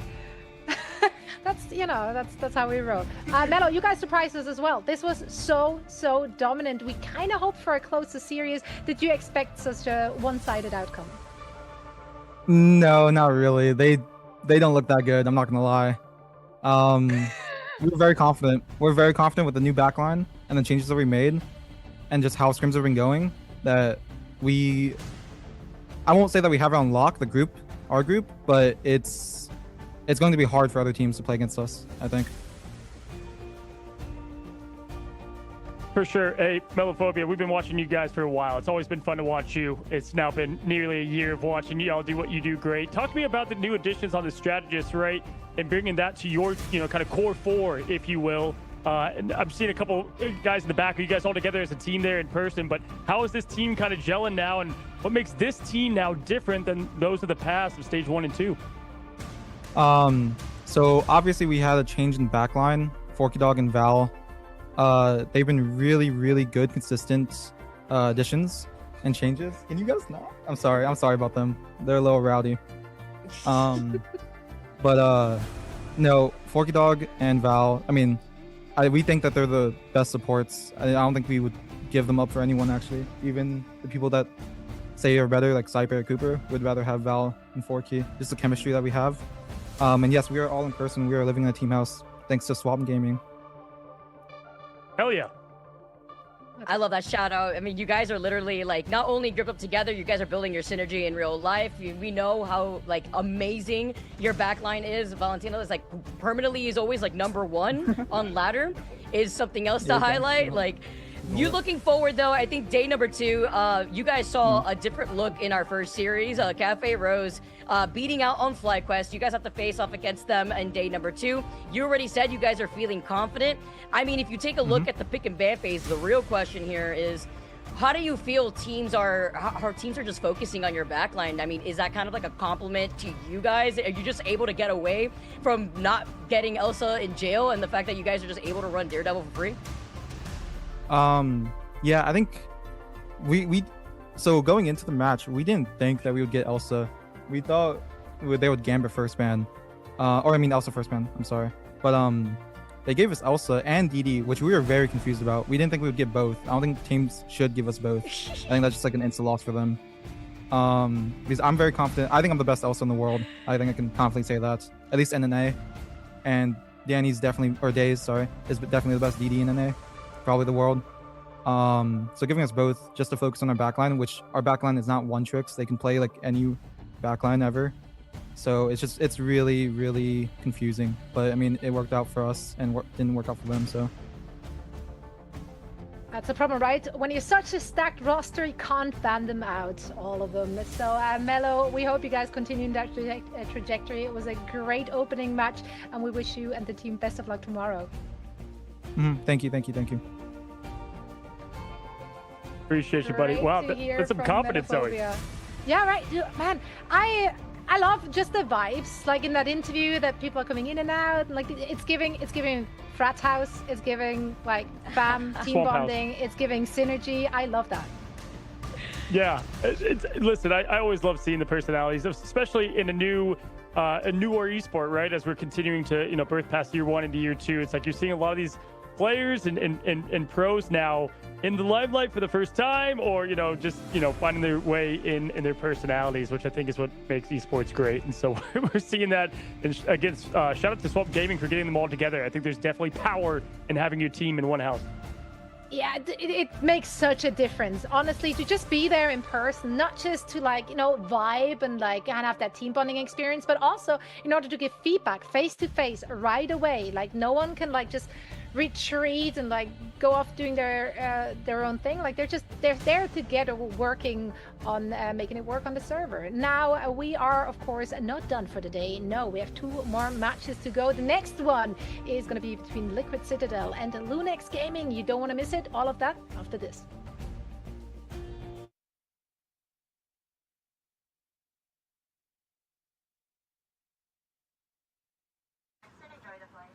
That's how we roll. Melo, you guys surprised us as well. This was so dominant. We kind of hoped for a closer series. Did you expect such a one-sided outcome? No, not really. They don't look that good. I'm not gonna lie. We're very confident. We're very confident with the new backline and the changes that we made, and just how scrims have been going. That I won't say that we have it on lock, our group, but it's going to be hard for other teams to play against us, I think. For sure. Hey, Melophobia, we've been watching you guys for a while. It's always been fun to watch you. It's now been nearly a year of watching y'all do what you do great. Talk to me about the new additions on the strategist, right? And bringing that to your, kind of core 4, if you will. And I'm seeing a couple guys in the back. Are you guys all together as a team there in person? But how is this team kind of gelling now? And what makes this team now different than those of the past of stage 1 and 2? So obviously we had a change in backline. Forky Dog and Val. They've been really, really good, consistent additions and changes. Can you guys not? I'm sorry about them. They're a little rowdy. But no, Forky Dog and Val, I mean, we think that they're the best supports. I don't think we would give them up for anyone, actually. Even the people that say are better, like Cyper or Cooper, would rather have Val and Forky. Just the chemistry that we have. And yes, we are all in person. We are living in a team house thanks to Swap Gaming. Hell yeah. I love that shout out. I mean, you guys are literally like not only gripped up together, you guys are building your synergy in real life. We know how like amazing your backline is. Valentino is like permanently is always like #1 on ladder is something else to highlight. Like you looking forward though, I think day number 2, you guys saw a different look in our first series. Cafe Rose beating out on FlyQuest. You guys have to face off against them in day number 2. You already said you guys are feeling confident. I mean, if you take a look at the pick and ban phase, the real question here is, how do you feel teams are just focusing on your backline? I mean, is that kind of like a compliment to you guys? Are you just able to get away from not getting Elsa in jail and the fact that you guys are just able to run Daredevil for free? Yeah, I think so going into the match, we didn't think that we would get Elsa. We thought they would Gambit first ban. Elsa first ban, I'm sorry. But they gave us Elsa and DD, which we were very confused about. We didn't think we would get both. I don't think teams should give us both. I think that's just like an instant loss for them. Because I'm very confident. I think I'm the best Elsa in the world. I think I can confidently say that. At least in NA. And Days, is definitely the best DD in NA. Probably the world. So giving us both just to focus on our backline, which our backline is not one tricks. They can play like any backline ever. So it's really, really confusing. But I mean, it worked out for us and didn't work out for them. So that's the problem, right? When you're such a stacked roster, you can't ban them out, all of them. So Melo, we hope you guys continue in that trajectory. It was a great opening match, and we wish you and the team best of luck tomorrow. Thank you. Appreciate you, buddy. Wow, that's some confidence, Zoe. Yeah, right. Man, I love just the vibes, like in that interview that people are coming in and out. Like it's giving frat house. It's giving like fam team Swamp house. bonding. It's giving synergy. I love that. Yeah, listen, I always love seeing the personalities, especially in a newer esport, right? As we're continuing to birth past year 1 into year 2, it's like you're seeing a lot of these players and pros now in the limelight for the first time, or just finding their way in their personalities, which I think is what makes esports great. And so we're seeing that. And against shout out to Swamp Gaming for getting them all together. I think there's definitely power in having your team in one house. Yeah, it makes such a difference, honestly, to just be there in person, not just to vibe and have that team bonding experience, but also in order to give feedback face to face right away. Like no one can just retreat and go off doing their own thing. Like they're there together working on making it work on the server. Now we are of course not done for the day. No, we have 2 more matches to go. The next one is going to be between Liquid Citadel and Lunex Gaming. You don't want to miss it. All of that after this. And enjoy the flight.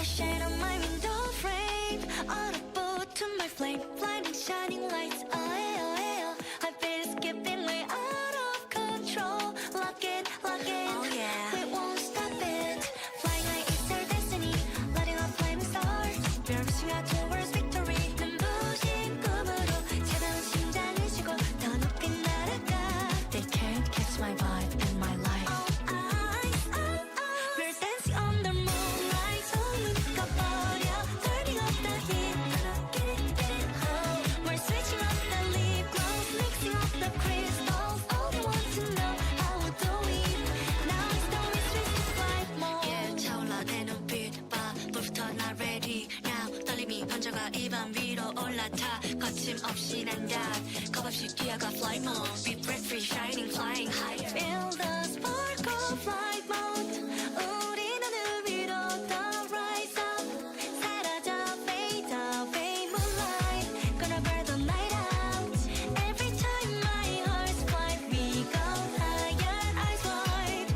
Shade on my window frame, audible to my flame, blinding shining lights. I feel skipping way out of control. Lock it, oh yeah. We won't stop it. Flying like it's our destiny, lighting up flaming stars. We're reaching out towards victory. 눈부신 꿈으로 차가운 심장을 쉬고 더 높이 날아가. They can't catch my vibe and my life. We're dancing on the moonlight. Turning up the heat, get it home. We're switching up the lip gloss, mixing up the crystals. All they want to know how we do it. Now it's the switch to flight mode. Yeah, 차올라 내 눈빛 봐, 불부터 나 ready now. 떨림이 번져가 입안 위로 올라타. 거침없이 난 dive, 겁없이 뛰어가 flight mode. Be breath-free, shining, flying high. Feel the spark of flight mode. 우리 하늘 위로 더 rise up. 사라져 fade away moonlight. Gonna burn the night out. Every time my heart's flight, we go higher, eyes wide.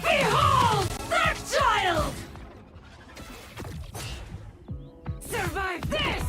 Behold, that child! Survive this!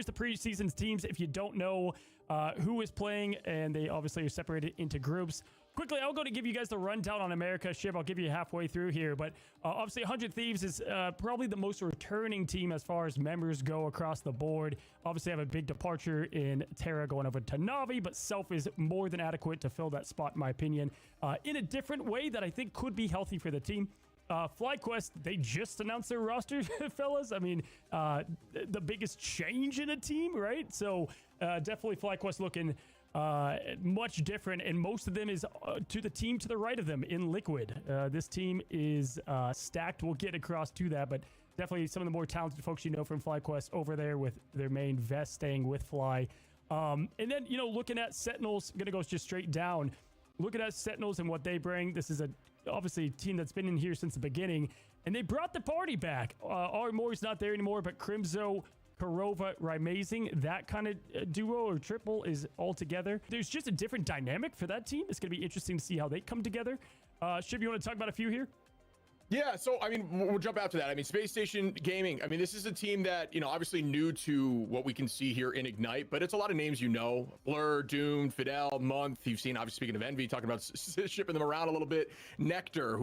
here's the preseason teams if you don't know who is playing, and they obviously are separated into groups. Quickly, I'll go to give you guys the rundown on America. Shiv, I'll give you halfway through here, but obviously 100 Thieves is probably the most returning team as far as members go across the board. Obviously, have a big departure in Terra going over to Navi, but Self is more than adequate to fill that spot, in my opinion, in a different way that I think could be healthy for the team. FlyQuest, they just announced their roster, fellas. I mean, the biggest change in a team, right? So definitely FlyQuest looking much different, and most of them is to the team to the right of them in Liquid. This team is stacked. We'll get across to that, but definitely some of the more talented folks you know from FlyQuest over there with their main vest staying with Fly. And then, you know, looking at Sentinels, gonna go just straight down. Looking at Sentinels and what they bring, this is obviously a team that's been in here since the beginning, and they brought the party back. Armory's not there anymore, but Crimzo, Karova, Rymazing, that kind of duo or triple is all together. There's just a different dynamic for that team. It's going to be interesting to see how they come together. Shiv, you want to talk about a few here? Yeah, so I mean, we'll jump out to that. I mean, Space Station Gaming, I mean, this is a team that, you know, obviously new to what we can see here in Ignite, but it's a lot of names you know. Blur, Doom, Fidel, Month. You've seen, obviously, speaking of Envy, talking about shipping them around a little bit. Nectar,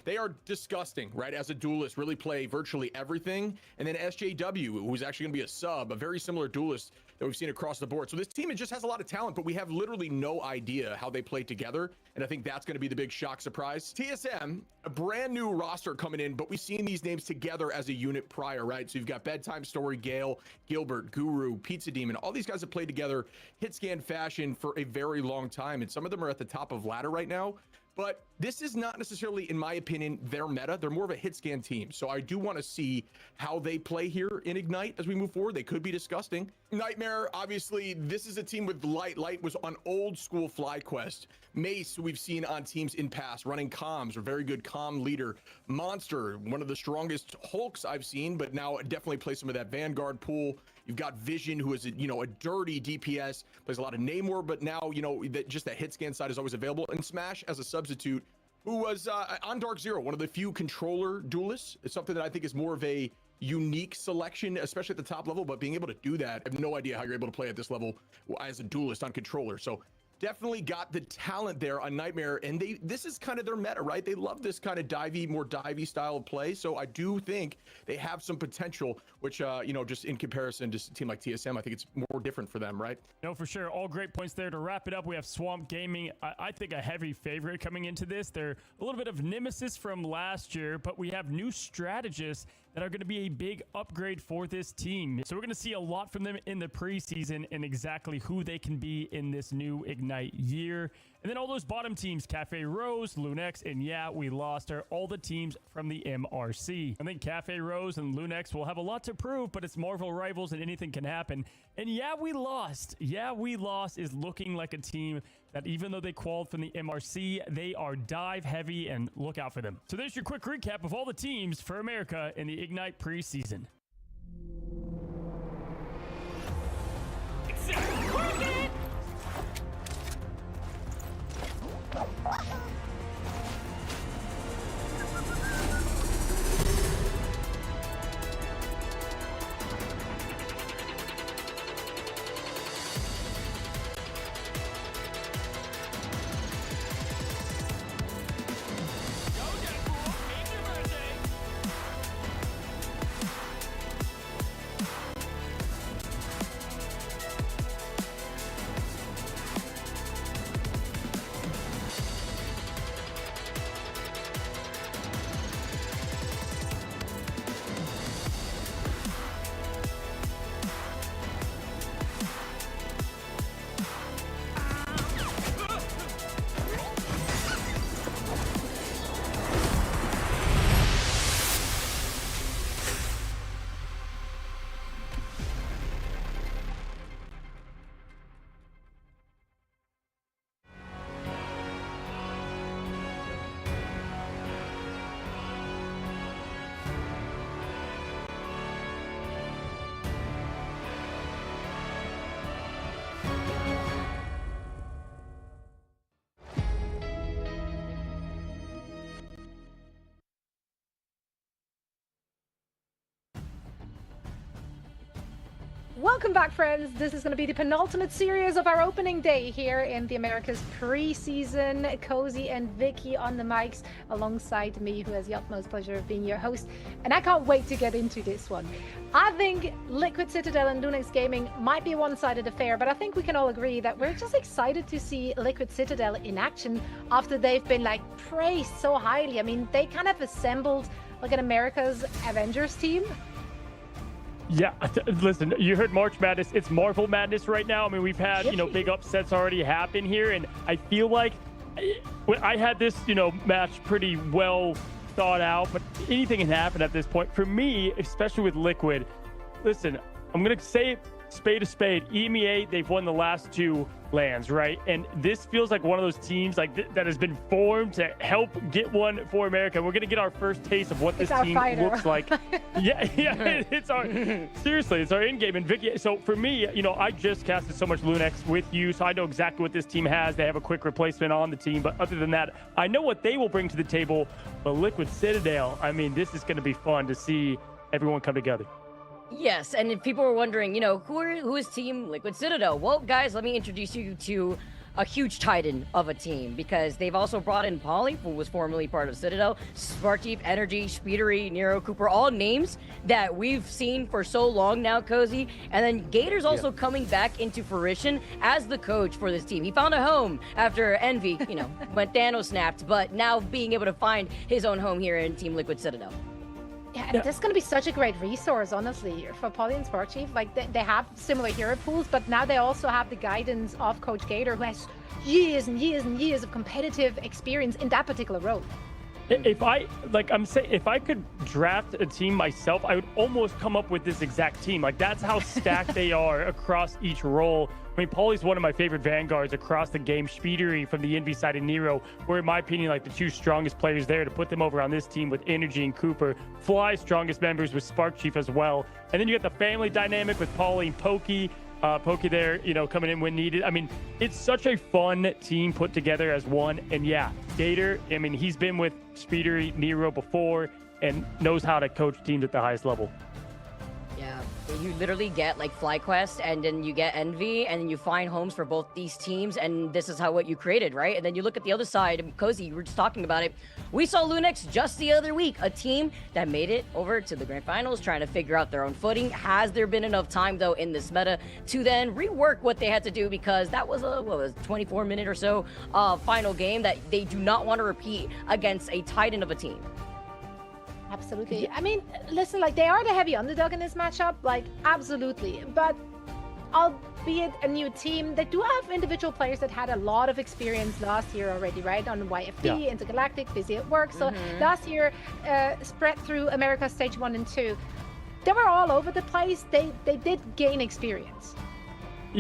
they are disgusting, right? As a duelist, really play virtually everything. And then SJW, who's actually going to be a sub, a very similar duelist that we've seen across the board. So this team, it just has a lot of talent, but we have literally no idea how they play together. And I think that's going to be the big shock surprise. TSM, a brand new roster coming in, but we've seen these names together as a unit prior, right? So you've got Bedtime Story, Gale, Gilbert, Guru, Pizza Demon. All these guys have played together hit scan fashion for a very long time, and some of them are at the top of ladder right now. But this is not necessarily, in my opinion, their meta. They're more of a hit scan team. So I do want to see how they play here in Ignite as we move forward. They could be disgusting. Nightmare, obviously, this is a team with Light. Light was on old school FlyQuest. Mace, who we've seen on teams in past, running comms, a very good comm leader. Monster, one of the strongest Hulks I've seen, but now definitely plays some of that Vanguard pool. You've got Vision, who is, a dirty DPS, plays a lot of Namor, but now, just that hit scan side is always available. And Smash as a substitute, who was on Dark Zero, one of the few controller duelists. It's something that I think is more of a unique selection, especially at the top level, but being able to do that, I have no idea how you're able to play at this level as a duelist on controller. So definitely got the talent there on Nightmare, and this is kind of their meta, right? They love this kind of more divey style of play. So I do think they have some potential, which, just in comparison to a team like TSM, I think it's more different for them, right? No, for sure. All great points there. To wrap it up, we have Swamp Gaming. I think a heavy favorite coming into this. They're a little bit of nemesis from last year, but we have new strategists that are going to be a big upgrade for this team. So we're going to see a lot from them in the preseason and exactly who they can be in this new Ignite year. And then all those bottom teams, Cafe Rose, Lunex, and Yeah, We Lost are all the teams from the MRC. I think Cafe Rose and Lunex will have a lot to prove, but it's Marvel rivals and anything can happen. And Yeah, We Lost is looking like a team that even though they qualified from the MRC, they are dive heavy, and look out for them. So there's your quick recap of all the teams for America in the Ignite preseason. Welcome back, friends. This is going to be the penultimate series of our opening day here in the Americas preseason. Cozy and Vicky on the mics alongside me, who has the utmost pleasure of being your host. And I can't wait to get into this one. I think Liquid Citadel and Lunex Gaming might be a one-sided affair, but I think we can all agree that we're just excited to see Liquid Citadel in action after they've been like praised so highly. I mean, they kind of assembled like an America's Avengers team. Yeah, listen, you heard March Madness. It's Marvel Madness right now. I mean, we've had, big upsets already happen here. And I feel like I had this, match pretty well thought out. But anything can happen at this point. For me, especially with Liquid, listen, I'm going to say it spade to spade. EMEA, they've won the last 2 lands, right? And this feels like one of those teams like that has been formed to help get one for America. We're going to get our first taste of what this team looks like. yeah, it's our seriously, it's our in-game. And Vicky, so for me, I just casted so much Lunex with you, so I know exactly what this team has. They have a quick replacement on the team, but other than that, I know what they will bring to the table. But Liquid Citadel, I mean, this is going to be fun to see everyone come together. Yes, and if people were wondering, who is Team Liquid Citadel? Well, guys, let me introduce you to a huge titan of a team, because they've also brought in Polly, who was formerly part of Citadel, Sparkchief, Energy, Speedery, Nero, Cooper, all names that we've seen for so long now, Cozy. And then Gator's also coming back into fruition as the coach for this team. He found a home after Envy, when Thanos snapped, but now being able to find his own home here in Team Liquid Citadel. Yeah, and this is going to be such a great resource, honestly, for Polly and Sparkchief. Like, they have similar hero pools, but now they also have the guidance of Coach Gator, who has years and years and years of competitive experience in that particular role. If I could draft a team myself, I would almost come up with this exact team. Like, that's how stacked they are across each role. I mean, Pauly's one of my favorite vanguards across the game. Speedery from the Envy side and Nero were, in my opinion, like the 2 strongest players there to put them over on this team with Energy and Cooper. Fly's strongest members with Sparkchief as well. And then you got the family dynamic with Pauly and Pokey. Pokey there, coming in when needed. I mean, it's such a fun team put together as one. And yeah, Gator, I mean, he's been with Speedery, Nero before and knows how to coach teams at the highest level. Yeah, you literally get like FlyQuest, and then you get Envy, and then you find homes for both these teams, and this is how what you created, right? And then you look at the other side, and Cozy, you were just talking about it. We saw Lunex just the other week, a team that made it over to the grand finals, trying to figure out their own footing. Has there been enough time, though, in this meta to then rework what they had to do? Because that was a 24-minute or so final game that they do not want to repeat against a titan of a team. Absolutely. I mean, listen, like, they are the heavy underdog in this matchup, like, absolutely. But albeit a new team, they do have individual players that had a lot of experience last year already, right? On YFD, Intergalactic, Busy at Work. So last year, spread through America Stage 1 and 2. They were all over the place. They did gain experience.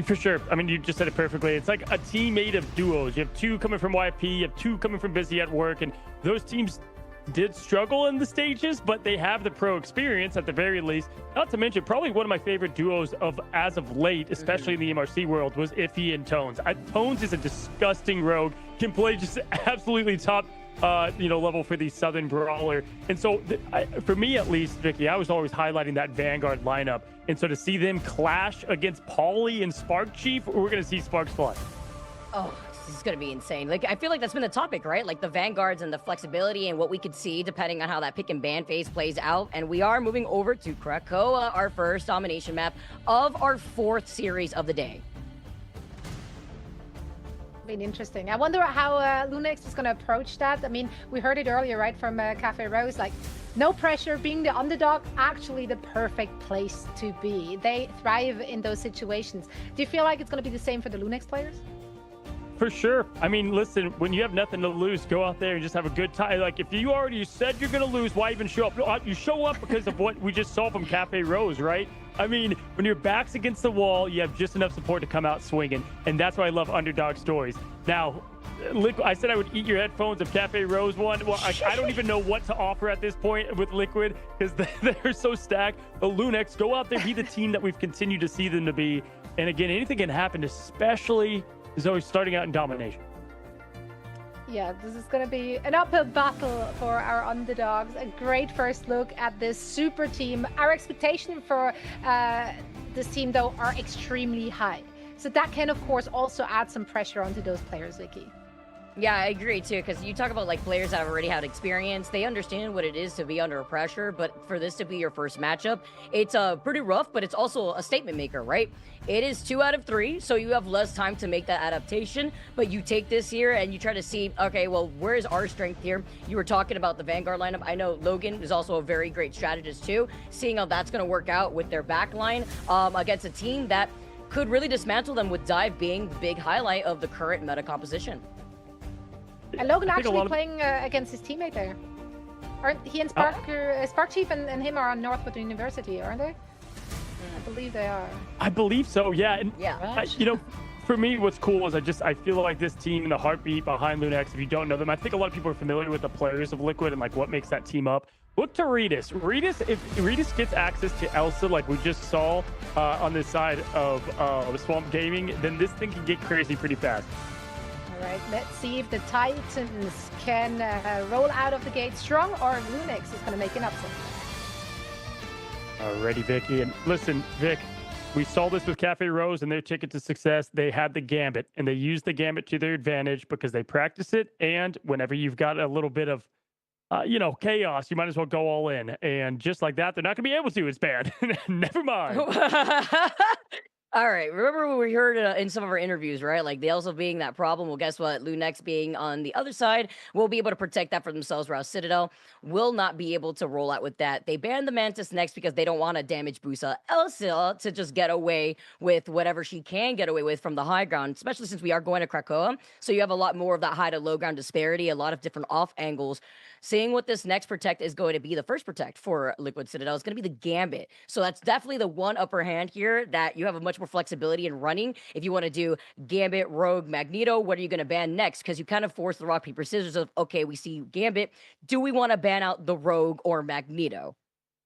For sure. I mean, you just said it perfectly. It's like a team made of duos. You have 2 coming from YFP, you have 2 coming from Busy at Work, and those teams did struggle in the stages, but they have the pro experience at the very least. Not to mention, probably one of my favorite duos as of late, especially in the MRC world, was Iffy and Tones. Tones is a disgusting rogue, can play just absolutely top level for the Southern Brawler. And so for me, at least, Vicky, I was always highlighting that Vanguard lineup. And so to see them clash against Pauly and Sparkchief, we're going to see sparks fly. Oh, this is going to be insane. Like, I feel like that's been the topic, right? Like the Vanguards and the flexibility and what we could see depending on how that pick and ban phase plays out. And we are moving over to Krakoa, our first domination map of our 4th series of the day. Been interesting. I wonder how Lunex is going to approach that. I mean, we heard it earlier, right, from Cafe Rose, like, no pressure, being the underdog, actually the perfect place to be. They thrive in those situations. Do you feel like it's going to be the same for the Lunex players? For sure. I mean, listen, when you have nothing to lose, go out there and just have a good time. Like, if you already said you're going to lose, why even show up? You show up because of what we just saw from Cafe Rose, right? I mean, when your back's against the wall, you have just enough support to come out swinging. And that's why I love underdog stories. Now, I said I would eat your headphones if Cafe Rose won. Well, I don't even know what to offer at this point with Liquid because they're so stacked. But Lunex, go out there, be the team that we've continued to see them to be. And again, anything can happen, especially is always starting out in domination. Yeah, this is going to be an uphill battle for our underdogs. A great first look at this super team. Our expectation for the this team, though, are extremely high. So that can, of course, also add some pressure onto those players, Vicky. Yeah, I agree too, because you talk about like players that have already had experience. They understand what it is to be under pressure, but for this to be your first matchup, it's pretty rough, but it's also a statement maker, right? It is 2 out of 3, so you have less time to make that adaptation, but you take this here and you try to see, okay, well, where's our strength here? You were talking about the Vanguard lineup. I know Logan is also a very great strategist too, seeing how that's going to work out with their back line against a team that could really dismantle them, with Dive being the big highlight of the current meta composition. And Logan actually playing against his teammate there. Aren't he and Spark Chief and him are on Northwood University, aren't they? I believe they are. I believe so, yeah. And yeah. You know, for me, what's cool is I feel like this team, the heartbeat behind Lunex, if you don't know them, I think a lot of people are familiar with the players of Liquid and like what makes that team up. Look to Regis. If Regis gets access to Elsa, like we just saw on this side of Swamp Gaming, then this thing can get crazy pretty fast. All right, let's see if the Titans can roll out of the gate strong, or Lunex is going to make an upset. Alrighty, Vicky. And listen, Vic, we saw this with Cafe Rose and their ticket to success. They had the Gambit, and they used the Gambit to their advantage because they practice it. And whenever you've got a little bit of, chaos, you might as well go all in. And just like that, they're not going to be able to. It's bad. Never mind. All right. Remember what we heard in some of our interviews, right? Like the Elsa being that problem. Well, guess what? Lunex being on the other side will be able to protect that for themselves, whereas Citadel will not be able to roll out with that. They banned the Mantis next because they don't want to damage Busa Elsa to just get away with whatever she can get away with from the high ground, especially since we are going to Krakoa. So you have a lot more of that high to low ground disparity, a lot of different off angles. Seeing what this next protect is going to be, the first protect for Liquid Citadel is going to be the Gambit. So that's definitely the one upper hand here, that you have a much more flexibility in running. If you want to do Gambit, Rogue, Magneto, what are you going to ban next? Because you kind of force the rock, paper, scissors of, okay, we see Gambit. Do we want to ban out the Rogue or Magneto?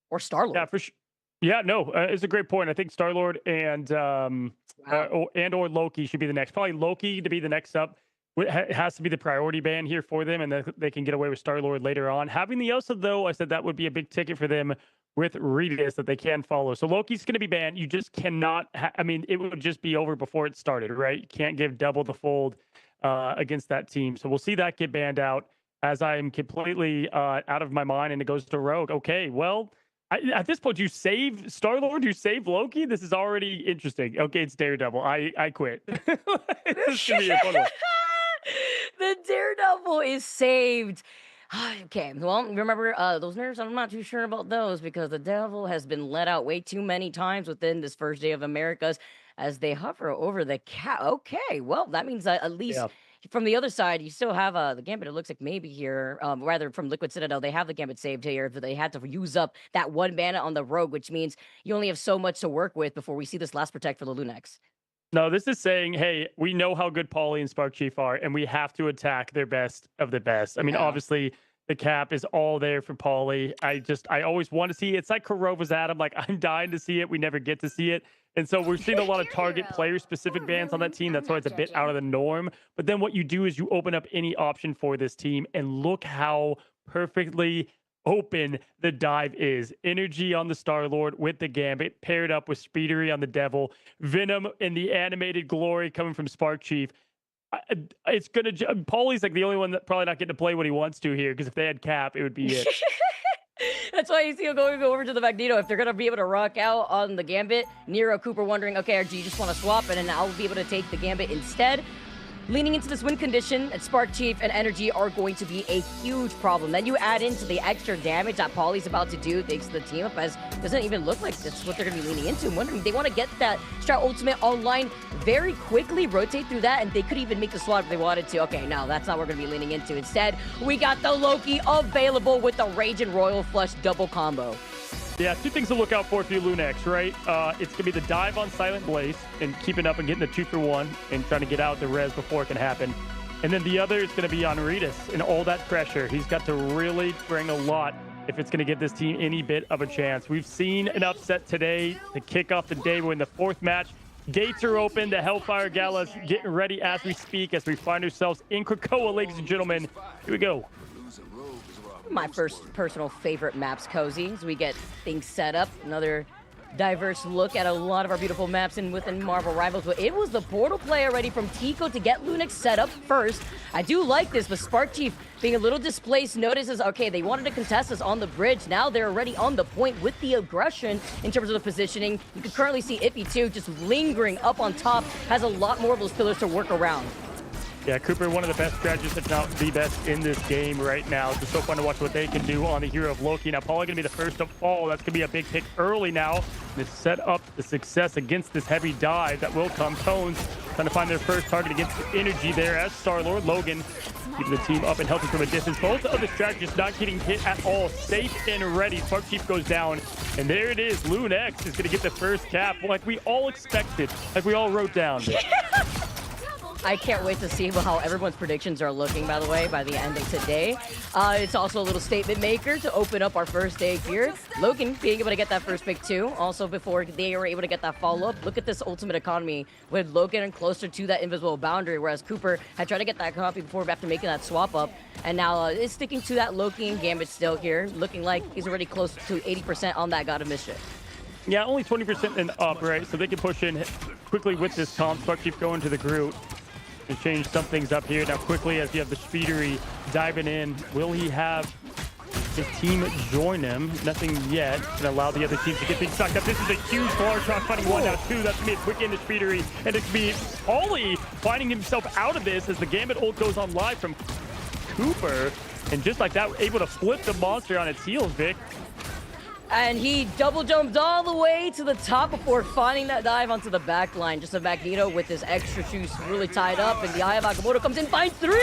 Or Star-Lord? Yeah, for sure. Yeah, no, it's a great point. I think Star-Lord and or Loki should be the next. Probably Loki to be the next up. It has to be the priority ban here for them, and then they can get away with Star-Lord later on. Having the Elsa, though, I said that would be a big ticket for them with Regis that they can follow. So Loki's going to be banned. You just cannot, it would just be over before it started, right? You can't give double the fold against that team. So we'll see that get banned out as I am completely out of my mind, and it goes to Rogue. Okay, well, at this point, you save Star-Lord, you save Loki? This is already interesting. Okay, it's Daredevil. I quit. This is going to be a fun one. The Daredevil is saved. Okay, well, remember those nerves? I'm not too sure about those because the devil has been let out way too many times within this first day of Americas as they hover over the cat. Okay, well, that means that at least from the other side, you still have the Gambit. It looks like maybe here, rather from Liquid Citadel, they have the Gambit saved here, but they had to use up that one mana on the Rogue, which means you only have so much to work with before we see this last protect for the Lunex. No, this is saying, hey, we know how good Paulie and Spark Chief are, and we have to attack their best of the best. I mean, obviously, the cap is all there for Paulie. I always want to see it. It's like Kurova's Adam. Like, I'm dying to see it. We never get to see it. And so we're seeing a lot of target player-specific bans on that team. That's why it's a bit out of the norm. But then what you do is you open up any option for this team, and look how perfectly open the dive is. Energy on the Star-Lord with the Gambit, paired up with Speedery on the Devil, Venom in the animated glory coming from Spark Chief. It's gonna. Paulie's like the only one that probably not getting to play what he wants to here, because if they had Cap, it would be it. That's why you see him going over to the Magneto. If they're going to be able to rock out on the Gambit, Nero Cooper wondering, okay, do you just want to swap? And then I'll be able to take the Gambit instead. Leaning into this win condition, Spark Chief and Energy are going to be a huge problem. Then you add into the extra damage that Paulie's about to do thanks to the team up, as doesn't even look like that's what they're going to be leaning into. I'm wondering, they want to get that Strat Ultimate online very quickly, rotate through that, and they could even make the swap if they wanted to. Okay, no, that's not what we're going to be leaning into. Instead, we got the Loki available with the Rage and Royal Flush double combo. Yeah, two things to look out for if you're Lunex, right? It's going to be the dive on Silent Blaze and keeping up and getting the 2-for-1 and trying to get out the res before it can happen. And then the other is going to be on Regis and all that pressure. He's got to really bring a lot if it's going to give this team any bit of a chance. We've seen an upset today to kick off the day. We're in the fourth match. Gates are open. The Hellfire Gala's getting ready as we speak, as we find ourselves in Krakoa, ladies and gentlemen. Here we go. My first personal favorite maps, Cozy, as we get things set up. Another diverse look at a lot of our beautiful maps and within Marvel Rivals, but it was the portal play already from Tico to get Lunix set up first. I do like this, but Spark Chief being a little displaced notices, okay, they wanted to contest us on the bridge. Now they're already on the point with the aggression in terms of the positioning. You can currently see Ippy too, just lingering up on top, has a lot more of those pillars to work around. Yeah, Cooper, one of the best strategists, if not the best in this game right now. It's so fun to watch what they can do on the hero of Loki. Now, probably going to be the first to fall. That's going to be a big pick early now. To set up the success against this heavy dive that will come. Tones trying to find their first target against Energy there as Star-Lord. Logan keeping the team up and helping from a distance. Both of the strategists not getting hit at all. Safe and ready. Spark Chief goes down. And there it is. Lunex is going to get the first cap like we all expected. Like we all wrote down. I can't wait to see how everyone's predictions are looking, by the way, by the end of today. It's also a little statement maker to open up our first day here. Logan being able to get that first pick too. Also, before they were able to get that follow-up, look at this ultimate economy with Logan closer to that invisible boundary, whereas Cooper had tried to get that copy before after making that swap up. And now is sticking to that Loki and Gambit still here, looking like he's already close to 80% on that God of Mischief. Yeah, only 20% and up, right? So they can push in quickly with this comp. Spark Chief going to the Groot. To change some things up here now quickly as you have the Speedery diving in. Will he have his team join him? Nothing yet. Gonna allow the other team to get things sucked up. This is a huge large shot fighting 1 now 2. That's gonna be a quick into Speedery, and it could be Ollie finding himself out of this as the Gambit ult goes on live from Cooper, and just like that, able to flip the monster on its heels, Vic. And he double jumped all the way to the top before finding that dive onto the back line. Just a Magneto with his extra shoes really tied up. And the Eye of Agamotto comes in, finds 3.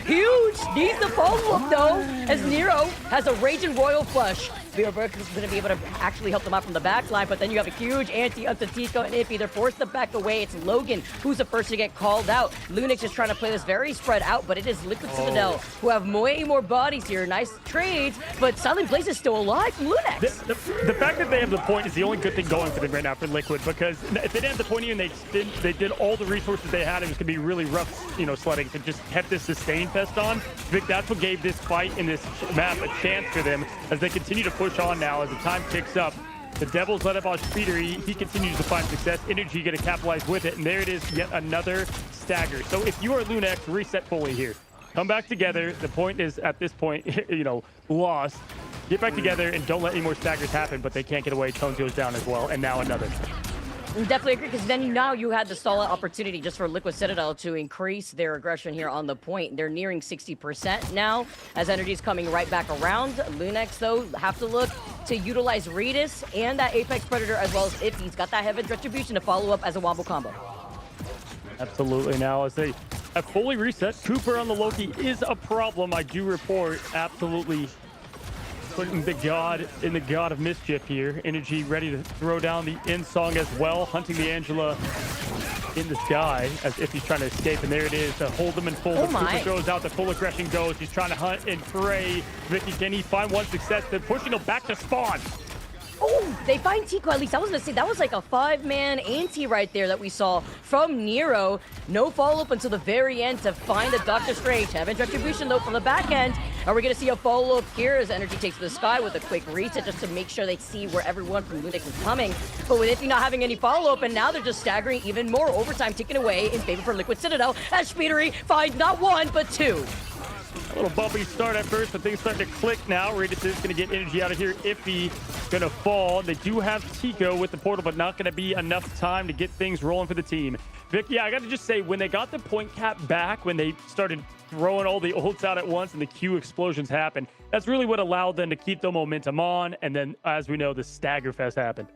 Huge! Needs the follow-up though, as Nero has a Raging Royal Flush. Beerberg is going to be able to actually help them out from the back line, but then you have a huge anti onto Tico and Ippy. They're forced to back away. It's Logan who's the first to get called out. Lunix is trying to play this very spread out, but it is Liquid Citadel who have way more bodies here. Nice trades, but Silent Blaze is still alive from Lunix. The fact that they have the point is the only good thing going for them right now for Liquid, because if they didn't have the point here and they did all the resources they had, it was going to be really rough, you know, sledding to just kept this sustain fest on. Vic, that's what gave this fight in this map a chance for them as they continue to push on now as the time ticks up. The Devils let up on Speedery. He continues to find success. Energy going to capitalize with it, and there it is, yet another stagger. So if you are Lunex, reset fully here. Come back together. The point is, at this point, you know, lost. Get back together and don't let any more staggers happen, but they can't get away. Tones goes down as well, and now another. Definitely agree, because then now you had the stall opportunity just for Liquid Citadel to increase their aggression here on the point. They're nearing 60% now as Energy's coming right back around. Lunex, though, have to look to utilize Redis and that Apex Predator as well as if he's got that Heaven's Retribution to follow up as a wombo combo. Absolutely. Now as they have fully reset, Cooper on the Loki is a problem. I do report absolutely putting the God in the God of Mischief here. Energy ready to throw down the end song as well, hunting the Angela in the sky as if he's trying to escape, and there it is to hold them in full. Oh my. Cooper throws out, the full aggression goes. He's trying to hunt and pray. Vicky, can he find one success? They're pushing him back to spawn. Oh, they find Tico at least. I was going to say, that was like a 5-man anti right there that we saw from Nero. No follow-up until the very end to find the Doctor Strange. Heaven's Retribution, though, from the back end. Are we going to see a follow-up here as Energy takes to the sky with a quick reset just to make sure they see where everyone from Lunix is coming. But with Iffy not having any follow-up, and now they're just staggering even more. Overtime ticking away in favor for Liquid Citadel as Speedery finds not 1, but 2. A little bumpy start at first, but things starting to click now. Redis is going to get Energy out of here. Iffy going to fall. They do have Tico with the portal, but not going to be enough time to get things rolling for the team. Vic, yeah, I got to just say, when they got the point cap back, when they started throwing all the ults out at once and the Q explosions happened, that's really what allowed them to keep the momentum on. And then, as we know, the Stagger Fest happened.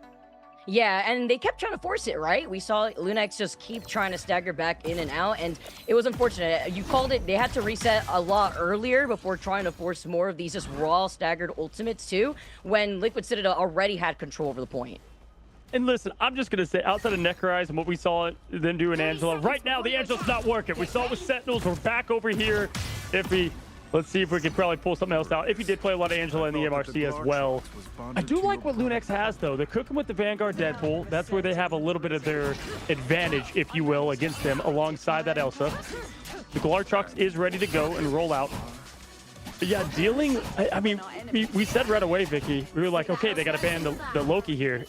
Yeah, and they kept trying to force it, right? We saw Lunex just keep trying to stagger back in and out, and it was unfortunate. You called it, they had to reset a lot earlier before trying to force more of these just raw staggered ultimates too, when Liquid Citadel already had control over the point. And listen, I'm just going to say, outside of Necrorize and what we saw them do in Angela, right now the Angela's not working. We saw it with Sentinels. We're back over here. Let's see if we can probably pull something else out. If he did play a lot of Angela in the MRC as well. I do like what Lunex has, though. They're cooking with the Vanguard Deadpool. That's where they have a little bit of their advantage, if you will, against them, alongside that Elsa. The Glartrox is ready to go and roll out. But yeah, dealing... I mean, we said right away, Vicky, we were like, okay, they got to ban the Loki here.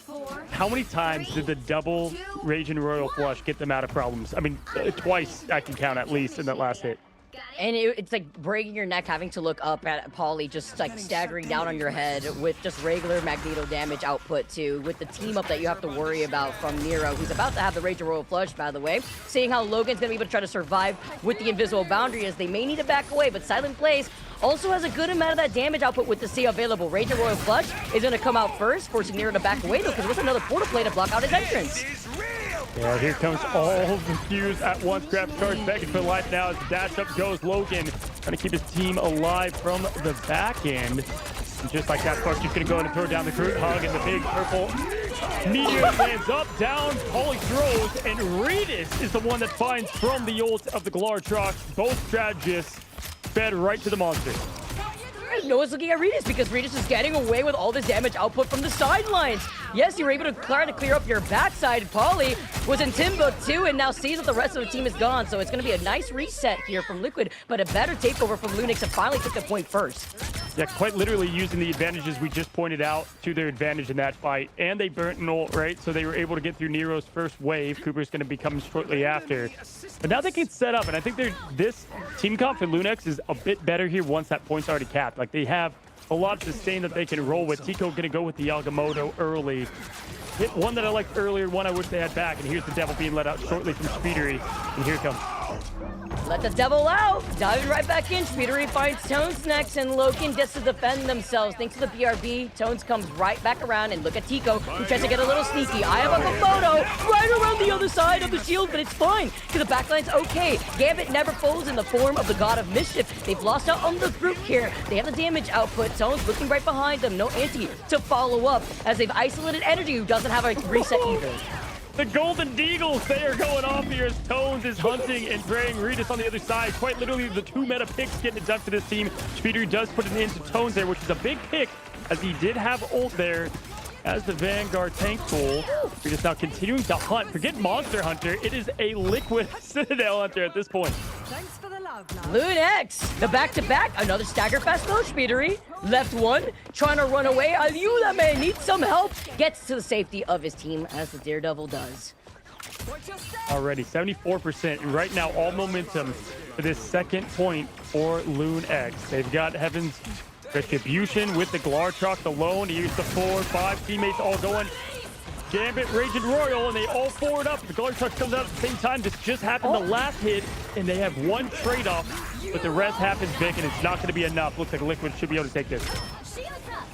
how many times did the double Rage and Royal Flush get them out of problems? I mean, twice I can count at least in that last hit. And it's like breaking your neck having to look up at Pauly, just like staggering down on your head with just regular Magneto damage output too, with the team up that you have to worry about from Nero, who's about to have the Rage and Royal Flush, by the way. Seeing how Logan's gonna be able to try to survive with the invisible boundary as they may need to back away, but Silent Blaze also has a good amount of that damage output with the C available. Rage and Royal Flush is gonna come out first, forcing Nero to back away though, because there's another portal play to block out his entrance. Yeah, here comes all the Qs at once. Grabs cards, begging for life now as the dash up goes. Logan trying to keep his team alive from the back end. And just like that, Spark's just going to go in and throw down the group hug, and the big purple meteor lands up, down, Pauly throws, and Regis is the one that finds from the ult of the Glartrox. Both strategists fed right to the monster. No one's looking at Regis because Regis is getting away with all this damage output from the sidelines. Yes, you were able to try to clear up your backside. Pauly was in Timbo too, and now sees that the rest of the team is gone. So it's going to be a nice reset here from Liquid, but a better takeover from Lunix to finally take the point first. Yeah, quite literally using the advantages we just pointed out to their advantage in that fight. And they burnt an ult, right? So they were able to get through Nero's first wave. Cooper's going to be coming shortly after. But now they can set up, and I think this team comp for Lunix is a bit better here once that point's already capped. Like, they have a lot of sustain that they can roll with. Tico going to go with the Yagamoto early. Hit one that I liked earlier, one I wish they had back. And here's the Devil being let out shortly from Speedery. And here it comes. Let the Devil out. Diving right back in. Speedery finds Tones next, and Logan gets to defend themselves. Thanks to the BRB, Tones comes right back around, and look at Tico, who tries to get a little sneaky. Eye of a photo right around the other side of the shield, but it's fine, because the backline's okay. Gambit never folds in the form of the God of Mischief. They've lost out on the group here. They have the damage output. Tones looking right behind them. No anti to follow up, as they've isolated Energy, who doesn't have a reset either. The Golden Deagles, they are going off here as Tones is hunting and praying. Regis on the other side. Quite literally the two meta picks getting it done for this team. Speedery does put it into Tones there, which is a big pick, as he did have ult there as the Vanguard tank tool. Regis now continuing to hunt. Forget Monster Hunter. It is a Liquid Citadel Hunter at this point. Thanks for the love, love. Lunix, the back-to-back, another stagger fast though. Speedery, left one, trying to run away. Ayuda may need some help. Gets to the safety of his team, as the Daredevil does. Already 74%. And right now, all momentum for this second point for Lunix. They've got Heaven's Retribution with the Glartrox alone. Here's the 4-5 teammates all going. Gambit, Rage, and Royal, and they all forward up. The Glartrox comes out at the same time. This just happened the last hit, and they have one trade-off, but the rest happens big, and it's not going to be enough. Looks like Liquid should be able to take this.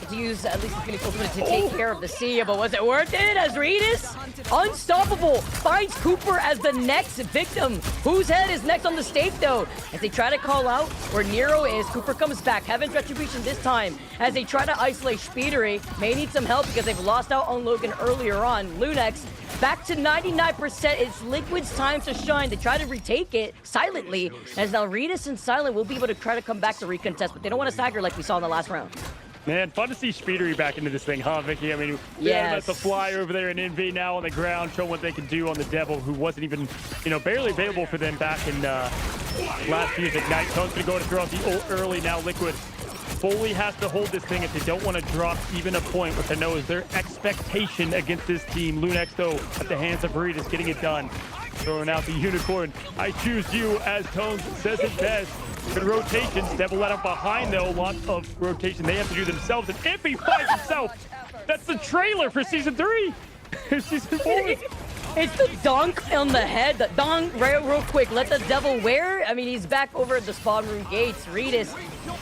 To use at least the ultimate to take care of the sea, but was it worth it? As Regis, unstoppable, finds Cooper as the next victim. Whose head is next on the stake though? As they try to call out where Nero is, Cooper comes back. Heaven's Retribution this time as they try to isolate Speedery. May need some help because they've lost out on Logan earlier on. Lunix back to 99%. It's Liquid's time to shine. They try to retake it silently, as now Regis and Silent will be able to try to come back to recontest, but they don't want to stagger like we saw in the last round. Man, fun to see Speedery back into this thing, huh, Vicky? I mean, yes. The fly over there in Envy now on the ground, showing what they can do on the Devil, who wasn't even, barely available for them back in last year's Ignite. Tone's going to go to throw out the ult early now. Liquid fully has to hold this thing if they don't want to drop even a point, which I know is their expectation against this team. Lunix, though, at the hands of Regis, getting it done. Throwing out the Unicorn. I choose you, as Tones says it best. Good rotations. Devil let up behind, though. Lots of rotation they have to do themselves. And Envy finds himself. That's the trailer for Season 3. Season 4. It's the dunk on the head. The dunk real quick. Let the Devil wear. I mean, he's back over at the spawn room gates. Regis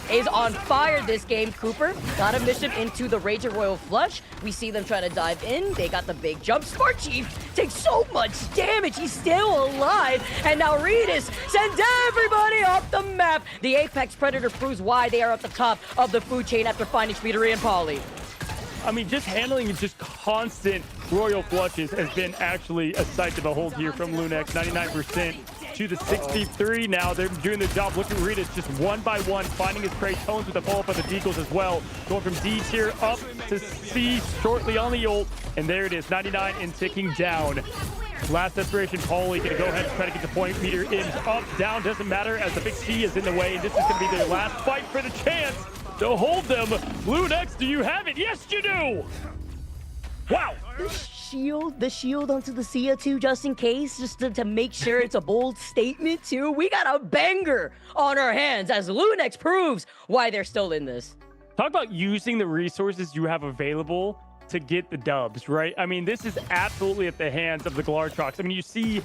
is on fire this game. Cooper got a mission into the Rage and Royal Flush. We see them trying to dive in. They got the big jump. Smart Chief takes so much damage. He's still alive. And now Regis sends everybody off the map. The Apex Predator proves why they are at the top of the food chain after finding Speedery and Pauly. I mean, just handling just constant Royal Flushes has been actually a sight to behold here from Lunix. 99% to the 63 now. They're doing their job. Look at Regis just one by one, finding his prey. Tones with the follow-up of the Deagles as well. Going from D tier up to C shortly on the ult. And there it is, 99 and ticking down. Last desperation, Pauly gonna go ahead and try to get the point meter in. Up, down, doesn't matter, as the big C is in the way. And this is gonna be their last fight for the chance to hold them. Lunix, do you have it? Yes, you do! Wow. the shield onto the Sia too, just in case, just to make sure it's a bold statement too. We got a banger on our hands as Lunex proves why they're still in this. Talk about using the resources you have available to get the dubs, right? I mean, this is absolutely at the hands of the Glartrox. I mean, you see,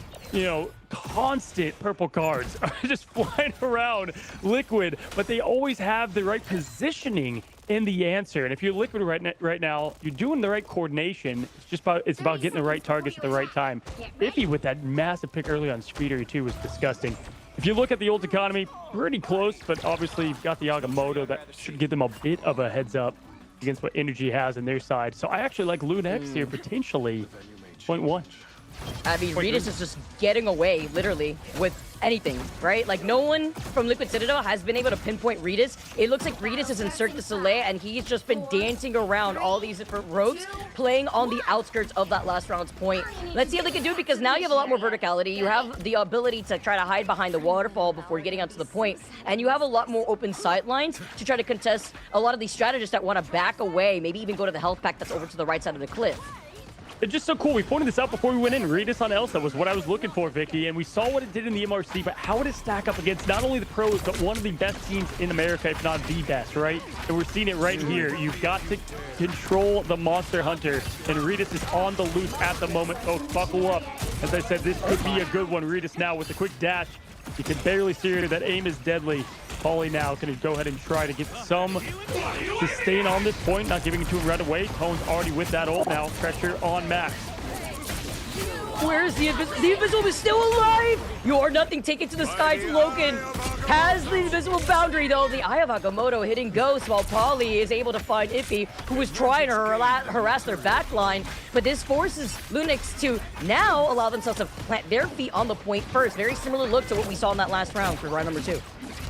constant purple cards are just flying around Liquid, but they always have the right positioning in the answer. And if you're Liquid right now, you're doing the right coordination. It's about getting the right targets at the right time. Iffy with that massive pick early on Speedery too was disgusting. If you look at the ult economy, pretty close, but obviously you've got the Agamotto that should give them a bit of a heads up against what Energy has on their side. So I actually like Lunex here, potentially 0.1. I mean, Regis is just getting away, literally, with anything, right? Like, no one from Liquid Citadel has been able to pinpoint Regis. It looks like Regis is in Cirque du Soleil, and he's just been dancing around all these different rogues, playing on the outskirts of that last round's point. Let's see how they can do, because now you have a lot more verticality. You have the ability to try to hide behind the waterfall before getting onto the point, and you have a lot more open sidelines to try to contest a lot of these strategists that want to back away, maybe even go to the health pack that's over to the right side of the cliff. It's just so cool. We pointed this out before we went in. Regis on Elsa was what I was looking for, Vicky, and we saw what it did in the MRC, but how would it stack up against not only the pros, but one of the best teams in America, if not the best, right? And we're seeing it right here. You've got to control the Monster Hunter, and Regis is on the loose at the moment, folks. Buckle up. As I said, this could be a good one. Regis now with a quick dash. You can barely steer. That aim is deadly. Paulie now going to go ahead and try to get some sustain on this point, not giving it to him right away. Tone's already with that ult now. Pressure on Max. Where's the Invisible? The Invisible is still alive! You're nothing. Take it to the skies. Logan has the Invisible boundary, though. The Eye of Agamotto hitting Ghost, while Paulie is able to find Iffy, who was trying to harass their backline. But this forces Lunex to now allow themselves to plant their feet on the point first. Very similar look to what we saw in that last round for round number 2.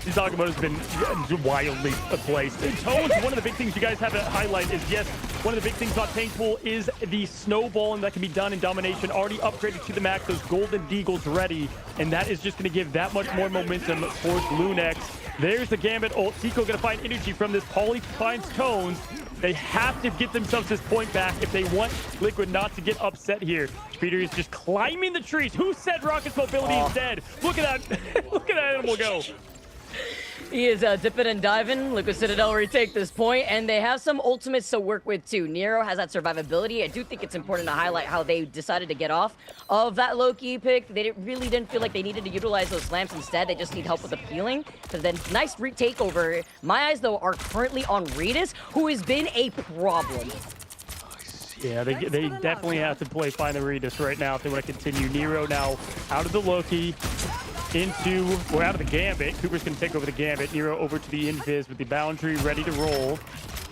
This Agamotto's been wildly placed. And Tones, one of the big things you guys have to highlight is, yes, one of the big things about Tank Pool is the snowballing that can be done in Domination. Already upgraded to the max, those Golden Deagles ready. And that is just going to give that much more momentum towards Lunex. There's the Gambit ult. Tico going to find energy from this. Paulie finds Tones. They have to get themselves this point back if they want Liquid not to get upset here. Speeder is just climbing the trees. Who said Rocket's mobility is dead? Look at that. Look at that animal go. He is dipping and diving. Liquid Citadel retake this point, and they have some ultimates to work with too. Nero has that survivability. I do think it's important to highlight how they decided to get off of that low-key pick. They really didn't feel like they needed to utilize those lamps instead. They just need help with the peeling. But then nice takeover. My eyes, though, are currently on Regis, who has been a problem. Yeah, they definitely have to play Find the Regis right now if they want to continue. Nero now out of the Loki. Out of the Gambit. Cooper's going to take over the Gambit. Nero over to the Invis with the boundary ready to roll.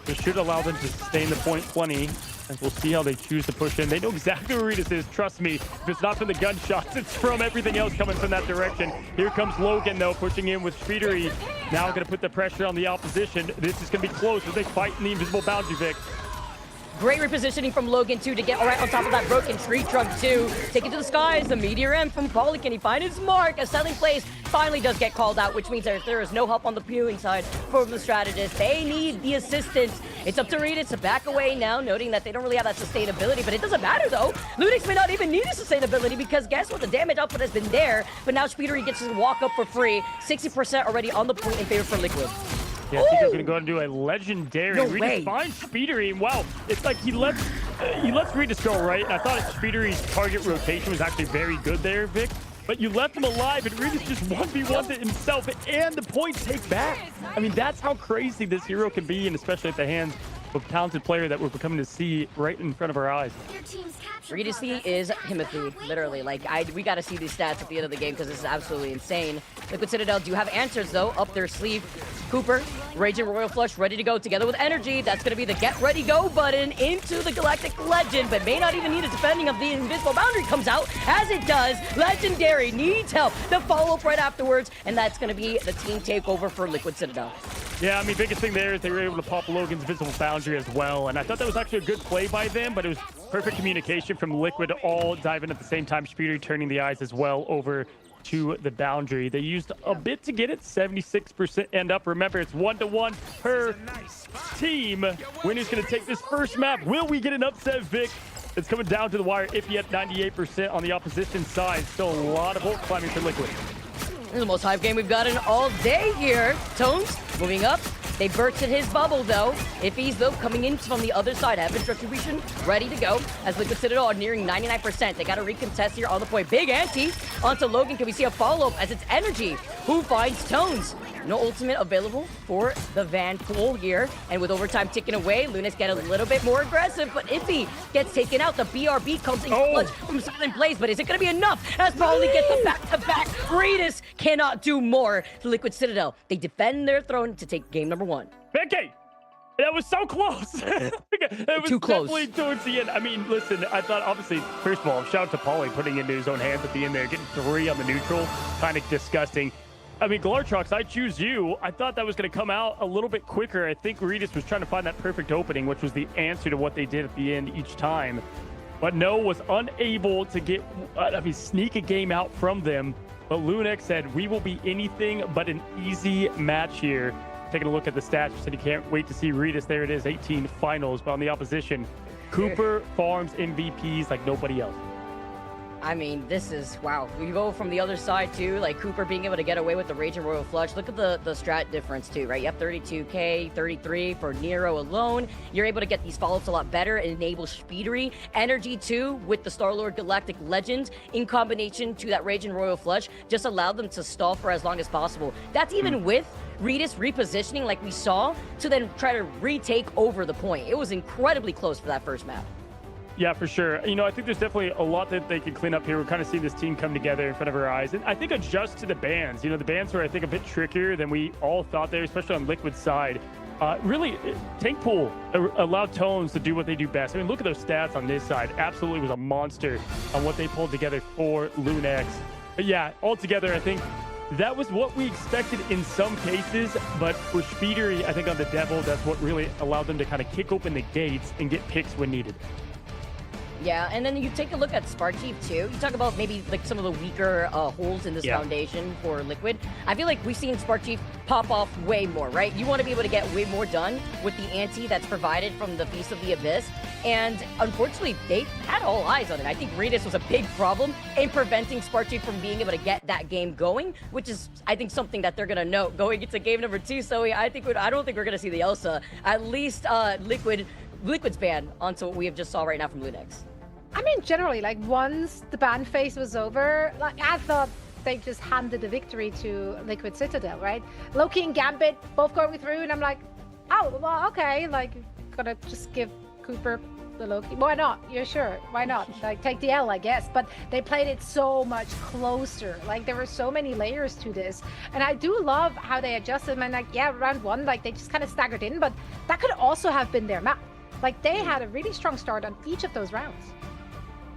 This should allow them to sustain the point plenty. And we'll see how they choose to push in. They know exactly where Regis is. Trust me, if it's not from the gunshots, it's from everything else coming from that direction. Here comes Logan, though, pushing in with Speedery. Now going to put the pressure on the opposition. This is going to be close as they fight in the invisible boundary, Vic. Great repositioning from Logan, too, to get right on top of that broken tree trunk, too. Take it to the skies. The Meteor M from Paulie. Can he find his mark? A selling place finally does get called out, which means that there is no help on the peeling side from the strategist. They need the assistance. It's up to Regis to back away now, noting that they don't really have that sustainability, but it doesn't matter, though. Lunex may not even need a sustainability because guess what? The damage output has been there, but now Speedery gets to walk up for free. 60% already on the point in favor for Liquid. Yeah, Tico's going to go and do a legendary. No Regis way. finds Speedery, and wow, it's like he lets Regis go, right? And I thought Speedery's target rotation was actually very good there, Vic. But you left him alive, and Regis just 1v1'd it himself, and the point take back. I mean, that's how crazy this hero can be, and especially at the hands of a talented player that we're becoming to see right in front of our eyes. Regis is Timothy, literally. Like, we got to see these stats at the end of the game because this is absolutely insane. Liquid Citadel do have answers, though, up their sleeve. Cooper, Raging Royal Flush, ready to go together with Energy. That's going to be the Get Ready Go button into the Galactic Legend, but may not even need it depending if the Invisible Boundary comes out. As it does, Legendary needs help. The follow-up right afterwards, and that's going to be the team takeover for Liquid Citadel. Yeah, I mean, biggest thing there is they were able to pop Logan's Visible Boundary as well, and I thought that was actually a good play by them, but it was perfect communication from Liquid, all diving at the same time. Speedery turning the eyes as well over to the boundary. They used a bit to get it, 76% end up. Remember, it's 1-1 per team. Winner's going to take this first map. Will we get an upset, Vic? It's coming down to the wire. Iffy at 98% on the opposition side. Still a lot of ult climbing for Liquid. This is the most hype game we've gotten all day here. Tones moving up. They bursted his bubble though. Iffy's though coming in from the other side. Heaven's Retribution ready to go. As Liquid Citadel are nearing 99%. They got to recontest here on the point. Big ante onto Logan. Can we see a follow-up as it's Energy who finds Tones? No ultimate available for the Van Pool here. And with overtime ticking away, Luna's get a little bit more aggressive, but Iffy gets taken out. The BRB comes in clutch from Silent Blaze, but is it going to be enough? As Paulie gets the back-to-back. Regis cannot do more to Liquid Citadel. They defend their throne to take game number 1. Becky! That was so close. It was Too close. definitely towards the end. I mean, listen, I thought, obviously, first of all, shout out to Paulie putting it into his own hands at the end there, getting 3 on the neutral. Kind of disgusting. I mean, Glartrox, I choose you. I thought that was going to come out a little bit quicker. I think Regis was trying to find that perfect opening, which was the answer to what they did at the end each time. But no, was unable to get, sneak a game out from them. But Lunex said, we will be anything but an easy match here. Taking a look at the stats, he said he can't wait to see Regis. There it is, 18 finals. But on the opposition, Cooper farms MVPs like nobody else. I mean, this is, wow. We go from the other side, too, like Cooper being able to get away with the Raging Royal Flush. Look at the strat difference, too, right? You have 32k, 33 for Nero alone. You're able to get these follow-ups a lot better and enable speedery. Energy, too, with the Star-Lord Galactic Legend in combination to that Raging Royal Flush, just allowed them to stall for as long as possible. That's even with Regis repositioning like we saw to then try to retake over the point. It was incredibly close for that first map. Yeah, for sure. You know, I think there's definitely a lot that they can clean up here. We're kind of seeing this team come together in front of our eyes. And I think adjust to the bans. You know, the bans are, I think, a bit trickier than we all thought there, especially on Liquid's side. Really, Tank Pool allowed Tones to do what they do best. I mean, look at those stats on this side. Absolutely was a monster on what they pulled together for Lunex. But yeah, altogether, I think that was what we expected in some cases, but for Speedery, I think on the Devil, that's what really allowed them to kind of kick open the gates and get picks when needed. Yeah, and then you take a look at Spark Chief too. You talk about maybe like some of the weaker holes in this foundation for Liquid. I feel like we've seen Spark Chief pop off way more, right? You want to be able to get way more done with the ante that's provided from the Feast of the Abyss. And unfortunately, they had all eyes on it. I think Regis was a big problem in preventing Spark Chief from being able to get that game going, which is, I think, something that they're going to note going into game number 2. So I don't think we're going to see the Elsa. At least Liquid's ban onto what we have just saw right now from Lunex. I mean, generally, like, once the ban phase was over, like, I thought they just handed the victory to Liquid Citadel, right? Loki and Gambit both going through, and I'm like, oh, well, okay, like, gonna just give Cooper the Loki. Why not? You're sure? Why not? Like, take the L, I guess. But they played it so much closer. Like, there were so many layers to this. And I do love how they adjusted. And, like, yeah, round 1, like, they just kind of staggered in, but that could also have been their map. Like, they had a really strong start on each of those rounds.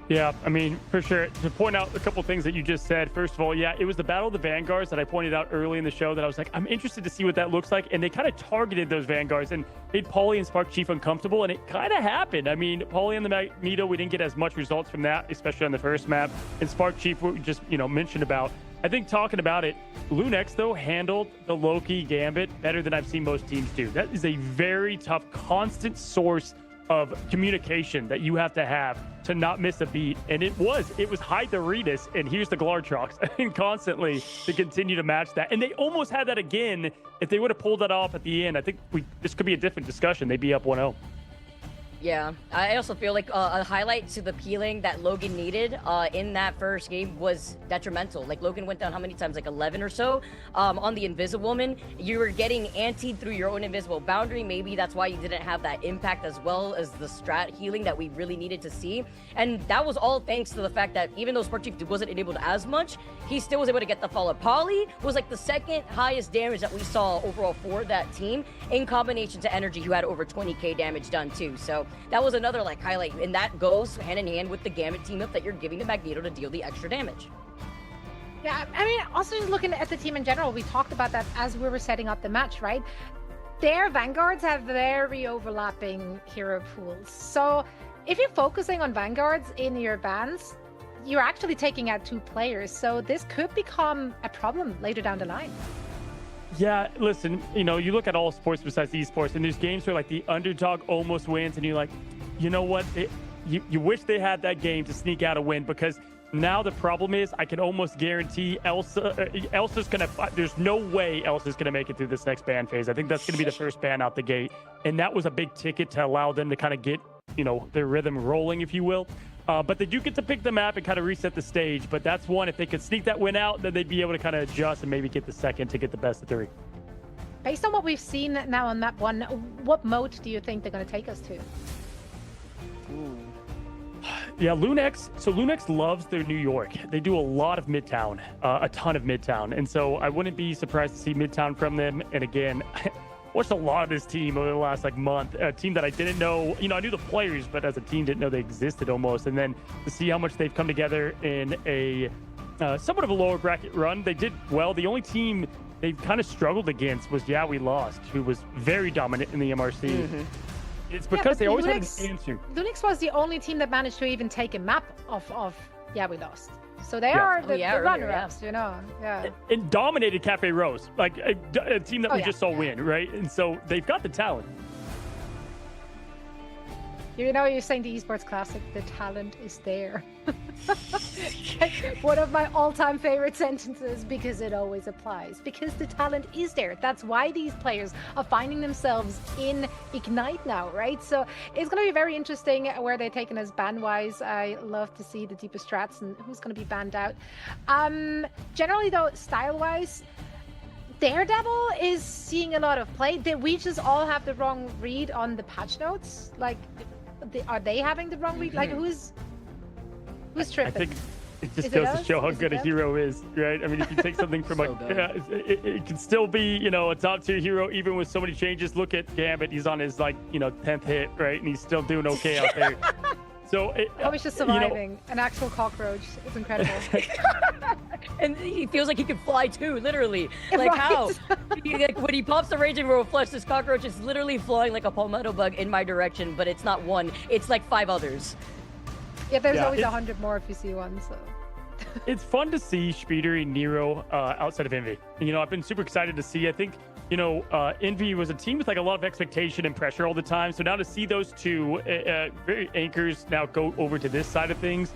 Yeah, I mean, for sure. To point out a couple things that you just said. First of all, yeah, it was the Battle of the Vanguards that I pointed out early in the show that I was like, I'm interested to see what that looks like. And they kind of targeted those Vanguards and made Paulie and Spark Chief uncomfortable. And it kind of happened. I mean, Paulie and the Magneto, we didn't get as much results from that, especially on the first map. And Spark Chief, we just, mentioned about. I think talking about it, Lunex, though, handled the Loki Gambit better than I've seen most teams do. That is a very tough, constant source of communication that you have to not miss a beat. And it was hide the Regis and here's the Glartrox and constantly to continue to match that. And they almost had that again. If they would have pulled that off at the end, I think this could be a different discussion. They'd be up 1-0. Yeah, I also feel like a highlight to the peeling that Logan needed in that first game was detrimental. Like, Logan went down how many times? Like 11 or so on the Invisiwoman. You were getting antied through your own invisible boundary. Maybe that's why you didn't have that impact as well as the strat healing that we really needed to see. And that was all thanks to the fact that even though Spark Chief wasn't enabled as much, he still was able to get the follow. Paulie was like the second highest damage that we saw overall for that team in combination to Energy, who had over 20k damage done too. So that was another like highlight, and that goes hand in hand with the Gambit team up that you're giving to Magneto to deal the extra damage. Yeah, I mean, also just looking at the team in general, we talked about that as we were setting up the match, right? Their Vanguards have very overlapping hero pools. So if you're focusing on Vanguards in your bans, you're actually taking out 2 players. So this could become a problem later down the line. Yeah, listen, you look at all sports besides esports, and there's games where like the underdog almost wins, and you're like, you know what? you wish they had that game to sneak out a win, because now the problem is I can almost guarantee Elsa's gonna. There's no way Elsa's gonna make it through this next ban phase. I think that's gonna be the first ban out the gate, and that was a big ticket to allow them to kind of get their rhythm rolling, if you will. But they do get to pick the map and kind of reset the stage. But that's one. If they could sneak that win out, then they'd be able to kind of adjust and maybe get the second to get the best of 3. Based on what we've seen now on map 1, what mode do you think they're going to take us to? Yeah, Lunex. So Lunex loves their New York. They do a lot of Midtown, a ton of Midtown. And so I wouldn't be surprised to see Midtown from them. And again, watched a lot of this team over the last month. A team that I didn't know. I knew the players, but as a team didn't know they existed almost. And then to see how much they've come together in a somewhat of a lower bracket run, they did well. The only team they kind of struggled against was We Lost, who was very dominant in the MRC. Mm-hmm. It's because they always had an answer. Lunix was the only team that managed to even take a map of We Lost. So they are the runner-ups, Yeah. And dominated Cafe Rose, like a team that we just saw win, right? And so they've got the talent. You're saying the esports classic, the talent is there. One of my all-time favorite sentences, because it always applies. Because the talent is there. That's why these players are finding themselves in Ignite now, right? So it's going to be very interesting where they're taking us ban-wise. I love to see the deepest strats and who's going to be banned out. Generally, though, style-wise, Daredevil is seeing a lot of play. Did we just all have the wrong read on the patch notes? Like, are they having the wrong read? Like, who's tripping? I think it just goes to show how good a hero is, right? I mean, if you take something from it can still be, a top tier hero even with so many changes. Look at Gambit; he's on his 10th hit, right, and he's still doing okay out there. So he's just surviving an actual cockroach. It's incredible. And he feels like he can fly too, literally. Like Right. how? When he pops the Raging Royal Flush, this cockroach is literally flying like a palmetto bug in my direction, but it's not one. It's like 5 others. Yeah, there's always 100 more if you see one, so. It's fun to see Speedery Nero outside of Envy. I've been super excited to see. I think, Envy was a team with a lot of expectation and pressure all the time. So now to see those two very anchors now go over to this side of things,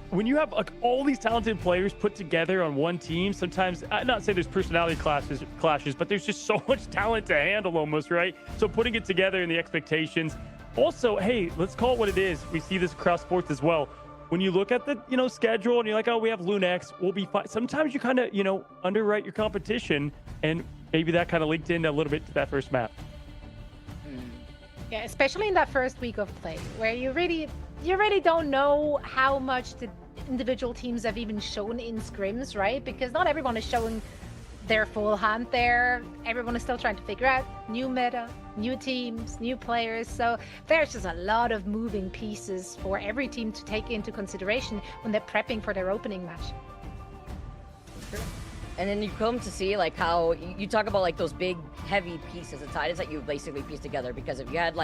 when you have all these talented players put together on one team, sometimes I'm not saying there's personality clashes, but there's just so much talent to handle almost, right? So putting it together and the expectations. Also, hey, let's call it what it is. We see this across sports as well. When you look at the schedule and you're like, oh, we have Lunex, we'll be fine. Sometimes you kind of underwrite your competition, and maybe that kind of linked in a little bit to that first map. Yeah, especially in that first week of play, where you really don't know how much the individual teams have even shown in scrims, right? Because not everyone is showing their full hand there. Everyone is still trying to figure out new meta, new teams, new players. So there's just a lot of moving pieces for every team to take into consideration when they're prepping for their opening match. And then you come to see how you talk about those big heavy pieces of titles that you basically piece together, because if you had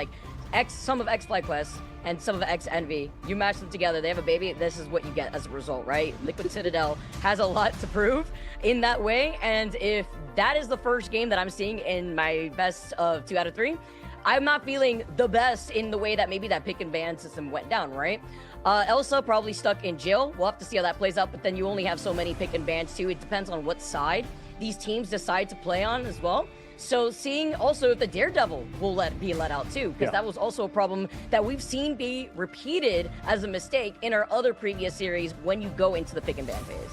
some of X FlyQuest and some of X Envy, you match them together, they have a baby, this is what you get as a result, right? Liquid Citadel has a lot to prove in that way, and if that is the first game that I'm seeing in my best of 2 out of 3, I'm not feeling the best in the way that maybe that pick and ban system went down, right? Elsa probably stuck in jail. We'll have to see how that plays out, but then you only have so many pick and bans too. It depends on what side these teams decide to play on as well. So seeing also if the Daredevil will be let out too, because that was also a problem that we've seen be repeated as a mistake in our other previous series when you go into the pick and ban phase.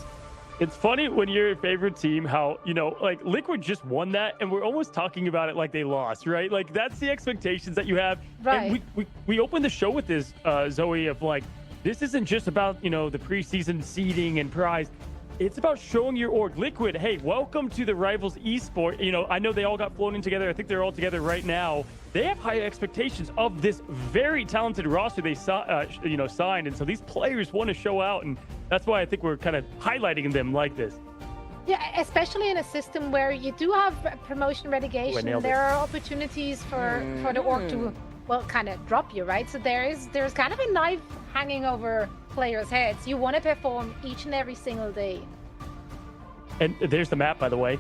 It's funny when you're your favorite team, how, Liquid just won that, and we're almost talking about it like they lost, right? That's the expectations that you have. Right. And we opened the show with this, Zoe, of this isn't just about, the preseason seeding and prize. It's about showing your org. Liquid, hey, welcome to the Rivals Esport. I know they all got flown in together. I think they're all together right now. They have high expectations of this very talented roster they signed, and so these players want to show out, and that's why I think we're kind of highlighting them like this. Yeah, especially in a system where you do have promotion relegation, there are opportunities for the org to kind of drop you, right? So there's kind of a knife hanging over players' heads. You want to perform each and every single day. And there's the map, by the way.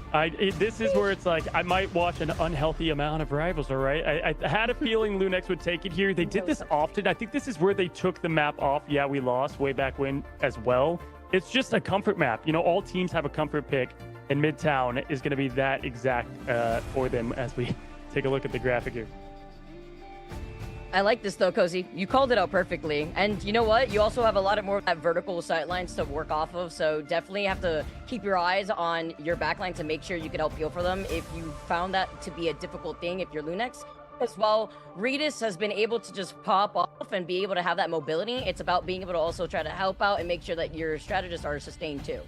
This is where it's like I might watch an unhealthy amount of Rivals, all right? I had a feeling Lunex would take it here. They did this often. I think this is where they took the map off. Yeah, we lost way back when as well. It's just a comfort map. You know, all teams have a comfort pick, and Midtown is going to be that exact for them as we take a look at the graphic here. I like this though, Cozy. You called it out perfectly. And you know what? You also have a lot of more vertical sight lines to work off of. So definitely have to keep your eyes on your backline to make sure you can help peel for them if you found that to be a difficult thing if you're Lunex. As well, Regis has been able to just pop off and be able to have that mobility. It's about being able to also try to help out and make sure that your strategists are sustained too.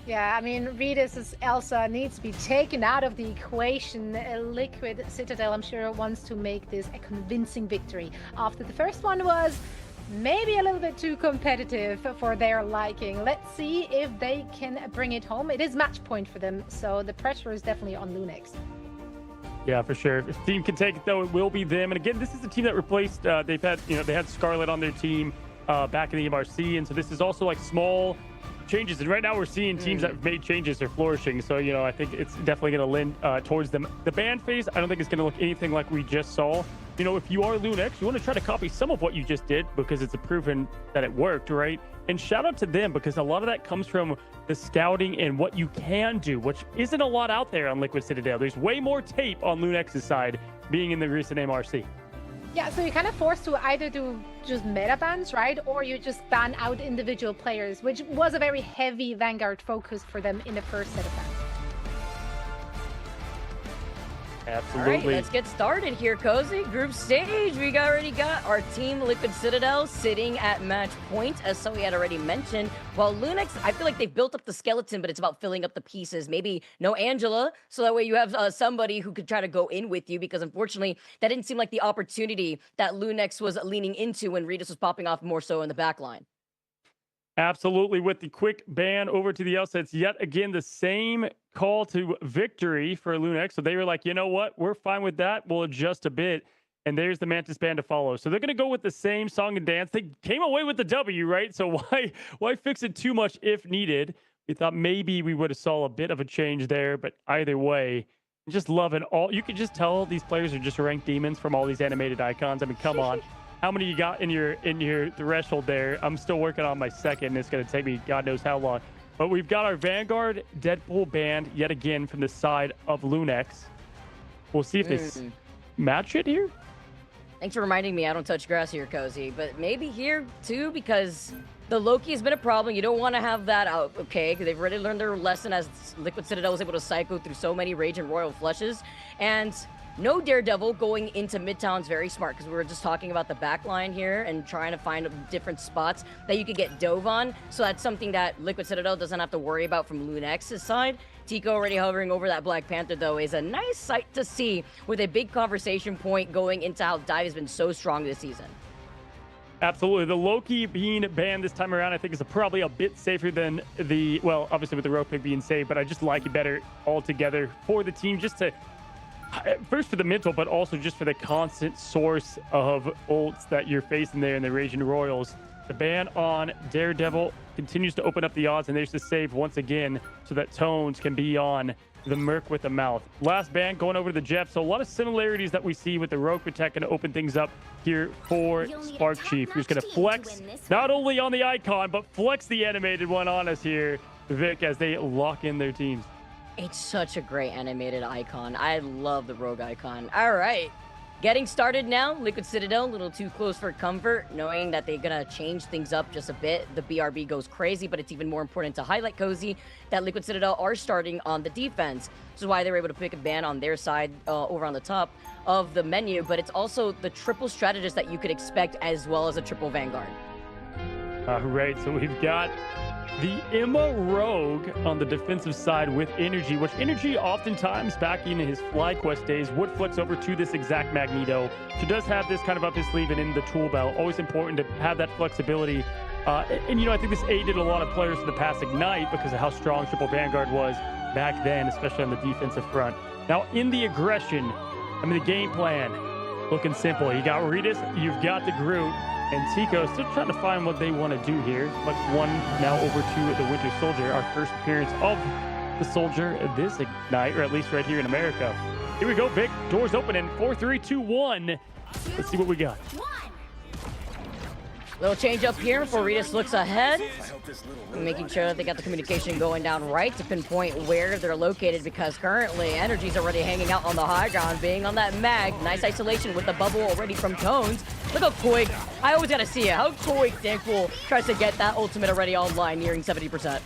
Yeah, I mean, Regis' Elsa needs to be taken out of the equation. Liquid Citadel, I'm sure, wants to make this a convincing victory. After the first one was maybe a little bit too competitive for their liking. Let's see if they can bring it home. It is match point for them, so the pressure is definitely on Lunex. Yeah, for sure. If the team can take it, though, it will be them. And again, this is the team that replaced. They had Scarlet on their team back in the MRC, and so this is also like small changes. And right now we're seeing teams that have made changes are flourishing. So, you know, I think it's definitely going to lend towards them. The ban phase, I don't think it's going to look anything like we just saw. You know, if you are Lunex, you want to try to copy some of what you just did because it's a proven that it worked, right? And shout out to them because a lot of that comes from the scouting and what you can do, which isn't a lot out there on Liquid Citadel. There's way more tape on Lunex's side being in the recent MRC. Yeah, so you're kind of forced to either do just meta bans, right? Or you just ban out individual players, which was a very heavy Vanguard focus for them in the first set of bans. Absolutely. All right, let's get started here, Cozy. Group stage, we already got our team Liquid Citadel sitting at match point, as Zoe had already mentioned. While Lunex, I feel like they've built up the skeleton, but it's about filling up the pieces. Maybe no Angela, so that way you have somebody who could try to go in with you, because unfortunately, that didn't seem like the opportunity that Lunex was leaning into when Regis was popping off more so in the back line. Absolutely. With the quick ban over to the outsets, yet again, the same call to victory for Lunex. So they were like, you know what? We're fine with that. We'll adjust a bit. And there's the Mantis ban to follow. So they're going to go with the same song and dance. They came away with the W, right? So why fix it too much if needed? We thought maybe we would have saw a bit of a change there, but either way, just loving all. You can just tell these players are just ranked demons from all these animated icons. I mean, come on. How many you got in your threshold there? I'm still working on my second. It's going to take me God knows how long. But we've got our Vanguard Deadpool banned yet again from the side of Lunex. We'll see if they match it here. Thanks for reminding me I don't touch grass here, Cozy. But maybe here, too, because the Loki has been a problem. You don't want to have that out, okay? Because they've already learned their lesson as Liquid Citadel was able to cycle through so many Rage and Royal Flushes. And no Daredevil going into Midtown is very smart, because we were just talking about the back line here and trying to find different spots that you could get dove on. So that's something that Liquid Citadel doesn't have to worry about from Lunex's side. Tico already hovering over that Black Panther, though, is a nice sight to see, with a big conversation point going into how Dive has been so strong this season. Absolutely. The Loki being banned this time around, I think, is probably a bit safer than the, well, obviously with the rope pick being saved, but I just like it better altogether for the team, just to first for the mental, but also just for the constant source of ults that you're facing there in the Raging Royals. The ban on Daredevil continues to open up the odds, and there's the save once again so that Tones can be on the Merc with the mouth. Last ban going over to the Jeff, so a lot of similarities that we see with the Rogue Protect and open things up here for Spark Chief, who's going to flex not only on the icon, but flex the animated one on us here, Vic, as they lock in their teams. It's such a great animated icon. I love the Rogue icon. All right. Getting started now. Liquid Citadel, a little too close for comfort, knowing that they're going to change things up just a bit. The BRB goes crazy, but it's even more important to highlight, Cozy, that Liquid Citadel are starting on the defense. This is why they were able to pick a ban on their side over on the top of the menu, but it's also the triple strategist that you could expect, as well as a triple Vanguard. All right, so we've got the Emma Rogue on the defensive side with Energy, which Energy oftentimes back in his FlyQuest days would flex over to this exact Magneto. So does have this kind of up his sleeve and in the tool belt. Always important to have that flexibility. And you know, I think this aided a lot of players in the past Ignite because of how strong Triple Vanguard was back then, especially on the defensive front. Now in the aggression, I mean, the game plan looking simple. You got Regis, you've got the Groot. And Tico still trying to find what they want to do here. But one now over to the Winter Soldier, our first appearance of the Soldier this Ignite, or at least right here in America. Here we go, Vic. Doors open in 4, 3, 2, 1. Let's see what we got. Little change up here before Ritas looks ahead. Making sure that they got the communication going down right to pinpoint where they're located, because currently Energy's already hanging out on the high ground, being on that mag. Nice isolation with the bubble already from Tones. Look how quick. I always got to see it. How quick Thankful tries to get that ultimate already online, nearing 70%.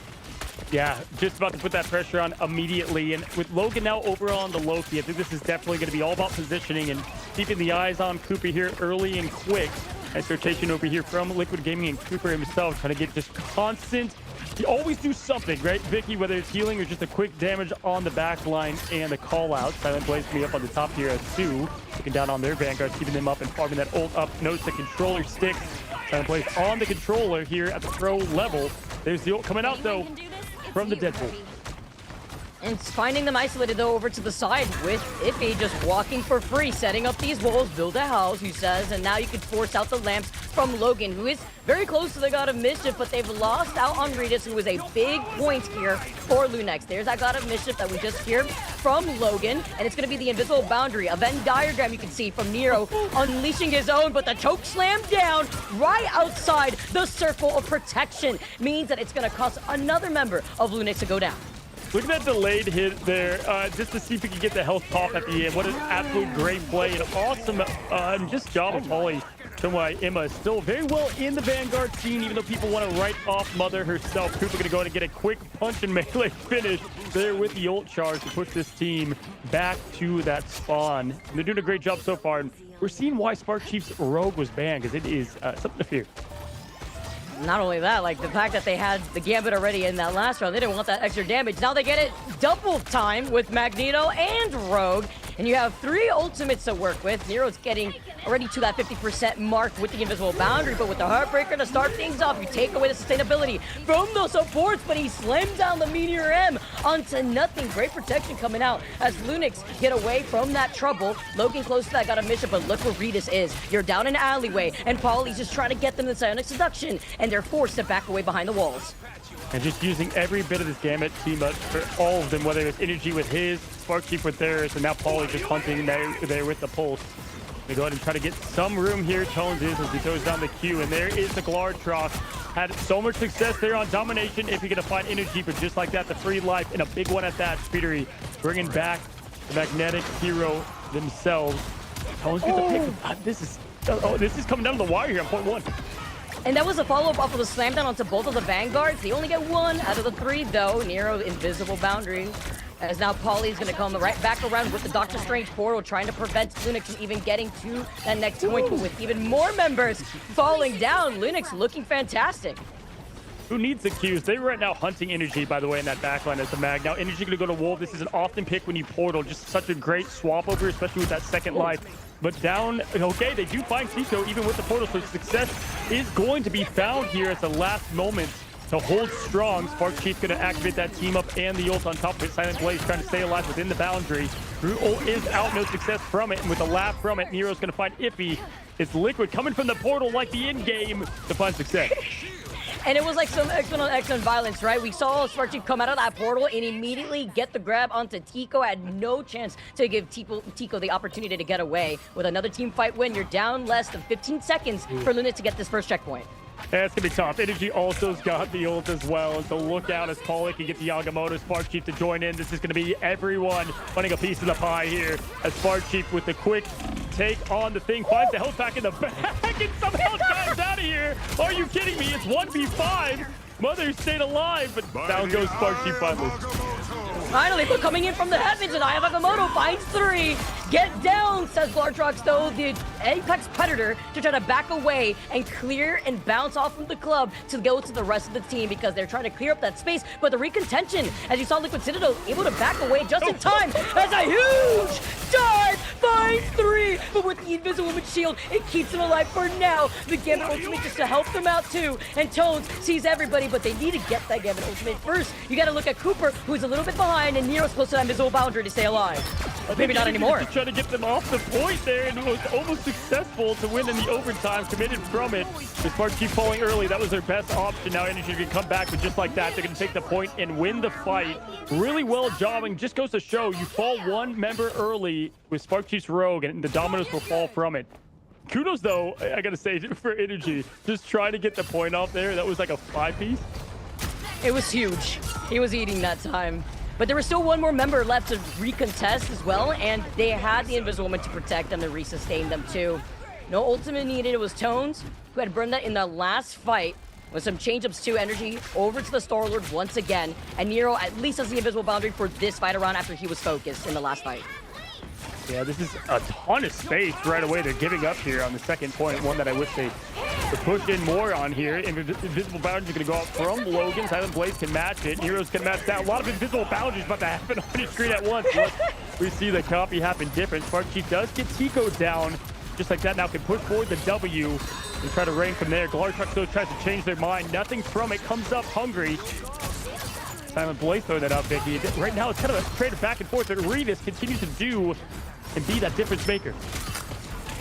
Yeah, just about to put that pressure on immediately. And with Logan now over on the Loki, I think this is definitely going to be all about positioning and keeping the eyes on Cooper here early and quick. Nice rotation over here from Liquid Gaming and Cooper himself, trying to get just constant. You always do something, right, Vicky? Whether it's healing or just a quick damage on the back line and the call out. Silent Blaze me up on the top here as Sue, looking down on their Vanguard, keeping them up and farming that ult up. Notice the controller sticks. Silent Blaze on the controller here at the pro level. There's the ult coming out though from the Deadpool. And it's finding them isolated, though, over to the side with Iffy just walking for free, setting up these walls, build a house, he says, and now you can force out the lamps from Logan, who is very close to the God of Mischief, but they've lost out on Ritas, who is a big point here for Lunex. There's that God of Mischief that we just heard from Logan, and it's going to be the invisible boundary, a Venn diagram you can see from Nero unleashing his own, but the choke slam down right outside the circle of protection means that it's going to cost another member of Lunex to go down. Look at that delayed hit there, just to see if we can get the health pop at the end. What an absolute great play and awesome just job of Polly. So why Emma is still very well in the Vanguard scene, even though people want to write off Mother herself. Cooper going to go in and get a quick punch and melee finish there with the ult charge to push this team back to that spawn. And they're doing a great job so far. And we're seeing why Spark Chief's Rogue was banned, because it is something to fear. Not only that, like the fact that they had the Gambit already in that last round, they didn't want that extra damage. Now they get it double time with Magneto and Rogue, and you have 3 ultimates to work with. Nero's getting already to that 50% mark with the invisible boundary, but with the Heartbreaker to start things off, you take away the sustainability from those supports, but he slams down the Meteor M onto nothing. Great protection coming out as Lunix get away from that trouble. Logan close to that, got a mission, but look where Ritas is. You're down an alleyway, and Polly's just trying to get them to Psionic Seduction, and they're forced to back away behind the walls. And just using every bit of this Gambit team up for all of them, whether it's Energy with his, Spark Chief with theirs, and now Polly just hunting there with the Pulse. They go ahead and try to get some room here. Tones is as he throws down the Q, and there is the Glardroth. Had so much success there on domination. If you're going to find Energy, but just like that, the free life, and a big one at that. Speedery bringing back the magnetic hero themselves. Tones gets a pick. This is coming down to the wire here on point 1. And that was a follow-up off of the slam down onto both of the Vanguards. They only get 1 out of the 3, though. Nero, invisible boundary. As now Polly's going to come right back around with the Doctor Strange portal, trying to prevent Lunix from even getting to that next point. But with even more members falling down, Lunix looking fantastic. Who needs the Qs? They're right now hunting Energy, by the way, in that backline as the mag. Now, Energy going to go to Wolf. This is an often pick when you portal. Just such a great swap over, especially with that second life. But down, okay, they do find Tico even with the portal, so success is going to be found here at the last moment to hold strong. Spark Chief going to activate that team up and the ult on top of it. Silent Blaze trying to stay alive within the boundary. Drew ult is out, no success from it, and with a laugh from it, Nero's going to find Iffy. It's Liquid coming from the portal like the in-game to find success. And it was like some excellent violence, right? We saw Spark Chief come out of that portal and immediately get the grab onto Tico. Had no chance to give Tico the opportunity to get away. With another team fight win, you're down less than 15 seconds for Lunit to get this first checkpoint. Yeah, it's going to be tough. Energy also's got the ult as well. And so look out as Paulie can get the Yagamoto Spark Chief to join in. This is going to be everyone wanting a piece of the pie here. As Spark Chief with the quick take on the thing. Finds the health pack in the back and somehow dives out of here. Are you kidding me? It's 1v5. Mother stayed alive, but down goes Spark Chief finally. Finally, but coming in from the heavens, and Yagamoto finds 3. Get down, says Glardrox, though, the Apex Predator, to try to back away and clear and bounce off from the club to go to the rest of the team because they're trying to clear up that space. But the recontention, as you saw Liquid Citadel able to back away just in time, as a huge dive finds 3. But with the Invisible Woman shield, it keeps them alive for now. The Gambit ultimate just to help them out too. And Tones sees everybody, but they need to get that Gambit ultimate first. You got to look at Cooper, who's a little bit behind, and Nero's close to that invisible boundary to stay alive. Maybe not anymore. Just trying to get them off the point there, and it was almost successful to win in the overtime. Committed from it. The Sparks keep falling early. That was their best option. Now Energy can come back, but just like that, they're going to take the point and win the fight. Really well jobbing. Just goes to show you fall one member early with Spark Chief's Rogue, and the dominoes will fall from it. Kudos, though, I got to say, for Energy, just trying to get the point off there. That was like a 5-piece. It was huge. He was eating that time. But there was still one more member left to recontest as well, and they had the Invisible Woman to protect them, to resustain them too. No ultimate needed. It was Tones who had burned that in the last fight with some change-ups to Energy over to the Star-Lord once again, and Nero at least has the Invisible Boundary for this fight around after he was focused in the last fight. Yeah, this is a ton of space right away they're giving up here on the second point. One that I wish they would push in more on here. Invisible boundaries are going to go out from Logan. Silent Blaze can match it. Heroes can match that. A lot of invisible boundaries about to happen on your screen at once. We see the copy happen different. Spark Chief does get Tico down. Just like that, now can push forward the W and try to rain from there. Glartruck still tries to change their mind. Nothing from it. Comes up hungry. Silent Blaze throwing that out, Vicky. Right now, it's kind of a trade back and forth that Regis continues to do and be that difference maker.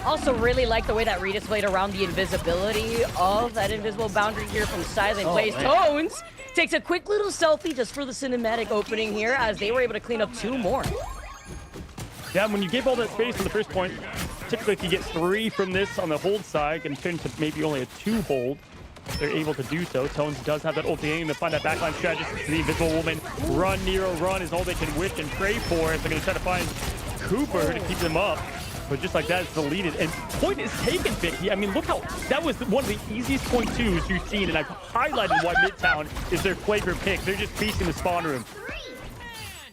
Also really like the way that Regis played around the invisibility of that invisible boundary here from Silent Blaze. Tones takes a quick little selfie just for the cinematic opening here as they were able to clean up 2 more. Yeah, when you give all that space on the first point, typically if you get 3 from this on the hold side, can turn to maybe only a 2 hold. They're able to do so. Tones does have that ulti aim to find that backline strategist. The Invisible Woman run, Nero run is all they can wish and pray for. If they're going to try to find Cooper to keep them up. But just like that, it's deleted. And point is taken, Vicky. I mean, look how that was one of the easiest point twos you've seen. And I've highlighted why Midtown is their flavor pick. They're just feasting the spawn room.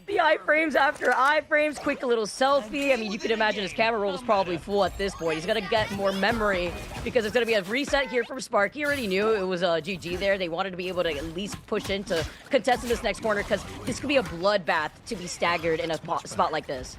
The iframes after iframes, quick little selfie. I mean, you could imagine his camera roll is probably full at this point. He's going to get more memory because it's going to be a reset here from Spark. He already knew it was a GG there. They wanted to be able to at least push into contest in this next corner because this could be a bloodbath to be staggered in a spot like this.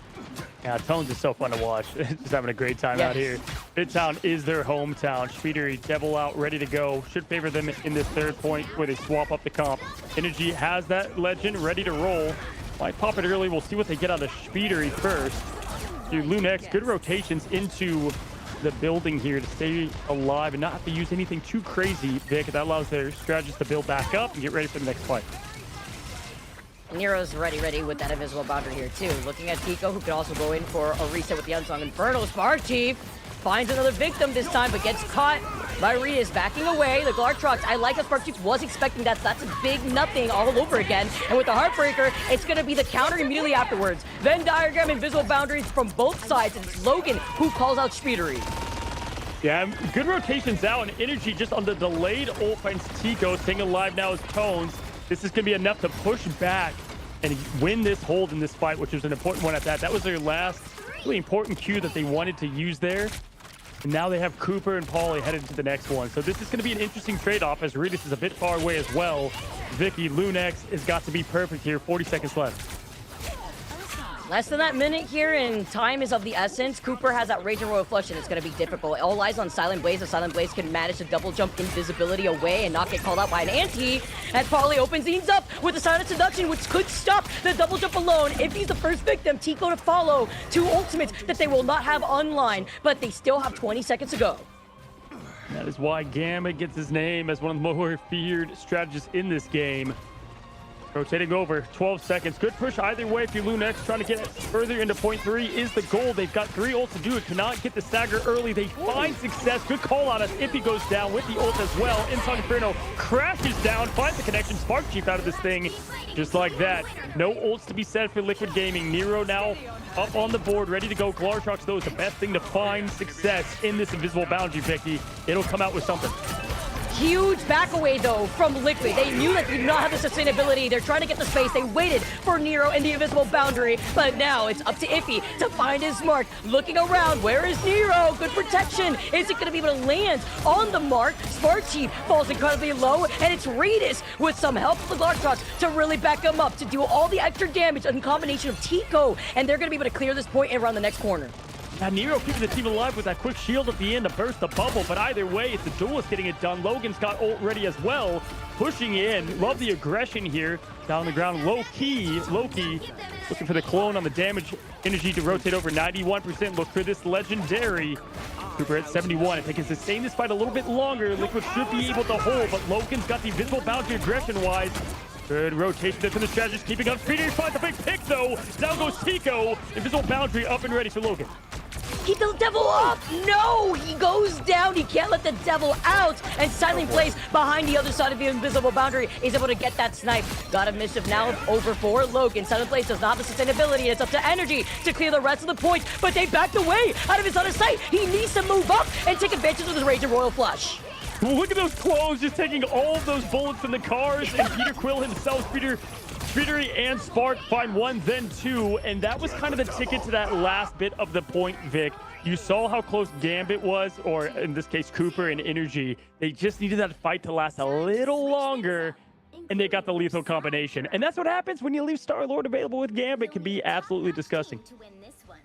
Yeah, Tones is so fun to watch. Just having a great time out here. Midtown is their hometown. Speedery, Devil out, ready to go. Should favor them in this third point where they swap up the comp. Energy has that Legend ready to roll. Might pop it early. We'll see what they get out of Speedery first. Lunex, good rotations into the building here to stay alive and not have to use anything too crazy, Vic. That allows their strategists to build back up and get ready for the next fight. Nero's ready with that invisible boundary here too. Looking at Tico, who could also go in for a reset with the Unsung Inferno. Spark Chief finds another victim this time, but gets caught by Regis backing away. The Glartrucks, I like that Spark Chief was expecting that. That's a big nothing all over again. And with the Heartbreaker, it's going to be the counter immediately afterwards. Venn diagram, invisible boundaries from both sides, and it's Logan who calls out Speedery. Yeah, good rotations out, and Energy just on the delayed ult finds Tico. Staying alive now is Tones. This is going to be enough to push back and win this hold in this fight, which was an important one at that. That was their last really important cue that they wanted to use there. And now they have Cooper and Paulie headed to the next one. So this is going to be an interesting trade-off as Regis is a bit far away as well. Vicky, Lunex has got to be perfect here. 40 seconds left. Less than that minute here, and time is of the essence. Cooper has that Raging Royal Flush, and it's going to be difficult. All eyes on Silent Blaze, if Silent Blaze can manage to double jump invisibility away and not get called out by an anti. As Paulie opens things up with the Silent Seduction, which could stop the double jump alone if he's the first victim. Tico to follow. 2 ultimates that they will not have online, but they still have 20 seconds to go. That is why Gamma gets his name as one of the more feared strategists in this game. Rotating over, 12 seconds. Good push either way if you're Lunex. Trying to get further into point 3 is the goal. They've got 3 ults to do it. Cannot get the stagger early. They find success. Good call out as Ippy goes down with the ult as well. Inside Inferno crashes down, finds the connection. Spark Chief out of this thing. Just like that. No ults to be set for Liquid Gaming. Nero now up on the board, ready to go. Glartrucks, though, is the best thing to find success in this invisible boundary, Vicky. It'll come out with something. Huge back away, though, from Liquid. They knew that they did not have the sustainability. They're trying to get the space. They waited for Nero and the invisible boundary, but now it's up to Iffy to find his mark. Looking around, where is Nero? Good protection. Is it going to be able to land on the mark? Spark Chief falls incredibly low, and it's Regis with some help from the Glartrucks to really back him up, to do all the extra damage in combination of Tico, and they're going to be able to clear this point and around the next corner. Now Nero keeping the team alive with that quick shield at the end to burst the bubble, but either way, it's the duelist getting it done. Logan's got ult ready as well, pushing in. Love the aggression here. Down on the ground, low-key. Loki Looking for the clone on the damage energy to rotate over 91%. Look for this legendary. Cooper at 71. If they can sustain this fight a little bit longer, Liquid should be able to hold, but Logan's got the invisible boundary aggression-wise. Good rotation there from the strategist, keeping up speed. He finds a big pick, though. Down goes Tico. Invisible boundary up and ready for Logan. Keep the devil up! No! He goes down. He can't let the devil out. And Silent Blaze behind the other side of the invisible boundary is able to get that snipe. Got a mischief now over for Logan. Silent Blaze does not have the sustainability. It's up to Energy to clear the rest of the points, but they backed away out of his line of sight. He needs to move up and take advantage of the Rage and Royal Flush. Look at those clones just taking all of those bullets from the cars, and Peter Quill himself, Speedery and Spark find one, then two, and that was kind of the ticket to that last bit of the point, Vic. You saw how close Gambit was, or in this case, Cooper and Energy. They just needed that fight to last a little longer, and they got the lethal combination. And that's what happens when you leave Star-Lord available with Gambit. It can be absolutely disgusting.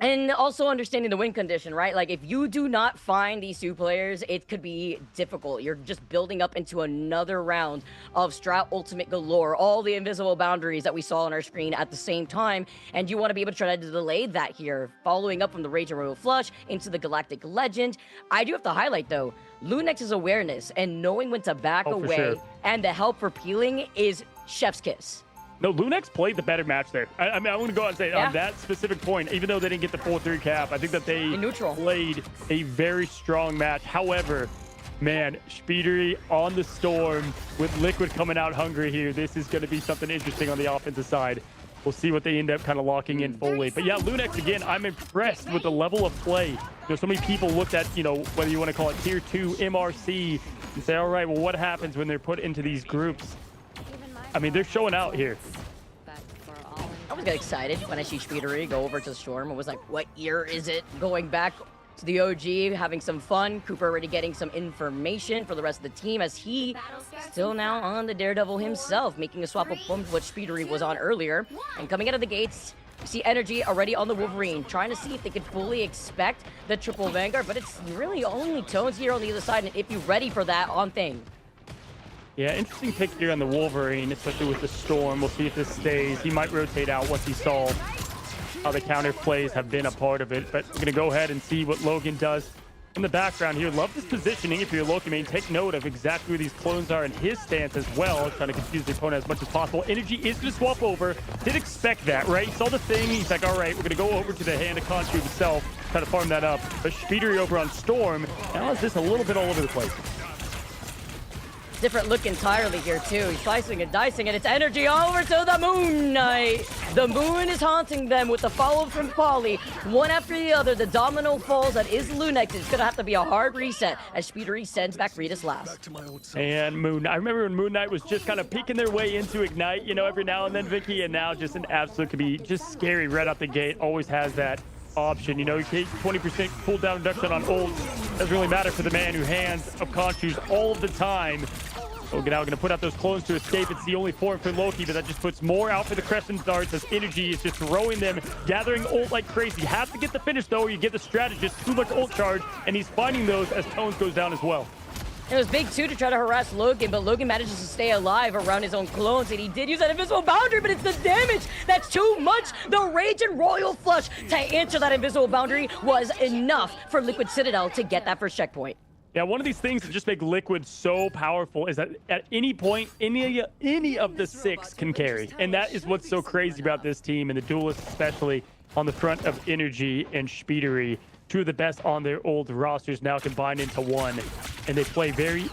And also understanding the win condition, right? Like, if you do not find these two players, it could be difficult. You're just building up into another round of Strat Ultimate galore. All the invisible boundaries that we saw on our screen at the same time. And you want to be able to try to delay that here. Following up from the Rage and Royal Flush into the Galactic Legend. I do have to highlight, though, Lunex's awareness and knowing when to back away sure. and the help for peeling is chef's kiss. No, Lunex played the better match there. I mean, I'm going to go out and say on that specific point, even though they didn't get the 4-3 cap, I think that they played a very strong match. However, man, Speedery on the storm with Liquid coming out hungry here. This is going to be something interesting on the offensive side. We'll see what they end up kind of locking in fully. But yeah, Lunex, again, I'm impressed with the level of play. So many people looked at, whether you want to call it Tier 2 MRC and say, all right, well, what happens when they're put into these groups? I mean, they're showing out here. I was getting excited when I see Speedery go over to the Storm. I was like, what year is it? Going back to the OG, having some fun. Cooper already getting some information for the rest of the team as he still now on the Daredevil himself, making a swap of what Speedery was on earlier. And coming out of the gates, you see Energy already on the Wolverine, trying to see if they can fully expect the triple Vanguard, but it's really only Tones here on the other side, and if you're ready for that on Thing. Yeah, interesting pick here on the Wolverine, especially with the Storm. We'll see if this stays. He might rotate out once he saw how the counter plays have been a part of it. But we're going to go ahead and see what Logan does in the background here. Love this positioning if you're Loki main. Take note of exactly where these clones are in his stance as well, trying to confuse the opponent as much as possible. Energy is going to swap over. Did expect that, right? Saw the thing. He's like, all right, we're going to go over to the hand of Khonshu himself, try to farm that up. But Speedery over on Storm. Now is this a little bit all over the place. Different look entirely here, too. He's slicing and dicing, and it's Energy all over to the Moon Knight. The moon is haunting them with the follow-up from Polly. One after the other, the domino falls. That is Lunex. It's going to have to be a hard reset as Speedery sends back Rita's last. And Moon Knight. I remember when Moon Knight was just kind of peeking their way into Ignite, every now and then, Vicky, and now just an absolute could be just scary right out the gate. Always has that option. You take 20% cooldown reduction on ults. Doesn't really matter for the man who hands up Khonshu's all of the time. Logan now going to put out those clones to escape. It's the only form for Loki, but that just puts more out for the Crescent Darts as Energy is just throwing them, gathering ult like crazy. Have to get the finish, though, or you get the strategist. Too much ult charge, and he's finding those as Tones goes down as well. It was big, too, to try to harass Logan, but Logan manages to stay alive around his own clones, and he did use that invisible boundary, but it's the damage that's too much. The Rage and Royal Flush to answer that invisible boundary was enough for Liquid Citadel to get that first checkpoint. Yeah, one of these things that just make Liquid so powerful is that at any point, any of the six can carry. And that is what's so crazy about this team, and the Duelists especially on the front of Energy and Speedery. Two of the best on their old rosters now combined into one. And they play very,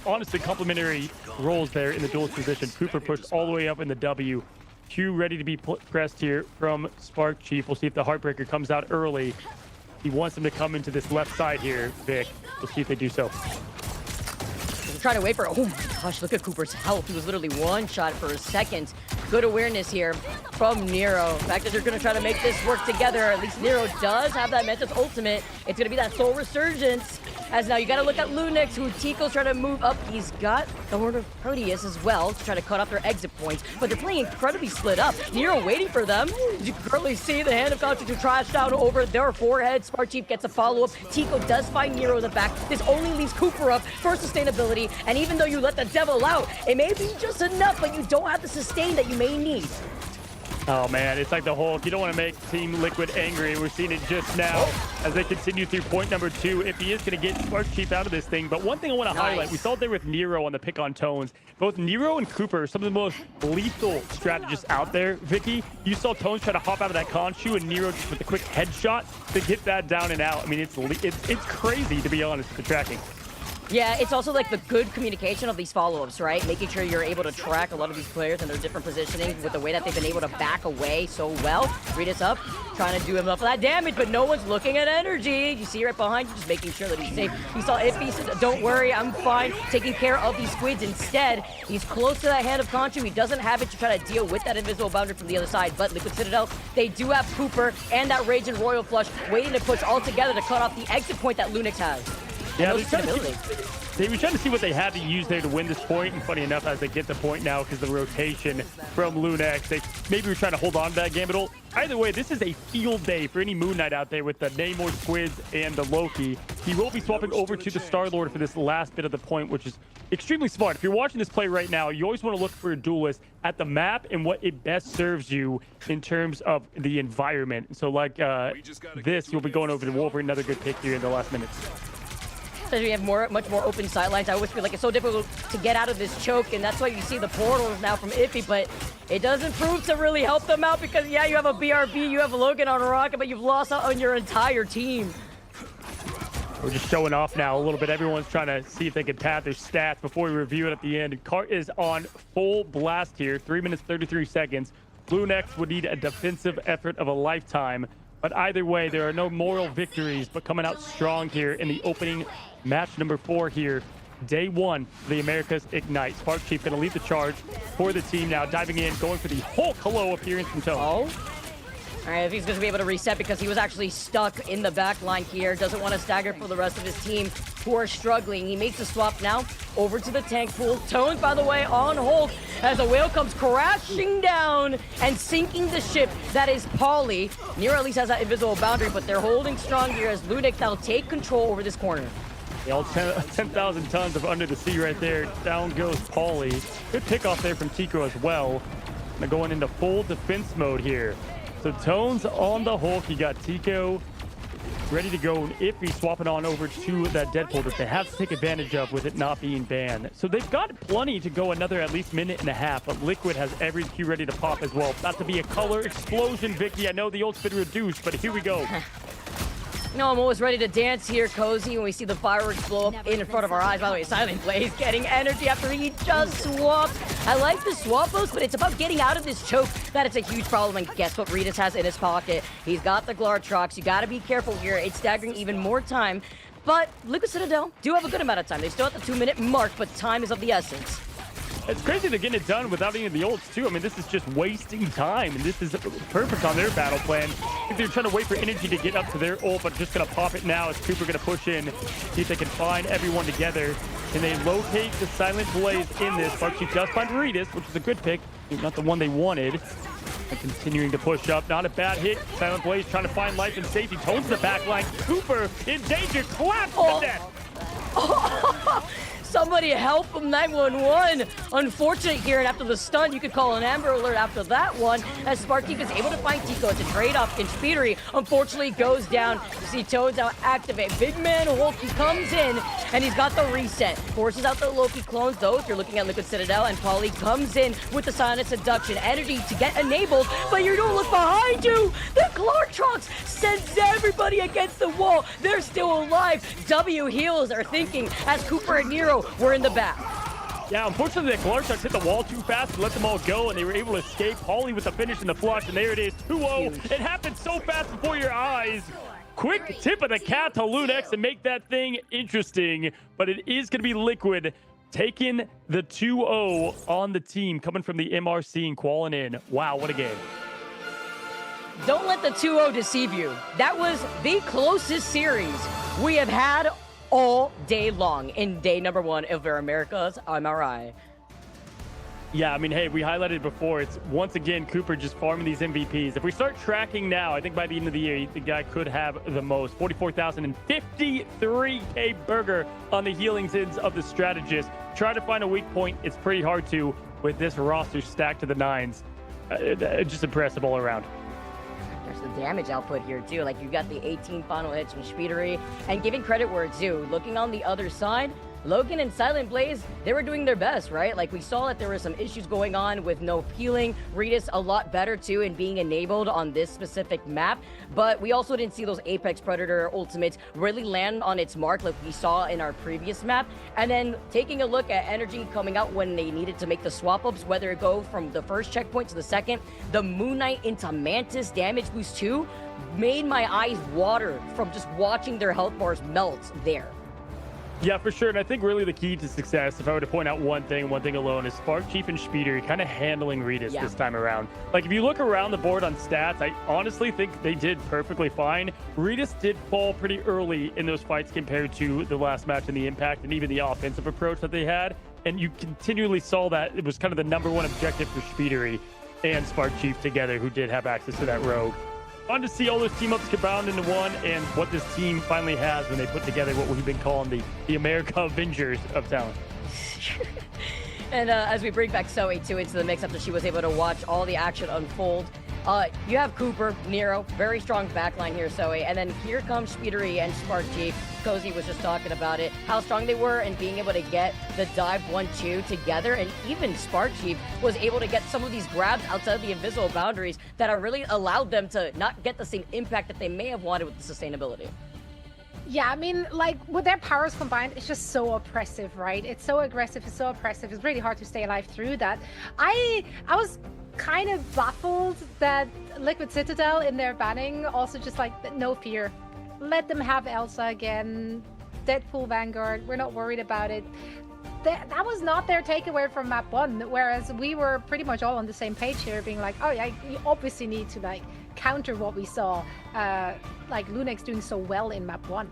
honestly, complementary roles there in the Duelist position. Cooper pushed all the way up in the W. Q ready to be pressed here from Spark Chief. We'll see if the Heartbreaker comes out early. He wants them to come into this left side here, Vic. We'll see if they do so. We're trying to wait for... Oh my gosh, look at Cooper's health. He was literally one shot for a second. Good awareness here from Nero. The fact that they're going to try to make this work together. At least Nero does have that Mantis ultimate. It's going to be that Soul Resurgence. As now you got to look at Lunex, who Tico's trying to move up. He's got the Horde of Proteus as well to try to cut off their exit points. But they're playing incredibly split up. Nero waiting for them. You can currently see the hand of Khonshu to trash down over their forehead. Spark Chief gets a follow-up. Tico does find Nero in the back. This only leaves Cooper up for sustainability. And even though you let the devil out, it may be just enough, but you don't have the sustain that you may need. Oh man, it's like the Hulk. You don't want to make Team Liquid angry. We're seeing it just now as they continue through point number 2. If he is going to get Spark Chief out of this thing. But one thing I want to highlight, we saw it there with Nero on the pick on Tones. Both Nero and Cooper are some of the most lethal strategists out there. Vicky, you saw Tones try to hop out of that Khonshu and Nero just with a quick headshot to get that down and out. I mean, it's crazy, to be honest, with the tracking. Yeah, it's also like the good communication of these follow-ups, right? Making sure you're able to track a lot of these players and their different positioning with the way that they've been able to back away so well. Read us up, trying to do enough of that damage, but no one's looking at energy. You see right behind you, just making sure that he's safe. You saw Iffy said, don't worry, I'm fine, taking care of these squids. Instead, he's close to that hand of Khonshu. He doesn't have it to try to deal with that invisible boundary from the other side, but Liquid Citadel, they do have Cooper and that Rage and Royal Flush waiting to push all together to cut off the exit point that Lunix has. Yeah, they were trying to see what they had to use there to win this point, and funny enough, as they get the point now, because the rotation from Lunex, they maybe were trying to hold on to that Gambit ult. Either way, this is a field day for any Moon Knight out there with the Namor Squids and the Loki. He will be swapping over to the Star-Lord for this last bit of the point, which is extremely smart. If you're watching this play right now, you always want to look for a duelist at the map and what it best serves you in terms of the environment. So like this, you'll be going over to Wolverine, another good pick here in the last minutes. Especially we have much more open sidelines. I always feel like it's so difficult to get out of this choke, and that's why you see the portals now from Iffy, but it doesn't prove to really help them out because, yeah, you have a BRB, you have Logan on a rocket, but you've lost out on your entire team. We're just showing off now a little bit. Everyone's trying to see if they can pad their stats before we review it at the end. Cart is on full blast here, 3 minutes, 33 seconds. Lunex would need a defensive effort of a lifetime. But either way, there are no moral victories, but coming out strong here in the opening match number 4 here. Day 1, the Americas Ignite. Spark Chief going to lead the charge for the team now, diving in, going for the Hulk hello appearance from Tones. All right, if he's going to be able to reset because he was actually stuck in the back line here. Doesn't want to stagger for the rest of his team who are struggling. He makes a swap now over to the tank pool. Tones, by the way, on hold as the whale comes crashing down and sinking the ship. That is Pauly. Nero at least has that invisible boundary, but they're holding strong here as Lunix now take control over this corner. Yeah, all 10,000 tons of under the sea right there. Down goes Pauly. Good pickoff there from Tico as well. Now going into full defense mode here. So Tones on the Hulk. You got Tico ready to go. And Iffy swapping on over to that Deadpool that they have to take advantage of with it not being banned. So they've got plenty to go another at least minute and a half. But Liquid has every Q ready to pop as well. About to be a color explosion, Vicky. I know the ult's been reduced, but here we go. No, I'm always ready to dance here, Cozy, when we see the fireworks blow up in front of our eyes. By the way, Silent Blaze getting energy after he just swapped. I like the swap moves, but it's about getting out of this choke that it's a huge problem. And guess what Redis has in his pocket? He's got the Glartrox. You got to be careful here. It's staggering even more time. But Liquid Citadel do have a good amount of time. They still at the 2-minute mark, but time is of the essence. It's crazy they're getting it done without any of the ults, too. I mean, this is just wasting time, and this is perfect on their battle plan. I think they're trying to wait for energy to get up to their ult, but just going to pop it now as Cooper going to push in, see if they can find everyone together. Can they locate the Silent Blaze in this? Sparky does find Redis, which is a good pick, not the one they wanted. And continuing to push up, not a bad hit. Silent Blaze trying to find life and safety. Tones the back line. Cooper in danger, claps to death. Somebody help him, 911. Unfortunate here, and after the stun, you could call an Amber Alert after that one, as Sparky is able to find Tico to trade off. And Speedery, unfortunately, goes down. You see Toads now activate. Big man Hulk, he comes in, and he's got the reset. Forces out the Loki clones, though, if you're looking at Liquid Citadel, and Pauly comes in with the Silent Seduction. Energy to get enabled, but you don't look behind you. The Glartrox sends everybody against the wall. They're still alive. W heals are thinking as Cooper and Nero were in the back. Yeah, unfortunately, the Glartrox hit the wall too fast and let them all go, and they were able to escape. Pauly with the finish and the flush, and there it is, 2-0. It happened so fast before your eyes. Quick tip of the cat to Lunex and make that thing interesting, but it is going to be Liquid taking the 2-0 on the team, coming from the MRC and qualling in. Wow, what a game. Don't let the 2-0 deceive you. That was the closest series we have had all day long in day number 1 of our America's MRI. Yeah, I mean, hey, we highlighted before. It's once again Cooper just farming these MVPs. If we start tracking now, I think by the end of the year, the guy could have the most. 44,053K burger on the healing sins of the strategist. Try to find a weak point. It's pretty hard to with this roster stacked to the nines. just impressive all around. There's the damage output here too. Like you got the 18 final hits from Speedery, and giving credit where it's due. Looking on the other side, Logan and Silent Blaze, they were doing their best, right? Like we saw that there were some issues going on with no peeling. Regis a lot better too in being enabled on this specific map, but we also didn't see those Apex Predator ultimates really land on its mark like we saw in our previous map. And then taking a look at Energy coming out when they needed to make the swap ups, whether it go from the first checkpoint to the second, the Moon Knight into Mantis damage boost too made my eyes water from just watching their health bars melt there. Yeah, for sure. And I think really the key to success, if I were to point out one thing alone, is Spark Chief and Speedery kind of handling Regis this time around. Like, if you look around the board on stats, I honestly think they did perfectly fine. Regis did fall pretty early in those fights compared to the last match and the impact and even the offensive approach that they had. And you continually saw that it was kind of the #1 objective for Speedery and Spark Chief together, who did have access to that rogue. Fun to see all those team ups combined into one, and what this team finally has when they put together what we've been calling the America Avengers of talent. And as we bring back Zoe too into the mix after she was able to watch all the action unfold, you have Cooper, Nero, very strong backline here, Zoe, and then here comes Speedery and Spark Chief. Cozy was just talking about it, how strong they were and being able to get the dive 1-2 together, and even Spark Chief was able to get some of these grabs outside of the invisible boundaries that are really allowed them to not get the same impact that they may have wanted with the sustainability. Yeah, I mean, like, with their powers combined, it's just so oppressive, right? It's so aggressive, it's so oppressive. It's really hard to stay alive through that. I was kind of baffled that Liquid Citadel in their banning also just like, no fear. Let them have Elsa again. Deadpool Vanguard, we're not worried about it. That was not their takeaway from map 1, whereas we were pretty much all on the same page here, being like, oh yeah, you obviously need to like counter what we saw, like Lunex doing so well in map 1.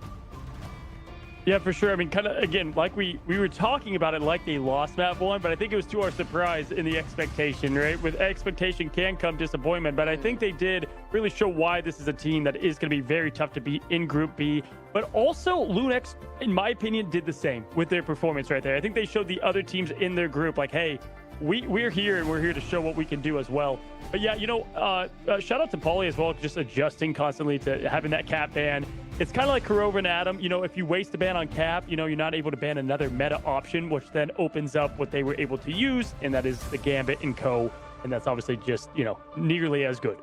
Yeah, for sure. I mean, kind of, again, like we were talking about it like they lost map 1, but I think it was to our surprise in the expectation, right? With expectation can come disappointment, but I think they did really show why this is a team that is going to be very tough to beat in Group B. But also, Lunex, in my opinion, did the same with their performance right there. I think they showed the other teams in their group, like, hey, we're here and we're here to show what we can do as well. But yeah, you know, shout out to Paulie as well, just adjusting constantly to having that cap ban. It's kind of like Kurova and Adam. You know, if you waste a ban on cap, you know, you're not able to ban another meta option, which then opens up what they were able to use, and that is the Gambit and Co. And that's obviously just, you know, nearly as good.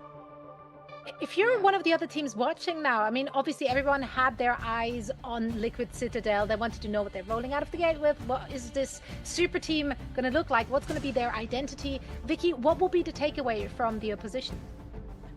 If you're one of the other teams watching now, I mean, obviously everyone had their eyes on Liquid Citadel. They wanted to know what they're rolling out of the gate with. What is this super team going to look like? What's going to be their identity? Vicky, what will be the takeaway from the opposition?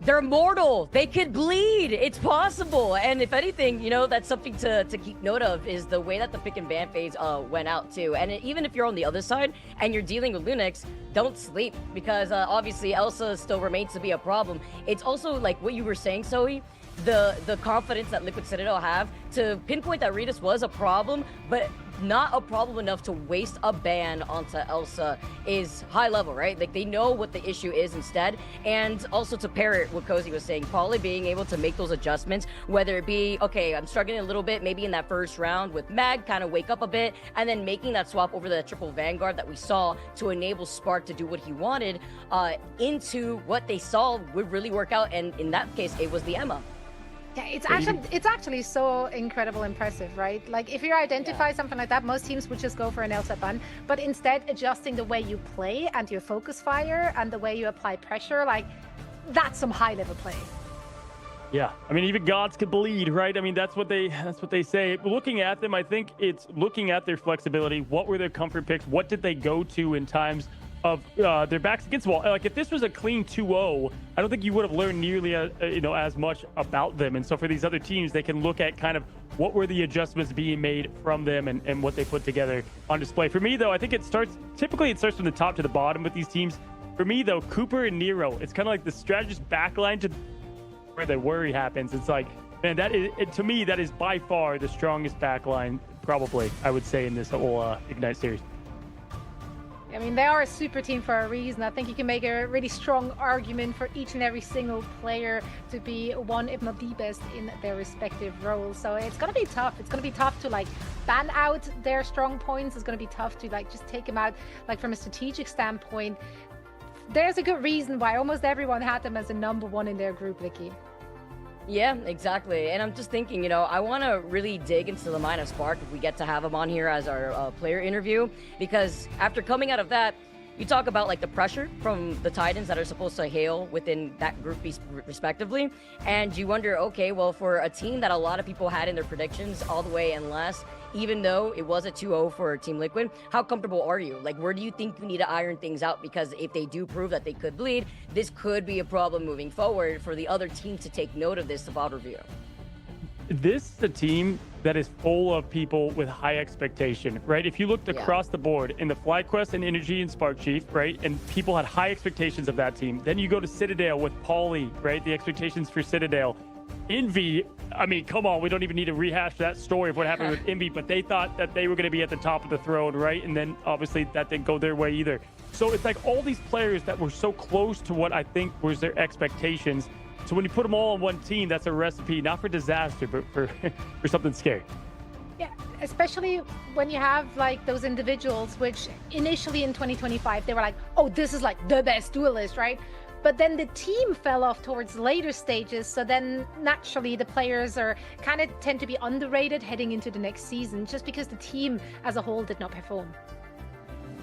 They're mortal. They could bleed. It's possible. And if anything, you know, that's something to keep note of is the way that the pick and ban phase went out too. And even if you're on the other side and you're dealing with Lunex, don't sleep, because obviously Elsa still remains to be a problem. It's also like what you were saying, Zoe, the confidence that Liquid Citadel have to pinpoint that Regis was a problem, but not a problem enough to waste a ban onto Elsa is high level, right? Like, they know what the issue is instead. And also to pair it, what Cozy was saying, Paulie being able to make those adjustments, whether it be, okay, I'm struggling a little bit, maybe in that first round with Mag, kind of wake up a bit, and then making that swap over the triple Vanguard that we saw to enable Spark to do what he wanted, into what they saw would really work out. And in that case, it was the Emma. Yeah, it's actually so incredible impressive, right? Like, if you identify something like that, most teams would just go for an Elsa ban, but instead adjusting the way you play and your focus fire and the way you apply pressure, like, that's some high level play. Yeah, I mean, even gods could bleed, right? I mean, that's what they say. Looking at them, I think it's looking at their flexibility. What were their comfort picks? What did they go to in times of their backs against the wall? Like, if this was a clean 2-0, I don't think you would have learned nearly as much about them. And so for these other teams, they can look at kind of what were the adjustments being made from them and what they put together on display. For me, though, I think typically it starts from the top to the bottom with these teams. For me, though, Cooper and Nero, it's kind of like the strategist backline to where the worry happens. It's like, man, to me, that is by far the strongest backline, probably, I would say, in this whole Ignite series. I mean, they are a super team for a reason. I think you can make a really strong argument for each and every single player to be one, if not the best, in their respective roles. So it's going to be tough. It's going to be tough to, like, ban out their strong points. It's going to be tough to, like, just take them out, like, from a strategic standpoint. there's a good reason why almost everyone had them as a #1 in their group, Vicky. Yeah, exactly. And I'm just thinking, I want to really dig into the mind of Spark if we get to have him on here as our player interview, because after coming out of that, you talk about like the pressure from the Titans that are supposed to hail within that group respectively, and you wonder, okay, well, for a team that a lot of people had in their predictions all the way and last, even though it was a 2-0 for Team Liquid, how comfortable are you? Like, where do you think you need to iron things out? Because if they do prove that they could bleed, this could be a problem moving forward for the other team to take note of this about review. This is a team that is full of people with high expectation, right? If you looked across the board in the FlyQuest and Energy and Spark Chief, right? And people had high expectations of that team. Then you go to Citadel with Paulie, right? The expectations for Citadel. Envy, I mean, come on, we don't even need to rehash that story of what happened with Envy, but they thought that they were going to be at the top of the throne, right? And then obviously that didn't go their way either. So it's like all these players that were so close to what I think was their expectations. So when you put them all on one team, that's a recipe, not for disaster, but for, for something scary. Yeah, especially when you have like those individuals, which initially in 2025, they were like, oh, this is like the best duelist, right? But then the team fell off towards later stages. So then naturally the players are kind of tend to be underrated heading into the next season, just because the team as a whole did not perform.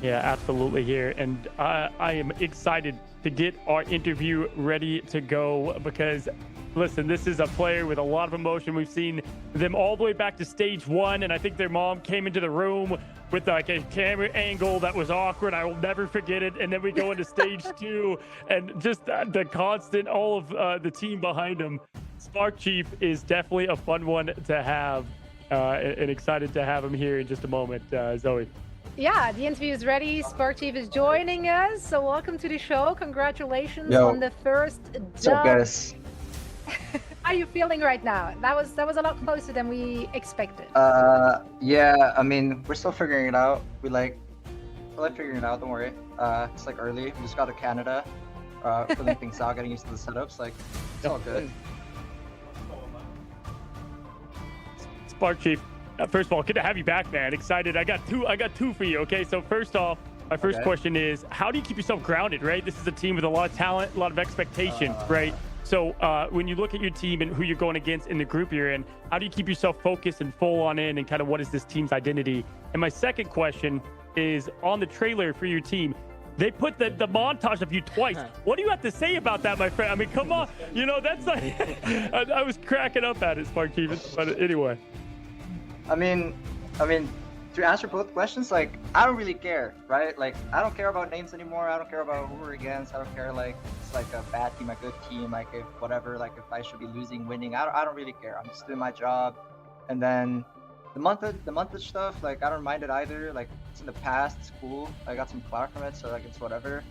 Yeah, absolutely here. And I am excited to get our interview ready to go because, listen, this is a player with a lot of emotion. We've seen them all the way back to stage 1, and I think their mom came into the room with like a camera angle that was awkward. I will never forget it. And then we go into stage 2, and just the constant, all of the team behind him. Spark Chief is definitely a fun one to have, and excited to have him here in just a moment, Zoe. Yeah, the interview is ready. Spark Chief is joining us. So welcome to the show. Congratulations Yo. on the first dub. What's up, guys? How are you feeling right now? That was a lot closer than we expected. Yeah, I mean, we're still figuring it out. We're figuring it out, don't worry. It's like early. We just got to Canada. Filling things out, getting used to the setups. Like, it's all good. Spark Chief, first of all, good to have you back, man. Excited. I got two for you. Okay, so first off, my first question is, how do you keep yourself grounded, right? This is a team with a lot of talent, a lot of expectation, right? So when you look at your team and who you're going against in the group you're in, how do you keep yourself focused and full on in, and kind of what is this team's identity? And my second question is, on the trailer for your team, they put the montage of you twice. What do you have to say about that, my friend? I mean, come on. That's like, I was cracking up at it, Spark Chief, but anyway. I mean, to answer both questions, like, I don't really care, right? Like, I don't care about names anymore. I don't care about who we're against. I don't care, like, it's like a bad team, a good team, like, if whatever, like, if I should be losing, winning, I don't really care. I'm just doing my job. And then the monthage stuff, like, I don't mind it either. Like, it's in the past, it's cool. I got some clout from it, so, like, it's whatever.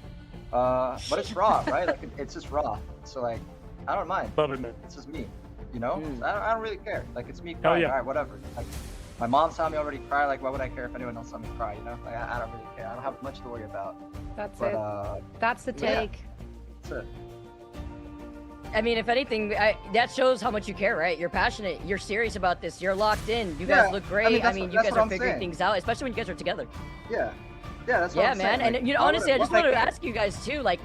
But it's raw, right? Like, it's just raw. So, like, I don't mind. Love it, man. It's just me. So I don't really care. Like, it's me crying. All right, whatever. Like, my mom saw me already cry. Like, why would I care if anyone else saw me cry? Like, I don't really care. I don't have much to worry about. That's it. That's the take. Yeah, that's it. I mean, if anything, that shows how much you care, right? You're passionate. You're serious about this. You're locked in. You guys look great. I mean, you guys are figuring things out, especially when you guys are together. Yeah, that's what I'm saying. Man. Like, And honestly, I just wanted to ask you guys too, like,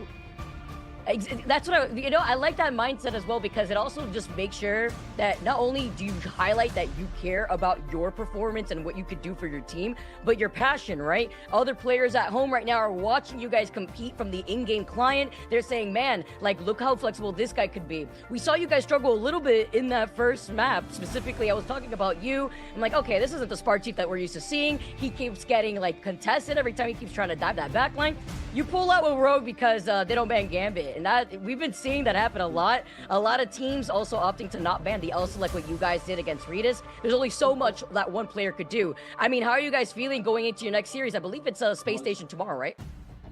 that's what I like that mindset as well, because it also just makes sure that not only do you highlight that you care about your performance and what you could do for your team, but your passion, right? Other players at home right now are watching you guys compete from the in-game client. They're saying, man, like, look how flexible this guy could be. We saw you guys struggle a little bit in that first map. Specifically, I was talking about you. I'm like, okay, this isn't the Spark Chief that we're used to seeing. He keeps getting like contested every time he keeps trying to dive that backline. You pull out with Rogue because they don't ban Gambit. And that we've been seeing that happen a lot. A lot of teams also opting to not ban the Elsa like what you guys did against Ritas. There's only so much that one player could do. I mean, how are you guys feeling going into your next series? I believe it's Space Station tomorrow, right?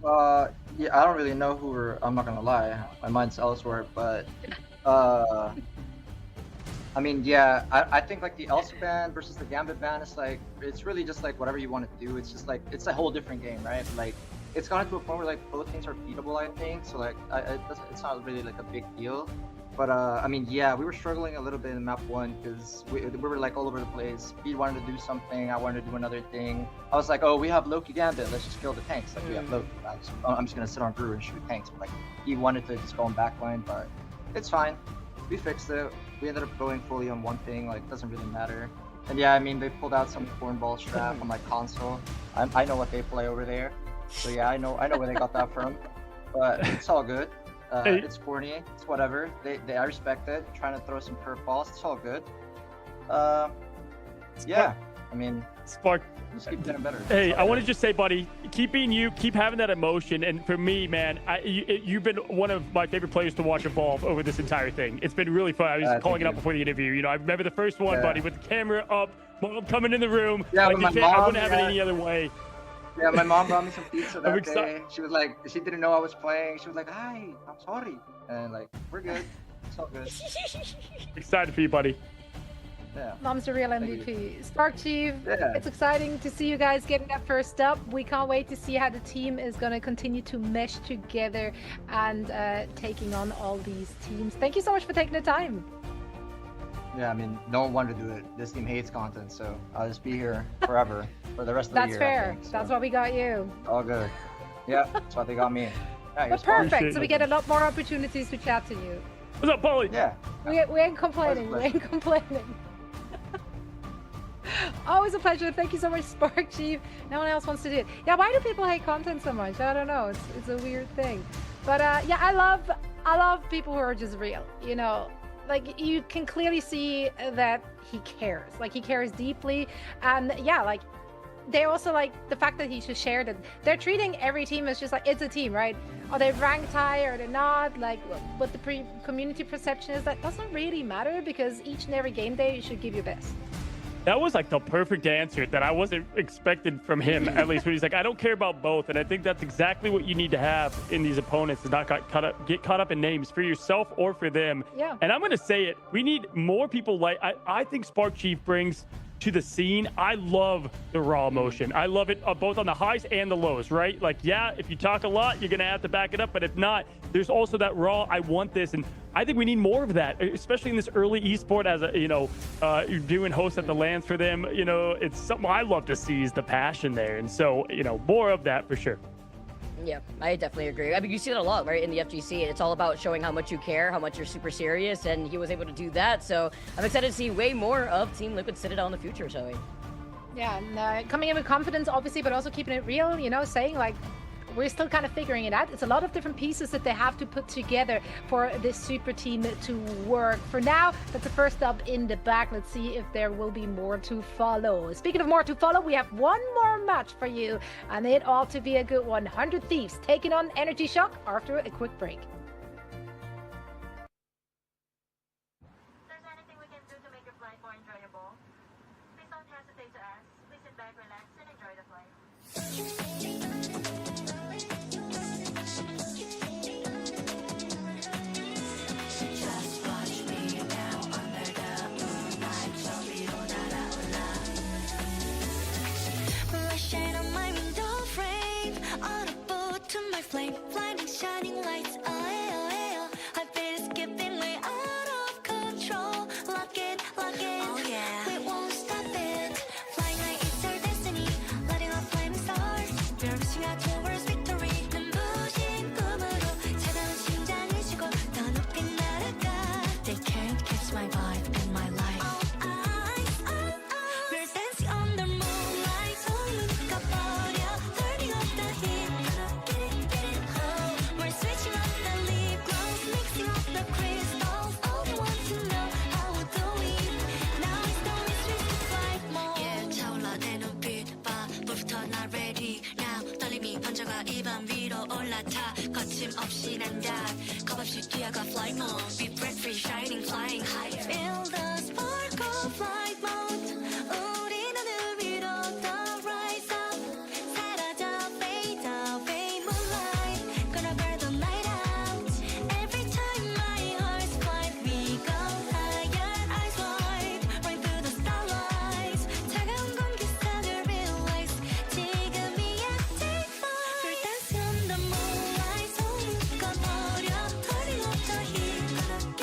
Yeah, I don't really know who I'm not gonna lie. My mind's elsewhere, but I mean, yeah, I think like the Elsa ban versus the Gambit ban is like, it's really just like whatever you want to do. It's just like, it's a whole different game, right? Like, it's gotten to a point where like both things are beatable, I think. So like, it's not really like a big deal. But I mean, yeah, we were struggling a little bit in map 1 because we were like all over the place. Speed wanted to do something, I wanted to do another thing. I was like, oh, we have Loki Gambit, let's just kill the tanks. Like we have Loki. I'm just gonna sit on Brewer and shoot tanks. But like he wanted to just go on backline, but it's fine. We fixed it. We ended up going fully on one thing. Like doesn't really matter. And yeah, I mean they pulled out some cornball strap on my console. I know what they play over there. So yeah, I know where they got that from. But it's all good. It's corny. It's whatever. I respect it. Trying to throw some curveballs. It's all good. Yeah. I mean, Spark. Just keep getting better. Hey, I want to just say, buddy, keep having that emotion. And for me, man, you've been one of my favorite players to watch evolve over this entire thing. It's been really fun. I was calling it up before the interview. You know, I remember the first one, buddy, with the camera up, mom coming in the room. Yeah, like, my mom, I wouldn't have it any other way. Yeah, my mom brought me some pizza that day. She was like, she didn't know I was playing. She was like, hi, I'm sorry. And like, we're good. It's all good. Excited for you, buddy. Yeah. Mom's the real MVP. Spark Chief, Yeah. it's exciting to see you guys getting that first up. We can't wait to see how the team is going to continue to mesh together and taking on all these teams. Thank you so much for taking the time. Yeah, I mean, no one wanted to do it. This team hates content, so I'll just be here forever for the rest of the That's year. fair. I think, so. That's why we got you. All good. Yeah, that's why they got me. Yeah, But perfect. So we get a lot more opportunities to chat to you. What's up, Paulie? Yeah. We ain't complaining. We ain't complaining. Always a pleasure. Thank you so much, Spark Chief. No one else wants to do it. Yeah, why do people hate content so much? I don't know. It's a weird thing. But yeah, I love people who are just real. You know, like you can clearly see that he cares. Like he cares deeply, and yeah, like they also like the fact that he just shared it. They're treating every team as just like it's a team, right? Are they ranked high or they're not? Like what the community perception is, that doesn't really matter because each and every game day you should give your best. That was like the perfect answer that I wasn't expecting from him, at least when he's like, I don't care about both. And I think that's exactly what you need to have in these opponents, to not get caught up in names for yourself or for them. Yeah. And I'm going to say it. We need more people like, I think Spark Chief brings to the scene. I love the raw emotion. I love it both on the highs and the lows, right? Like, yeah, if you talk a lot, you're going to have to back it up. But if not, there's also that raw, I want this. And I think we need more of that, especially in this early esport as a, you're doing hosts at the lands for them. You know, it's something I love to see is the passion there. And so, more of that for sure. Yeah, I definitely agree. I mean, you see it a lot, right, in the FGC. It's all about showing how much you care, how much you're super serious, and he was able to do that. So I'm excited to see way more of Team Liquid Citadel in the future, Zoe. Yeah, and coming in with confidence, obviously, but also keeping it real, saying like, we're still kind of figuring it out. It's a lot of different pieces that they have to put together for this super team to work. For now, that's the first up in the back. Let's see if there will be more to follow. Speaking of more to follow, we have one more match for you, and it ought to be a good one. 100 Thieves taking on Energy Shock after a quick break. If there's anything we can do to make your flight more enjoyable, please don't hesitate to ask. Please sit back, relax, and enjoy the flight. Shine on my window frame, audible to my flame, blinding shining lights. Oh, I feel it's skipping way out of control. Lock in, oh yeah. We won't stop it. Flying high is our destiny, lighting up flaming stars. We're reaching out towards victory. 눈부신 꿈으로 차가운 심장을 쉬고 더 높이 날아가. They can't catch my vibe and my life. We're dancing on the moonlight. Turning up the heat, get it home. We're switching up the lip gloss, mixing up the crystals. All they want to know, how we do it. Now it's no restrict to flight mode. Yeah, 차올라 내 눈빛 봐, 불부터 나 ready now. 떨림이 번져가 입안 위로 올라타. 거침없이 난다, 겁없이 뛰어가 flight mode. Be breath free, shining, flying higher. Feel the spark of flight mode. 우리 눈을 위로 더 rise up. 사라져 fade away moonlight. Gonna burn the night out. Every time my heart's quiet, we go higher. Eyes wide, right through the starlights. 차가운 공기속을 realize. 지금이야, take flight. We're dancing on the moonlight. 손 묶어버려, turning up the heat.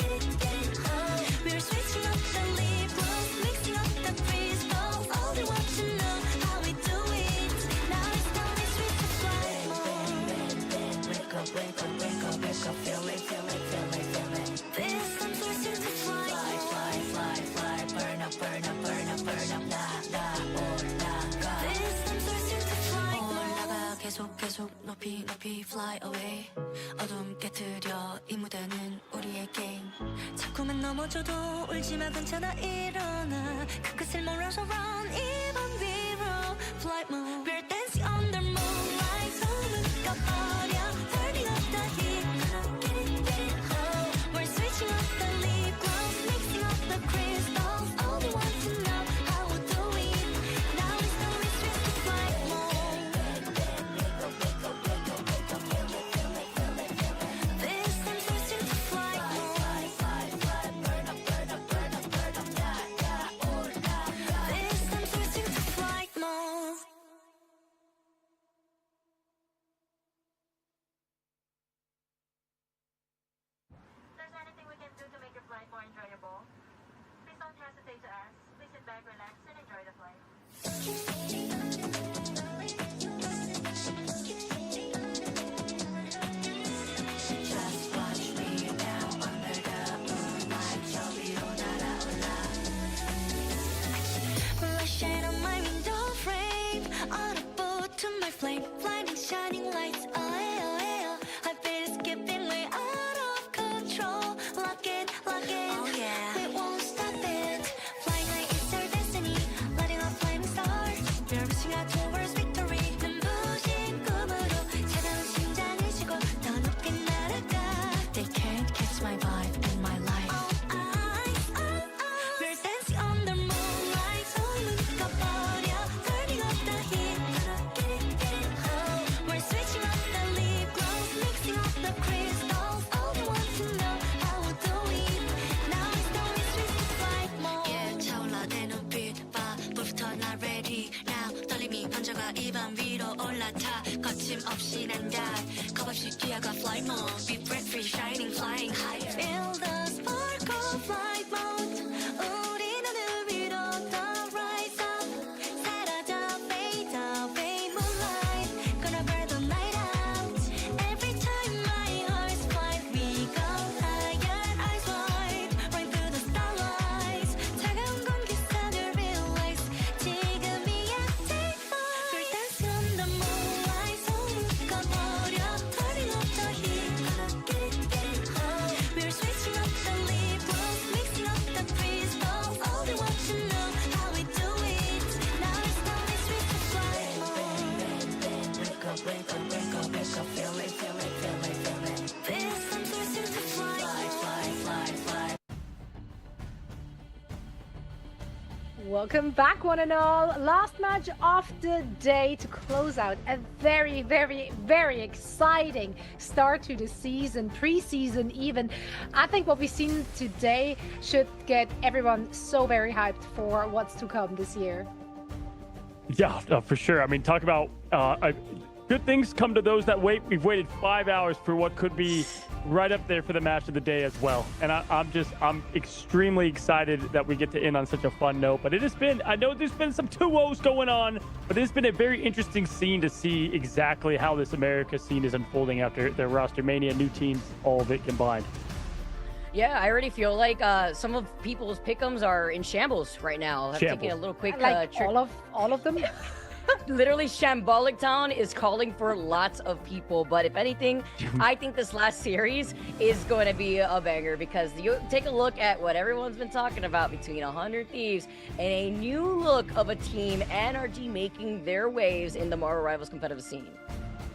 fly away 어둠 깨트려 이 무대는 우리의 게임 자꾸만 넘어져도 울지마 괜찮아 일어나 그 끝을 몰아서 run even 위로 flight mode we're dancing under moonlight 소문 꺼버려 turning up the heat get it home we're switching up the lip gloss mixing up the crystals all we want to know how we do it now it's no restrict flight mode this time switching to flight mode this time switching to flight mode If there's anything we can do to make your flight more enjoyable, please don't hesitate to ask. Please sit back, relax, and enjoy the flight. Just watch me now under the moonlight 저 위로 날아올라 Flashing on my window frame Audible to my flame Blinding shining lights oh, oh, oh. I feel it's skipping way out of control Lock in oh, yeah. We won't stop it Flying high is our destiny Lighting up flaming stars We're reaching out towards victory 눈부신 꿈으로 차가운 심장을 쉬고 더 높게 날아가 They can't catch my vibe and my life We're dancing on the moonlight 소문 꺼버려 turning up the heat get it home We're switching up the lip gloss mixing up the crystals all we want to know how we do it now it's no restrict flight mode yeah 차올라 내 눈빛 봐 불부터 나 ready now 떨림이 번져가 입안 위로 올라타 거침없이 난 dive 겁없이 뛰어가 flight mode be breath free shining flying higher feel the spark of flight mode 우리 하늘 위로 더 rise up 사라져 fade away moonlight gonna burn the night out every time my heart's flight we go higher eyes wide right through the starlights 차가운 공기선을 realize 지금이야 take flight we're dancing on the moonlight 소문 꺼버려 turning up the heat get it home we're switching up the lip gloss mixing up the crystals all we want to know how we do it now it's no restrict to flight mode wake up feel it this I'm switching to flight fly Welcome back, one and all. Last match of the day to close out a very, very, very exciting start to the season, preseason even. I think what we've seen today should get everyone so very hyped for what's to come this year. Yeah, for sure. I mean, talk about good things come to those that wait. We've waited 5 hours for what could be right up there for the match of the day as well. And I'm extremely excited that we get to end on such a fun note. But it has been, I know there's been some 2-0s going on, but it's been a very interesting scene to see exactly how this America scene is unfolding after their roster mania, new teams, all of it combined. Yeah, I already feel like some of people's pick'ems are in shambles right now. I'm taking a little quick Like trip. all of them. Literally, Shambolic Town is calling for lots of people. But if anything, I think this last series is going to be a banger because you take a look at what everyone's been talking about between 100 Thieves and a new look of a team, NRG making their waves in the Marvel Rivals competitive scene.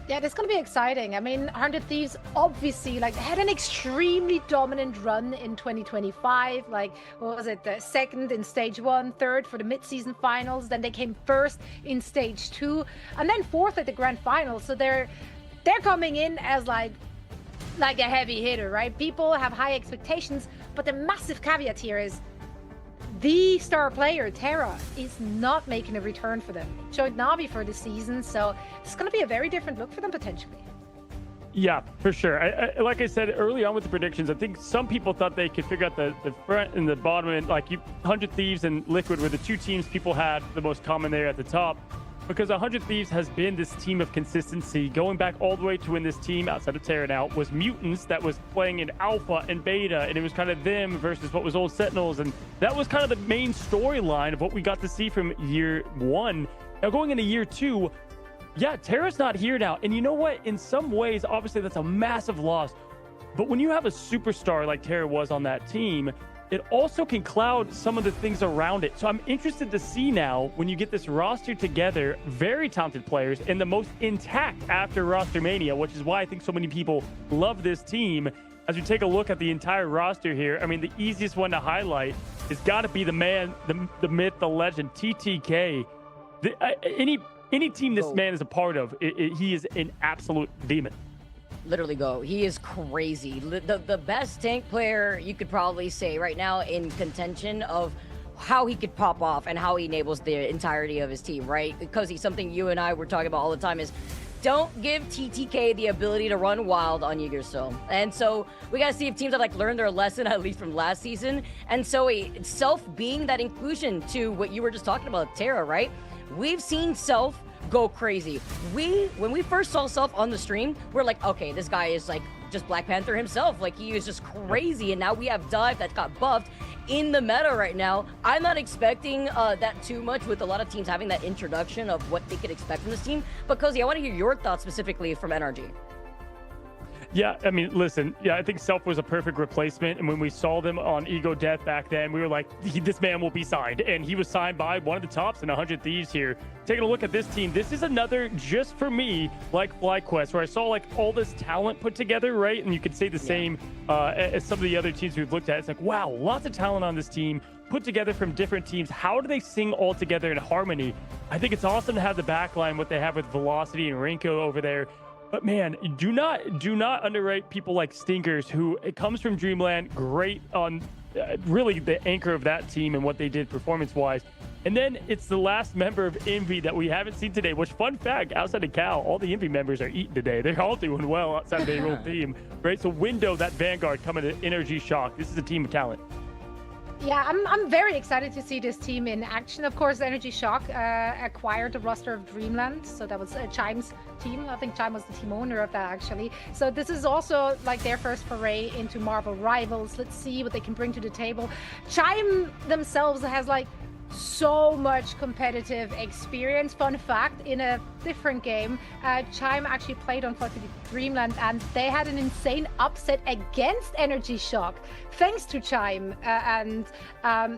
Yeah, it's going to be exciting. I mean, 100 Thieves obviously had an extremely dominant run in 2025. Like, what was it? The second in stage 1, third for the mid-season finals. Then they came first in stage 2, and then fourth at the grand final. So they're coming in as like a heavy hitter, right? People have high expectations, but the massive caveat here is the star player, Terra, is not making a return for them. Joined Navi for the season, so it's going to be a very different look for them potentially. Yeah, for sure. Like I said early on with the predictions, I think some people thought they could figure out the front and the bottom, and 100 Thieves and Liquid were the two teams people had the most common there at the top. Because 100 Thieves has been this team of consistency, going back all the way to when this team, outside of Terra now, was Mutants that was playing in Alpha and Beta, and it was kind of them versus what was old Sentinels, and that was kind of the main storyline of what we got to see from year 1. Now going into year 2, yeah, Terra's not here now. And you know what? In some ways, obviously, that's a massive loss. But when you have a superstar like Terra was on that team, it also can cloud some of the things around it. So I'm interested to see now when you get this roster together, very talented players, and the most intact after roster mania, which is why I think so many people love this team. As we take a look at the entire roster here, I mean, the easiest one to highlight has got to be the man, the myth, the legend, TTK. Any team this man is a part of, he is an absolute demon. Literally go. He is crazy. The best tank player you could probably say right now in contention of how he could pop off and how he enables the entirety of his team, right? Because he's something you and I were talking about all the time is don't give TTK the ability to run wild on Yggdrasil. And so we got to see if teams have like learned their lesson, at least from last season. And so Self being that inclusion to what you were just talking about, Terra, right? We've seen Self go crazy. When we first saw Self on the stream, we're like, okay, this guy is like just Black Panther himself. Like he is just crazy. And now we have Dive that got buffed in the meta right now. I'm not expecting that too much with a lot of teams having that introduction of what they could expect from this team. But Cozy, I want to hear your thoughts specifically from NRG. Yeah, I mean, listen, yeah, I think Self was a perfect replacement. And when we saw them on Ego Death back then, we were like, this man will be signed. And he was signed by one of the tops in 100 Thieves here. Taking a look at this team, this is another, just for me, like FlyQuest, where I saw like all this talent put together, right? And you could say the same as some of the other teams we've looked at. It's like, wow, lots of talent on this team put together from different teams. How do they sing all together in harmony? I think it's awesome to have the backline, what they have with Velocity and Rinko over there. But man, do not underrate people like Stinkers, who it comes from Dreamland, great on really the anchor of that team and what they did performance-wise. And then it's the last member of Envy that we haven't seen today, which, fun fact, outside of Cal, all the Envy members are eating today. They're all doing well outside of their own team, right? So Window, that Vanguard coming to Energy Shock. This is a team of talent. Yeah, I'm very excited to see this team in action. Of course, Energy Shock acquired the roster of Dreamland, so that was Chime's team. I think Chime was the team owner of that, actually. So this is also like their first foray into Marvel Rivals. Let's see what they can bring to the table. Chime themselves has like so much competitive experience. Fun fact, in a different game, Chime actually played on Dreamland, and they had an insane upset against Energy Shock thanks to Chime and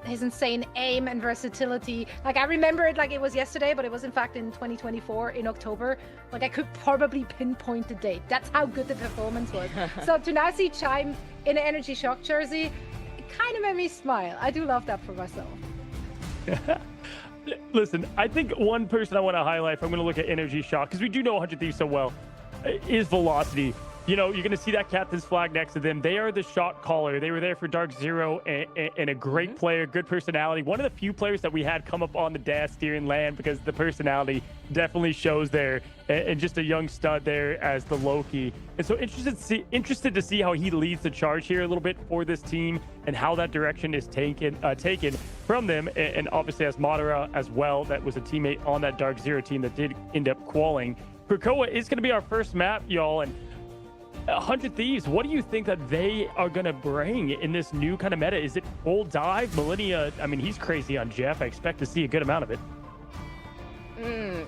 his insane aim and versatility. Like, I remember it like it was yesterday, but it was in fact in 2024 in October. Like, I could probably pinpoint the date. That's how good the performance was. So to now see Chime in an Energy Shock jersey, it kind of made me smile. I do love that for myself. Listen, I think one person I want to highlight, if I'm going to look at Energy Shock, because we do know 100 Thieves so well, is Velocity. You know, you're going to see that captain's flag next to them. They are the shot caller. They were there for Dark Zero and a great player, good personality. One of the few players that we had come up on the desk here in LAN, because the personality definitely shows there, and just a young stud there as the Loki. And so interested to see how he leads the charge here a little bit for this team and how that direction is taken from them. And obviously as Madara as well, that was a teammate on that Dark Zero team that did end up qualling. Krakoa is going to be our first map, y'all, and 100 Thieves, what do you think that they are going to bring in this new kind of meta? Is it full dive? Millennia, I mean, he's crazy on Jeff. I expect to see a good amount of it.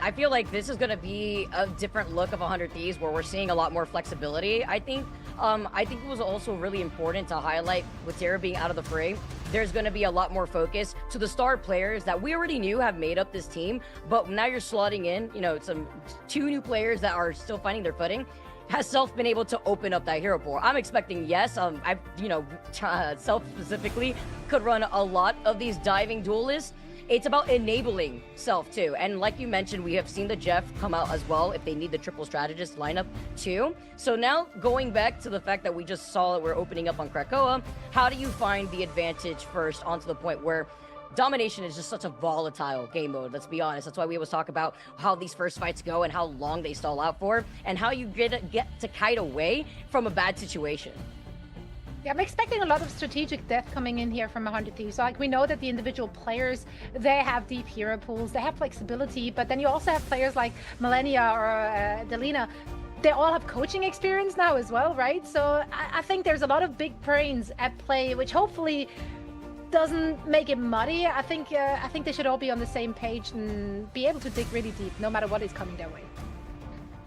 I feel like this is going to be a different look of 100 Thieves, where we're seeing a lot more flexibility. I think it was also really important to highlight, with Terra being out of the fray, there's going to be a lot more focus to the star players that we already knew have made up this team. But now you're slotting in, you know, two new players that are still finding their footing. Has Self been able to open up that hero pool? I'm expecting yes. Self specifically could run a lot of these diving duelists. It's about enabling Self too. And like you mentioned, we have seen the Jeff come out as well if they need the triple strategist lineup too. So now going back to the fact that we just saw that we're opening up on Krakoa, how do you find the advantage first onto the point where domination is just such a volatile game mode, let's be honest. That's why we always talk about how these first fights go and how long they stall out for, and how you get to kite away from a bad situation. Yeah, I'm expecting a lot of strategic depth coming in here from 100 Thieves. So, like, we know that the individual players, they have deep hero pools, they have flexibility, but then you also have players like Millennia or Delina. They all have coaching experience now as well, right? So I think there's a lot of big brains at play, which hopefully doesn't make it muddy. I think they should all be on the same page and be able to dig really deep, no matter what is coming their way.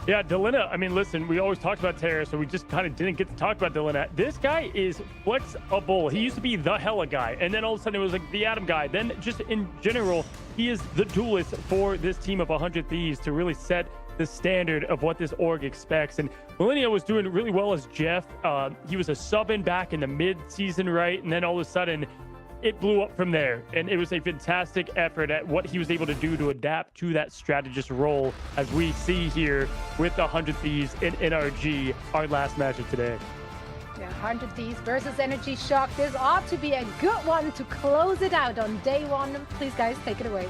Yeah, Delina, I mean, listen, we always talked about Terra, so we just kind of didn't get to talk about Delina. This guy is flexible. He used to be the Hella guy, and then all of a sudden it was like the Atom guy. Then just in general, he is the duelist for this team of 100 Thieves to really set the standard of what this org expects. And Millennia was doing really well as Jeff. He was a sub-in back in the mid-season, right? And then all of a sudden, it blew up from there, and it was a fantastic effort at what he was able to do to adapt to that strategist role, as we see here with the 100 Thieves in NRG, our last match of today. Yeah, 100 Thieves versus Energy Shock. This ought to be a good one to close it out on day one. Please, guys, take it away.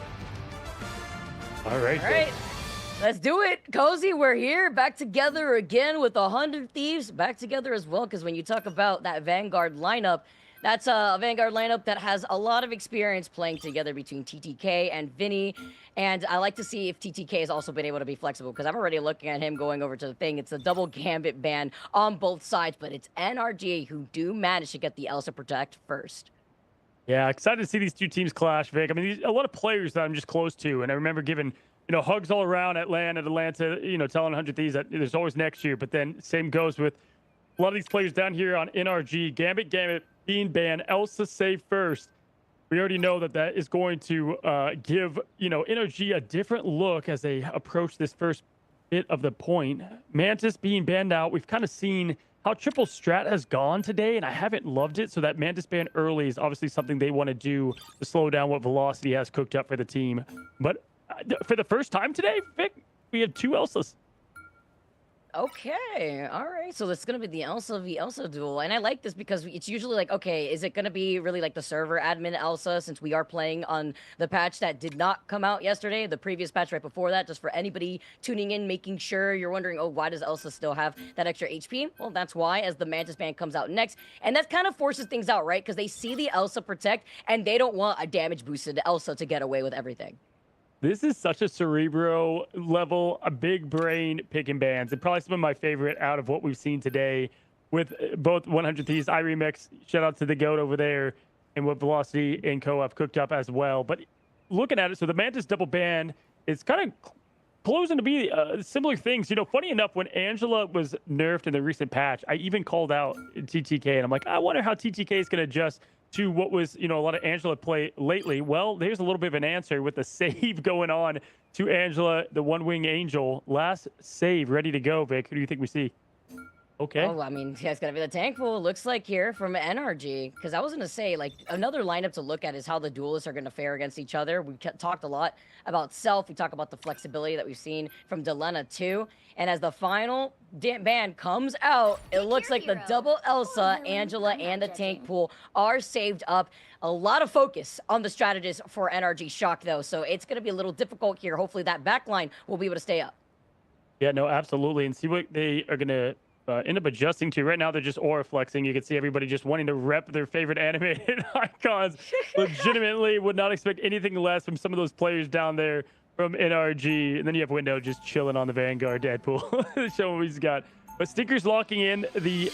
All right. All right. Let's do it, Cozy. We're here, back together again with 100 Thieves, back together as well, because when you talk about that Vanguard lineup, that's a Vanguard lineup that has a lot of experience playing together between TTK and Vinny. And I like to see if TTK has also been able to be flexible, because I'm already looking at him going over to the thing. It's a double gambit ban on both sides, but it's NRG who do manage to get the Elsa Protect first. Yeah, excited to see these two teams clash, Vic. I mean, a lot of players that I'm just close to, and I remember giving, hugs all around at Atlanta, telling 100 Thieves that there's always next year. But then same goes with a lot of these players down here on NRG. Gambit, being banned, Elsa save first. We already know that is going to give, NRG a different look as they approach this first bit of the point. Mantis being banned out. We've kind of seen how triple strat has gone today, and I haven't loved it. So that Mantis ban early is obviously something they want to do to slow down what Velocity has cooked up for the team. But for the first time today, Vic, we have two Elsas. Okay, all right. So it's gonna be the Elsa v Elsa duel, and I like this because it's usually like, okay, is it gonna be really like the server admin Elsa, since we are playing on the patch that did not come out yesterday, the previous patch right before that, just for anybody tuning in, making sure you're wondering, oh, why does Elsa still have that extra HP? Well, that's why, as the Mantis ban comes out next, and that kind of forces things out, right? Because they see the Elsa Protect, and they don't want a damage boosted Elsa to get away with everything. This is such a Cerebro level, a big brain picking bands, and probably some of my favorite out of what we've seen today with both 100 Thieves, iRemix, shout out to the GOAT over there, and what Velocity and Co have cooked up as well. But looking at it, so the Mantis double ban is kind of closing to be similar things. Funny enough, when Angela was nerfed in the recent patch, I even called out TTK, and I'm like, I wonder how TTK is going to adjust to what was, a lot of Angela play lately. Well, there's a little bit of an answer with the save going on to Angela, the one-wing angel. Last save ready to go, Vic. Who do you think we see? Okay. Oh, I mean, yeah, it's gonna be the tank pool, looks like, here from NRG. Because I was gonna say, like, another lineup to look at is how the duelists are gonna fare against each other. We talked a lot about Self. We talk about the flexibility that we've seen from Delena too. And as the final ban comes out, it looks like the double Elsa, Angela, and the tank pool are saved up. A lot of focus on the strategist for NRG Shock, though. So it's gonna be a little difficult here. Hopefully that backline will be able to stay up. Yeah, no, absolutely. And see what they are gonna end up adjusting to. Right now, they're just aura flexing. You can see everybody just wanting to rep their favorite animated icons. Legitimately would not expect anything less from some of those players down there from NRG. And then you have Window just chilling on the Vanguard Deadpool, showing what he's got. But Stinkers locking in the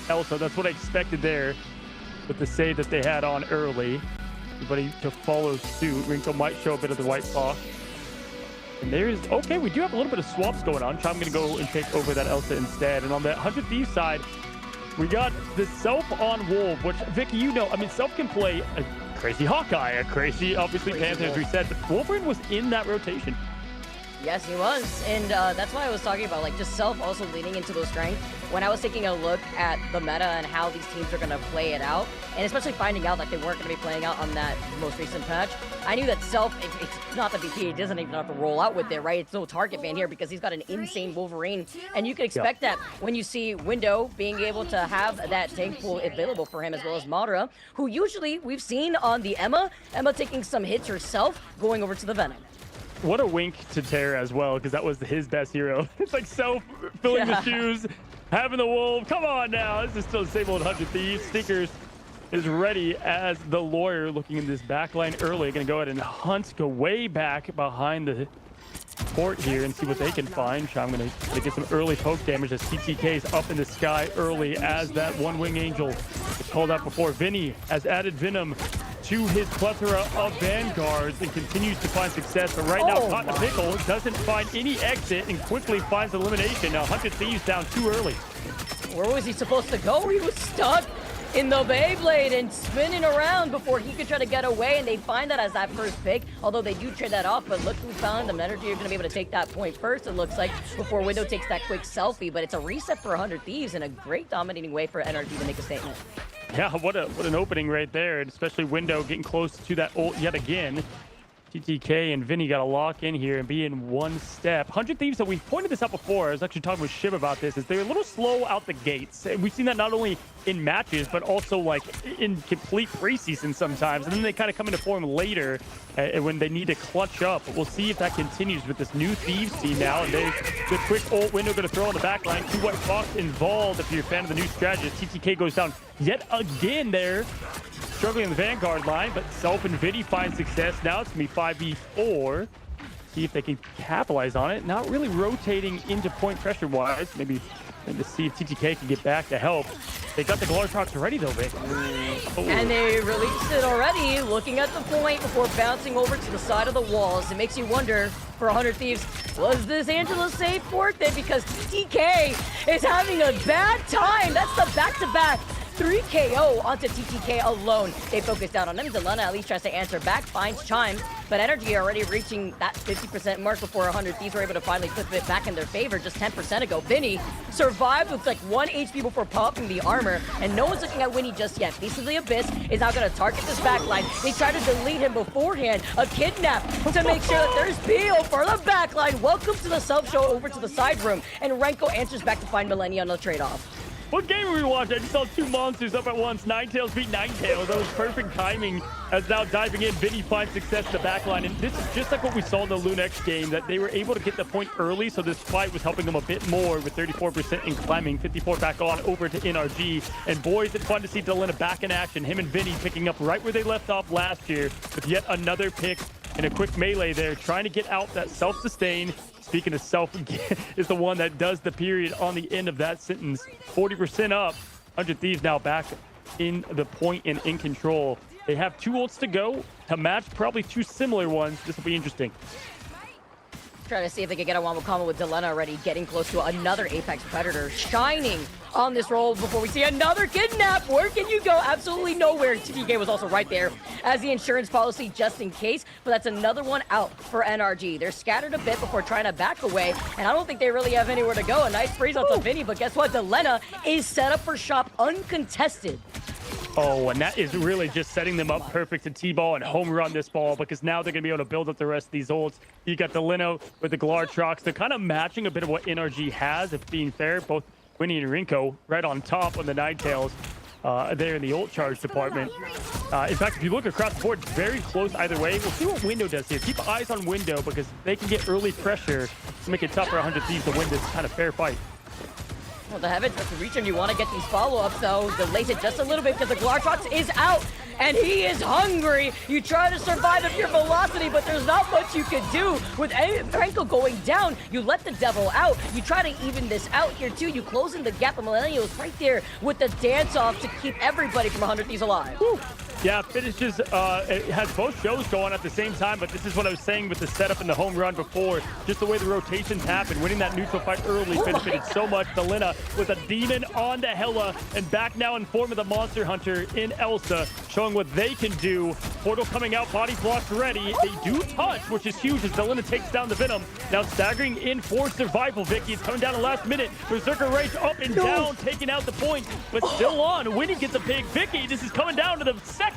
Elsa. That's what I expected there with the save that they had on early. Everybody to follow suit. Wrinkle might show a bit of the white paw. And there's, okay, we do have a little bit of swaps going on. I'm going to go and take over that Elsa instead. And on the 100 Thieves side, we got the Self on Wolf, which, Vicky, I mean, Self can play a crazy Hawkeye, a crazy, obviously, Panther, as we said, but Wolverine was in that rotation. Yes, he was. And that's why I was talking about, like, just Self also leaning into those strengths. When I was taking a look at the meta and how these teams are going to play it out, and especially finding out that they weren't going to be playing out on that most recent patch, I knew that Self, it's not the BP, he doesn't even have to roll out with it, right? It's no target ban here because he's got an insane Wolverine. And you can expect that when you see Window being able to have that tank pool available for him, as well as Madara, who usually we've seen on the Emma taking some hits herself, going over to the Venom. What a wink to Terra as well, because that was his best hero. It's like Self filling the shoes, having the wolf. Come on now. This is still the same old 100 Thieves. Stinkers is ready as the lawyer, looking in this back line early. Going to go ahead and hunt, go way back behind the port here and see what they can find. I'm going to get some early poke damage as TTK's up in the sky early as that one-wing angel was called out before. Vinny has added Venom to his plethora of vanguards and continues to find success. But right now, Caught in a Pickle doesn't find any exit and quickly finds elimination. Now, 100 Thieves down too early. Where was he supposed to go? He was stuck in the Beyblade and spinning around before he could try to get away, and they find that as that first pick, although they do trade that off. But look who found them. Energy are going to be able to take that point first, it looks like, before Window takes that quick selfie. But it's a reset for 100 Thieves and a great dominating way for Energy to make a statement. Yeah, what an opening right there, and especially Window getting close to that ult yet again. TTK and Vinny got to lock in here and be in one step. 100 Thieves, so we pointed this out before. I was actually talking with Shiv about this, is they're a little slow out the gates. And we've seen that not only in matches, but also like in complete preseason sometimes. And then they kind of come into form later when they need to clutch up. But we'll see if that continues with this new Thieves team now. And the quick ult Window going to throw on the back line. 2 White Fox involved if you're a fan of the new strategy. TTK goes down yet again there. Struggling in the Vanguard line, but Self and Vinny find success. Now it's going to be 5v4. See if they can capitalize on it. Not really rotating into point pressure-wise. Maybe to see if TTK can get back to help. They got the Glartrox ready, though, Vic. And they released it already, looking at the point before bouncing over to the side of the walls. It makes you wonder, for 100 Thieves, was this Angela safe worth it? Because TTK is having a bad time. That's the back-to-back 3 KO onto TTK alone. They focus down on him. Delena at least tries to answer back, finds Chime, but Energy already reaching that 50% mark before 100 Thieves were able to finally flip it back in their favor just 10% ago. Vinny survived with like 1 HP before popping the armor, and no one's looking at Winnie just yet. Beast of the Abyss is now going to target this backline. They try to delete him beforehand. A kidnap to make sure that there's Pio for the backline. Welcome to the self-show over to the side room, and Renko answers back to find Millennia on the trade-off. What game are we watching? I just saw 2 monsters up at once. Ninetales beat Ninetales. That was perfect timing as now diving in. Vinny finds success in the backline. And this is just like what we saw in the Lunex game, that they were able to get the point early. So this fight was helping them a bit more with 34% in climbing, 54 back on over to NRG. And boys, it's fun to see Delena back in action. Him and Vinny picking up right where they left off last year with yet another pick and a quick melee there, trying to get out that self-sustain. Speaking of self, is the one that does the period on the end of that sentence. 40% up. 100 Thieves now back in the point and in control. They have 2 ults to go to match probably 2 similar ones. This will be interesting. Try to see if they can get a wombo combo with Delena already, getting close to another Apex Predator, shining on this roll before we see another kidnap. Where can you go? Absolutely nowhere. TTK was also right there as the insurance policy just in case, but that's another one out for NRG. They're scattered a bit before trying to back away, and I don't think they really have anywhere to go. A nice freeze onto Vinny, but guess what? Delena is set up for shop uncontested. Oh, and that is really just setting them up perfect to T-ball and home run this ball, because now they're going to be able to build up the rest of these ults. You got the Lino with the Glartrox. They're kind of matching a bit of what NRG has, if being fair. Both Winnie and Rinko right on top on the Ninetales there in the ult charge department. In fact, if you look across the board, it's very close either way. We'll see what Window does here. Keep eyes on Window, because they can get early pressure to make it tough for 100 Thieves to win this kind of fair fight. Well, the Heavens to reach him. You want to get these follow-ups, though. Delays it just a little bit because the Glartrox is out, and he is hungry. You try to survive with your velocity, but there's not much you can do. With Renko going down, you let the devil out. You try to even this out here, too. You close in the gap. The Millennials right there with the dance-off to keep everybody from 100 Thieves alive. Woo. Yeah, finishes, it has both shows going at the same time, but this is what I was saying with the setup and the home run before. Just the way the rotations happen, winning that neutral fight early benefited so much. Delena with a demon on to Hella, and back now in form of the Monster Hunter in Elsa, showing what they can do. Portal coming out, body blocks ready. They do touch, which is huge as Delena takes down the Venom. Now staggering in for survival, Vicky. It's coming down the last minute. Berserker Rage up and down, taking out the point, but still on. Winnie gets a big Vicky. This is coming down to the seconds.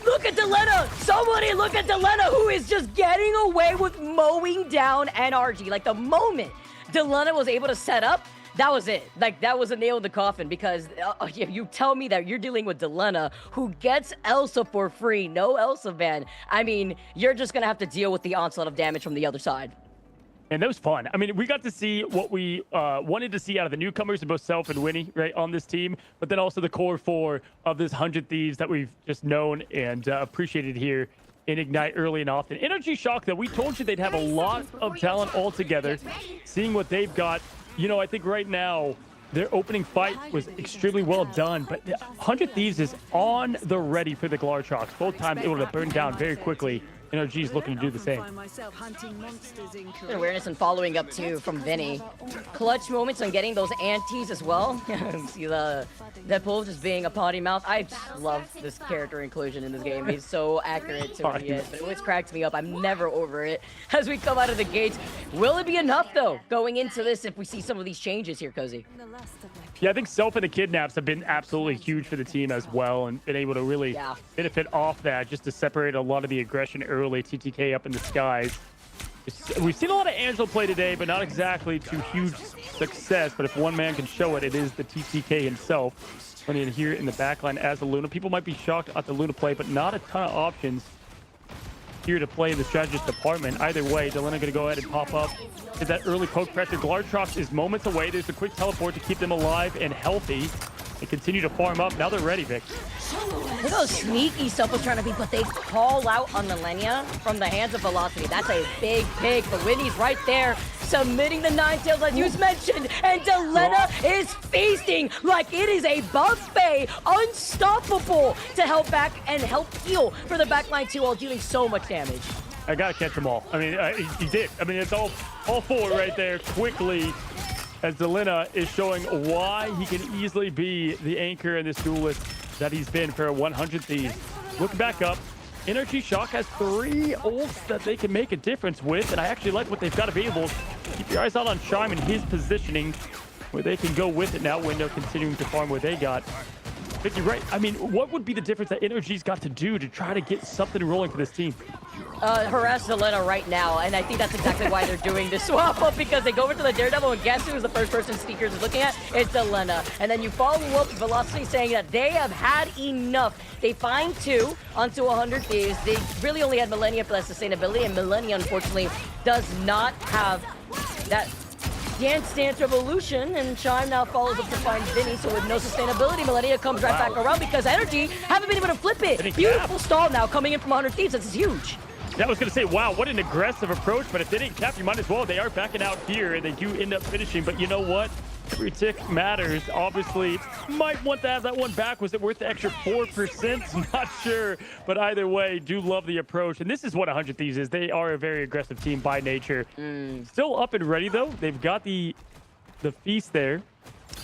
Look at Delena! Somebody look at Delena, who is just getting away with mowing down NRG. Like, the moment Delena was able to set up, that was it. Like, that was a nail in the coffin, because if you tell me that you're dealing with Delena, who gets Elsa for free, no Elsa ban, I mean, you're just gonna have to deal with the onslaught of damage from the other side. And that was fun. I mean, we got to see what we wanted to see out of the newcomers, both Self and Winnie, right, on this team, but then also the core 4 of this 100 Thieves that we've just known and appreciated here in Ignite early and often. Energy Shock, though, we told you they'd have a lot of talent all together. Seeing what they've got, you know, I think right now, their opening fight was extremely well done, but 100 Thieves is on the ready for the Glartrox. Both times able to burn down very quickly. NRG is looking to do the same. Awareness and following up too from Vinny. Clutch moments on getting those antis as well. See the Deadpool just being a potty mouth. I just love this character inclusion in this game. He's so accurate to what he is, but it always cracks me up. I'm never over it. As we come out of the gates, will it be enough though going into this if we see some of these changes here, Cozy? Yeah, I think Self and the Kidnaps have been absolutely huge for the team as well, and been able to really benefit off that, just to separate a lot of the aggression early. TTK up in the skies. We've seen a lot of Angel play today, but not exactly to huge success. But if one man can show it, it is the TTK himself. Running in here in the backline as the Luna. People might be shocked at the Luna play, but not a ton of options here to play in the strategist department. Either way, Delena going to go ahead and pop up. Is that early poke pressure. Glartrox is moments away. There's a quick teleport to keep them alive and healthy. They continue to farm up. Now they're ready, Vic. Look how sneaky Self was trying to be, but they call out on Millennia from the hands of Velocity. That's a big pick, but Winnie's right there, submitting the Ninetales like you mentioned, and Delena is feasting like it is a buffet, unstoppable to help back and help heal for the backline too, while dealing so much damage. I gotta catch them all. I mean, he did. I mean, it's all four right there quickly, as Delena is showing why he can easily be the anchor in this duelist that he's been for 100 Thieves. Looking back up, Energy Shock has 3 ults that they can make a difference with, and I actually like what they've got available. Keep your eyes out on Charm and his positioning, where they can go with it now. Window continuing to farm what they got. Vicky, right? I mean, what would be the difference that Energy's got to do to try to get something rolling for this team? Harass Delena right now, and I think that's exactly why they're doing this swap up, because they go over to the Daredevil, and guess who's the first person Sneakers is looking at? It's Delena. And then you follow up with Velocity saying that they have had enough. They find 2 onto 100 Thieves. They really only had Millennia for that sustainability, and Millennia, unfortunately, does not have that Dance Revolution, and Chime now follows up to find Vinny, so with no sustainability, Millennia comes right back around because Energy haven't been able to flip it. Beautiful stall now coming in from 100 Thieves. This is huge. Yeah, I was going to say, wow, what an aggressive approach, but if they didn't cap, you might as well. They are backing out here, and they do end up finishing, but you know what? Every tick matters. Obviously, might want to have that one back. Was it worth the extra 4%? Not sure, but either way, do love the approach, and this is what 100 Thieves is. They are a very aggressive team by nature. Still up and ready, though. They've got the feast there,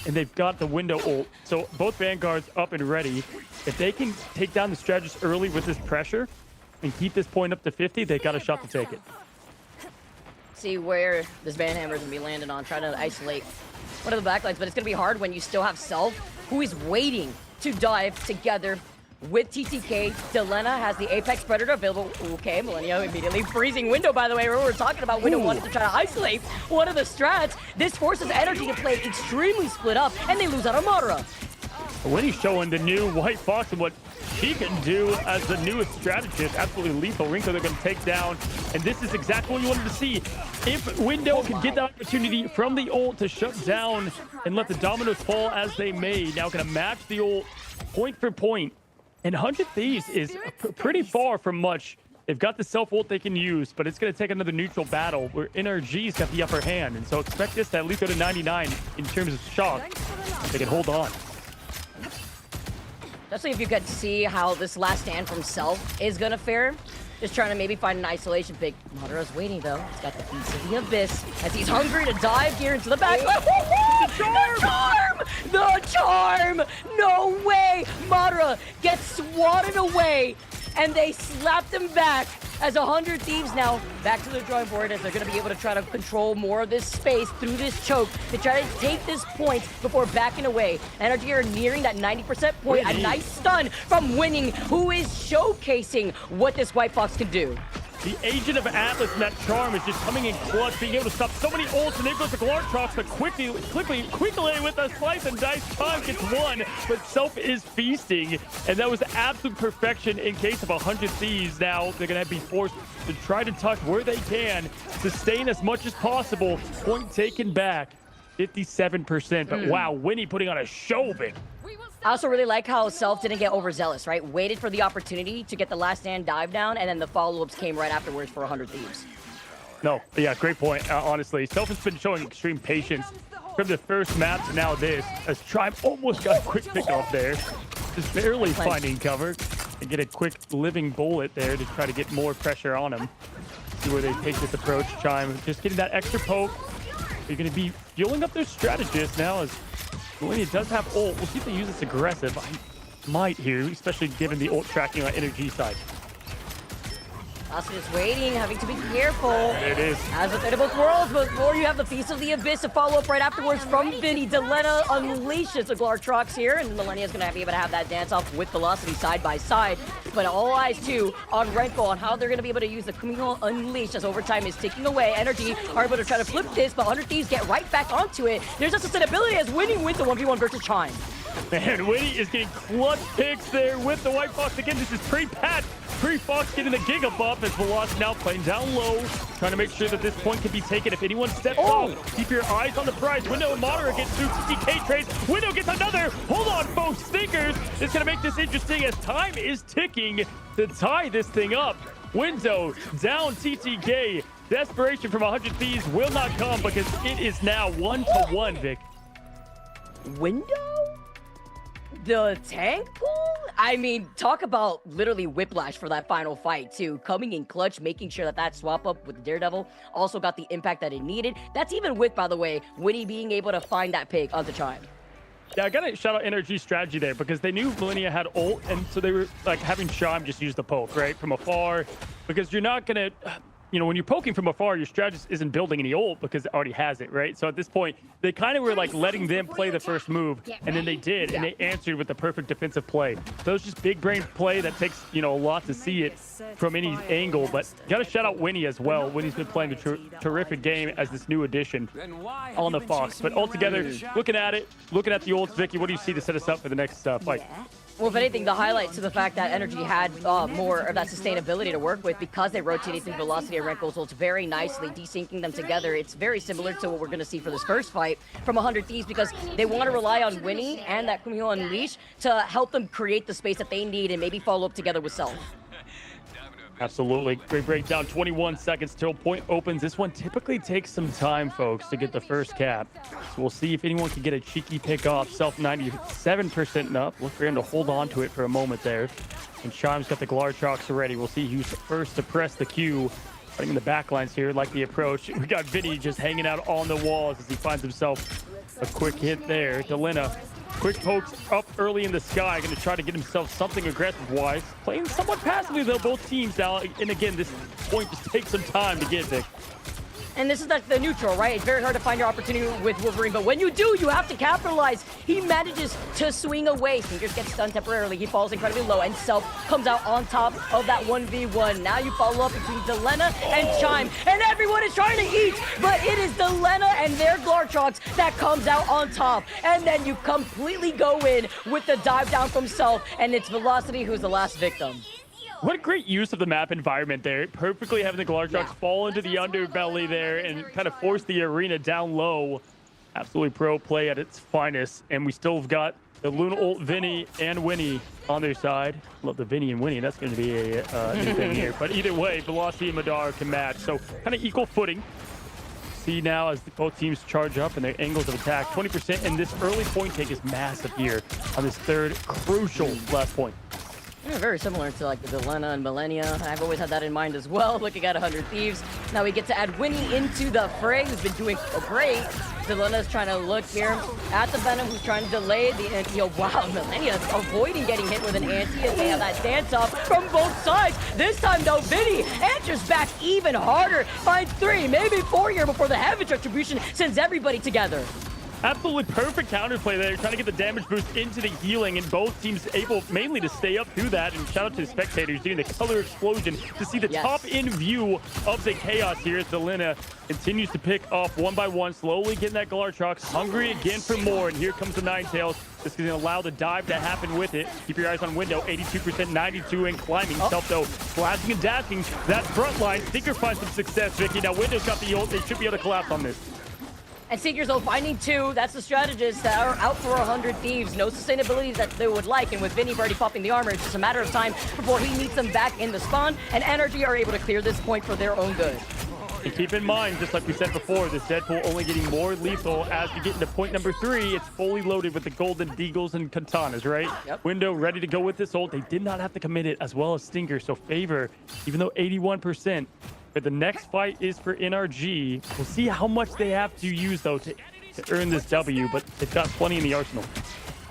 and they've got the window ult. So both Vanguards up and ready. If they can take down the strategist early with this pressure and keep this point up to 50, they got a shot to take it. See where this Van Hammer is going to be landing on, trying to isolate one of the backlines, but it's going to be hard when you still have Self, who is waiting to dive together with TTK. Delena has the Apex Predator available. Okay, Millennia immediately freezing Window, by the way. We're talking about Window wanting to try to isolate one of the strats. This forces Energy to play extremely split up, and they lose out on Madara. Winnie's showing the new White Fox and what she can do as the newest strategist. Absolutely lethal. Rinko they're going to take down, and this is exactly what you wanted to see. If Window can get the opportunity from the ult to shut down and let the dominoes fall as they may, now going to match the ult point for point. And 100 Thieves is pretty far from much. They've got the self-ult they can use, but it's going to take another neutral battle where NRG's got the upper hand. And so expect this to at least go to 99 in terms of shock. They can hold on. Especially if you get to see how this last stand from Self is going to fare. Just trying to maybe find an isolation pick. Madara's waiting, though. He's got the piece of the Abyss as he's hungry to dive here into the back. The charm! The charm! No way! Madara gets swatted away, and they slapped him back as 100 Thieves now back to the drawing board, as they're going to be able to try to control more of this space through this choke to try to take this point before backing away. Energy are nearing that 90% point. A nice stun from Winning, who is showcasing what this White Fox can do. The Agent of Atlas and that charm is just coming in clutch, being able to stop so many ults, and there goes the Glartrox, but quickly with a slice and dice. Time gets one, but Self is feasting, and that was absolute perfection in case of 100 Thieves. Now they're going to be forced to try to tuck where they can, sustain as much as possible. Point taken back, 57%, but wow, Winnie putting on a show, Vic. I also really like how Self didn't get overzealous, right? Waited for the opportunity to get the last stand dive down, and then the follow-ups came right afterwards for 100 Thieves. No, yeah, great point, honestly. Self has been showing extreme patience from the first map to now this, as Tribe almost got a quick pick off there. Just barely finding cover and get a quick living bullet there to try to get more pressure on him. See where they take this approach. Chime just getting that extra poke. You're going to be fueling up their strategist now as Millennia does have ult. We'll see if they use this aggressive. I might here, especially given the ult tracking on energy side. Asuka is waiting, having to be careful. There it is. As with both worlds, but before you have the Feast of the Abyss to follow up right afterwards from Vinny. Delena unleashes the Glartrox here, and Millennia is going to be able to have that dance off with Velocity side by side. But all eyes too on Renko on how they're going to be able to use the Kumiko Unleash as overtime is ticking away. Energy are able to try to flip this, but 100 Thieves get right back onto it. There's a sustainability as Winnie wins the 1v1 versus Chime. Man, Winnie is getting clutch picks there with the White Fox. Again, this is pre-Pat. Pre-Fox getting the Giga buff as Velocity now playing down low, trying to make sure that this point can be taken. If anyone steps off, keep your eyes on the prize. Window and Monitor gets through TTK trades. Window gets another. Hold on, folks. Stinkers is going to make this interesting as time is ticking to tie this thing up. Window down TTK. Desperation from 100 Thieves will not come because it is now 1-1, Vic. Window? The tank pool? I mean, talk about literally whiplash for that final fight, too. Coming in clutch, making sure that that swap up with Daredevil also got the impact that it needed. That's even with, by the way, Winnie being able to find that pick onto Chime. Yeah, I gotta shout out NRG strategy there because they knew Millennia had ult, and so they were like having Chime just use the poke, right, from afar, because you're not gonna... You know, when you're poking from afar, your strategist isn't building any ult because it already has it, right? So at this point, they kind of were like letting them play the first move, and then they did, and they answered with the perfect defensive play. So it's just big brain play that takes, you know, a lot to see it from any angle. But gotta shout out Winnie as well. Winnie's been playing a terrific game as this new addition on the Fox. But altogether, looking at it, looking at the ults, Vicky, what do you see to set us up for the next fight? Well, if anything, the highlight to the fact that Energy had more of that sustainability to work with because they rotated through Velocity and Renko's ults very nicely, desyncing them together. It's very similar to what we're going to see for this first fight from 100 Thieves because they want to rely on Winnie and that Kumiko Unleash to help them create the space that they need and maybe follow up together with Self. Absolutely. Great breakdown. 21 seconds till point opens. This one typically takes some time, folks, to get the first cap. So we'll see if anyone can get a cheeky pick off. Self 97% up. Look for him to hold on to it for a moment there. And Chime's got the Glartrox already. We'll see who's first to press the Q. Fighting in the backlines here, like the approach. We got Vinny just hanging out on the walls as he finds himself a quick hit there. Delena. Quick pokes up early in the sky, going to try to get himself something aggressive-wise. Playing somewhat passively, though, both teams now. And again, this point just takes some time to get, Vic. And this is like the neutral, right? It's very hard to find your opportunity with Wolverine, but when you do, you have to capitalize. He manages to swing away. Sneakers gets stunned temporarily. He falls incredibly low, and Self comes out on top of that 1v1. Now you follow up between Delena and Chime, and everyone is trying to eat, but it is Delena and their Glartrox that comes out on top. And then you completely go in with the dive down from Self, and it's Velocity who's the last victim. What a great use of the map environment there. Perfectly having the Glartrox fall into the underbelly there and kind of force the arena down low. Absolutely pro play at its finest. And we still have got the Luna ult Vinny and Winnie on their side. Love the Vinny and Winnie. That's going to be a new thing here. But either way, Velocity and Madara can match. So kind of equal footing. See now as both teams charge up and their angles of attack. 20%, and this early point take is massive here on this third crucial last point. Yeah, very similar to like the Delena and Millennia. I've always had that in mind as well, looking at 100 Thieves. Now we get to add Winnie into the fray, who's been doing great. Delena's trying to look here at the Venom, who's trying to delay the anti. Wow, Millennia avoiding getting hit with an anti as they have that dance off from both sides. This time though, Vinny answers back even harder. Finds 3, maybe 4 here before the Heaven's Retribution sends everybody together. Absolutely perfect counterplay there, trying to get the damage boost into the healing, and both teams able mainly to stay up through that. And shout out to the spectators doing the color explosion to see the top in view of the chaos here as Delena continues to pick off one by one, slowly getting that Glartrox, hungry again for more. And here comes the Ninetales. This is going to allow the dive to happen with it. Keep your eyes on Window, 82%, 92, and climbing. Self, though, slashing and dashing. That front line, Stinker finds some success, Vicky. Now Window's got the ult. They should be able to collapse on this. And Seekers though finding 2, that's the strategists that are out for 100 Thieves. No sustainability that they would like, and with Vinny already popping the armor, it's just a matter of time before he meets them back in the spawn, and Energy are able to clear this point for their own good. And keep in mind, just like we said before, this Deadpool only getting more lethal as we get into point number 3. It's fully loaded with the golden deagles and katanas, right? Yep. Window ready to go with this ult. They did not have to commit it, as well as Stinker. So favor, even though 81%. But the next fight is for NRG. We'll see how much they have to use, though, to earn this W, but they've got plenty in the arsenal.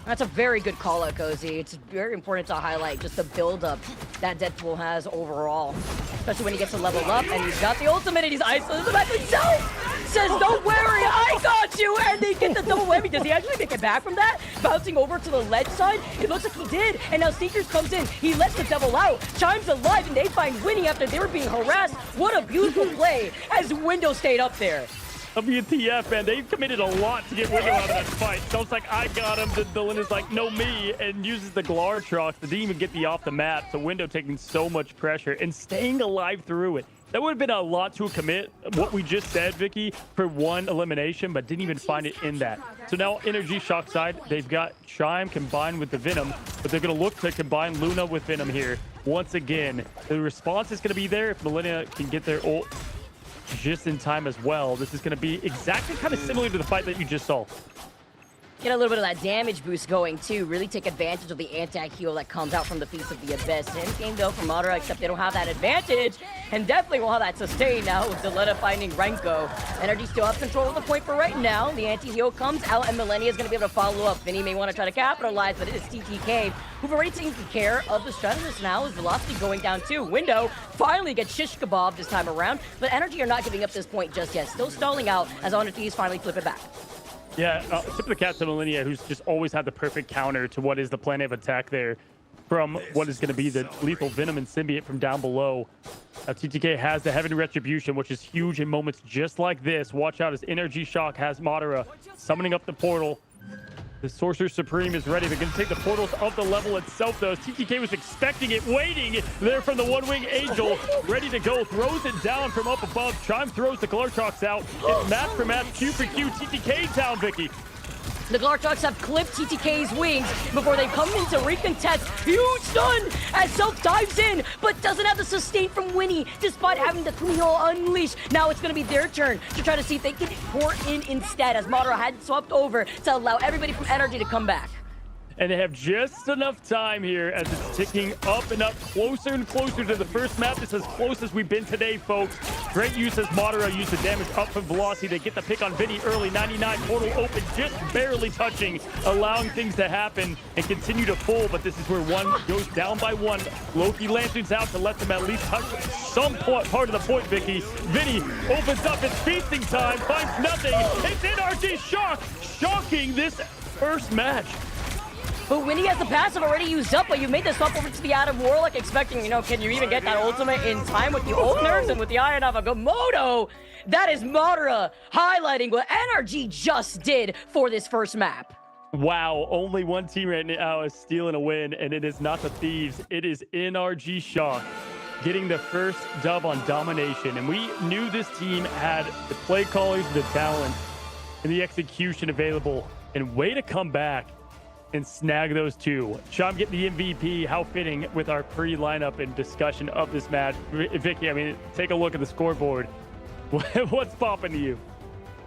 That's a very good call out, Cozy. It's very important to highlight just the build-up that Deadpool has overall. Especially when he gets to level up and he's got the ultimate and he's isolated the back himself. Says, don't worry, I got you. And they get the double whammy. Does he actually make it back from that? Bouncing over to the ledge side? It looks like he did. And now Sneakers comes in. He lets the double out. Chime's alive and they find Winnie after they were being harassed. What a beautiful play as Window stayed up there. WTF, man, they've committed a lot to get Window out of that fight. So it's like, I got him. Dylan is like, no, me, and uses the Glartrox to didn't even get the off the map. So Window taking so much pressure and staying alive through it. That would have been a lot to commit, what we just said, Vicky, for one elimination, but didn't even find it in that. So now, Energy Shock side, they've got Chime combined with the Venom, but they're going to look to combine Luna with Venom here. Once again, the response is going to be there if Millennia can get their ult just in time as well. This is going to be exactly kind of similar to the fight that you just saw. Get a little bit of that damage boost going too. Really take advantage of the anti-heal that comes out from the Feast of the Abyss. Same game though for Madara, except they don't have that advantage. And definitely will have that sustain now with Deletta finding Renko. Energy still has control of the point for right now. The anti-heal comes out and Millennia is going to be able to follow up. Vinny may want to try to capitalize, but it is TTK who've already taken care of the strategist now. His velocity going down too. Window finally gets shish kebab this time around, but Energy are not giving up this point just yet. Still stalling out as Honor Thieves finally flip it back. Yeah, tip of the cap to Millennia, who's just always had the perfect counter to what is the plan of attack there from what is going to be the lethal Venom and Symbiote from down below. TTK has the Heaven Retribution, which is huge in moments just like this. Watch out as Energy Shock has Madara summoning up the portal. The Sorcerer Supreme is ready. They're going to take the portals of the level itself, though. TTK was expecting it, waiting there from the One-Wing Angel. Ready to go. Throws it down from up above. Chime throws the Glartrox out. It's match for match, Q for Q. TTK down, Vicky. The Glartrox have clipped TTK's wings before they come in to recontest. Huge stun as Self dives in, but doesn't have the sustain from Winnie, despite having the Kumiho unleashed. Now it's going to be their turn to try to see if they can pour in instead, as Madara had swapped over to allow everybody from Energy to come back. And they have just enough time here as it's ticking up and up, closer and closer to the first map. It's as close as we've been today, folks. Great use as Madara used the damage up from Velocity. They get the pick on Vinny early. 99 portal open, just barely touching, allowing things to happen and continue to pull. But this is where one goes down by one. Loki lanterns out to let them at least touch some part of the point, Vicky. Vinny opens up. It's feasting time. Finds nothing. It's NRG Shock, shocking this first match. But Winnie has the passive already used up, but you made the swap over to the Adam Warlock, expecting, can you even get that ultimate in time with the ult nerfs and with the Iron of Agamotto? That is Madara highlighting what NRG just did for this first map. Wow, only one team right now is stealing a win, and it is not the Thieves. It is NRG Shock getting the first dub on Domination. And we knew this team had the play callers, the talent, and the execution available. And way to come back and snag those two. Chime getting the MVP. How fitting with our pre-lineup and discussion of this match. Vicky, I mean, take a look at the scoreboard. What's popping to you?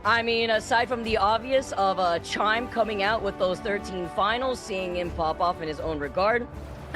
I mean, aside from the obvious of Chime coming out with those 13 finals, seeing him pop off in his own regard,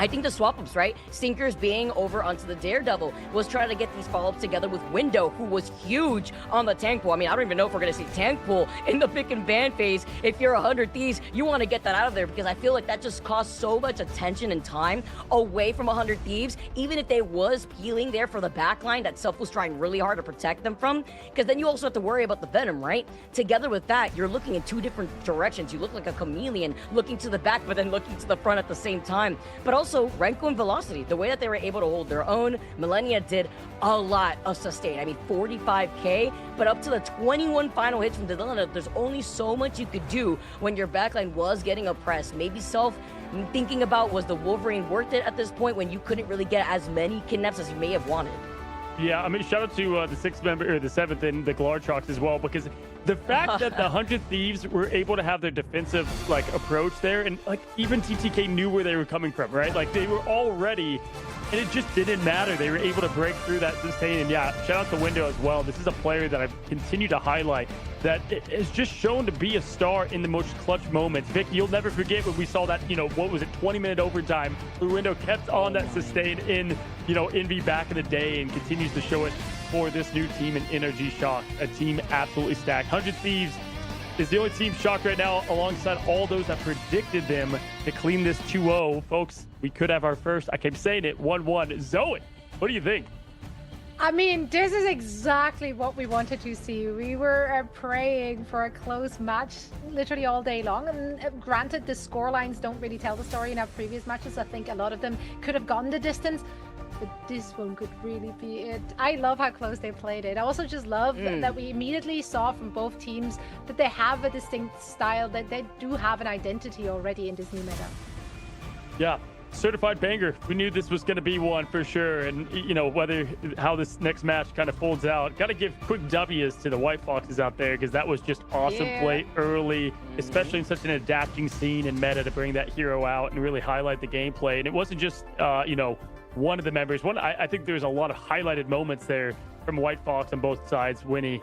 I think the swap-ups, right? Stinkers being over onto the Daredevil was trying to get these follow-ups together with Window, who was huge on the tank pool. I mean, I don't even know if we're going to see tank pool in the pick and ban phase. If you're 100 Thieves, you want to get that out of there because I feel like that just costs so much attention and time away from 100 Thieves, even if they was peeling there for the backline that Self was trying really hard to protect them from, because then you also have to worry about the Venom, right? Together with that, you're looking in two different directions. You look like a chameleon looking to the back, but then looking to the front at the same time. But also, Renko and Velocity, the way that they were able to hold their own, Millennia did a lot of sustain. I mean, 45k, but up to the 21 final hits from Delana, there's only so much you could do when your backline was getting oppressed. Maybe Self thinking about, was the Wolverine worth it at this point when you couldn't really get as many kidnaps as you may have wanted? Yeah, I mean, shout out to the 6th member, or the 7th, and the Glartrox as well, because the fact that the 100 Thieves were able to have their defensive like approach there, and like even TTK knew where they were coming from, right? Like they were all ready, and it just didn't matter. They were able to break through that sustain. And yeah, shout out to Window as well. This is a player that I've continued to highlight that is just shown to be a star in the most clutch moments. Vic, you'll never forget when we saw that, what was it, 20-minute overtime. Blue Window kept on that sustain in, Envy back in the day, and continues to show it for this new team in Energy Shock, a team absolutely stacked. 100 Thieves is the only team shocked right now alongside all those that predicted them to clean this 2-0. Folks, we could have our first, I keep saying it, 1-1. Zoe, what do you think? I mean, this is exactly what we wanted to see. We were praying for a close match literally all day long. And granted, the scorelines don't really tell the story in our previous matches. I think a lot of them could have gone the distance. But this one could really be it. I love how close they played it. I also just love that we immediately saw from both teams that they have a distinct style, that they do have an identity already in this new meta. Yeah, certified banger. We knew this was going to be one for sure. And, how this next match kind of folds out. Got to give quick W's to the White Foxes out there, because that was just awesome play early, especially in such an adapting scene and meta to bring that hero out and really highlight the gameplay. And it wasn't just, one of the members. I think there's a lot of highlighted moments there from White Fox on both sides, Winnie,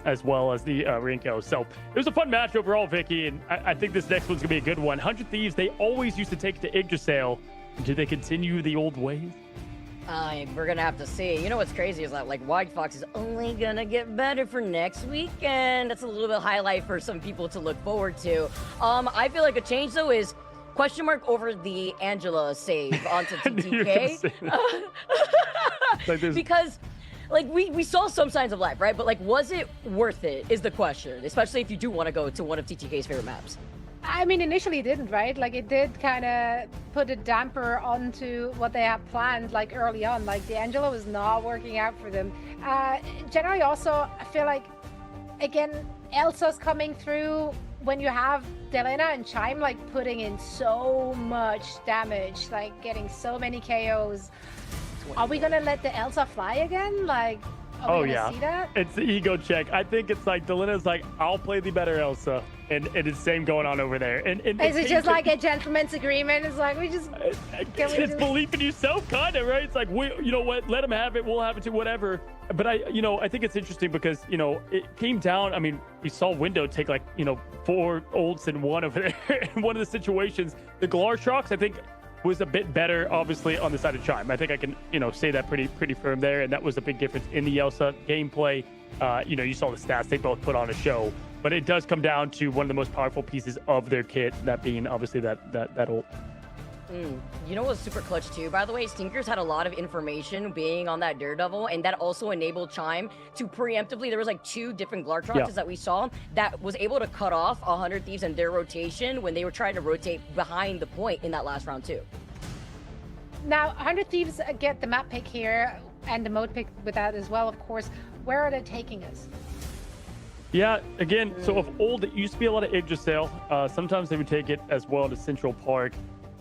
as well as the Rinko. So it was a fun match overall, Vicky, and I think this next one's gonna be a good one. 100 Thieves, they always used to take to Yggdrasil. Do they continue the old ways? We're gonna have to see. You know what's crazy is that White Fox is only gonna get better for next weekend. That's a little bit of highlight for some people to look forward to. I feel like a change though is question mark over the Angela save onto TTK. Because we saw some signs of life, right? But was it worth it is the question, especially if you do want to go to one of TTK's favorite maps. I mean, initially it didn't, right? It did kind of put a damper onto what they had planned, early on. The Angela was not working out for them. Generally also, I feel again, Elsa's coming through when you have Delena and Chime putting in so much damage, getting so many KOs. Are we gonna let the Elsa fly again? Are we gonna see that? It's the ego check. I think it's Delena's I'll play the better Elsa, and it's the same going on over there. And is it just a gentleman's agreement? It's we just it's belief in yourself, kind of, right? It's you know what, let him have it, we'll have it too, whatever. But I think it's interesting because it came down. I mean, we saw Window take 4 ults in one over there in one of the situations. The Glarshocks, I think, was a bit better, obviously, on the side of Chime. I think I can, say that pretty firm there, and that was a big difference in the Elsa gameplay. You saw the stats; they both put on a show, but it does come down to one of the most powerful pieces of their kit, that being obviously that ult. You know what's super clutch too, by the way? Stinkers had a lot of information being on that Daredevil, and that also enabled Chime to preemptively, there was 2 different Glartroxes that we saw that was able to cut off 100 Thieves and their rotation when they were trying to rotate behind the point in that last round too. Now, 100 Thieves get the map pick here and the mode pick with that as well, of course. Where are they taking us? Yeah, again, so of old, it used to be a lot of Yggdrasil. Sometimes they would take it as well to Central Park.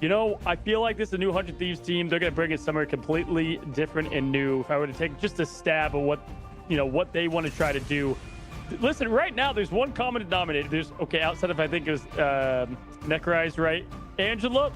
I feel like this is a new 100 Thieves team. They're going to bring it somewhere completely different and new. If I were to take just a stab of what they want to try to do. Listen, right now, there's one common denominator. There's, outside of, I think it was Necrise, right? Angela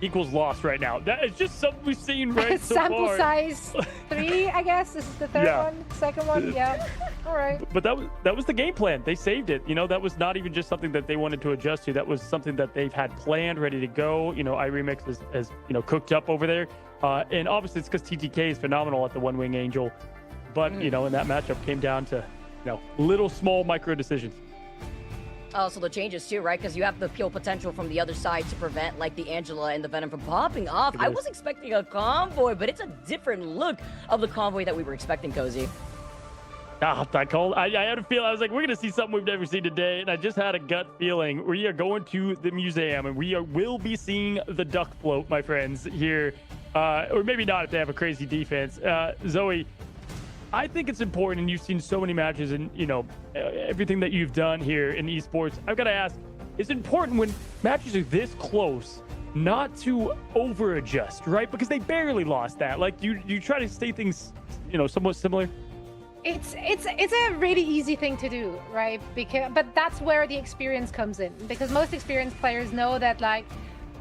equals lost right now. That is just something we've seen so Sample far. size 3, I guess. This is the third one, second one. Yeah. All right. But that was the game plan. They saved it. That was not even just something that they wanted to adjust to. That was something that they've had planned, ready to go. iRemix is cooked up over there. And obviously it's because TTK is phenomenal at the One Wing Angel. But, in that matchup came down to, little small micro decisions. So the changes too, right? Because you have the peel potential from the other side to prevent the Angela and the Venom from popping off. I was expecting a convoy, but it's a different look of the convoy that we were expecting, Cozy. I had a feeling. I was we're going to see something we've never seen today. And I just had a gut feeling. We are going to the museum, and will be seeing the duck float, my friends, here. Or maybe not if they have a crazy defense. Zoe, I think it's important, and you've seen so many matches and, everything that you've done here in esports. I've got to ask, it's important when matches are this close not to over-adjust, right? Because they barely lost that. You try to stay things, somewhat similar. It's a really easy thing to do, right? But that's where the experience comes in, because most experienced players know that, like,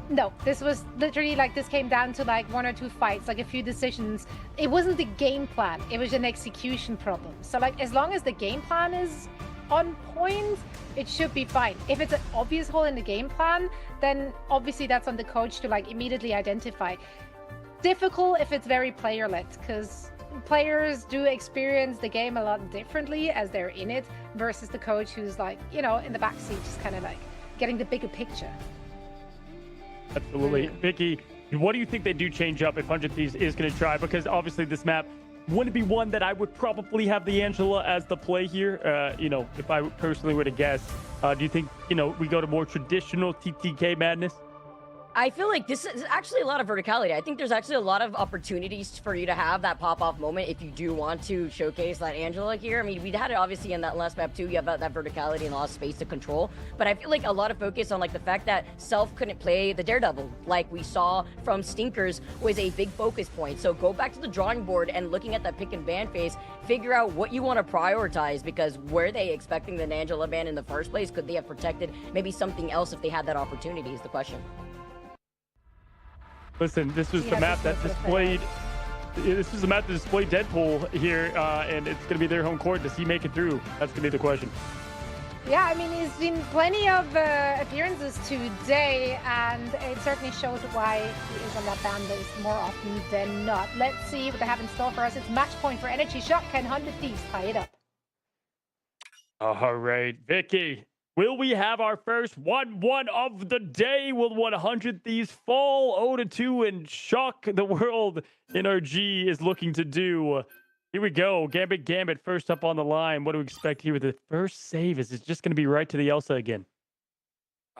no, this was literally like, this came down to like 1 or 2 fights, like a few decisions. It wasn't the game plan, it was an execution problem. So like, as long as the game plan is on point, it should be fine. If it's an obvious hole in the game plan, then obviously that's on the coach to like immediately identify. Difficult if it's very player-led, because players do experience the game a lot differently as they're in it versus the coach who's like, you know, in the backseat, just kind of like getting the bigger picture. Absolutely. Vicky, what do you think they do change up if 100 Thieves is going to try? Because obviously this map wouldn't be one that I would probably have the Angela as the play here. You know, if I personally were to guess, do you think, you know, we go to more traditional TTK madness? I feel like this is actually a lot of verticality. I think there's actually a lot of opportunities for you to have that pop-off moment if you do want to showcase that Angela here. I mean, we had it obviously in that last map too. You have that verticality and a lot of space to control. But I feel like a lot of focus on like the fact that Self couldn't play the Daredevil like we saw from Stinkers was a big focus point. So go back to the drawing board and looking at that pick and ban phase, figure out what you want to prioritize, because were they expecting the Angela ban in the first place? Could they have protected maybe something else if they had that opportunity is the question. Listen, this was the map that displayed. This is the map that displayed Deadpool here, and it's going to be their home court. Does he make it through? That's going to be the question. Yeah, I mean, he's been plenty of appearances today, and it certainly shows why he is on that ban list more often than not. Let's see what they have in store for us. It's match point for Energy Shock. Can 100 Thieves tie it up? All right, Vicky. Will we have our first 1-1 of the day? Will 100 Thieves fall 0-2 and shock the world? NRG is looking to do. Here we go. Gambit first up on the line. What do we expect here with the first save? Is it just going to be right to the Elsa again?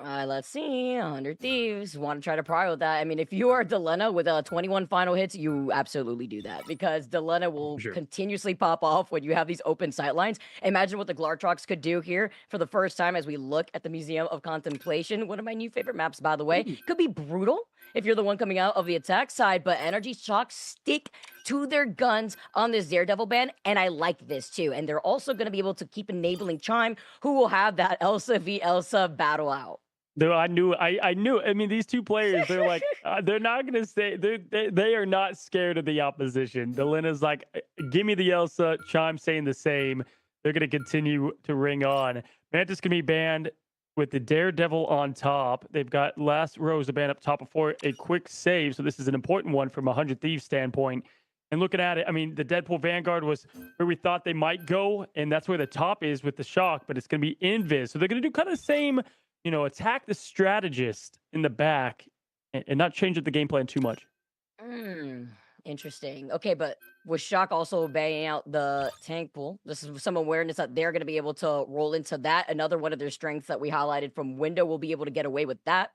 Let's see. 100 Thieves want to try to pry with that. I mean, if you are Delena with 21 final hits, you absolutely do that, because Delena will continuously pop off when you have these open sightlines. Imagine what the Glartrox could do here for the first time as we look at the Museum of Contemplation. One of my new favorite maps, by the way. Could be brutal if you're the one coming out of the attack side, but Energy Shock stick to their guns on this Daredevil ban, and I like this too. And they're also going to be able to keep enabling Chime, who will have that Elsa v Elsa battle out. No, I knew. I mean, these two players, they're like, they're not going to say, they are not scared of the opposition. Delena's like, give me the Elsa. Chime saying the same. They're going to continue to ring on. Mantis can be banned with the Daredevil on top. They've got last Rose a ban up top before a quick save. So this is an important one from a 100 Thieves standpoint. And looking at it, I mean, the Deadpool Vanguard was where we thought they might go, and that's where the top is with the Shock, but it's going to be Invis. So they're going to do kind of the same, you know, attack the strategist in the back and not change up the game plan too much. Interesting. Okay, but with Shock also banging out the tank pool, this is some awareness that they're going to be able to roll into that. Another one of their strengths that we highlighted from Window will be able to get away with that.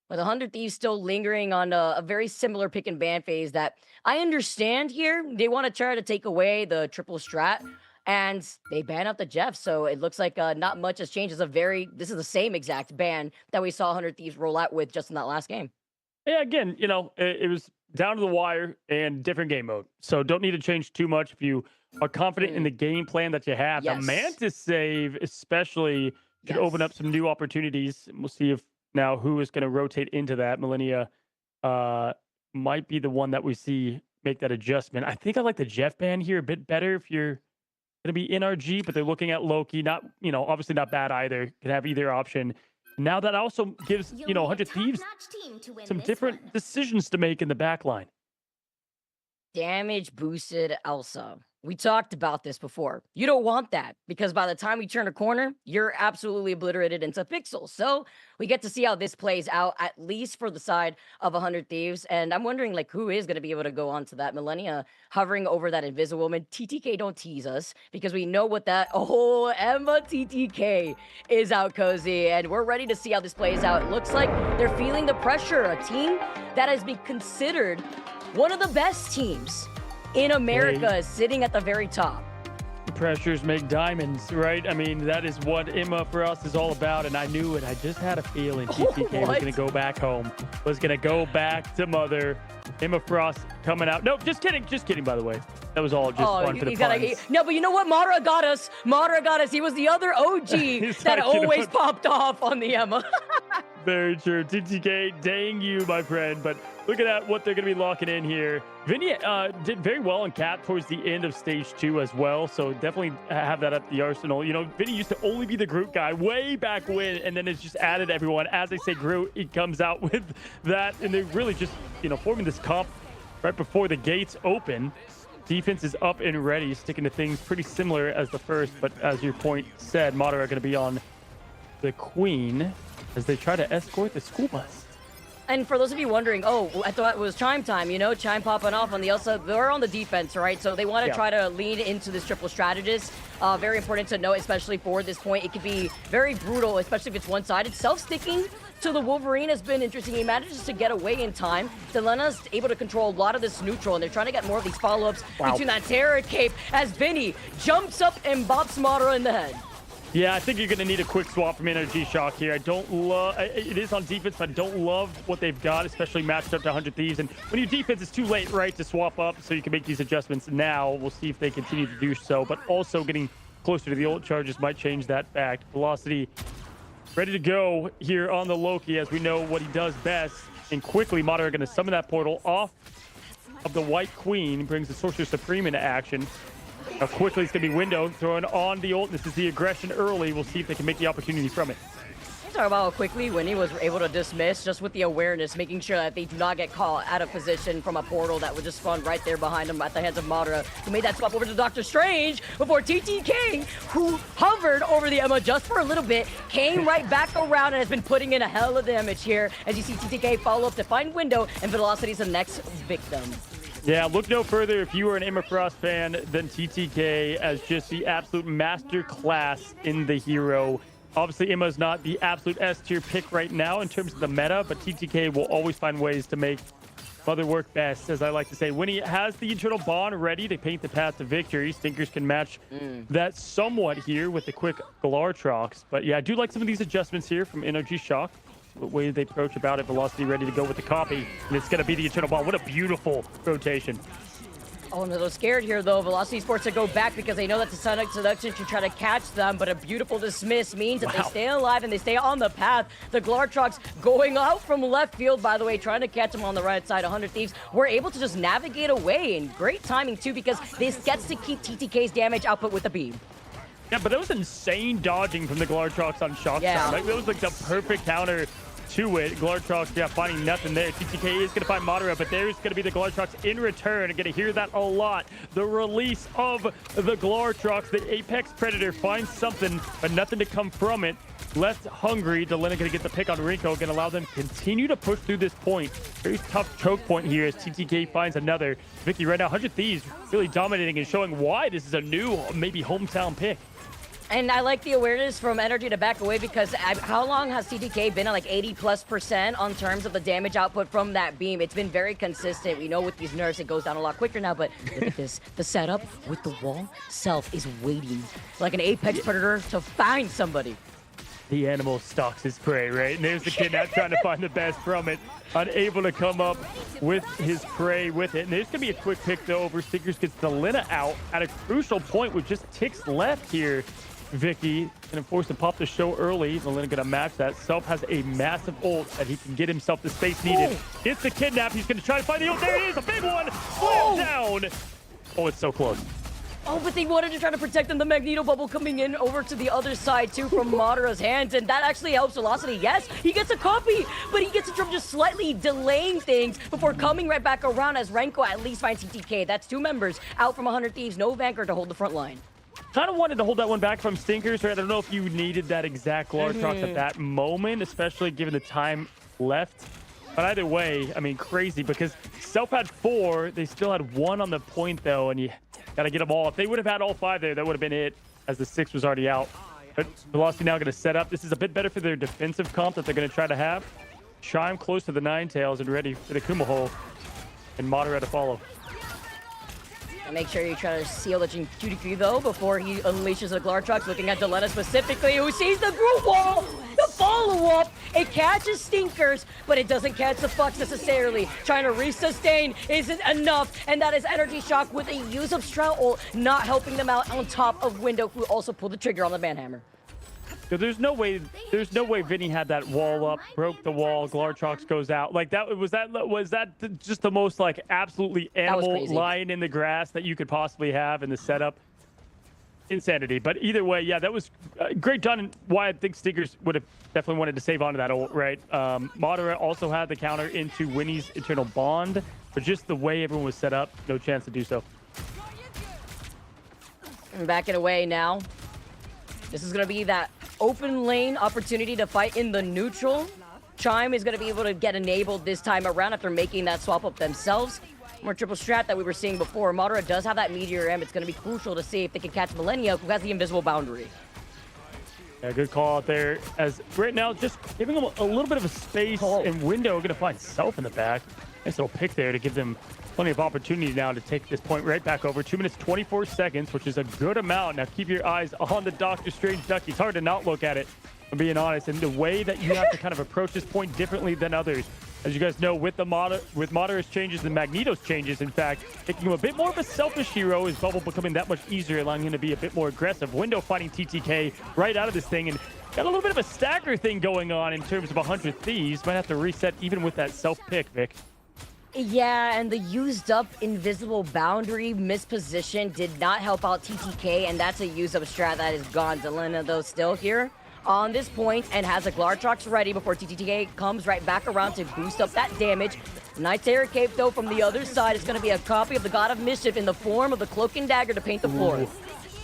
But 100 Thieves still lingering on a very similar pick and ban phase that I understand here. They want to try to take away the triple strat, and they ban out the Jeff. So it looks like not much has changed. This is the same exact ban that we saw 100 Thieves roll out with just in that last game. Yeah, again, you know, it was down to the wire and different game mode. So don't need to change too much if you are confident in the game plan that you have. Yes. The Mantis save especially could open up some new opportunities. And we'll see if now who is going to rotate into that. Millennia might be the one that we see make that adjustment. I think I like the Jeff ban here a bit better if you're going to be NRG, but they're looking at Loki. Not, you know, obviously not bad either. Can have either option. Now that also gives, you know, 100 Thieves some different decisions to make in the back line. Damage boosted Elsa. We talked about this before. You don't want that, because by the time we turn a corner, you're absolutely obliterated into pixels. So we get to see how this plays out, at least for the side of 100 Thieves. And I'm wondering, like, who is going to be able to go on to that? Millennia hovering over that Invisible Woman. TTK, don't tease us, because we know what that... Oh, Emma TTK is out, Cozy. And we're ready to see how this plays out. It looks like they're feeling the pressure. A team that has been considered one of the best teams in America is sitting at the very top. Pressures make diamonds, right? I mean, that is what Emma for us is all about, and I knew it. I just had a feeling TTK was going to go back home, was going to go back to mother. Emma Frost coming out. No, just kidding, by the way. That was all just fun for the puns. No, but you know what? Madara got us. Madara got us. He was the other OG that always popped off on the Emma. Very true. TTK, dang you, my friend. But look at what they're going to be locking in here. Vinny did very well in Cap towards the end of stage 2 as well. So definitely have that at the arsenal. You know, Vinny used to only be the Groot guy way back when, and then it's just added everyone. As they say Groot, he comes out with that. And they're really just, you know, forming this comp right before the gates open. Defense is up and ready, sticking to things pretty similar as the first. But as your point said, Madara are going to be on the Queen as they try to escort the school bus. And for those of you wondering, oh, I thought it was Chime time, you know, Chime popping off on the outside. They're on the defense, right? So they want to try to lean into this triple strategist. Very important to note, especially for this point. It could be very brutal, especially if it's one-sided. Self-sticking to the Wolverine has been interesting. He manages to get away in time. Delena's able to control a lot of this neutral, and they're trying to get more of these follow-ups between that Terror Cape as Vinny jumps up and bops Madara in the head. Yeah, I think you're going to need a quick swap from Energy Shock here. I don't love it is on defense, but I don't love what they've got, especially matched up to 100 Thieves. And when your defense is too late, right, to swap up, so you can make these adjustments now. We'll see if they continue to do so. But also getting closer to the ult charges might change that fact. Velocity ready to go here on the Loki, as we know what he does best. And quickly, Madara going to summon that portal off of the White Queen, brings the Sorcerer Supreme into action. Now quickly it's going to be Window throwing on the ult. This is the aggression early. We'll see if they can make the opportunity from it. Talk about how quickly Winnie was able to dismiss just with the awareness, making sure that they do not get caught out of position from a portal that would just spawn right there behind them at the hands of Madara, who made that swap over to Doctor Strange before TTK, who hovered over the Emma just for a little bit, came right back around and has been putting in a hell of damage here. As you see TTK follow up to find Window, and Velocity's the next victim. Yeah, look no further if you are an Emma Frost fan than TTK as just the absolute master class in the hero. Obviously, Emma's not the absolute S-tier pick right now in terms of the meta, but TTK will always find ways to make mother work best, as I like to say. When he has the internal bond ready to paint the path to victory, Stinkers can match that somewhat here with the quick Galartrox. But yeah, I do like some of these adjustments here from Energy Shock. The way they approach about it, Velocity ready to go with the copy, and it's going to be the internal bond. What a beautiful rotation. Oh, I'm a little scared here, though. Velocity Sports to go back because they know that the Sonic Seduction should try to catch them, but a beautiful dismiss means that they stay alive and they stay on the path. The Galartrox going out from left field, by the way, trying to catch them on the right side. 100 Thieves were able to just navigate away, and great timing, too, because this gets to keep TTK's damage output with the beam. Yeah, but that was insane dodging from the Galartrox on Shock side. Like, that was like the perfect counter to it. Galartrox, finding nothing there. TTK is going to find Madara, but there's going to be the Galartrox in return. Going to hear that a lot. The release of the Galartrox, the Apex Predator, finds something, but nothing to come from it. Left hungry. Delena going to get the pick on Rinko, going to allow them to continue to push through this point. Very tough choke point here as TTK finds another. Vicky right now, 100 Thieves really dominating and showing why this is a new, maybe hometown pick. And I like the awareness from Energy to back away because how long has TTK been at like 80+% on terms of the damage output from that beam? It's been very consistent. We know with these nerfs it goes down a lot quicker now, but look at this. The setup with the wall self is waiting like an Apex Predator to find somebody. The animal stalks his prey, right? And there's the kid now trying to find the best from it. Unable to come up with his prey with it. And there's going to be a quick pick, though, over Stinkers gets Delena out at a crucial point with just ticks left here. Vicky going to force to pop the show early. Delena going to match that. Self has a massive ult that he can get himself the space needed. Gets the kidnap. He's going to try to find the ult. There it is, a big one. Slam down. Oh, it's so close. Oh, but they wanted to try to protect them. The Magneto bubble coming in over to the other side, too, from Madara's hands. And that actually helps Velocity. Yes, he gets a copy, but he gets it from just slightly delaying things before coming right back around as Renko at least finds TTK. That's 2 members out from 100 Thieves. No Vanguard to hold the front line. Kind of wanted to hold that one back from Stinkers. Right? I don't know if you needed that exact Galartrox at that moment, especially given the time left. But either way, I mean, crazy because Self had 4. They still had 1 on the point, though, and you got to get them all. If they would have had all 5 there, that would have been it, as the 6 was already out. But Velocity now going to set up. This is a bit better for their defensive comp that they're going to try to have. Chime close to the Ninetales and ready for the Kuma hole. And Madara to follow. And make sure you try to seal the Jinchuriki, though, before he unleashes the Galartrox. Looking at Delena specifically, who sees the group wall! The follow-up. It catches Stinkers, but it doesn't catch the Fox necessarily. Trying to resustain isn't enough, and that is Energy Shock with a use of Strout ult, not helping them out on top of Window, who also pulled the trigger on the Manhammer. There's no way Vinny had that wall up, broke the wall, Glartrox goes out. Like was that just the most like absolutely animal lying in the grass that you could possibly have in the setup? Insanity. But either way, yeah, that was great done, and why I think Stinkers would have definitely wanted to save onto that ult, right? Madara also had the counter into Winnie's Eternal Bond, but just the way everyone was set up, no chance to do so. Backing away now. This is going to be that open lane opportunity to fight in the neutral. Chime is going to be able to get enabled this time around after making that swap up themselves. More triple strat that we were seeing before. Madara does have that Meteor M. It's going to be crucial to see if they can catch Millennia, who has the invisible boundary. Yeah, good call out there. As right now, just giving them a little bit of a space, and Window going to find Self in the back. Nice little pick there to give them plenty of opportunity now to take this point right back over. 2 minutes, 24 seconds, which is a good amount. Now keep your eyes on the Doctor Strange ducky. It's hard to not look at it, I'm being honest. And the way that you have to kind of approach this point differently than others. As you guys know, with Madara's changes and Magneto's changes, in fact, making him a bit more of a selfish hero, his bubble becoming that much easier, allowing him to be a bit more aggressive. Window fighting TTK right out of this thing, and got a little bit of a stagger thing going on in terms of 100 Thieves. Might have to reset even with that self-pick, Vic. Yeah, and the used up invisible boundary misposition did not help out TTK, and that's a use up strat that is gone. Delena, though, still here on this point and has a Glartrox ready before TTK comes right back around to boost up that damage. Night Terror Cape, though, from the other side is going to be a copy of the God of Mischief in the form of the Cloak and Dagger to paint the floor. Ooh.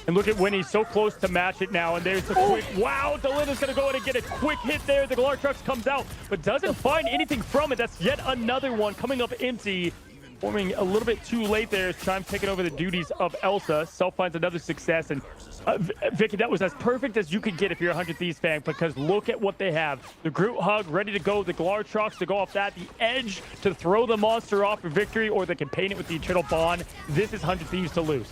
And look at Winnie, so close to match it now, and there's the quick, wow, Delena's gonna go in and get a quick hit there. The Glartrox comes out, but doesn't find anything from it. That's yet another one coming up empty, forming a little bit too late there as Chime's taking over the duties of Elsa. Self finds another success, and Vicky, that was as perfect as you could get if you're a 100 Thieves fan, because look at what they have. The Groot Hug ready to go, the Glartrox to go off that, the Edge to throw the monster off for victory, or they can paint it with the Eternal Bond. This is 100 Thieves to lose.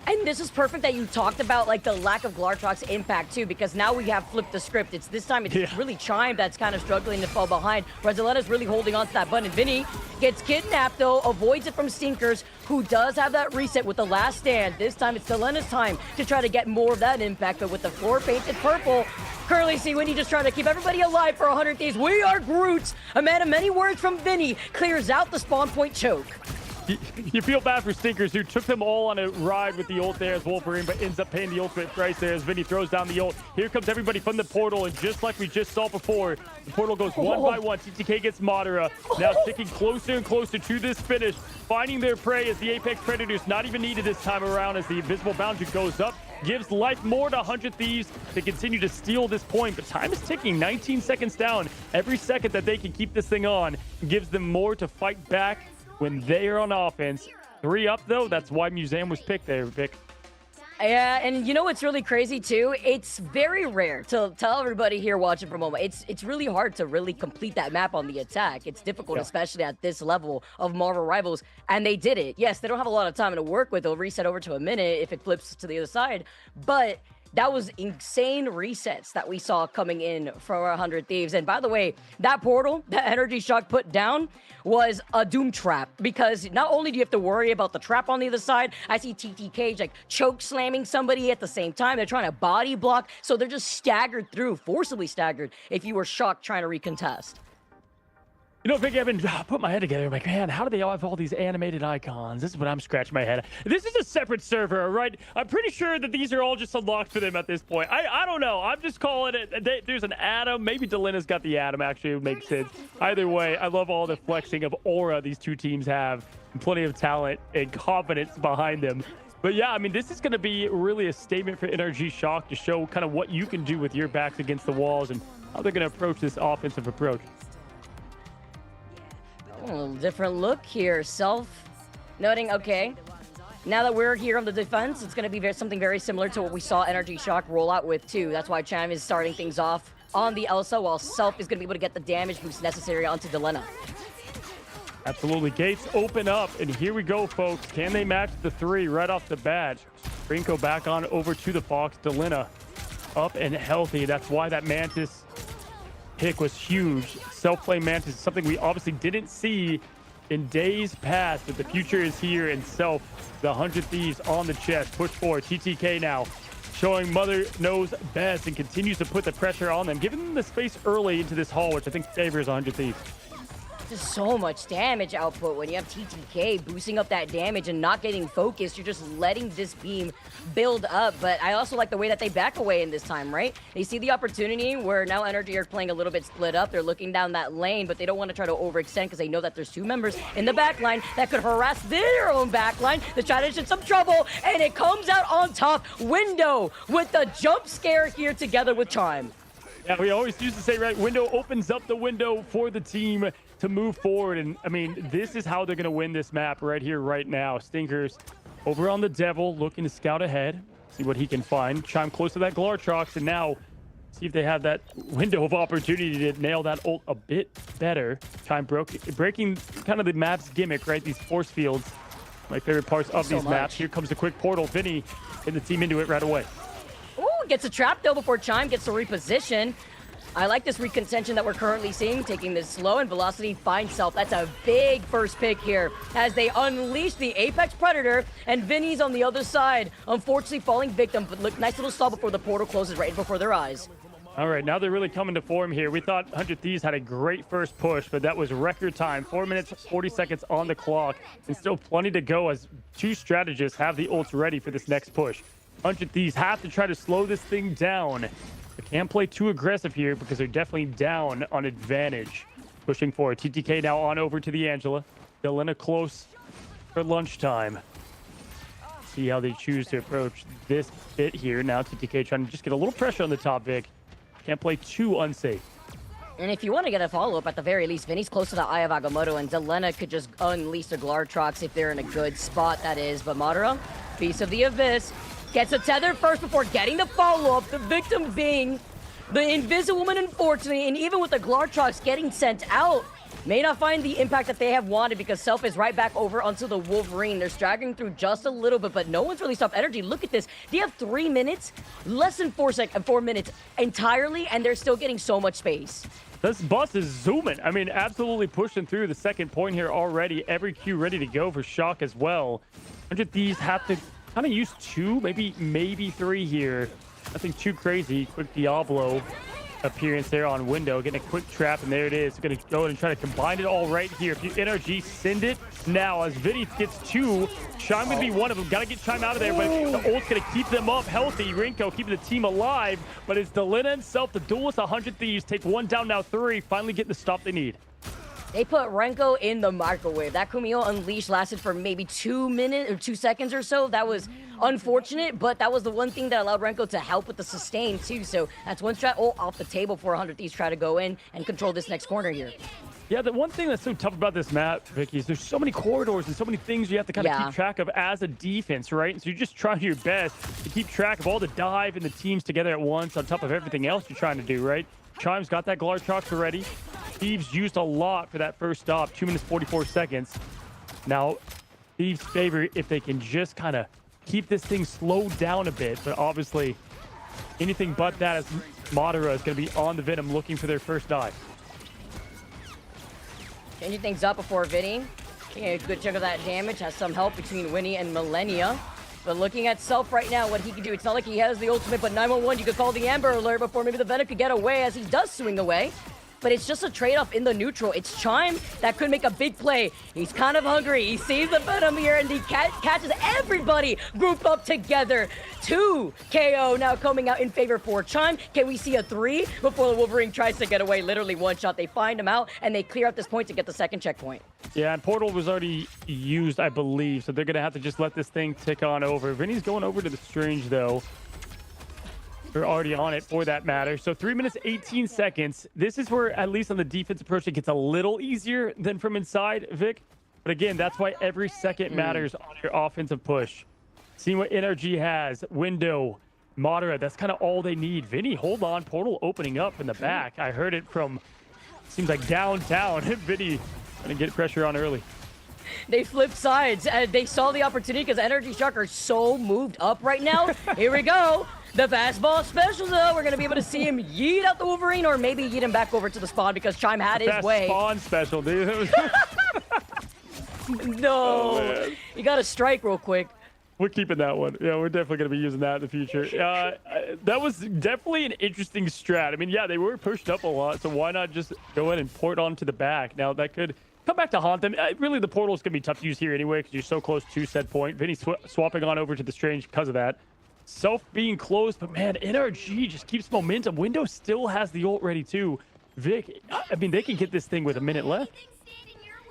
And this is perfect that you talked about like the lack of Glartrox impact too, because now we have flipped the script. It's this time it's really Chime that's kind of struggling to fall behind. Rezaletta's really holding on to that button. Vinny gets kidnapped though, avoids it from Stinkers, who does have that reset with the last stand. This time it's Delena's time to try to get more of that impact, but with the floor painted purple, Curly C. Winnie just trying to keep everybody alive for 100 Thieves. We are Groots. A man of many words from Vinny clears out the spawn point choke. You feel bad for Stinkers, who took them all on a ride with the ult there as Wolverine, but ends up paying the ultimate price there as Vinny throws down the ult. Here comes everybody from the portal, and just like we just saw before, the portal goes one by one. TTK gets Madara, now sticking closer and closer to this finish, finding their prey as the Apex Predators not even needed this time around as the invisible boundary goes up. Gives life more to 100 Thieves to continue to steal this point, but time is ticking, 19 seconds down. Every second that they can keep this thing on gives them more to fight back when they are on offense. 3 up, though. That's why Museum was picked there, Vic. Yeah, and you know what's really crazy, too? It's very rare to tell everybody here watching from home. It's really hard to really complete that map on the attack. It's difficult, especially at this level of Marvel Rivals, and they did it. Yes, they don't have a lot of time to work with. They'll reset over to a minute if it flips to the other side, but that was insane resets that we saw coming in for 100 Thieves. And by the way, that portal that Energy Shock put down was a doom trap, because not only do you have to worry about the trap on the other side, I see TTK like choke slamming somebody at the same time. They're trying to body block, so they're just staggered through, forcibly staggered if you were Shock trying to recontest. You know, Vic, I've been putting my head together. I'm like, man, how do they all have all these animated icons? This is what I'm scratching my head. This is a separate server, right? I'm pretty sure that these are all just unlocked for them at this point. I don't know. I'm just calling it. There's an Atom. Maybe Delena's got the Atom, actually. It makes sense. Either way, I love all the flexing of aura these two teams have. And plenty of talent and confidence behind them. But yeah, I mean, this is going to be really a statement for Energy Shock to show kind of what you can do with your backs against the walls and how they're going to approach this offensive approach. A little different look here. Self noting, okay, now that we're here on the defense, it's going to be something very similar to what we saw Energy Shock roll out with too. That's why Chime is starting things off on the Elsa, while Self is going to be able to get the damage boost necessary onto Delena. Absolutely. Gates open up, and here we go, folks. Can they match the 3 right off the bat? Rinko back on over to the Fox. Delena up and healthy. That's why that Mantis pick was huge. Self-play Mantis is something we obviously didn't see in days past, but the future is here, and Self, the 100 Thieves on the chest. Push forward. TTK now showing Mother knows best and continues to put the pressure on them, giving them the space early into this haul, which I think favors 100 Thieves. Just so much damage output when you have TTK boosting up that damage and not getting focused. You're just letting this beam build up. But I also like the way that they back away in this time, right? They see the opportunity where now Energy are playing a little bit split up. They're looking down that lane, but they don't want to try to overextend because they know that there's two members in the back line that could harass their own back line. They're trying to get some trouble, and it comes out on top. Window with the jump scare here together with Chime. Yeah, we always used to say, right, Window opens up the window for the team to move forward. And I mean, this is how they're going to win this map right here, right now. Stinkers over on the Devil, looking to scout ahead, see what he can find. Chime close to that Glartrox, and now see if they have that window of opportunity to nail that ult a bit better. Chime breaking kind of the map's gimmick, right? These force fields, my favorite parts of these maps. Here comes the quick portal. Vinny and the team into it right away. Ooh, gets a trap though before Chime gets to reposition. I like this recontention that we're currently seeing, taking this slow, and Velocity finds Self. That's a big first pick here as they unleash the Apex Predator, and Vinny's on the other side, unfortunately falling victim, but look, nice little stall before the portal closes right before their eyes. All right, now they're really coming to form here. We thought 100 Thieves had a great first push, but that was record time. 4 minutes, 40 seconds on the clock, and still plenty to go as two strategists have the ults ready for this next push. 100 Thieves have to try to slow this thing down. They can't play too aggressive here because they're definitely down on advantage. Pushing forward. TTK now on over to the Angela. Delena close for lunchtime. See how they choose to approach this bit here. Now TTK trying to just get a little pressure on the top, Vic. Can't play too unsafe. And if you want to get a follow-up, at the very least, Vinny's close to the Eye of Agamotto, and Delena could just unleash the Glartrox if they're in a good spot, that is. But Madara, Beast of the Abyss, gets a tether first before getting the follow-up, the victim being the Invisiwoman, unfortunately, and even with the Glartrox getting sent out, may not find the impact that they have wanted because Self is right back over onto the Wolverine. They're straggling through just a little bit, but no one's really stopped energy. Look at this. They have 3 minutes, less than 4 minutes entirely, and they're still getting so much space. This bus is zooming. I mean, absolutely pushing through the second point here already. Every Q ready to go for Shock as well. 100 Thieves have to kind of use 2, maybe 3 here. Nothing too crazy. Quick Diablo appearance there on Window, getting a quick trap, and there it is. Going to go and try to combine it all right here. If you NRG, send it now as Vinny gets 2. Chime going to be one of them. Got to get Chime out of there, but the ult's going to keep them up healthy. Rinko keeping the team alive, but it's Delena and Self, the duelist 100 Thieves, take 1 down, now 3, finally getting the stop they need. They put Renko in the microwave. That Kumiho Unleashed lasted for maybe 2 minutes or 2 seconds or so. That was unfortunate, but that was the one thing that allowed Renko to help with the sustain too. So that's one strat off the table for 100 Thieves try to go in and control this next corner here. Yeah, the one thing that's so tough about this map, Vicky, is there's so many corridors and so many things you have to kind of keep track of as a defense, right? And so you're just trying your best to keep track of all the dive and the teams together at once on top of everything else you're trying to do, right? Chime's got that Glartrox already. Thieves used a lot for that first stop, 2 minutes, 44 seconds. Now, Thieves favor if they can just kind of keep this thing slowed down a bit, but obviously anything but that as Madara is going to be on the Venom looking for their first dive. Changing things up before Vinny. Taking a good chunk of that damage, has some help between Winnie and Millennia. But looking at Self right now, what he can do, it's not like he has the ultimate, but 911, you could call the Amber Alert before maybe the Venom could get away as he does swing away. But it's just a trade-off in the neutral. It's Chime that could make a big play. He's kind of hungry. He sees the Venom here, and he catches everybody grouped up together. 2 KO now coming out in favor for Chime. Can we see a 3 before the Wolverine tries to get away? Literally one shot. They find him out, and they clear out this point to get the second checkpoint. Yeah, and Portal was already used, I believe, so they're going to have to just let this thing tick on over. Vinny's going over to the Strange, though. They're already on it for that matter. So 3 minutes, 18 seconds. This is where, at least on the defense approach, it gets a little easier than from inside, Vic. But again, that's why every second matters on your offensive push. Seeing what NRG has. Window, Madara, that's kind of all they need. Vinny, hold on. Portal opening up in the back. I heard it from, seems like downtown. Vinny going to get pressure on early. They flipped sides. They saw the opportunity because Energy Shark are so moved up right now. Here we go. The fastball special, though. We're going to be able to see him yeet out the Wolverine or maybe yeet him back over to the spawn because Chime had his That way. spawn special, dude. No. Oh, you got to strike real quick. We're keeping that one. Yeah, we're definitely going to be using that in the future. That was definitely an interesting strat. I mean, yeah, they were pushed up a lot, so why not just go in and port onto the back? Now, that could come back to haunt them. Really, the portal's going to be tough to use here anyway because you're so close to said point. Vinny swapping on over to the Strange because of that. Self being closed, but man, NRG just keeps momentum. Windows still has the ult ready too. Vic, I mean, they can get this thing with a minute left.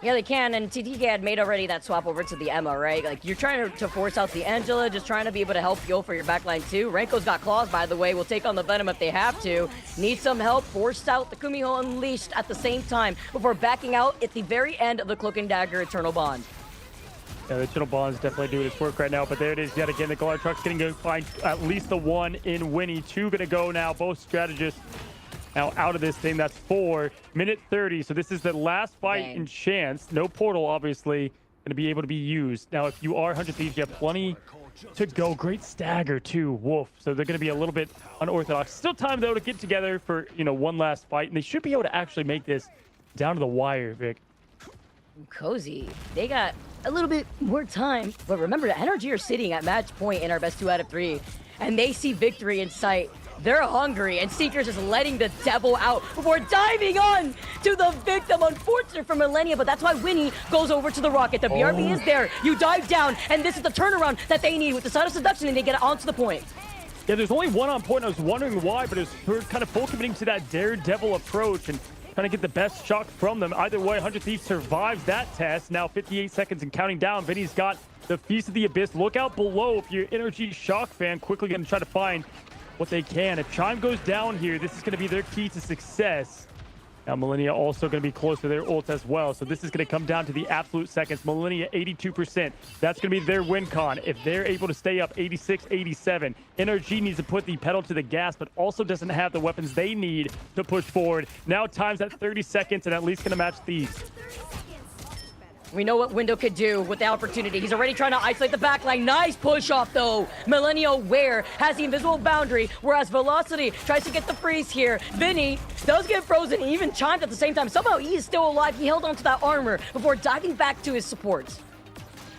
Yeah, they can, and TTK had made already that swap over to the Emma, right? Like, you're trying to force out the Angela, just trying to be able to help Yo for your backline too. Renko's got claws, by the way, will take on the Venom if they have to. Need some help, forced out the Kumiho Unleashed at the same time before backing out at the very end of the Cloak and Dagger Eternal Bond. Yeah, the Eternal Bond's definitely doing its work right now, but there it is yet again. The Guard Truck's going to find at least the one in Winnie. Two going to go now, both strategists. Now out of this thing, that's 4 minute 30. So this is the last fight in chance. No portal, obviously, going to be able to be used. Now, if you are 100 Thieves, you have plenty to go. Great stagger too, Wolf. So they're going to be a little bit unorthodox. Still time though to get together for one last fight, and they should be able to actually make this down to the wire, Vic. Cozy, they got a little bit more time, but remember, the NRG are sitting at match point in our best 2 out of 3, and they see victory in sight. They're hungry, and Seeker's just letting the devil out before diving on to the victim. Unfortunate for Millennia, but that's why Winnie goes over to the rocket. The BRB is there. You dive down, and this is the turnaround that they need with the Side of Seduction, and they get it onto the point. Yeah, there's only one on point. I was wondering why, but it's kind of full committing to that daredevil approach and trying to get the best shot from them. Either way, 100 Thieves survives that test. Now 58 seconds and counting down. Vinny's got the Feast of the Abyss. Look out below if you're Energy Shock fan. Quickly going to try to find what they can. If Chime goes down here, this is going to be their key to success. Now, Millennia also going to be close to their ult as well. So this is going to come down to the absolute seconds. Millennia, 82%. That's going to be their win con. If they're able to stay up 86, 87, NRG needs to put the pedal to the gas, but also doesn't have the weapons they need to push forward. Now time's at 30 seconds and at least going to match Thieves. We know what Window could do with the opportunity. He's already trying to isolate the backline. Nice push off, though. Millennia Ware has the invisible boundary, whereas Velocity tries to get the freeze here. Vinny does get frozen. He even chimed at the same time. Somehow he is still alive. He held onto that armor before diving back to his supports.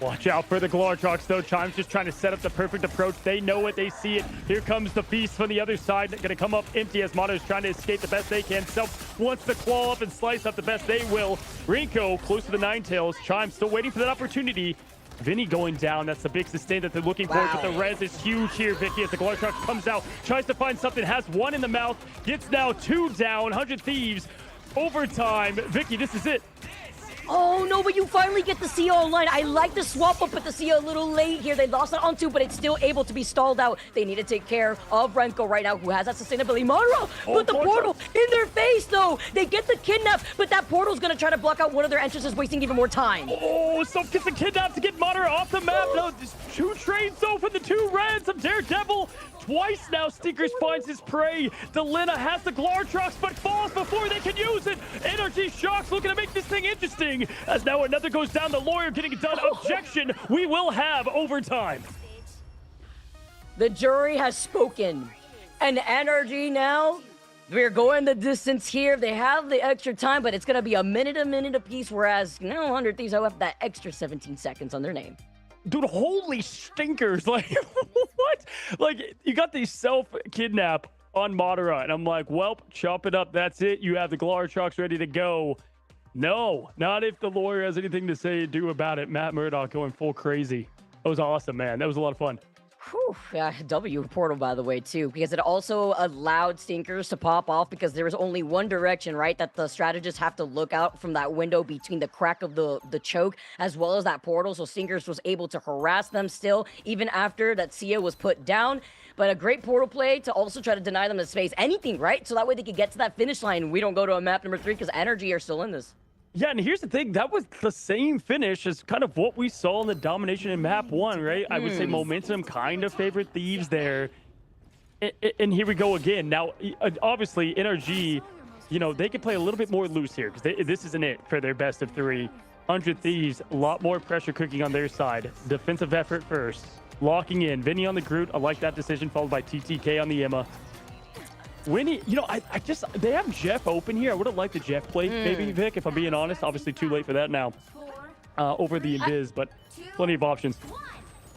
Watch out for the Glortrox, though. Chime's just trying to set up the perfect approach. They know it. They see it. Here comes the Feast from the other side. Going to come up empty as Mono's trying to escape the best they can. Self wants to claw up and slice up the best they will. Rinko close to the Ninetales. Chime still waiting for that opportunity. Vinny going down. That's the big sustain that they're looking for. But the res is huge here, Vicky, as the Glortrox comes out. Tries to find something. Has one in the mouth. Gets now 2 down. 100 Thieves. Overtime. Vicky, this is it. Oh, no, but you finally get the CO online. I like the swap up, but the CO a little late here. They lost it on 2, but it's still able to be stalled out. They need to take care of Renko right now, who has that sustainability. Monroe, put the portal in their face, though. They get the kidnap, but that portal's going to try to block out one of their entrances, wasting even more time. Oh, Self gets the kidnap to get Monroe off the map. No, 2 trades, though, for the 2 reds of Daredevil. Twice now, Stinkers finds his prey. Delina has the Glortrox, but falls before they can use it. Energy Shock's looking to make this thing interesting. As now another goes down, the Lawyer getting it done. Objection, we will have overtime. The jury has spoken. And Energy now, we're going the distance here. They have the extra time, but it's going to be a minute apiece, whereas now 100 Thieves have that extra 17 seconds on their name. Dude, holy stinkers. Like, what? Like, you got the self-kidnap on Madara, and I'm like, well, chop it up. That's it. You have the Glortrox ready to go. No, not if the Lawyer has anything to say or do about it. Matt Murdock going full crazy. That was awesome, man. That was a lot of fun. Whew, W portal, by the way, too, because it also allowed Stinkers to pop off because there was only one direction, right, that the strategists have to look out from that window between the crack of the choke as well as that portal. So Stinkers was able to harass them still, even after that Sia was put down. But a great portal play to also try to deny them the space, anything, right? So that way they could get to that finish line. We don't go to a map number 3 because Energy are still in this. Yeah, and here's the thing. That was the same finish as kind of what we saw in the domination in map 1, right? I would say momentum kind of favored Thieves there. And here we go again. Now, obviously, NRG, they could play a little bit more loose here because this isn't it for their best of 3. 100 Thieves, a lot more pressure cooking on their side. Defensive effort first. locking in. Vinny on the Groot. I like that decision, followed by TTK on the Emma. Winnie, you know, they have Jeff open here. I would have liked the Jeff play, maybe, Vic, if I'm being honest. Obviously, too late for that now. Over the Invis, but plenty of options.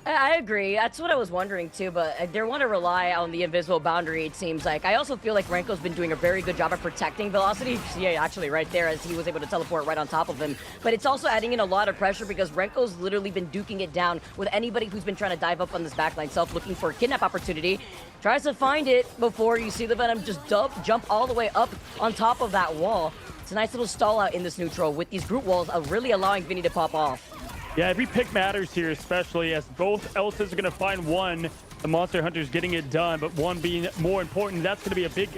I agree. That's what I was wondering too, but they want to rely on the invisible boundary, it seems like. I also feel like Renko's been doing a very good job of protecting Velocity. Yeah, actually right there as he was able to teleport right on top of him. But it's also adding in a lot of pressure because Renko's literally been duking it down with anybody who's been trying to dive up on this backline. Self looking for a kidnap opportunity. Tries to find it before you see the Venom just jump all the way up on top of that wall. It's a nice little stall out in this neutral with these group walls really allowing Vinny to pop off. Yeah, every pick matters here, especially as both Elsas are going to find one. The Monster Hunter's getting it done, but one being more important. That's going to be a big,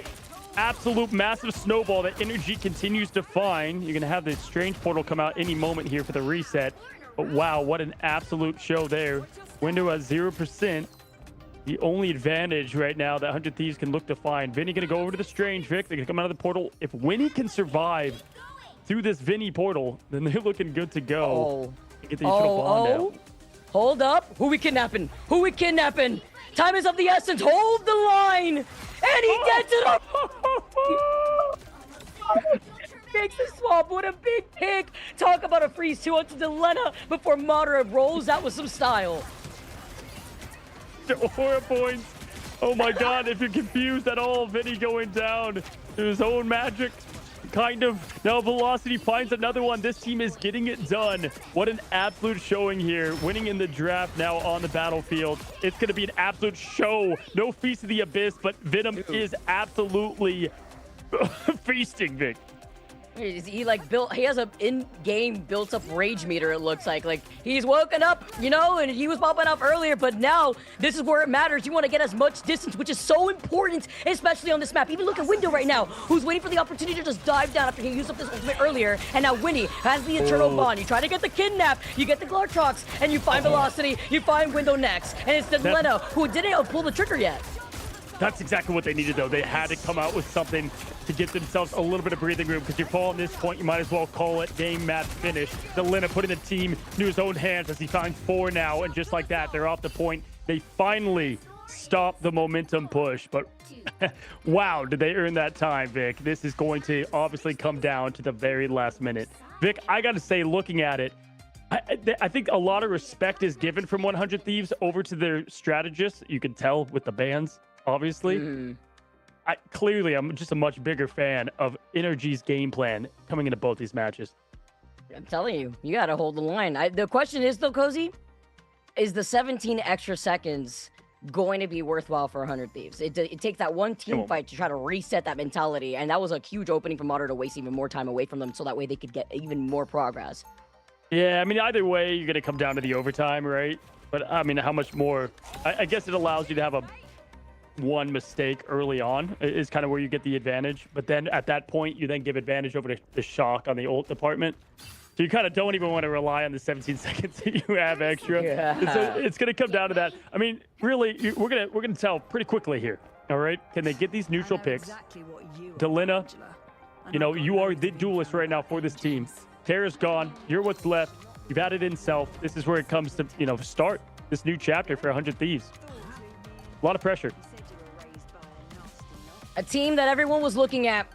absolute massive snowball that Energy continues to find. You're going to have the Strange Portal come out any moment here for the reset. But wow, what an absolute show there. Window at 0%. The only advantage right now that 100 Thieves can look to find. Vinny going to go over to the Strange, Vic. They're going to come out of the portal. If Winnie can survive through this Vinny portal, then they're looking good to go. Get the bond out. Hold up. Who we kidnapping? Who we kidnapping? Time is of the essence. Hold the line. And he gets it up. Makes the swap. What a big pick. Talk about a freeze 2 onto Delena before Madara rolls out with some style. Aura points. Oh my god, if you're confused at all, Vinny going down to his own magic. Kind of. Now Velocity finds another one. This team is getting it done. What an absolute showing here. Winning in the draft now on the battlefield. It's going to be an absolute show. No Feast of the Abyss, but Venom is absolutely feasting, Vic. He has a in-game built-up rage meter, it looks like. Like, he's woken up, you know, and he was popping up earlier, but now this is where it matters. You want to get as much distance, which is so important, especially on this map. Even look at Window right now, who's waiting for the opportunity to just dive down after he used up this ultimate earlier, and now Winnie has the internal bond. You try to get the kidnap, you get the Glartrox, and you find Velocity, you find Window next, and it's Delena who didn't pull the trigger yet. That's exactly what they needed, though. They had to come out with something to get themselves a little bit of breathing room, because you fall on this point, you might as well call it game, match, finish. Delena putting the team into his own hands as he finds 4 now, and just like that, they're off the point. They finally stop the momentum push, but wow, did they earn that time, Vic? This is going to obviously come down to the very last minute. Vic, I got to say, looking at it, I think a lot of respect is given from 100 Thieves over to their strategists. You can tell with the bans. Obviously, I'm just a much bigger fan of Energy's game plan coming into both these matches. I'm telling you, you got to hold the line. The question is, though, Cozy, is the 17 extra seconds going to be worthwhile for 100 Thieves? It takes that one team fight to try to reset that mentality, and that was a huge opening for Mater to waste even more time away from them so that way they could get even more progress. Yeah, I mean, either way, you're going to come down to the overtime, right? But, I mean, how much more? I guess it allows you to have one mistake early on is kind of where you get the advantage, but then at that point you then give advantage over to the shock on the ult department, so you kind of don't even want to rely on the 17 seconds that you have extra. So it's going to come down to that. I mean, really, we're gonna tell pretty quickly here. All right, can they get these neutral picks? Delena, you know, you are the duelist right now for this team. Terra's gone, you're what's left. You've added in Self. This is where it comes to, you know, start this new chapter for 100 Thieves. A lot of pressure. A team that everyone was looking at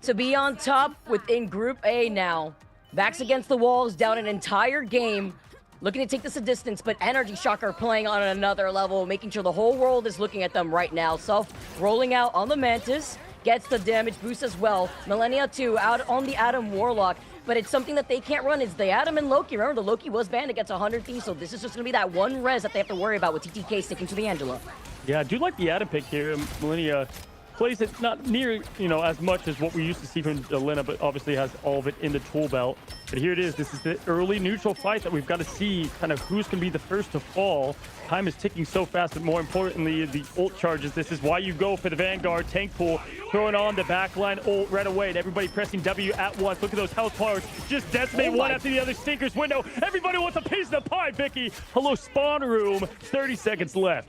to be on top within Group A now. Backs against the walls, down an entire game. Looking to take this a distance, but Energy Shock are playing on another level, making sure the whole world is looking at them right now. Self rolling out on the Mantis, gets the damage boost as well. Millennia 2 out on the Adam Warlock, but it's something that they can't run. It's the Adam and Loki. Remember, the Loki was banned against 100 Thieves, so this is just going to be that one res that they have to worry about with TTK sticking to the Angela. Yeah, I do like the Adam pick here. Millennia plays it not near, you know, as much as what we used to see from Delena, but obviously has all of it in the tool belt. But here it is. This is the early neutral fight that we've got to see kind of who's going to be the first to fall. Time is ticking so fast, but more importantly, the ult charges. This is why you go for the Vanguard tank pool, throwing on the backline ult right away, and everybody pressing W at once. Look at those health bars. Just decimate one after the other. Stinker's window. Everybody wants a piece of the pie, Vicky. Hello, spawn room. 30 seconds left.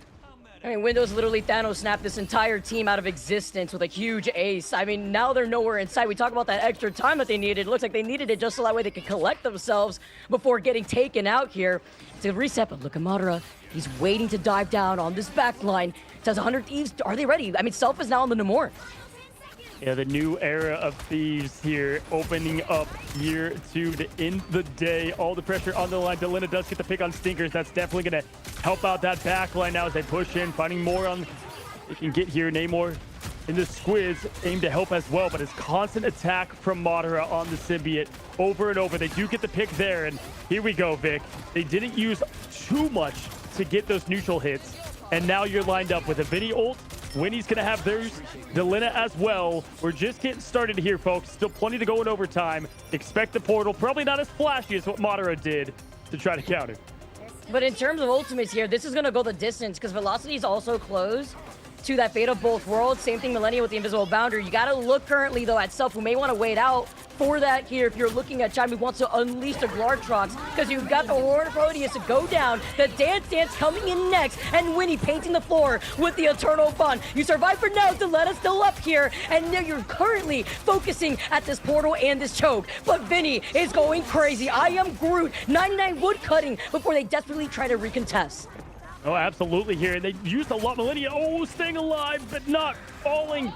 I mean, Windows literally Thanos snapped this entire team out of existence with a huge ace. I mean, now they're nowhere in sight. We talk about that extra time that they needed. It looks like they needed it just so that way they could collect themselves before getting taken out here. To reset, but look at Madara. He's waiting to dive down on this back line. Says 100 Thieves, are they ready? I mean, Self is now on the Namor. Yeah, the new era of Thieves here, opening up here to end the day. All the pressure on the line. Delina does get the pick on Stinkers. That's definitely going to help out that back line now as they push in, finding more on. They can get here. Namor in the squiz, aim to help as well, but it's constant attack from Madara on the symbiote over and over. They do get the pick there, and here we go, Vic. They didn't use too much to get those neutral hits, and now you're lined up with a Vinny ult. Winnie's gonna have theirs, Delina as well. We're just getting started here, folks. Still plenty to go in overtime. Expect the portal, probably not as flashy as what Madara did to try to counter. But in terms of ultimates here, this is gonna go the distance because Velocity is also close to that fate of both worlds. Same thing Millennia with the invisible boundary. You gotta look currently though at Self, who may want to wait out for that here if you're looking at Chime, who wants to unleash the Glartrox, because you've got the Horde of Proteus to go down, the Dance coming in next, and Winnie painting the floor with the Eternal Bond. You survive for now to let us still up here, and now you're currently focusing at this portal and this choke, but Vinny is going crazy. I am Groot, 99 wood cutting before they desperately try to recontest. Oh, absolutely here. And they used a lot. Millennia, staying alive, but not falling.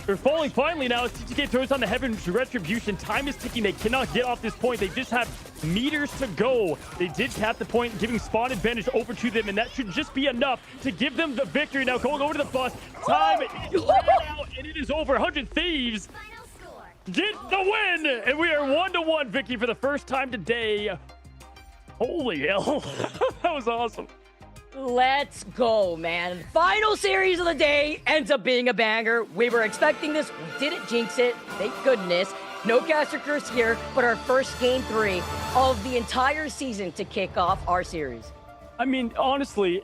They're falling finally now as TTK throws on the Heaven's Retribution. Time is ticking. They cannot get off this point. They just have meters to go. They did tap the point, giving spawn advantage over to them, and that should just be enough to give them the victory. Now going over to the bus. Time is ran out, and it is over. 100 Thieves get the win, and we are 1-1, Vicky, for the first time today. Holy hell. That was awesome. Let's go, man. Final series of the day ends up being a banger. We were expecting this. We didn't jinx it. Thank goodness. No caster curse here, but our first game 3 of the entire season to kick off our series. I mean, honestly,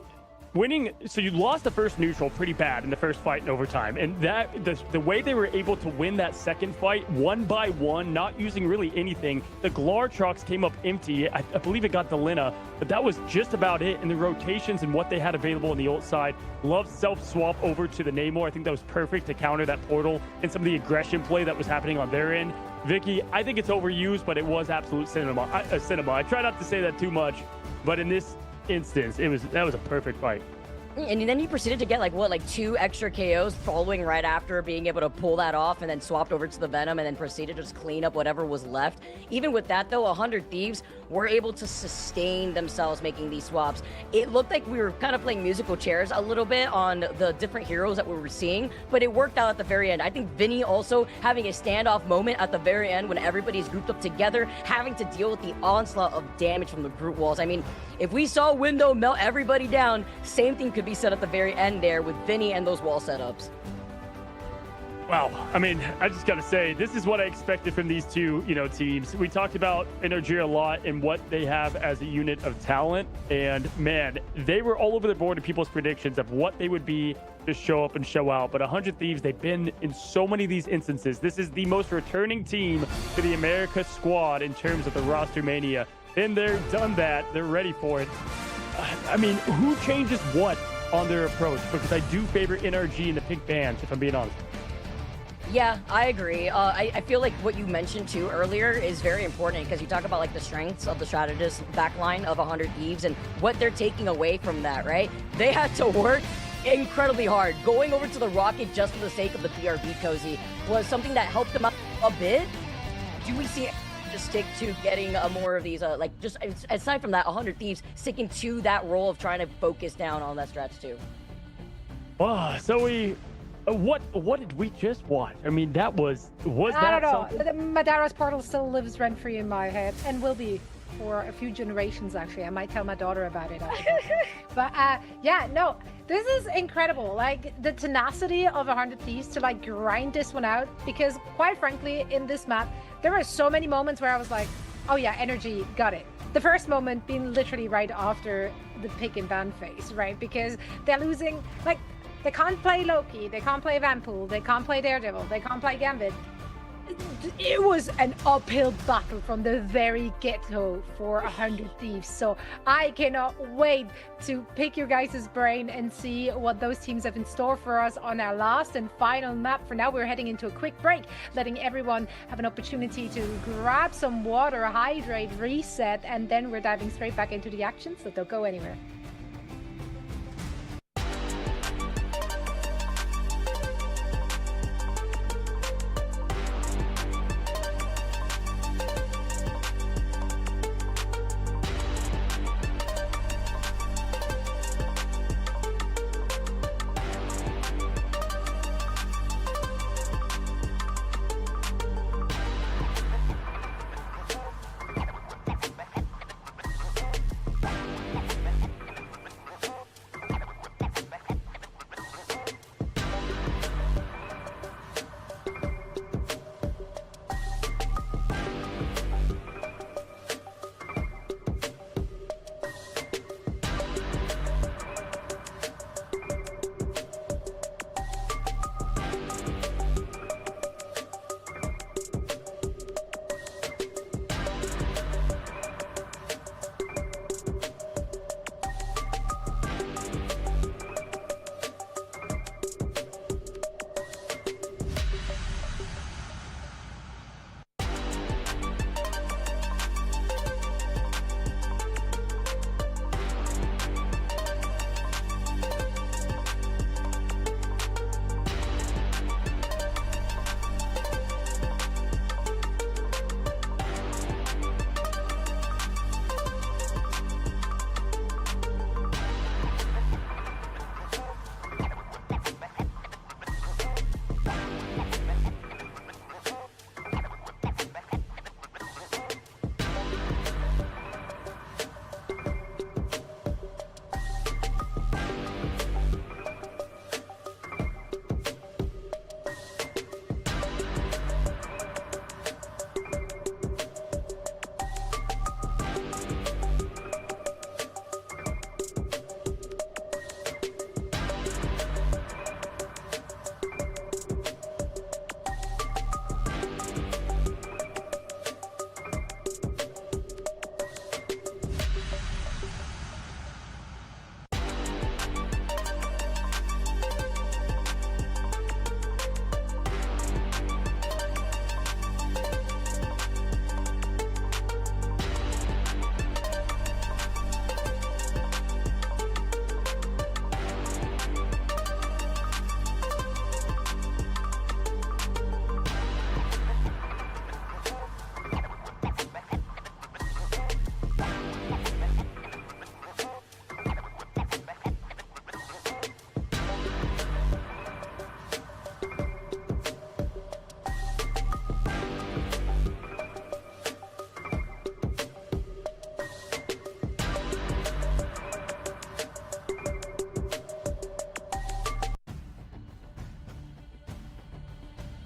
winning, so you lost the first neutral pretty bad in the first fight in overtime, and that the way they were able to win that second fight one by one, not using really anything. The Glartrox came up empty. I believe it got Delina, but that was just about it. And the rotations and what they had available on the ult side. Love self-swap over to the Namor. I think that was perfect to counter that portal and some of the aggression play that was happening on their end. Vicky, I think it's overused, but it was absolute cinema. I try not to say that too much, but in this instance, that was a perfect fight. And then he proceeded to get like 2 extra KOs following right after being able to pull that off, and then swapped over to the Venom and then proceeded to just clean up whatever was left. Even with that though, 100 Thieves were able to sustain themselves making these swaps. It looked like we were kind of playing musical chairs a little bit on the different heroes that we were seeing, but it worked out at the very end. I think Vinny also having a standoff moment at the very end when everybody's grouped up together, having to deal with the onslaught of damage from the group walls. I mean, if we saw Window melt everybody down, same thing could be said at the very end there with Vinny and those wall setups. Wow. I mean, I just got to say, this is what I expected from these two, teams. We talked about Energy a lot and what they have as a unit of talent. And man, they were all over the board in people's predictions of what they would be to show up and show out. But 100 Thieves, they've been in so many of these instances. This is the most returning team to the America squad in terms of the roster mania. Been there, done that. They're ready for it. I mean, who changes what on their approach? Because I do favor NRG in the pink bands, if I'm being honest. Yeah, I agree. I feel like what you mentioned too earlier is very important because you talk about like the strengths of the strategist backline of 100 Thieves and what they're taking away from that, right? They had to work incredibly hard. Going over to the Rocket just for the sake of the BRB cozy was something that helped them out a bit. Do we see just stick to getting more of these, just aside from that, 100 Thieves sticking to that role of trying to focus down on that stretch too? Oh, so what did we just watch? I mean, I don't know. Madara's portal still lives rent-free in my head and will be for a few generations, actually. I might tell my daughter about it. But yeah, no, this is incredible. Like the tenacity of 100 Thieves to like grind this one out, because quite frankly, in this map, there were so many moments where I was like, oh yeah, energy, got it. The first moment being literally right after the pick and ban phase, right? Because they're losing, like, they can't play Loki, they can't play Vanpool, they can't play Daredevil, they can't play Gambit. it was an uphill battle from the very get-go for 100 Thieves. So I cannot wait to pick your guys' brain and see what those teams have in store for us on our last and final map. For now, we're heading into a quick break, letting everyone have an opportunity to grab some water, hydrate, reset, and then we're diving straight back into the action, so don't go anywhere.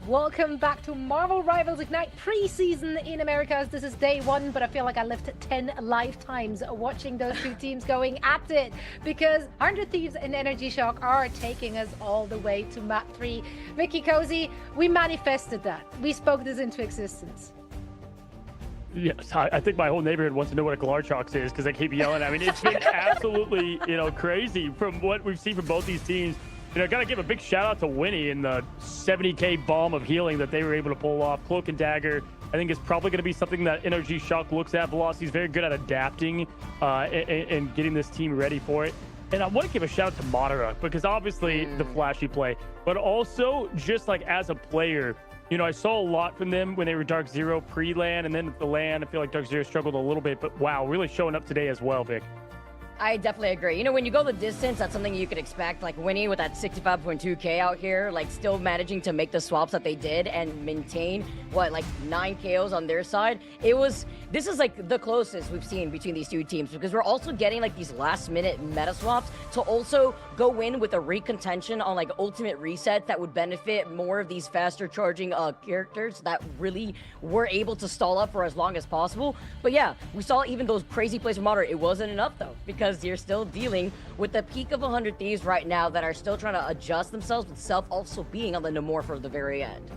Welcome back to Marvel Rivals Ignite Preseason in Americas. This is day one, but I feel like I lived 10 lifetimes watching those two teams going at it, because 100 Thieves and Energy Shock are taking us all the way to map 3. Vicky Cozy, we manifested that. We spoke this into existence. Yes, I think my whole neighborhood wants to know what a Glarchox is because they keep yelling. I mean, it's been absolutely, crazy from what we've seen from both these teams. Got to give a big shout out to Winnie and the 70k bomb of healing that they were able to pull off. Cloak and Dagger, I think, is probably going to be something that Energy Shock looks at. Velocity's very good at adapting and getting this team ready for it. And I want to give a shout out to Madara because obviously the flashy play, but also just like as a player, I saw a lot from them when they were Dark Zero pre-LAN, and then at the LAN, I feel like Dark Zero struggled a little bit, but wow, really showing up today as well, Vic. I definitely agree. When you go the distance, that's something you could expect. Like Winnie with that 65.2k out here, like still managing to make the swaps that they did and maintain 9 KOs on their side. This is like the closest we've seen between these two teams, because we're also getting like these last minute meta swaps to also go in with a recontention on like ultimate reset that would benefit more of these faster charging characters that really were able to stall up for as long as possible. But yeah, we saw even those crazy plays from Madara. It wasn't enough though, because you're still dealing with the peak of 100 Thieves right now that are still trying to adjust themselves, with Self also being on the Namor for the very end.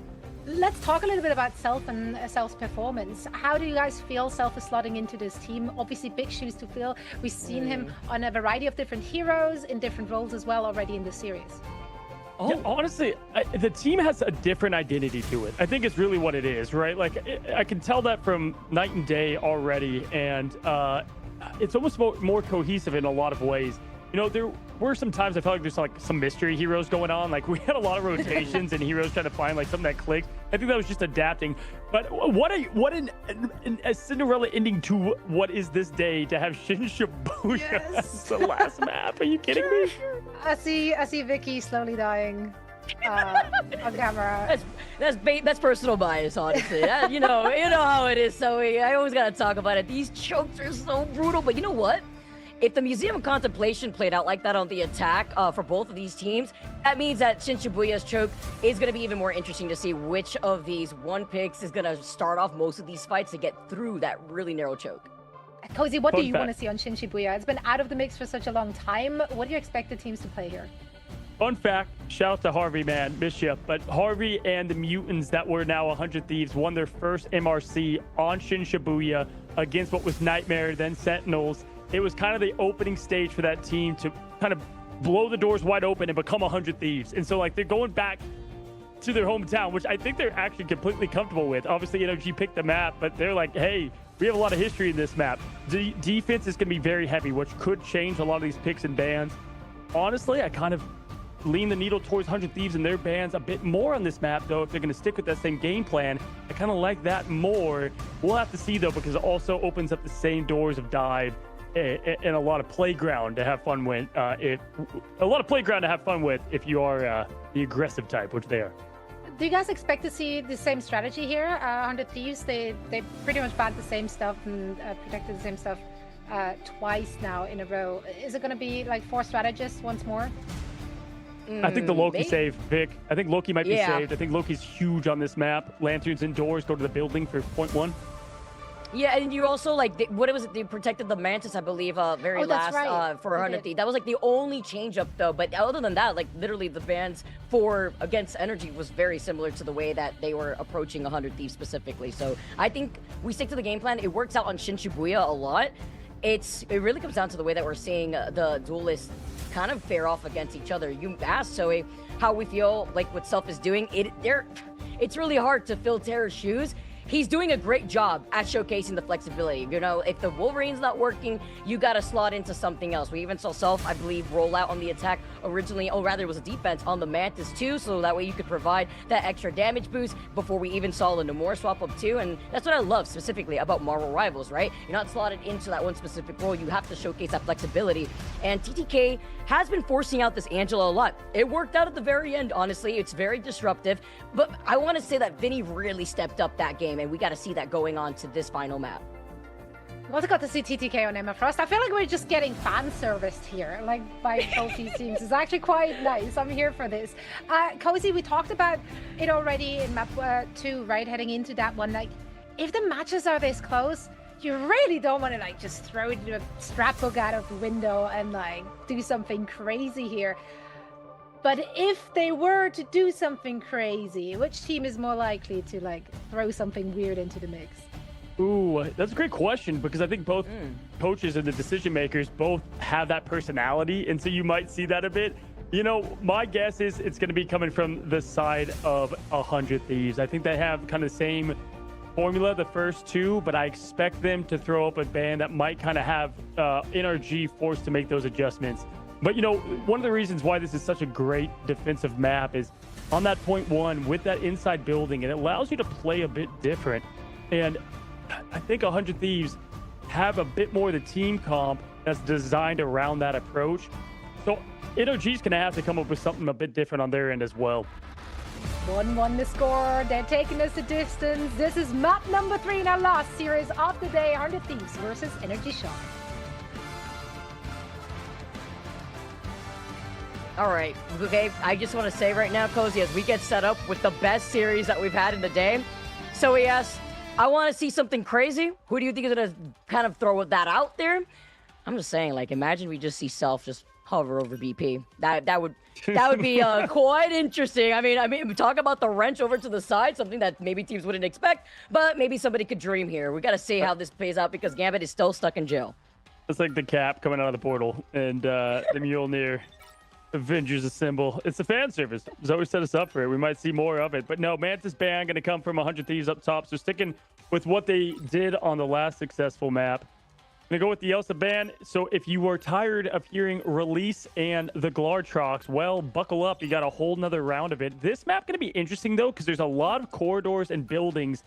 Let's talk a little bit about Self and Self's performance. How do you guys feel Self is slotting into this team? Obviously, big shoes to fill. We've seen him on a variety of different heroes in different roles as well already in this series. Oh, yeah, honestly, the team has a different identity to it. I think it's really what it is, right? Like, I can tell that from night and day already, and it's almost more cohesive in a lot of ways. You know, there were some times I felt like there's like some mystery heroes going on. Like, we had a lot of rotations and heroes trying to find like something that clicked. I think that was just adapting. But what a Cinderella ending to what is this day to have Shin Shibuya as the last map. Are you kidding me? I see Vicky slowly dying on camera. That's personal bias, honestly. You know how it is. So I always gotta talk about it. These chokes are so brutal. But you know what? If the Museum of Contemplation played out like that on the attack for both of these teams, that means that Shin Shibuya's choke is going to be even more interesting to see which of these one picks is going to start off most of these fights to get through that really narrow choke. Cozy, what do you want to see on Shin Shibuya? It's been out of the mix for such a long time. What do you expect the teams to play here? Fun fact, shout out to Harvey, man, mischief. But Harvey and the Mutants that were now 100 Thieves won their first MRC on Shin Shibuya against what was Nightmare, then Sentinels. It was kind of the opening stage for that team to kind of blow the doors wide open and become 100 Thieves. And so, like, they're going back to their hometown, which I think they're actually completely comfortable with. Obviously, NOG picked the map, but they're like, hey, we have a lot of history in this map. Defense is going to be very heavy, which could change a lot of these picks and bans. Honestly, I kind of lean the needle towards 100 Thieves and their bans a bit more on this map, though. If they're going to stick with that same game plan, I kind of like that more. We'll have to see, though, because it also opens up the same doors of dive and a lot of playground to have fun with. If you are the aggressive type, which they are. Do you guys expect to see the same strategy here? 100 Thieves, they pretty much banned the same stuff and protected the same stuff twice now in a row. Is it going to be like 4 strategists once more? I think the Loki save, Vic. I think Loki might be saved. I think Loki's huge on this map. Lanterns indoors, go to the building for .1. Yeah, and you also, like, what was it? They protected the Mantis, I believe, very last for 100 Thieves. That was, like, the only change-up, though. But other than that, like, literally the bans against Energy was very similar to the way that they were approaching 100 Thieves specifically. So I think we stick to the game plan. It works out on Shin Shibuya a lot. It really comes down to the way that we're seeing the duelists kind of fare off against each other. You asked Zoe how we feel like what Self is doing. It's really hard to fill Terra's shoes. He's doing a great job at showcasing the flexibility. You know, if the Wolverine's not working, you got to slot into something else. We even saw Self, I believe, roll out on the attack originally. Oh, rather, it was a defense on the Mantis, too, so that way you could provide that extra damage boost before we even saw the Namor swap up, too. And that's what I love specifically about Marvel Rivals, right? You're not slotted into that one specific role. You have to showcase that flexibility. And TTK has been forcing out this Angela a lot. It worked out at the very end, honestly. It's very disruptive. But I want to say that Vinny really stepped up that game, and we got to see that going on to this final map. We also got to see TTK on Emma Frost. I feel like we're just getting fan serviced here, like by both these teams. It's actually quite nice. I'm here for this. Cozy, we talked about it already in map 2, right? Heading into that one. Like, if the matches are this close, you really don't want to like just throw the scrapbook out of the window and like do something crazy here. But if they were to do something crazy, which team is more likely to like throw something weird into the mix? Ooh, that's a great question, because I think both coaches and the decision makers both have that personality, and so you might see that a bit. You know, my guess is it's going to be coming from the side of 100 Thieves. I think they have kind of the same formula, the first two, but I expect them to throw up a ban that might kind of have NRG forced to make those adjustments. But, you know, one of the reasons why this is such a great defensive map is on that .1 with that inside building, and it allows you to play a bit different. And I think 100 Thieves have a bit more of the team comp that's designed around that approach. So NOG's going to have to come up with something a bit different on their end as well. 1-1 the score. They're taking us the distance. This is map number 3 in our last series of the day. 100 Thieves versus Energy Shock. All right, okay, I just want to say right now, Cozy, as we get set up with the best series that we've had in the day. So yes, I want to see something crazy. Who do you think is going to kind of throw that out there? I'm just saying, like, imagine we just see Self just hover over BP. That would be quite interesting. I mean, talk about the wrench over to the side, something that maybe teams wouldn't expect, but maybe somebody could dream here. We got to see how this plays out because Gambit is still stuck in jail. It's like the Cap coming out of the portal and the Mjolnir Avengers Assemble. It's a fan service. Zoe set us up for it. We might see more of it. But no, Mantis ban going to come from 100 Thieves up top. So sticking with what they did on the last successful map. Going to go with the Elsa ban. So if you were tired of hearing Release and the Glartrox, well, buckle up. You got a whole nother round of it. This map going to be interesting, though, because there's a lot of corridors and buildings.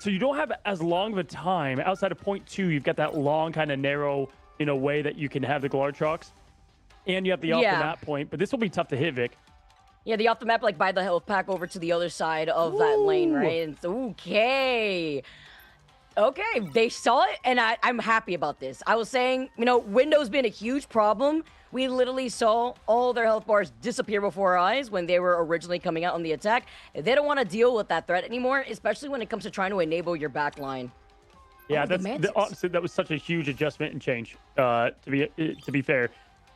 So you don't have as long of a time. Outside of point 2, you've got that long, kind of narrow, way that you can have the Glartrox. And you have the off the map point, but this will be tough to hit, Vic. Yeah, the off the map, like by the health pack over to the other side of that lane, right? And okay, they saw it, and I'm happy about this. I was saying, Window's been a huge problem. We literally saw all their health bars disappear before our eyes when they were originally coming out on the attack. They don't want to deal with that threat anymore, especially when it comes to trying to enable your back line. Yeah, that was such a huge adjustment and change. To be fair.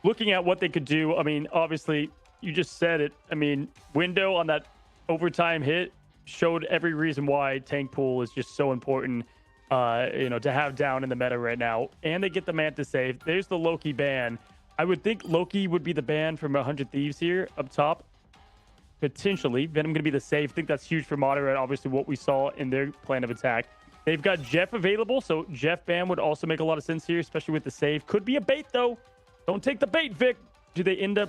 Looking at what they could do, I mean, obviously, you just said it. I mean, Window on that overtime hit showed every reason why tank pool is just so important, to have down in the meta right now. And they get the Manta save. There's the Loki ban. I would think Loki would be the ban from 100 Thieves here up top. Potentially. Venom going to be the save. I think that's huge for Moderate, obviously, what we saw in their plan of attack. They've got Jeff available, so Jeff ban would also make a lot of sense here, especially with the save. Could be a bait, though. Don't take the bait, Vic. Do they end up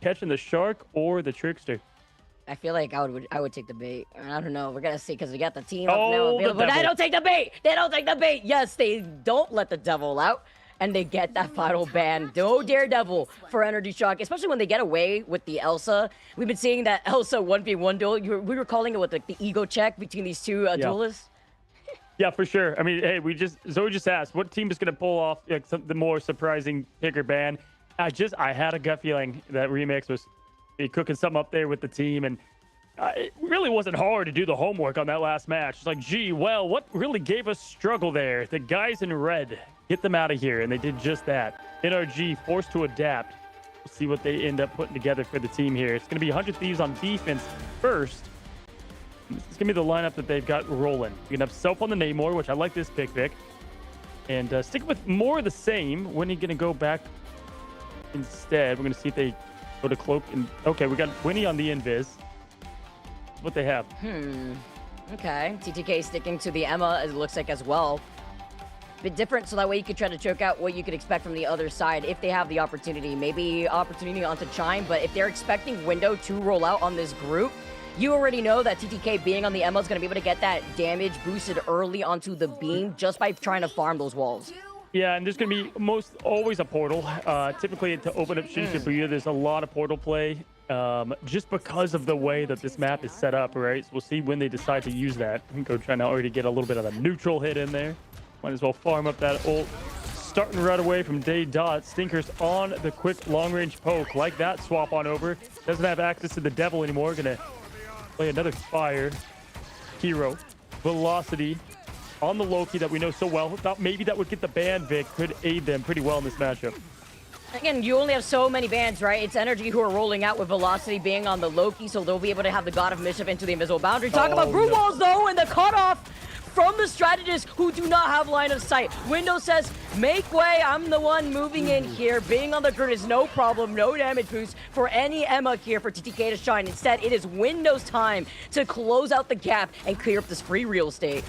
catching the shark or the trickster? I feel like I would take the bait. I don't know. We're gonna see because we got the team up now available. But they don't take the bait. They don't take the bait. Yes, they don't let the devil out, and they get that final ban. No Daredevil for Energy Shock, especially when they get away with the Elsa. We've been seeing that Elsa 1v1 duel. We were calling it with like the ego check between these two duelists. Yeah, for sure. I mean, hey, Zoe just asked, what team is going to pull off the more surprising picker ban? I had a gut feeling that Remix was cooking something up there with the team, and it really wasn't hard to do the homework on that last match. It's like, gee, well, what really gave us struggle there? The guys in red, get them out of here, and they did just that. NRG forced to adapt. We'll see what they end up putting together for the team here. It's going to be 100 Thieves on defense first. It's going to be the lineup that they've got rolling. You're going to have Self on the Namor, which I like this pick, Vic. And stick with more of the same. When are you going to go back instead? We're going to see if they go to Cloak. And okay, we got Winnie on the Invis. What they have. Okay. TTK sticking to the Emma, it looks like, as well. Bit different, so that way you could try to choke out what you could expect from the other side if they have the opportunity. Maybe opportunity onto Chime, but if they're expecting Window to roll out on this group, you already know that TTK being on the Emma is going to be able to get that damage boosted early onto the beam just by trying to farm those walls. Yeah, and there's going to be almost always a portal. Typically, to open up Shinshibuya, there's a lot of portal play just because of the way that this map is set up, right? So we'll see when they decide to use that. I think they're trying to already get a little bit of a neutral hit in there. Might as well farm up that ult. Starting right away from day dot. Stinkers on the quick long-range poke. Like that, swap on over. Doesn't have access to the devil anymore. Going to play another fire hero. Velocity on the Loki that we know so well. Thought maybe that would get the ban, Vic. Could aid them pretty well in this matchup. Again, you only have so many bans, right? It's Energy who are rolling out with Velocity being on the Loki, so they'll be able to have the God of Mischief into the invisible boundary. Talk about Brew Walls, though, and the cutoff from the strategists who do not have line of sight. Window says, make way, I'm the one moving in here. Being on the grid is no problem, no damage boost for any Emma here for TTK to shine. Instead, it is Window's time to close out the gap and clear up this free real estate.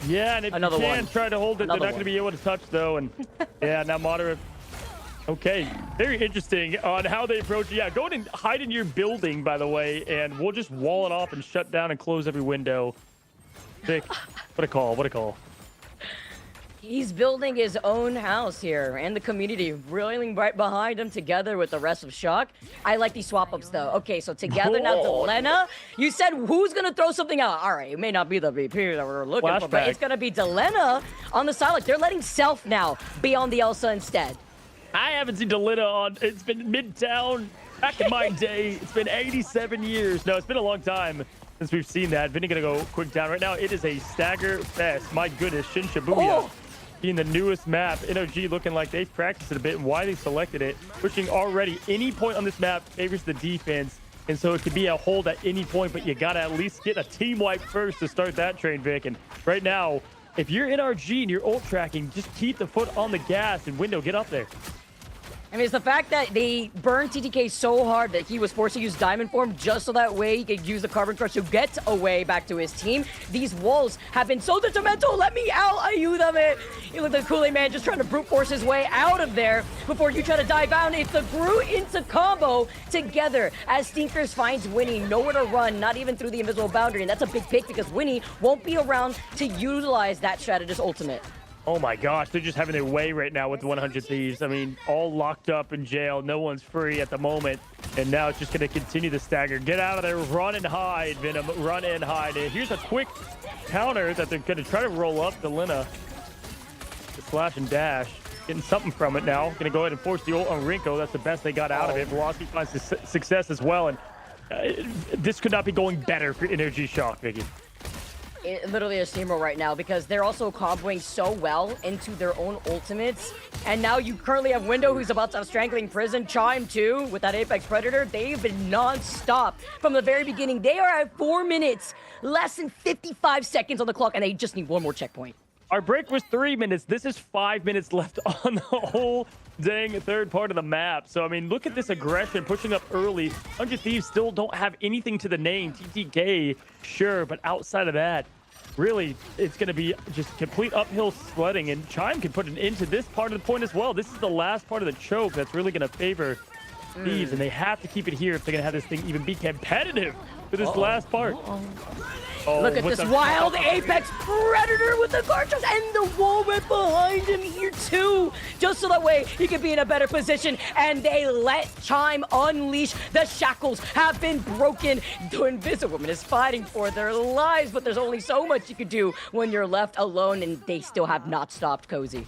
Yeah, and if you can try to hold it, they're not going to be able to touch, though. And yeah, now Moderate. Okay, very interesting on how they approach it. Yeah, go and hide in your building, by the way, and we'll just wall it off and shut down and close every window. Vic, what a call, what a call. He's building his own house here, and the community rolling right behind him together with the rest of Shock. I like these swap-ups, though. Okay, so together now, Delena. You said who's going to throw something out? All right, it may not be the VP that we're looking for, but it's going to be Delena on the side. Like, they're letting Self now be on the Elsa instead. I haven't seen Delena on. It's been Midtown back in my day. It's been 87 years. No, it's been a long time since we've seen that. Vinny gonna go quick down right now. It is a stagger fest. My goodness, Shinshibuya being the newest map, NOG looking like they've practiced it a bit and why they selected it. Pushing already any point on this map favors the defense. And so it could be a hold at any point, but you got to at least get a team wipe first to start that train, Vic. And right now, if you're NRG and you're ult tracking, just keep the foot on the gas and Window, get up there. I mean, it's the fact that they burned TTK so hard that he was forced to use Diamond Form just so that way he could use the Carbon Crush to get away back to his team. These walls have been so detrimental. Let me out, Ayúdame. You look like the Kool-Aid Man just trying to brute force his way out of there before you try to dive down. It's the Groot into combo together as Stinkers finds Winnie nowhere to run, not even through the invisible boundary. And that's a big pick because Winnie won't be around to utilize that strategist ultimate. Oh my gosh, they're just having their way right now with the 100 Thieves. I mean, all locked up in jail. No one's free at the moment. And now it's just going to continue to stagger. Get out of there. Run and hide, Venom. Run and hide. And here's a quick counter that they're going to try to roll up. Delina. The slash and dash. Getting something from it now. Going to go ahead and force the ult on Rinko. That's the best they got out of it. Velocity finds success as well. And this could not be going better for Energy Shock, Vicky. Literally a steamroll right now because they're also comboing so well into their own ultimates. And now you currently have Window who's about to have Strangling Prison. Chime too with that Apex Predator. They've been non-stop from the very beginning. They are at 4 minutes, less than 55 seconds on the clock, and they just need one more checkpoint. Our break was 3 minutes. This is 5 minutes left on the whole dang third part of the map. So, I mean, look at this aggression pushing up early. 100 Thieves still don't have anything to the name. TTK, sure, but outside of that, really, it's going to be just complete uphill sledding. And Chime can put an end to this part of the point as well. This is the last part of the choke that's really going to favor Thieves, and they have to keep it here if they're going to have this thing even be competitive for this last part. Oh, look at this wild Apex Predator with the cartridge and the wall right behind him here too. Just so that way he can be in a better position. And they let Chime unleash. The shackles have been broken. The Invisible Woman is fighting for their lives, but there's only so much you can do when you're left alone, and they still have not stopped Cozy.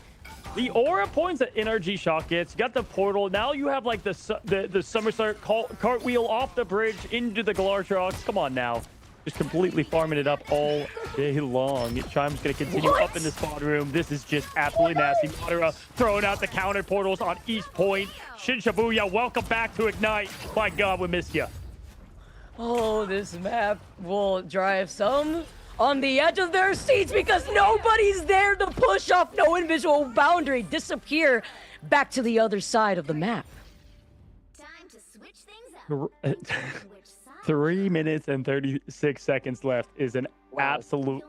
The aura points that NRG Shock gets, you got the portal. Now you have like the somersault cartwheel off the bridge into the Galartrox. Come on now. Just completely farming it up all day long. Chime's going to continue up in the spawn room. This is just absolutely nasty. Madara throwing out the counter portals on each point. Shin Shibuya, welcome back to Ignite. My God, we missed you. Oh, this map will drive some on the edge of their seats because nobody's there to push off. No invisible boundary. Disappear back to the other side of the map. Time to switch things up. 3 minutes and 36 seconds left is an absolute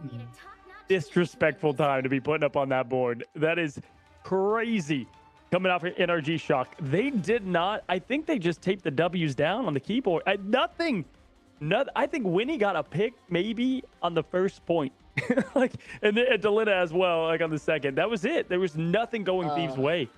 disrespectful time to be putting up on that board. That is crazy coming out for NRG Shock. They did not, I think they just taped the W's down on the keyboard. Nothing. I think Winnie got a pick maybe on the first point. Like, and Delina as well, like on the second. That was it. There was nothing going Thieves' way.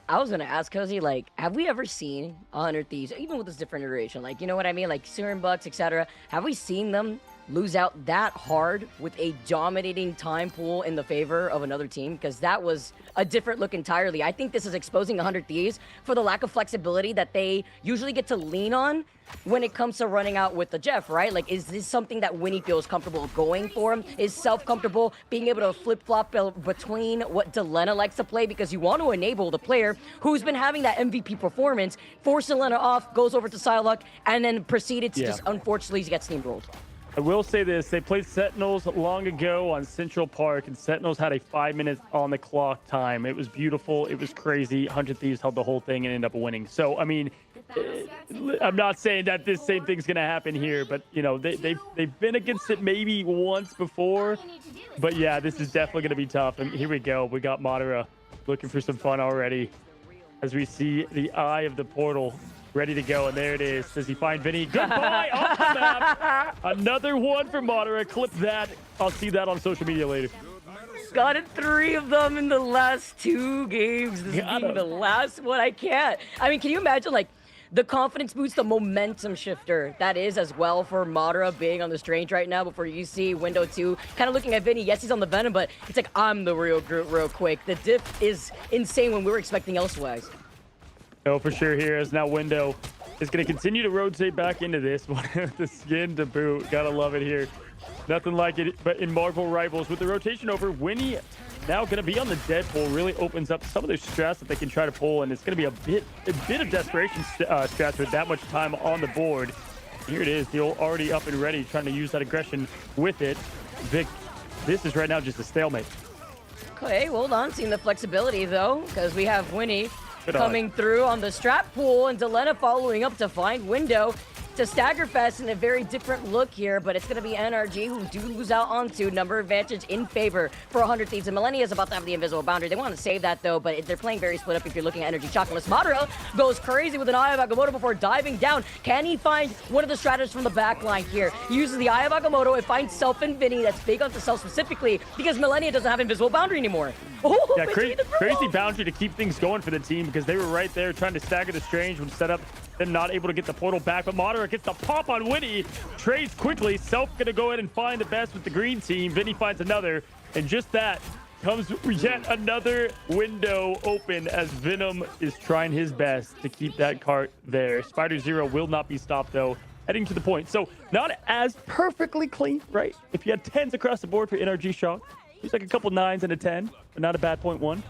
I was gonna ask Cozy, like, have we ever seen 100 Thieves, even with this different iteration, like, you know what I mean, like Serum Bucks, etc. Have we seen them lose out that hard with a dominating time pool in the favor of another team? Because that was a different look entirely. I think this is exposing 100 Thieves for the lack of flexibility that they usually get to lean on when it comes to running out with the Jeff, right? Like, is this something that Winnie feels comfortable going for him? Is comfortable being able to flip-flop between what Delena likes to play? Because you want to enable the player who's been having that MVP performance, force Delena off, goes over to Psylocke, and then proceeded to just unfortunately get steamrolled. I will say this, they played Sentinels long ago on Central Park, and Sentinels had a 5 minutes on the clock time. It was beautiful. It was crazy. 100 Thieves held the whole thing and ended up winning. So, I mean, I'm not saying that this same thing's going to happen here, but, you know, they've been against it maybe once before. But, yeah, this is definitely going to be tough. And here we go. We got Madara looking for some fun already as we see the eye of the portal ready to go, and there it is. Does he find Vinny? Goodbye off the map. Another one for Madara. Clip that. I'll see that on social media later. Got it 3 of them in the last 2 games. This being the last one. I can't. I mean, can you imagine, like, the confidence boost, the momentum shifter that is as well for Madara being on the Strange right now before you see Window 2 kind of looking at Vinny. Yes, he's on the Venom, but it's like, I'm the real Groot real quick. The diff is insane when we were expecting elsewise. No, for sure here is now Window is going to continue to rotate back into this one. The skin to boot. Gotta love it here. Nothing like it but in Marvel Rivals with the rotation over. Winnie now going to be on the Deadpool. Really opens up some of their stress that they can try to pull, and it's going to be a bit of desperation stress with that much time on the board. Here it is, the ult already up and ready, trying to use that aggression with it. Vic, this is right now just a stalemate. Okay, hold on. Seeing the flexibility, though, because we have Winnie Good coming through on the strap pool, and Delena following up to find Window to stagger fest in a very different look here, but it's going to be NRG who do lose out onto number advantage in favor for 100 Thieves. And Millennia is about to have the invisible boundary. They want to save that, though, but they're playing very split up if you're looking at Energy Shock. Unless Madara goes crazy with an Eye of Agamotto before diving down. Can he find one of the strategists from the back line here? He uses the Eye of Agamotto and finds Self and Vinny. That's big onto Self specifically because Millennia doesn't have invisible boundary anymore. Oh, yeah, crazy boundary to keep things going for the team because they were right there trying to stagger the Strange when set up. Them not able to get the portal back, but Madara gets the pop on Winnie. Trades quickly. Self gonna go ahead and find the best with the green team. Vinny finds another, and just that comes yet another window open as Venom is trying his best to keep that cart there. Spider Zero will not be stopped though. Heading to the point. So not as perfectly clean, right? If you had 10s across the board for NRG Shock, there's like a couple 9s and a 10, but not a bad point one.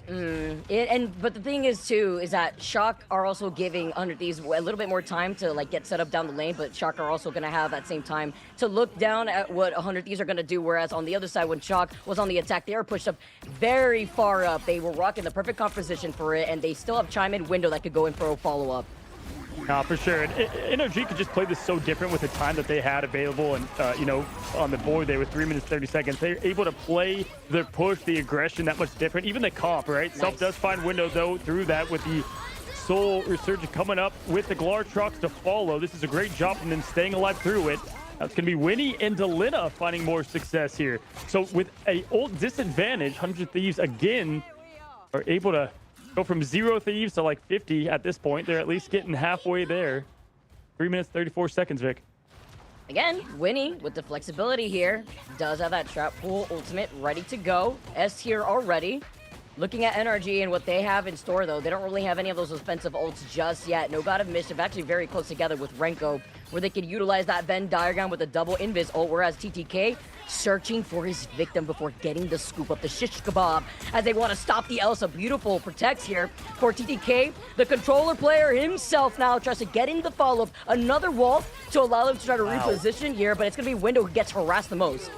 But the thing is too is that Shock are also giving 100 Thieves a little bit more time to like get set up down the lane, but Shock are also going to have that same time to look down at what 100 Thieves are going to do, whereas on the other side when Shock was on the attack, they were pushed up very far up. They were rocking the perfect composition for it, and they still have chime in window that could go in for a follow-up. Nah, for sure. And NRG could just play this so different with the time that they had available and, you know, on the board there with 3 minutes, 30 seconds. They're able to play their push, the aggression that much different. Even the comp, right? Nice. Self does find window, though, through that with the Soul Resurgent coming up with the Glar trucks to follow. This is a great job from them staying alive through it. Now it's going to be Winnie and Delena finding more success here. So with a ult disadvantage, 100 Thieves again are able to go from 0 Thieves to like 50 at this point. They're at least getting halfway there. 3 minutes, 34 seconds, Vic. Again, Winnie with the flexibility here does have that trap pool ultimate ready to go. S here already. Looking at NRG and what they have in store, though, they don't really have any of those offensive ults just yet. No God of Mischief actually very close together with Renko, where they could utilize that Venn diagram with a double invis ult, whereas TTK searching for his victim before getting the scoop up the shish kebab as they want to stop the Elsa. Beautiful protects here for TTK. The controller player himself now tries to get in the follow-up. Another wall to allow them to try to reposition here, but it's going to be Window who gets harassed the most.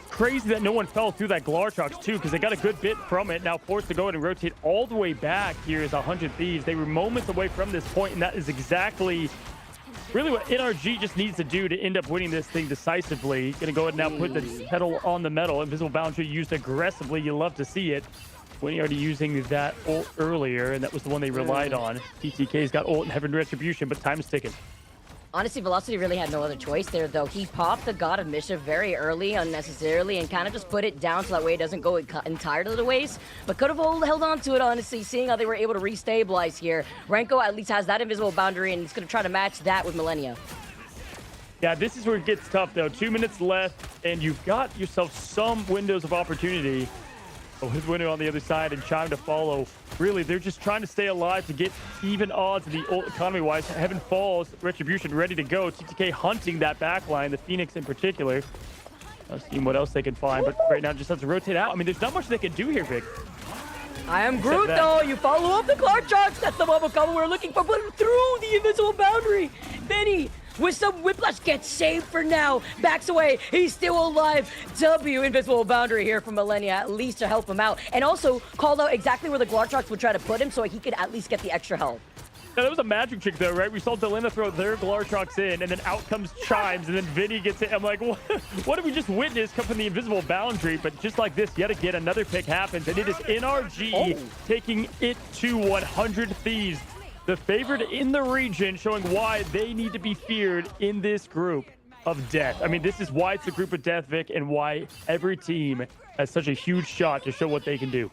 Crazy that no one fell through that Glartrox too, because they got a good bit from it. Now forced to go ahead and rotate all the way back here is 100 Thieves. They were moments away from this point, and that is exactly really what NRG just needs to do to end up winning this thing decisively. Gonna go ahead and now put the pedal on the metal. Invisible boundary used aggressively. You love to see it. Winnie already using that ult earlier, and that was the one they relied on. TTK's got ult and Heaven Retribution, but time's ticking. Honestly, Velocity really had no other choice there, though. He popped the God of Mischief very early, unnecessarily, and kind of just put it down so that way it doesn't go entirely to the waste. But could have held on to it, honestly, seeing how they were able to restabilize here. Renko at least has that invisible boundary, and he's going to try to match that with Millennia. Yeah, this is where it gets tough, though. 2 minutes left, and you've got yourself some windows of opportunity. Oh, his window on the other side and Chime to follow. Really, they're just trying to stay alive to get even odds in the ult economy-wise. Heaven Falls, Retribution ready to go. TTK hunting that backline, the Phoenix in particular. Seeing what else they can find, but right now just has to rotate out. I mean, there's not much they can do here, Vic. I am Groot, though. You follow up the Clark Sharks. That's the bubble cover we're looking for, but through the invisible boundary. Benny with some whiplash gets saved for now. Backs away. He's still alive. W invisible boundary here from Millennia, at least to help him out. And also called out exactly where the Glartrox would try to put him so he could at least get the extra health. Now, that was a magic trick, though, right? We saw Delena throw their Glartrox in, and then out comes Chimes, and then Vinny gets it. I'm like, what did we just witness come from the invisible boundary? But just like this, yet again, another pick happens, and it is NRG taking it to 100 Thieves. The favorite in the region, showing why they need to be feared in this group of death. I mean, this is why it's a group of death, Vic, and why every team has such a huge shot to show what they can do.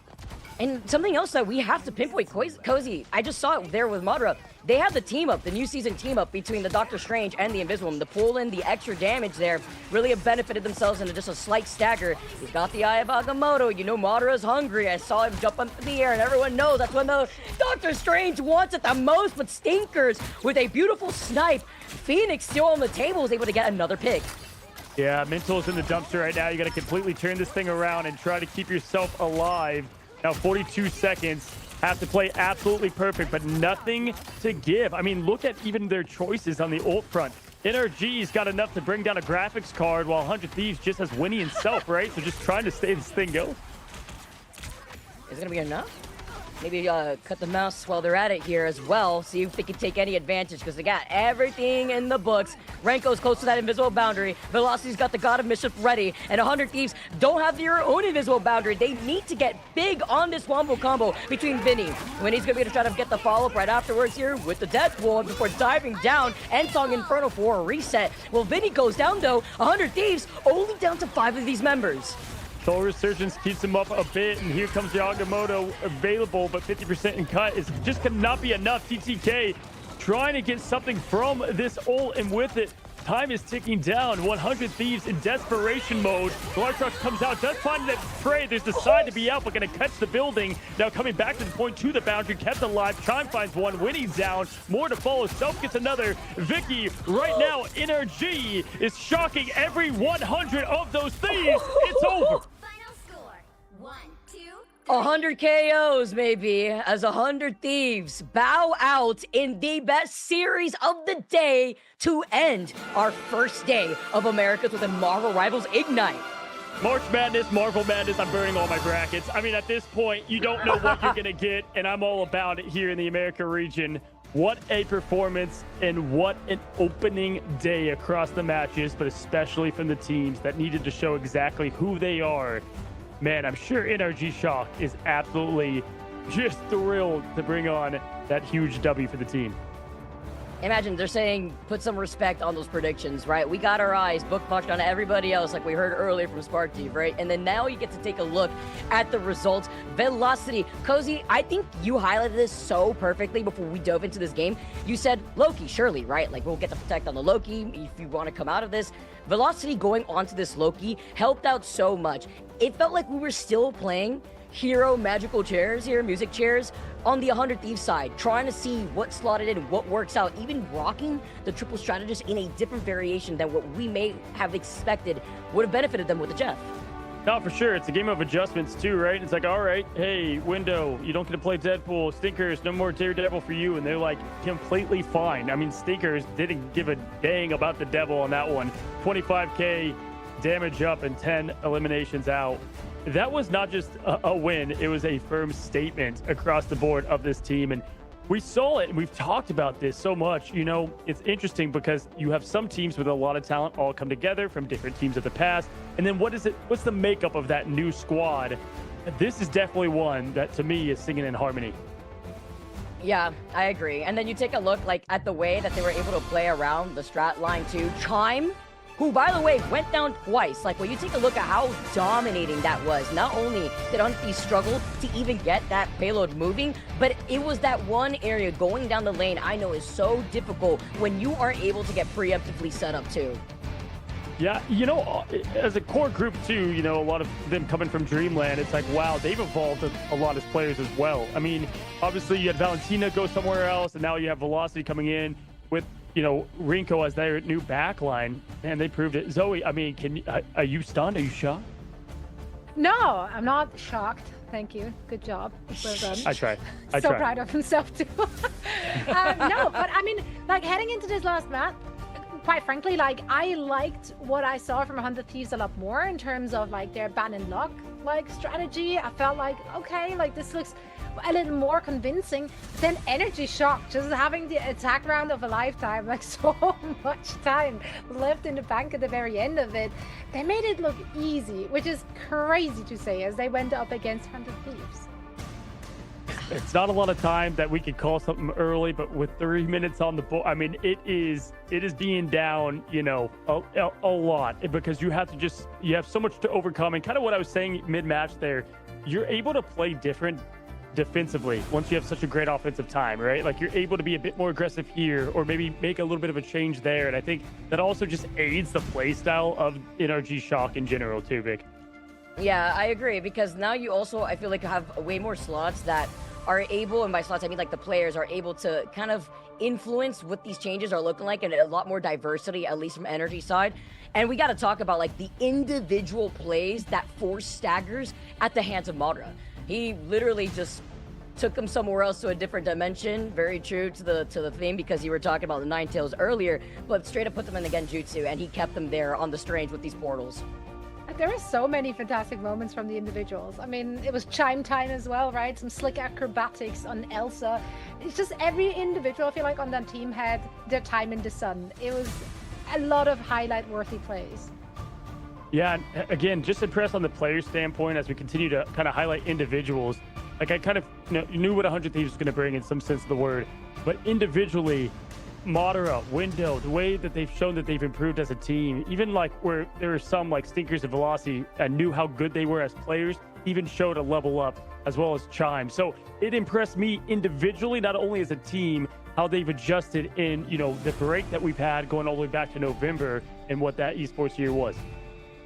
And something else that we have to pinpoint, Cozy, I just saw it there with Madara. They have the team up, the new season team up between the Doctor Strange and the Invisible. The pull in, the extra damage there really have benefited themselves into just a slight stagger. He's got the Eye of Agamotto. You know Madara's hungry. I saw him jump up in the air, and everyone knows that's when the Doctor Strange wants it the most. But Stinkers with a beautiful snipe. Phoenix still on the table is able to get another pick. Yeah, mental is in the dumpster right now. You got to completely turn this thing around and try to keep yourself alive. Now 42 seconds. Have to play absolutely perfect, but nothing to give. I mean, look at even their choices on the ult front. NRG's got enough to bring down a graphics card, while 100 Thieves just has Winnie himself, right? So just trying to stay this thing going. Is it gonna be enough? Maybe cut the mouse while they're at it here as well. See if they can take any advantage, because they got everything in the books. Renko's close to that invisible boundary. Velocity's got the God of Mischief ready. And 100 Thieves don't have their own invisible boundary. They need to get big on this wombo combo between Vinny. Vinny's gonna be able to try to get the follow-up right afterwards here with the Deadpool before diving down and Song Inferno for a reset. Well, Vinny goes down though. 100 Thieves only down to 5 of these members. Soul Resurgence keeps him up a bit, and here comes Yagamoto available, but 50% in cut is just cannot be enough. TTK trying to get something from this ult, and with it, time is ticking down. 100 Thieves in desperation mode. Glartrox comes out, does find that prey. There's the side to be out, but going to catch the building. Now coming back to the point to the boundary, kept alive. Chime finds one, Winnie's down. More to follow. Self gets another. Vicky right now, NRG is shocking every 100 of those Thieves. It's over. Final score 1, 2, 3. 100 KOs, maybe, as 100 Thieves bow out in the best series of the day to end our first day of America's Within Marvel Rivals Ignite. March Madness, Marvel Madness, I'm burning all my brackets. I mean, at this point, you don't know what you're going to get, and I'm all about it here in the America region. What a performance, and what an opening day across the matches, but especially from the teams that needed to show exactly who they are. Man, I'm sure NRG Shock is absolutely just thrilled to bring on that huge W for the team. Imagine they're saying, put some respect on those predictions, right? We got our eyes bookmarked on everybody else, like we heard earlier from SparkTeam, right? And then now you get to take a look at the results. Velocity. Cozy, I think you highlighted this so perfectly before we dove into this game. You said Loki, surely, right? Like, we'll get the protect on the Loki if you want to come out of this. Velocity going onto this Loki helped out so much. It felt like we were still playing hero magical chairs here, music chairs, on the 100 Thieves side, trying to see what slotted in, what works out, even rocking the triple strategist in a different variation than what we may have expected would have benefited them with the Jeff. No, for sure. It's a game of adjustments too, right? It's like, all right, hey, Window, you don't get to play Deadpool. Stinkers, no more Daredevil for you. And they're like completely fine. I mean, Stinkers didn't give a dang about the devil on that one. 25k damage up and 10 eliminations out. That was not just a win. It was a firm statement across the board of this team. And we saw it, and we've talked about this so much. You know, it's interesting because you have some teams with a lot of talent all come together from different teams of the past. And then what's the makeup of that new squad? This is definitely one that, to me, is singing in harmony. Yeah, I agree. And then you take a look like at the way that they were able to play around the strat line too. Chime, who, by the way, went down twice. Like, when you take a look at how dominating that was, not only did Unthi struggle to even get that payload moving, but it was that one area going down the lane I know is so difficult when you aren't able to get preemptively set up too. Yeah, you know, as a core group too, you know, a lot of them coming from Dreamland, it's like, wow, they've evolved a lot as players as well. I mean, obviously you had Valentina go somewhere else, and now you have Velocity coming in with, you know, Rinko as their new backline, and they proved it. Zoe, I mean, are you stunned? Are you shocked? No, I'm not shocked. Thank you. Good job. Well done. I tried. So proud of himself too. No, but I mean, like, heading into this last match, quite frankly, like, I liked what I saw from 100 Thieves a lot more in terms of like their ban and lock like strategy. I felt like, okay, like this looks a little more convincing than Energy Shock, just having the attack round of a lifetime, like so much time left in the bank at the very end of it. They made it look easy, which is crazy to say as they went up against 100 Thieves. It's not a lot of time that we could call something early, but with 3 minutes on the board, I mean, it is being down, you know, a lot, because you have so much to overcome. And kind of what I was saying mid-match there, you're able to play different defensively once you have such a great offensive time, right? Like, you're able to be a bit more aggressive here, or maybe make a little bit of a change there. And I think that also just aids the play style of NRG Shock in general too, Vic. Yeah, I agree, because now you also, I feel like, have way more slots that are able, and by slots I mean like the players are able to kind of influence what these changes are looking like, and a lot more diversity, at least from energy side. And we got to talk about like the individual plays that force staggers at the hands of Madara. He literally just took him somewhere else to a different dimension. Very true to the theme, because you were talking about the Nine Tails earlier, but straight up put them in the Genjutsu, and he kept them there on the strange with these portals. There are so many fantastic moments from the individuals. I mean, it was chime time as well, right? Some slick acrobatics on Elsa. It's just every individual, I feel like, on that team had their time in the sun. It was a lot of highlight-worthy plays. Yeah, and again, just impressed on the player standpoint as we continue to kind of highlight individuals. Like, I kind of knew what 100 Thieves was going to bring in some sense of the word, but individually, Madara, Window, the way that they've shown that they've improved as a team, even like where there were some like Stinkers and Velocity and knew how good they were as players, even showed a level up, as well as Chime. So it impressed me individually, not only as a team, how they've adjusted in, the break that we've had going all the way back to November and what that esports year was.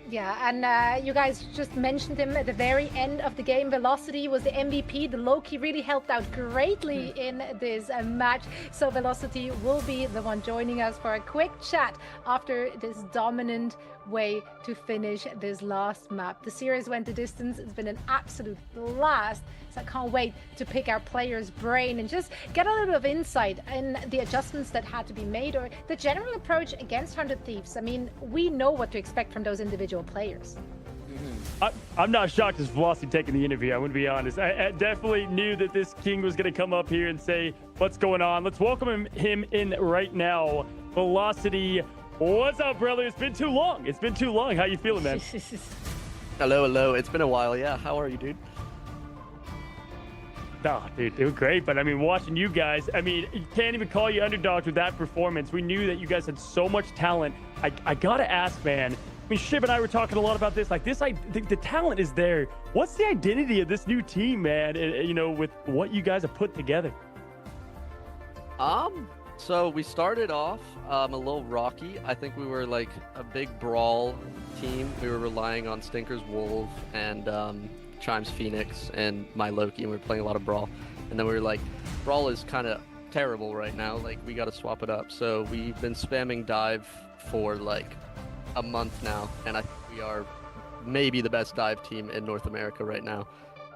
Yeah, and you guys just mentioned him at the very end of the game. Velocity was the MVP. The Loki really helped out greatly in this match. So Velocity will be the one joining us for a quick chat after this dominant way to finish this last map. The series went the distance. It's been an absolute blast. So I can't wait to pick our players' brain and just get a little bit of insight in the adjustments that had to be made, or the general approach against 100 Thieves. I mean, we know what to expect from those individual players. I'm not shocked as Velocity taking the interview. I'm going to be honest. I definitely knew that this king was going to come up here and say, what's going on? Let's welcome him in right now. Velocity, what's up, brother? It's been too long. It's been too long. How you feeling, man? Hello. It's been a while. Yeah, how are you, dude? Oh, dude, doing great. But I mean, watching you guys, I mean, you can't even call you underdogs with that performance. We knew that you guys had so much talent. I gotta ask, man. I mean, Shib and I were talking a lot about this. Like, the talent is there. What's the identity of this new team, man? And, with what you guys have put together. So we started off a little rocky. I think we were like a big brawl team. We were relying on Stinker's Wolf and Chime's Phoenix and my Loki, and we were playing a lot of brawl. And then we were like, brawl is kind of terrible right now. Like, we got to swap it up. So we've been spamming dive for like a month now, and I think we are maybe the best dive team in North America right now.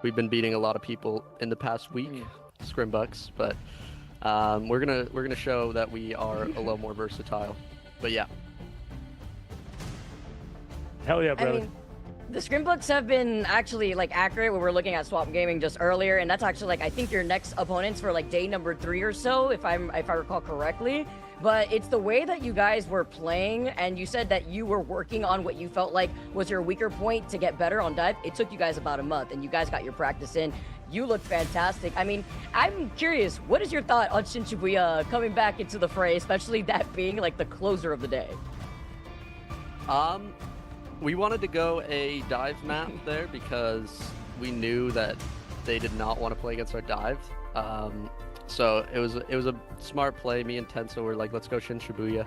We've been beating a lot of people in the past week, Scrimbucks, but we're gonna show that we are a little more versatile. But yeah. Hell yeah, brother. I mean, the Scrimbucks have been actually like accurate when we're looking at Swap Gaming just earlier, and that's actually like I think your next opponents for like day number 3 or so, if I recall correctly. But it's the way that you guys were playing, and you said that you were working on what you felt like was your weaker point to get better on dive. It took you guys about a month, and you guys got your practice in. You look fantastic. I mean, I'm curious, what is your thought on Shin Shibuya coming back into the fray, especially that being like the closer of the day? We wanted to go a dive map there because we knew that they did not want to play against our dive. So it was a smart play. Me and Tenso were like, let's go Shin Shibuya,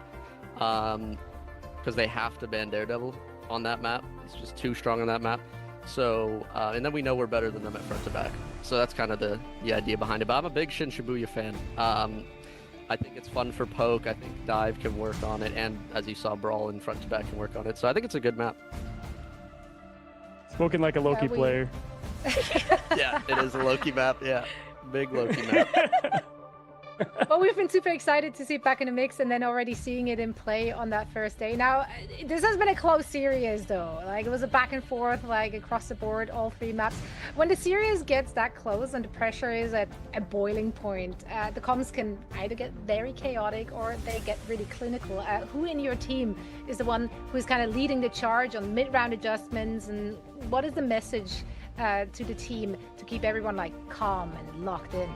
because they have to ban Daredevil on that map. It's just too strong on that map. So and then we know we're better than them at front to back. So that's kind of the idea behind it. But I'm a big Shin Shibuya fan. I think it's fun for poke. I think dive can work on it, and as you saw, brawl and front to back can work on it. So I think it's a good map. Spoken like a Loki player. Yeah, it is a Loki map. Yeah. Big Loki map. Well, we've been super excited to see it back in the mix, and then already seeing it in play on that first day. Now, this has been a close series, though. Like, it was a back and forth, like, across the board, all 3 maps. When the series gets that close and the pressure is at a boiling point, the comms can either get very chaotic or they get really clinical. Who in your team is the one who's kind of leading the charge on mid-round adjustments, and what is the message to the team to keep everyone, like, calm and locked in?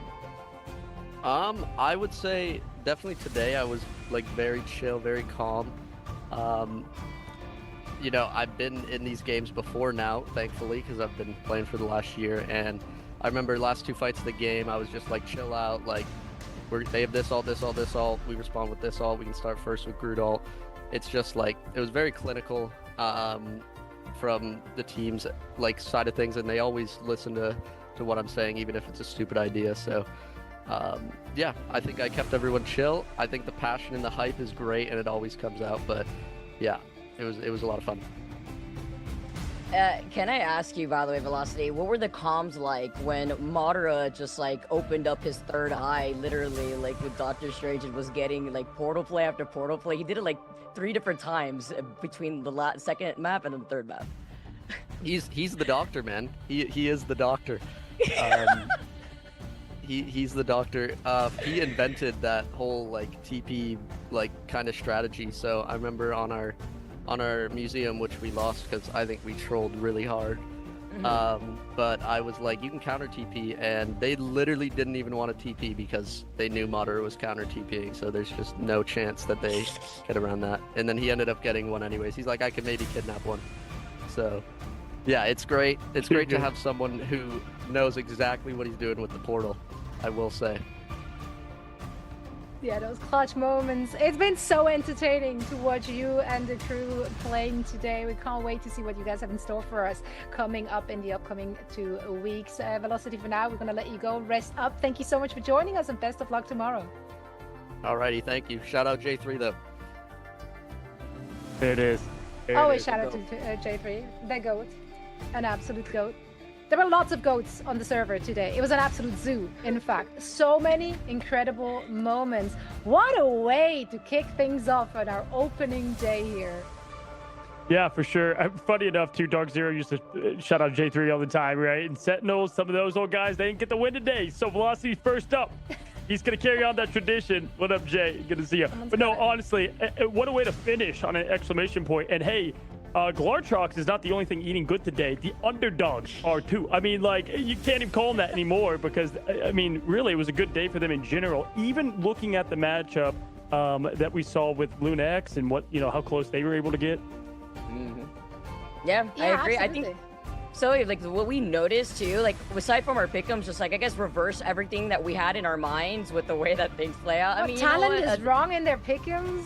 I would say definitely today I was like very chill, very calm. I've been in these games before now, thankfully, because I've been playing for the last year. And I remember last 2 fights of the game, I was just like, chill out. Like, they have this ult, this ult, this ult. We respond with this ult. We can start first with Groot ult. It's just like, it was very clinical from the team's like side of things, and they always listen to to what I'm saying, even if it's a stupid idea. So, yeah, I think I kept everyone chill. I think the passion and the hype is great, and it always comes out. But yeah, it was a lot of fun. Can I ask you, by the way, Velocity, what were the comms like when Madara just like opened up his third eye, literally, like with Doctor Strange, and was getting like portal play after portal play? He did it like 3 different times between the second map and then the third map. He's the doctor, man. He is the doctor. He's the doctor. He invented that whole like TP like kind of strategy. So I remember on our museum, which we lost because I think we trolled really hard. But I was like, you can counter TP, and they literally didn't even want to TP because they knew Madara was counter TPing, so there's just no chance that they get around that. And then he ended up getting one anyways. He's like, I could maybe kidnap one. So yeah, it's great. It's great to have someone who knows exactly what he's doing with the portal, I will say. Yeah, those clutch moments. It's been so entertaining to watch you and the crew playing today. We can't wait to see what you guys have in store for us coming up in the upcoming 2 weeks. Velocity, for now, we're going to let you go. Rest up. Thank you so much for joining us, and best of luck tomorrow. Alrighty, thank you. Shout out J3 though. There it is. Always shout out to J3, the GOAT, an absolute GOAT. There were lots of goats on the server today. It was an absolute zoo, in fact. So many incredible moments. What a way to kick things off on our opening day here. Yeah, for sure. Funny enough, too, Dark Zero used to shout out J3 all the time, right? And Sentinels, some of those old guys, they didn't get the win today. So Velocity's first up. He's going to carry on that tradition. What up, Jay? Good to see you. But no, honestly, what a way to finish on an exclamation point. And hey, Glartrox is not the only thing eating good today. The underdogs are too. I mean, like, you can't even call them that anymore because, I mean, really, it was a good day for them in general. Even looking at the matchup that we saw with Luna X and what, how close they were able to get. Yeah, I agree. Absolutely. I think so. Like what we noticed too, like aside from our pick'ems, just like I guess reverse everything that we had in our minds with the way that things play out. I mean, talent is wrong in their pick'ems.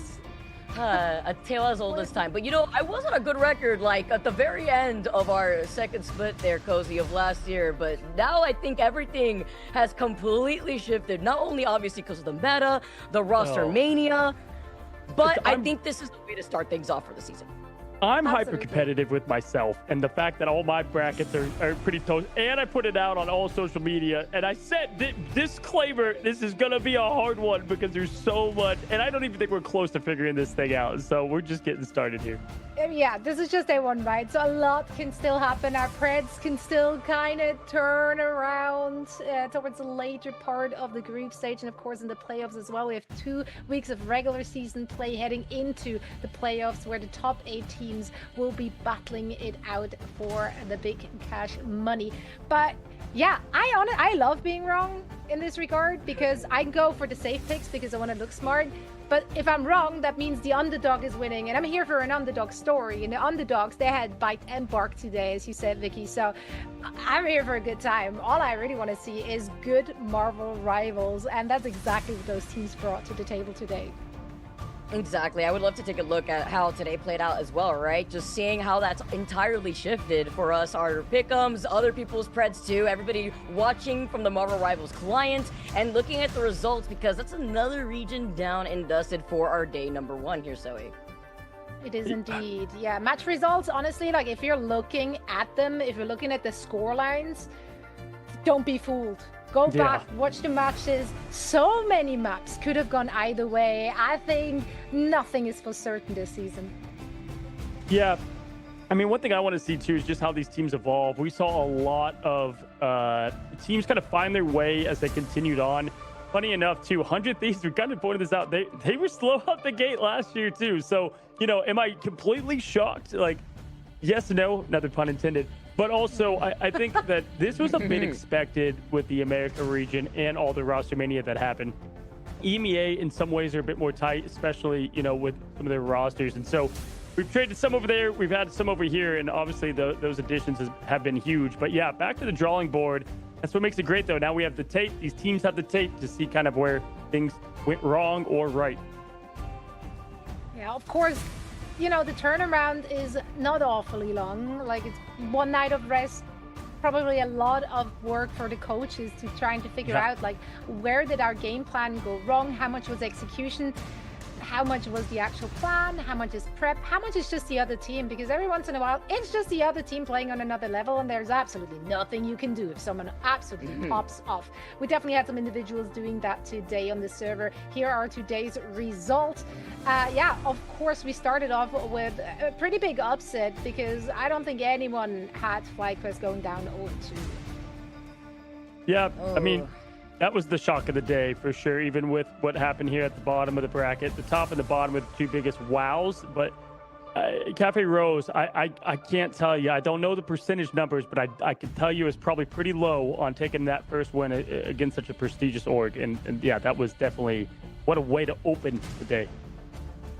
A tale as old as time. But I was on a good record, like at the very end of our second split there, Cozy, of last year. But now I think everything has completely shifted. Not only obviously because of the meta, the roster mania, but I think this is the way to start things off for the season. I'm hyper competitive with myself, and the fact that all my brackets are pretty toast, and I put it out on all social media, and I said, disclaimer, this is gonna be a hard one because there's so much, and I don't even think we're close to figuring this thing out, so we're just getting started here. Yeah, this is just day one, right? So a lot can still happen. Our Preds can still kind of turn around towards the later part of the group stage, and of course in the playoffs as well. We have 2 weeks of regular season play heading into the playoffs, where the top 8 teams will be battling it out for the big cash money. But yeah, I love being wrong in this regard because I can go for the safe picks because I want to look smart. But if I'm wrong, that means the underdog is winning. And I'm here for an underdog story. And the underdogs, they had bite and bark today, as you said, Vicky. So I'm here for a good time. All I really want to see is good Marvel rivals. And that's exactly what those teams brought to the table today. Exactly. I would love to take a look at how today played out as well, right? Just seeing how that's entirely shifted for us, our pick'ems, other people's Preds too, everybody watching from the Marvel Rivals client and looking at the results because that's another region down and dusted for our day number 1 here, Zoe. It is indeed. Yeah, match results, honestly, like if you're looking at them, if you're looking at the score lines, don't be fooled. Go back, watch the matches. So many maps could have gone either way. I think nothing is for certain this season. Yeah. I mean, one thing I want to see too is just how these teams evolve. We saw a lot of teams kind of find their way as they continued on. Funny enough, too, 100 Thieves, we kind of pointed this out. They were slow out the gate last year, too. So, am I completely shocked? Like, yes, no, another pun intended. But also, I think that this was a bit expected with the America region and all the roster mania that happened. EMEA, in some ways, are a bit more tight, especially, with some of their rosters. And so we've traded some over there. We've had some over here. And obviously, those additions have been huge. But yeah, back to the drawing board. That's what makes it great, though. Now we have the tape. These teams have the tape to see kind of where things went wrong or right. Yeah, of course. The turnaround is not awfully long. Like, it's 1 night of rest, probably a lot of work for the coaches to trying to figure out like where did our game plan go wrong, how much was execution, how much was the actual plan, how much is prep, how much is just the other team, because every once in a while it's just the other team playing on another level and there's absolutely nothing you can do if someone absolutely pops off. We definitely had some individuals doing that today on the server. Here are today's results. Yeah, of course we started off with a pretty big upset because I don't think anyone had FlyQuest going down 0-2. Yeah, I mean, that was the shock of the day for sure, even with what happened here at the bottom of the bracket. The top and the bottom were the two biggest wows, but Cafe Rose, I can't tell you. I don't know the percentage numbers, but I can tell you it's probably pretty low on taking that first win against such a prestigious org. And yeah, that was definitely, what a way to open the day.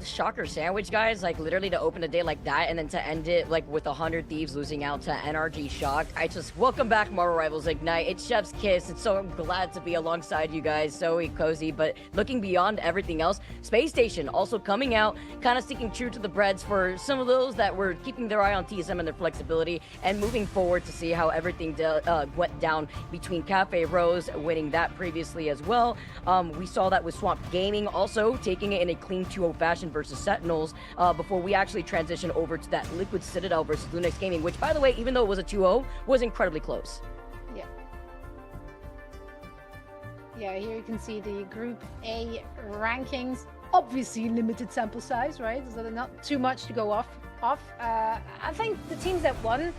Shocker sandwich, guys, like literally to open a day like that and then to end it like with 100 Thieves losing out to NRG Shock. I just welcome back Marvel Rivals Ignite. It's Chef's Kiss. It's so glad to be alongside you guys. So cozy, but looking beyond everything else, Space Station also coming out, kind of sticking true to the breads for some of those that were keeping their eye on TSM and their flexibility and moving forward to see how everything went down between Cafe Rose winning that previously as well. We saw that with Swamp Gaming also taking it in a clean 2-0 fashion versus Sentinels before we actually transition over to that Liquid Citadel versus Lunex Gaming, which, by the way, even though it was a 2-0, was incredibly close. Yeah. Yeah, here you can see the Group A rankings. Obviously, limited sample size, right? So there's not too much to go off. I think the teams that won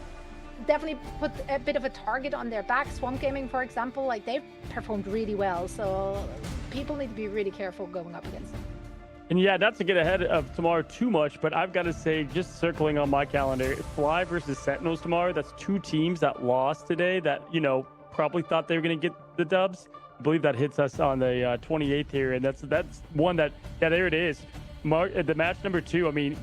definitely put a bit of a target on their back. Swamp Gaming, for example, like they've performed really well, so people need to be really careful going up against them. And yeah, not to get ahead of tomorrow too much, but I've got to say, just circling on my calendar, Fly versus Sentinels tomorrow, that's two teams that lost today that, you know, probably thought they were going to get the dubs. I believe that hits us on the 28th here, and that's one that, yeah, there it is. The match number 2, I mean,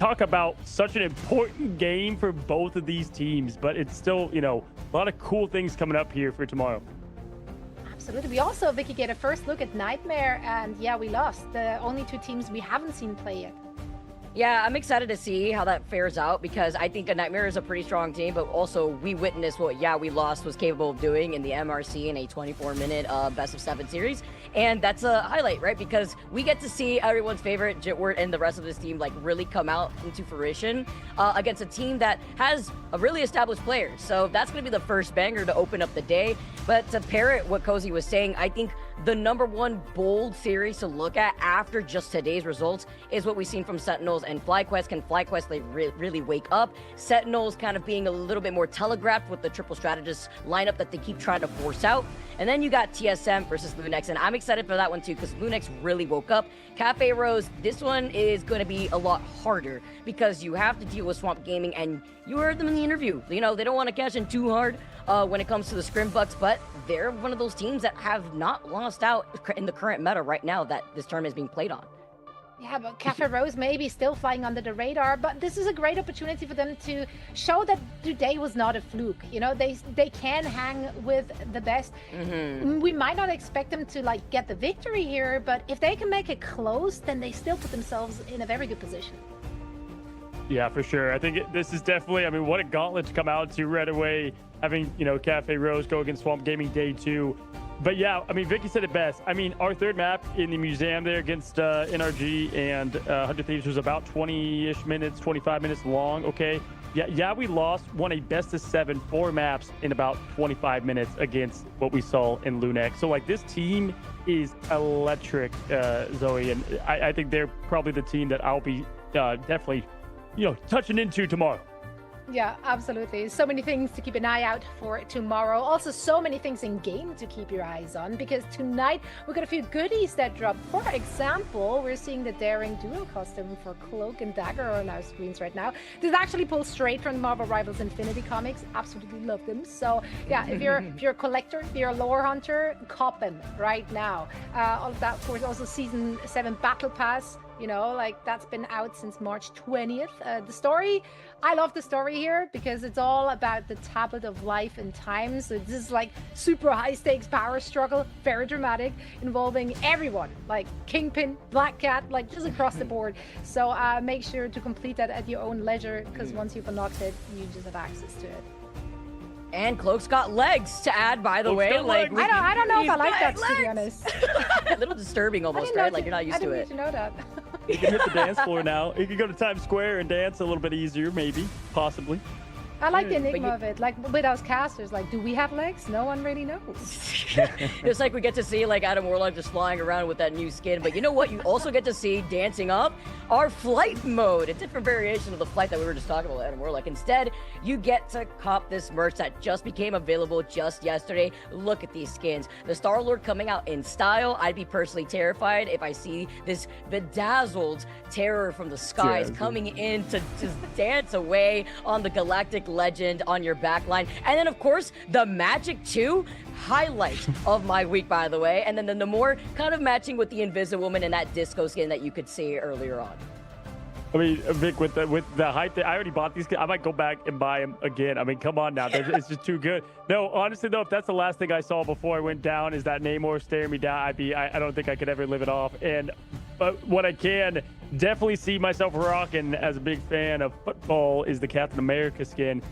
talk about such an important game for both of these teams, but it's still, you know, a lot of cool things coming up here for tomorrow. Absolutely. We also, Vicky, get a first look at Nightmare, and yeah, we lost. The only two teams we haven't seen play yet. Yeah, I'm excited to see how that fares out because I think a Nightmare is a pretty strong team, but also we witnessed what we lost was capable of doing in the MRC in a 24-minute best of 7 series. And that's a highlight, right? Because we get to see everyone's favorite Jitwort and the rest of this team like really come out into fruition against a team that has a really established players. So that's going to be the first banger to open up the day. But to parrot what Cozy was saying, I think the number one bold series to look at after just today's results is what we've seen from Sentinels and FlyQuest. Can FlyQuest really wake up? Sentinels kind of being a little bit more telegraphed with the triple strategist lineup that they keep trying to force out. And then you got TSM versus Lunex, and I'm excited for that one too because Lunex really woke up. Cafe Rose, this one is going to be a lot harder because you have to deal with Swamp Gaming, and you heard them in the interview. You know, they don't want to cash in too hard when it comes to the Scrim Bucks, but they're one of those teams that have not lost out in the current meta right now that this tournament is being played on. Yeah, but Cafe Rose may be still flying under the radar, but this is a great opportunity for them to show that today was not a fluke. You know, they can hang with the best. We might not expect them to like get the victory here, but if they can make it close, then they still put themselves in a very good position. Yeah, for sure. I think this is definitely, I mean, what a gauntlet to come out to right away, having, you know, Cafe Rose go against Swamp Gaming day 2. But yeah, I mean, Vicky said it best. I mean, our third map in the museum there against NRG and 100 Thieves was about 20-ish minutes, 25 minutes long, okay? Yeah, we won a best of 7 4 maps in about 25 minutes against what we saw in Lunex. So, like, this team is electric, Zoe, and I think they're probably the team that I'll be definitely, you know, touching into tomorrow. Yeah, absolutely. So many things to keep an eye out for tomorrow. Also, so many things in game to keep your eyes on because tonight we've got a few goodies that drop. For example, we're seeing the Daring Duo costume for Cloak and Dagger on our screens right now. This is actually pulled straight from Marvel Rivals Infinity comics. Absolutely love them. So yeah, if you're a collector, if you're a lore hunter, cop them right now. All of that, of course, also Season 7 Battle Pass. You know, like that's been out since March 20th. The story, I love the story here because it's all about the tablet of life and time. So this is like super high stakes power struggle, very dramatic, involving everyone, like Kingpin, Black Cat, like just across the board. So make sure to complete that at your own leisure because once you've unlocked it, you just have access to it. And Cloak's got legs to add, by the Cloak's way. got Like legs. I don't know if I he's like that, got to be legs. honest. A little disturbing almost, right? Like you're not used to I it. didn't need to know that. You can hit the dance floor now. You can go to Times Square and dance a little bit easier, maybe, possibly. I like the But enigma you- of it. Like with us casters, like, do we have legs? No one really knows. It's like we get to see like Adam Warlock just flying around with that new skin. But you know what? You also get to see dancing up our flight mode, a different variation of the flight that we were just talking about, Adam Warlock. Instead, you get to cop this merch that just became available just yesterday. Look at these skins. The Star-Lord coming out in style. I'd be personally terrified if I see this bedazzled terror from the skies coming in to just dance away on the galactic legend on your backline. And then, of course, the Magic 2 highlight of my week, by the way. And then the Namor kind of matching with the Invisiwoman and that disco skin that you could see earlier on. I mean, Vic, with the hype, I already bought these. I might go back and buy them again. I mean, come on now, it's just too good. No, honestly though, if that's the last thing I saw before I went down, is that Namor staring me down, I don't think I could ever live it off. And but what I can definitely see myself rocking as a big fan of football is the Captain America skin.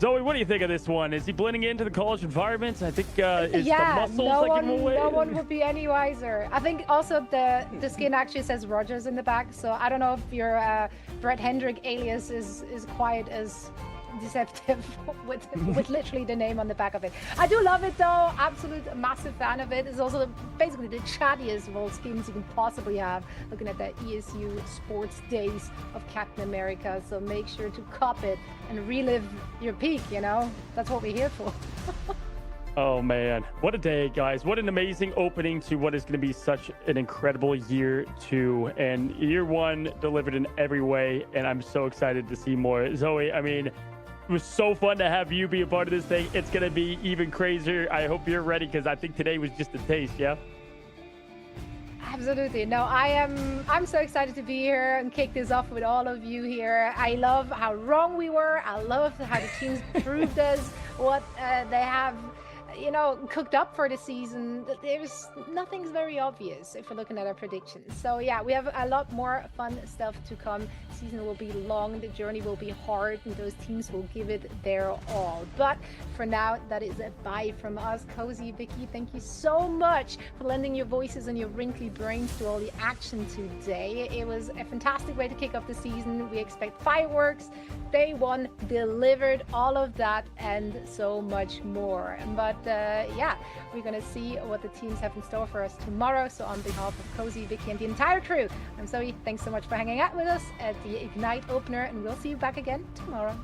Zoe, what do you think of this one? Is he blending into the college environment? I think is the muscles like give him away? No one would be any wiser. I think also the skin actually says Rogers in the back, so I don't know if your Brett Hendrick alias is quite as deceptive with literally the name on the back of it. I do love it though, absolute massive fan of it. It's also basically the chattiest of all skins you can possibly have, looking at the ESU sports days of Captain America. So make sure to cop it and relive your peak, you know? That's what we're here for. Oh man, what a day, guys. What an amazing opening to what is going to be such an incredible year 2. And year 1 delivered in every way, and I'm so excited to see more. Zoe, I mean, it was so fun to have you be a part of this thing. It's going to be even crazier. I hope you're ready, because I think today was just a taste, yeah? Absolutely. No, I'm so excited to be here and kick this off with all of you here. I love how wrong we were. I love how the teams proved us what they have, you know, cooked up for the season. Nothing's very obvious if we're looking at our predictions. So yeah, we have a lot more fun stuff to come. The season will be long, the journey will be hard, and those teams will give it their all. But for now, that is a bye from us. Cozy, Vicky, thank you so much for lending your voices and your wrinkly brains to all the action today. It was a fantastic way to kick off the season. We expect fireworks. Day 1 delivered all of that and so much more. But yeah, we're gonna see what the teams have in store for us tomorrow. So on behalf of Cozy, Vicky, and the entire crew, I'm Zoe. Thanks so much for hanging out with us at the Ignite opener, and we'll see you back again tomorrow.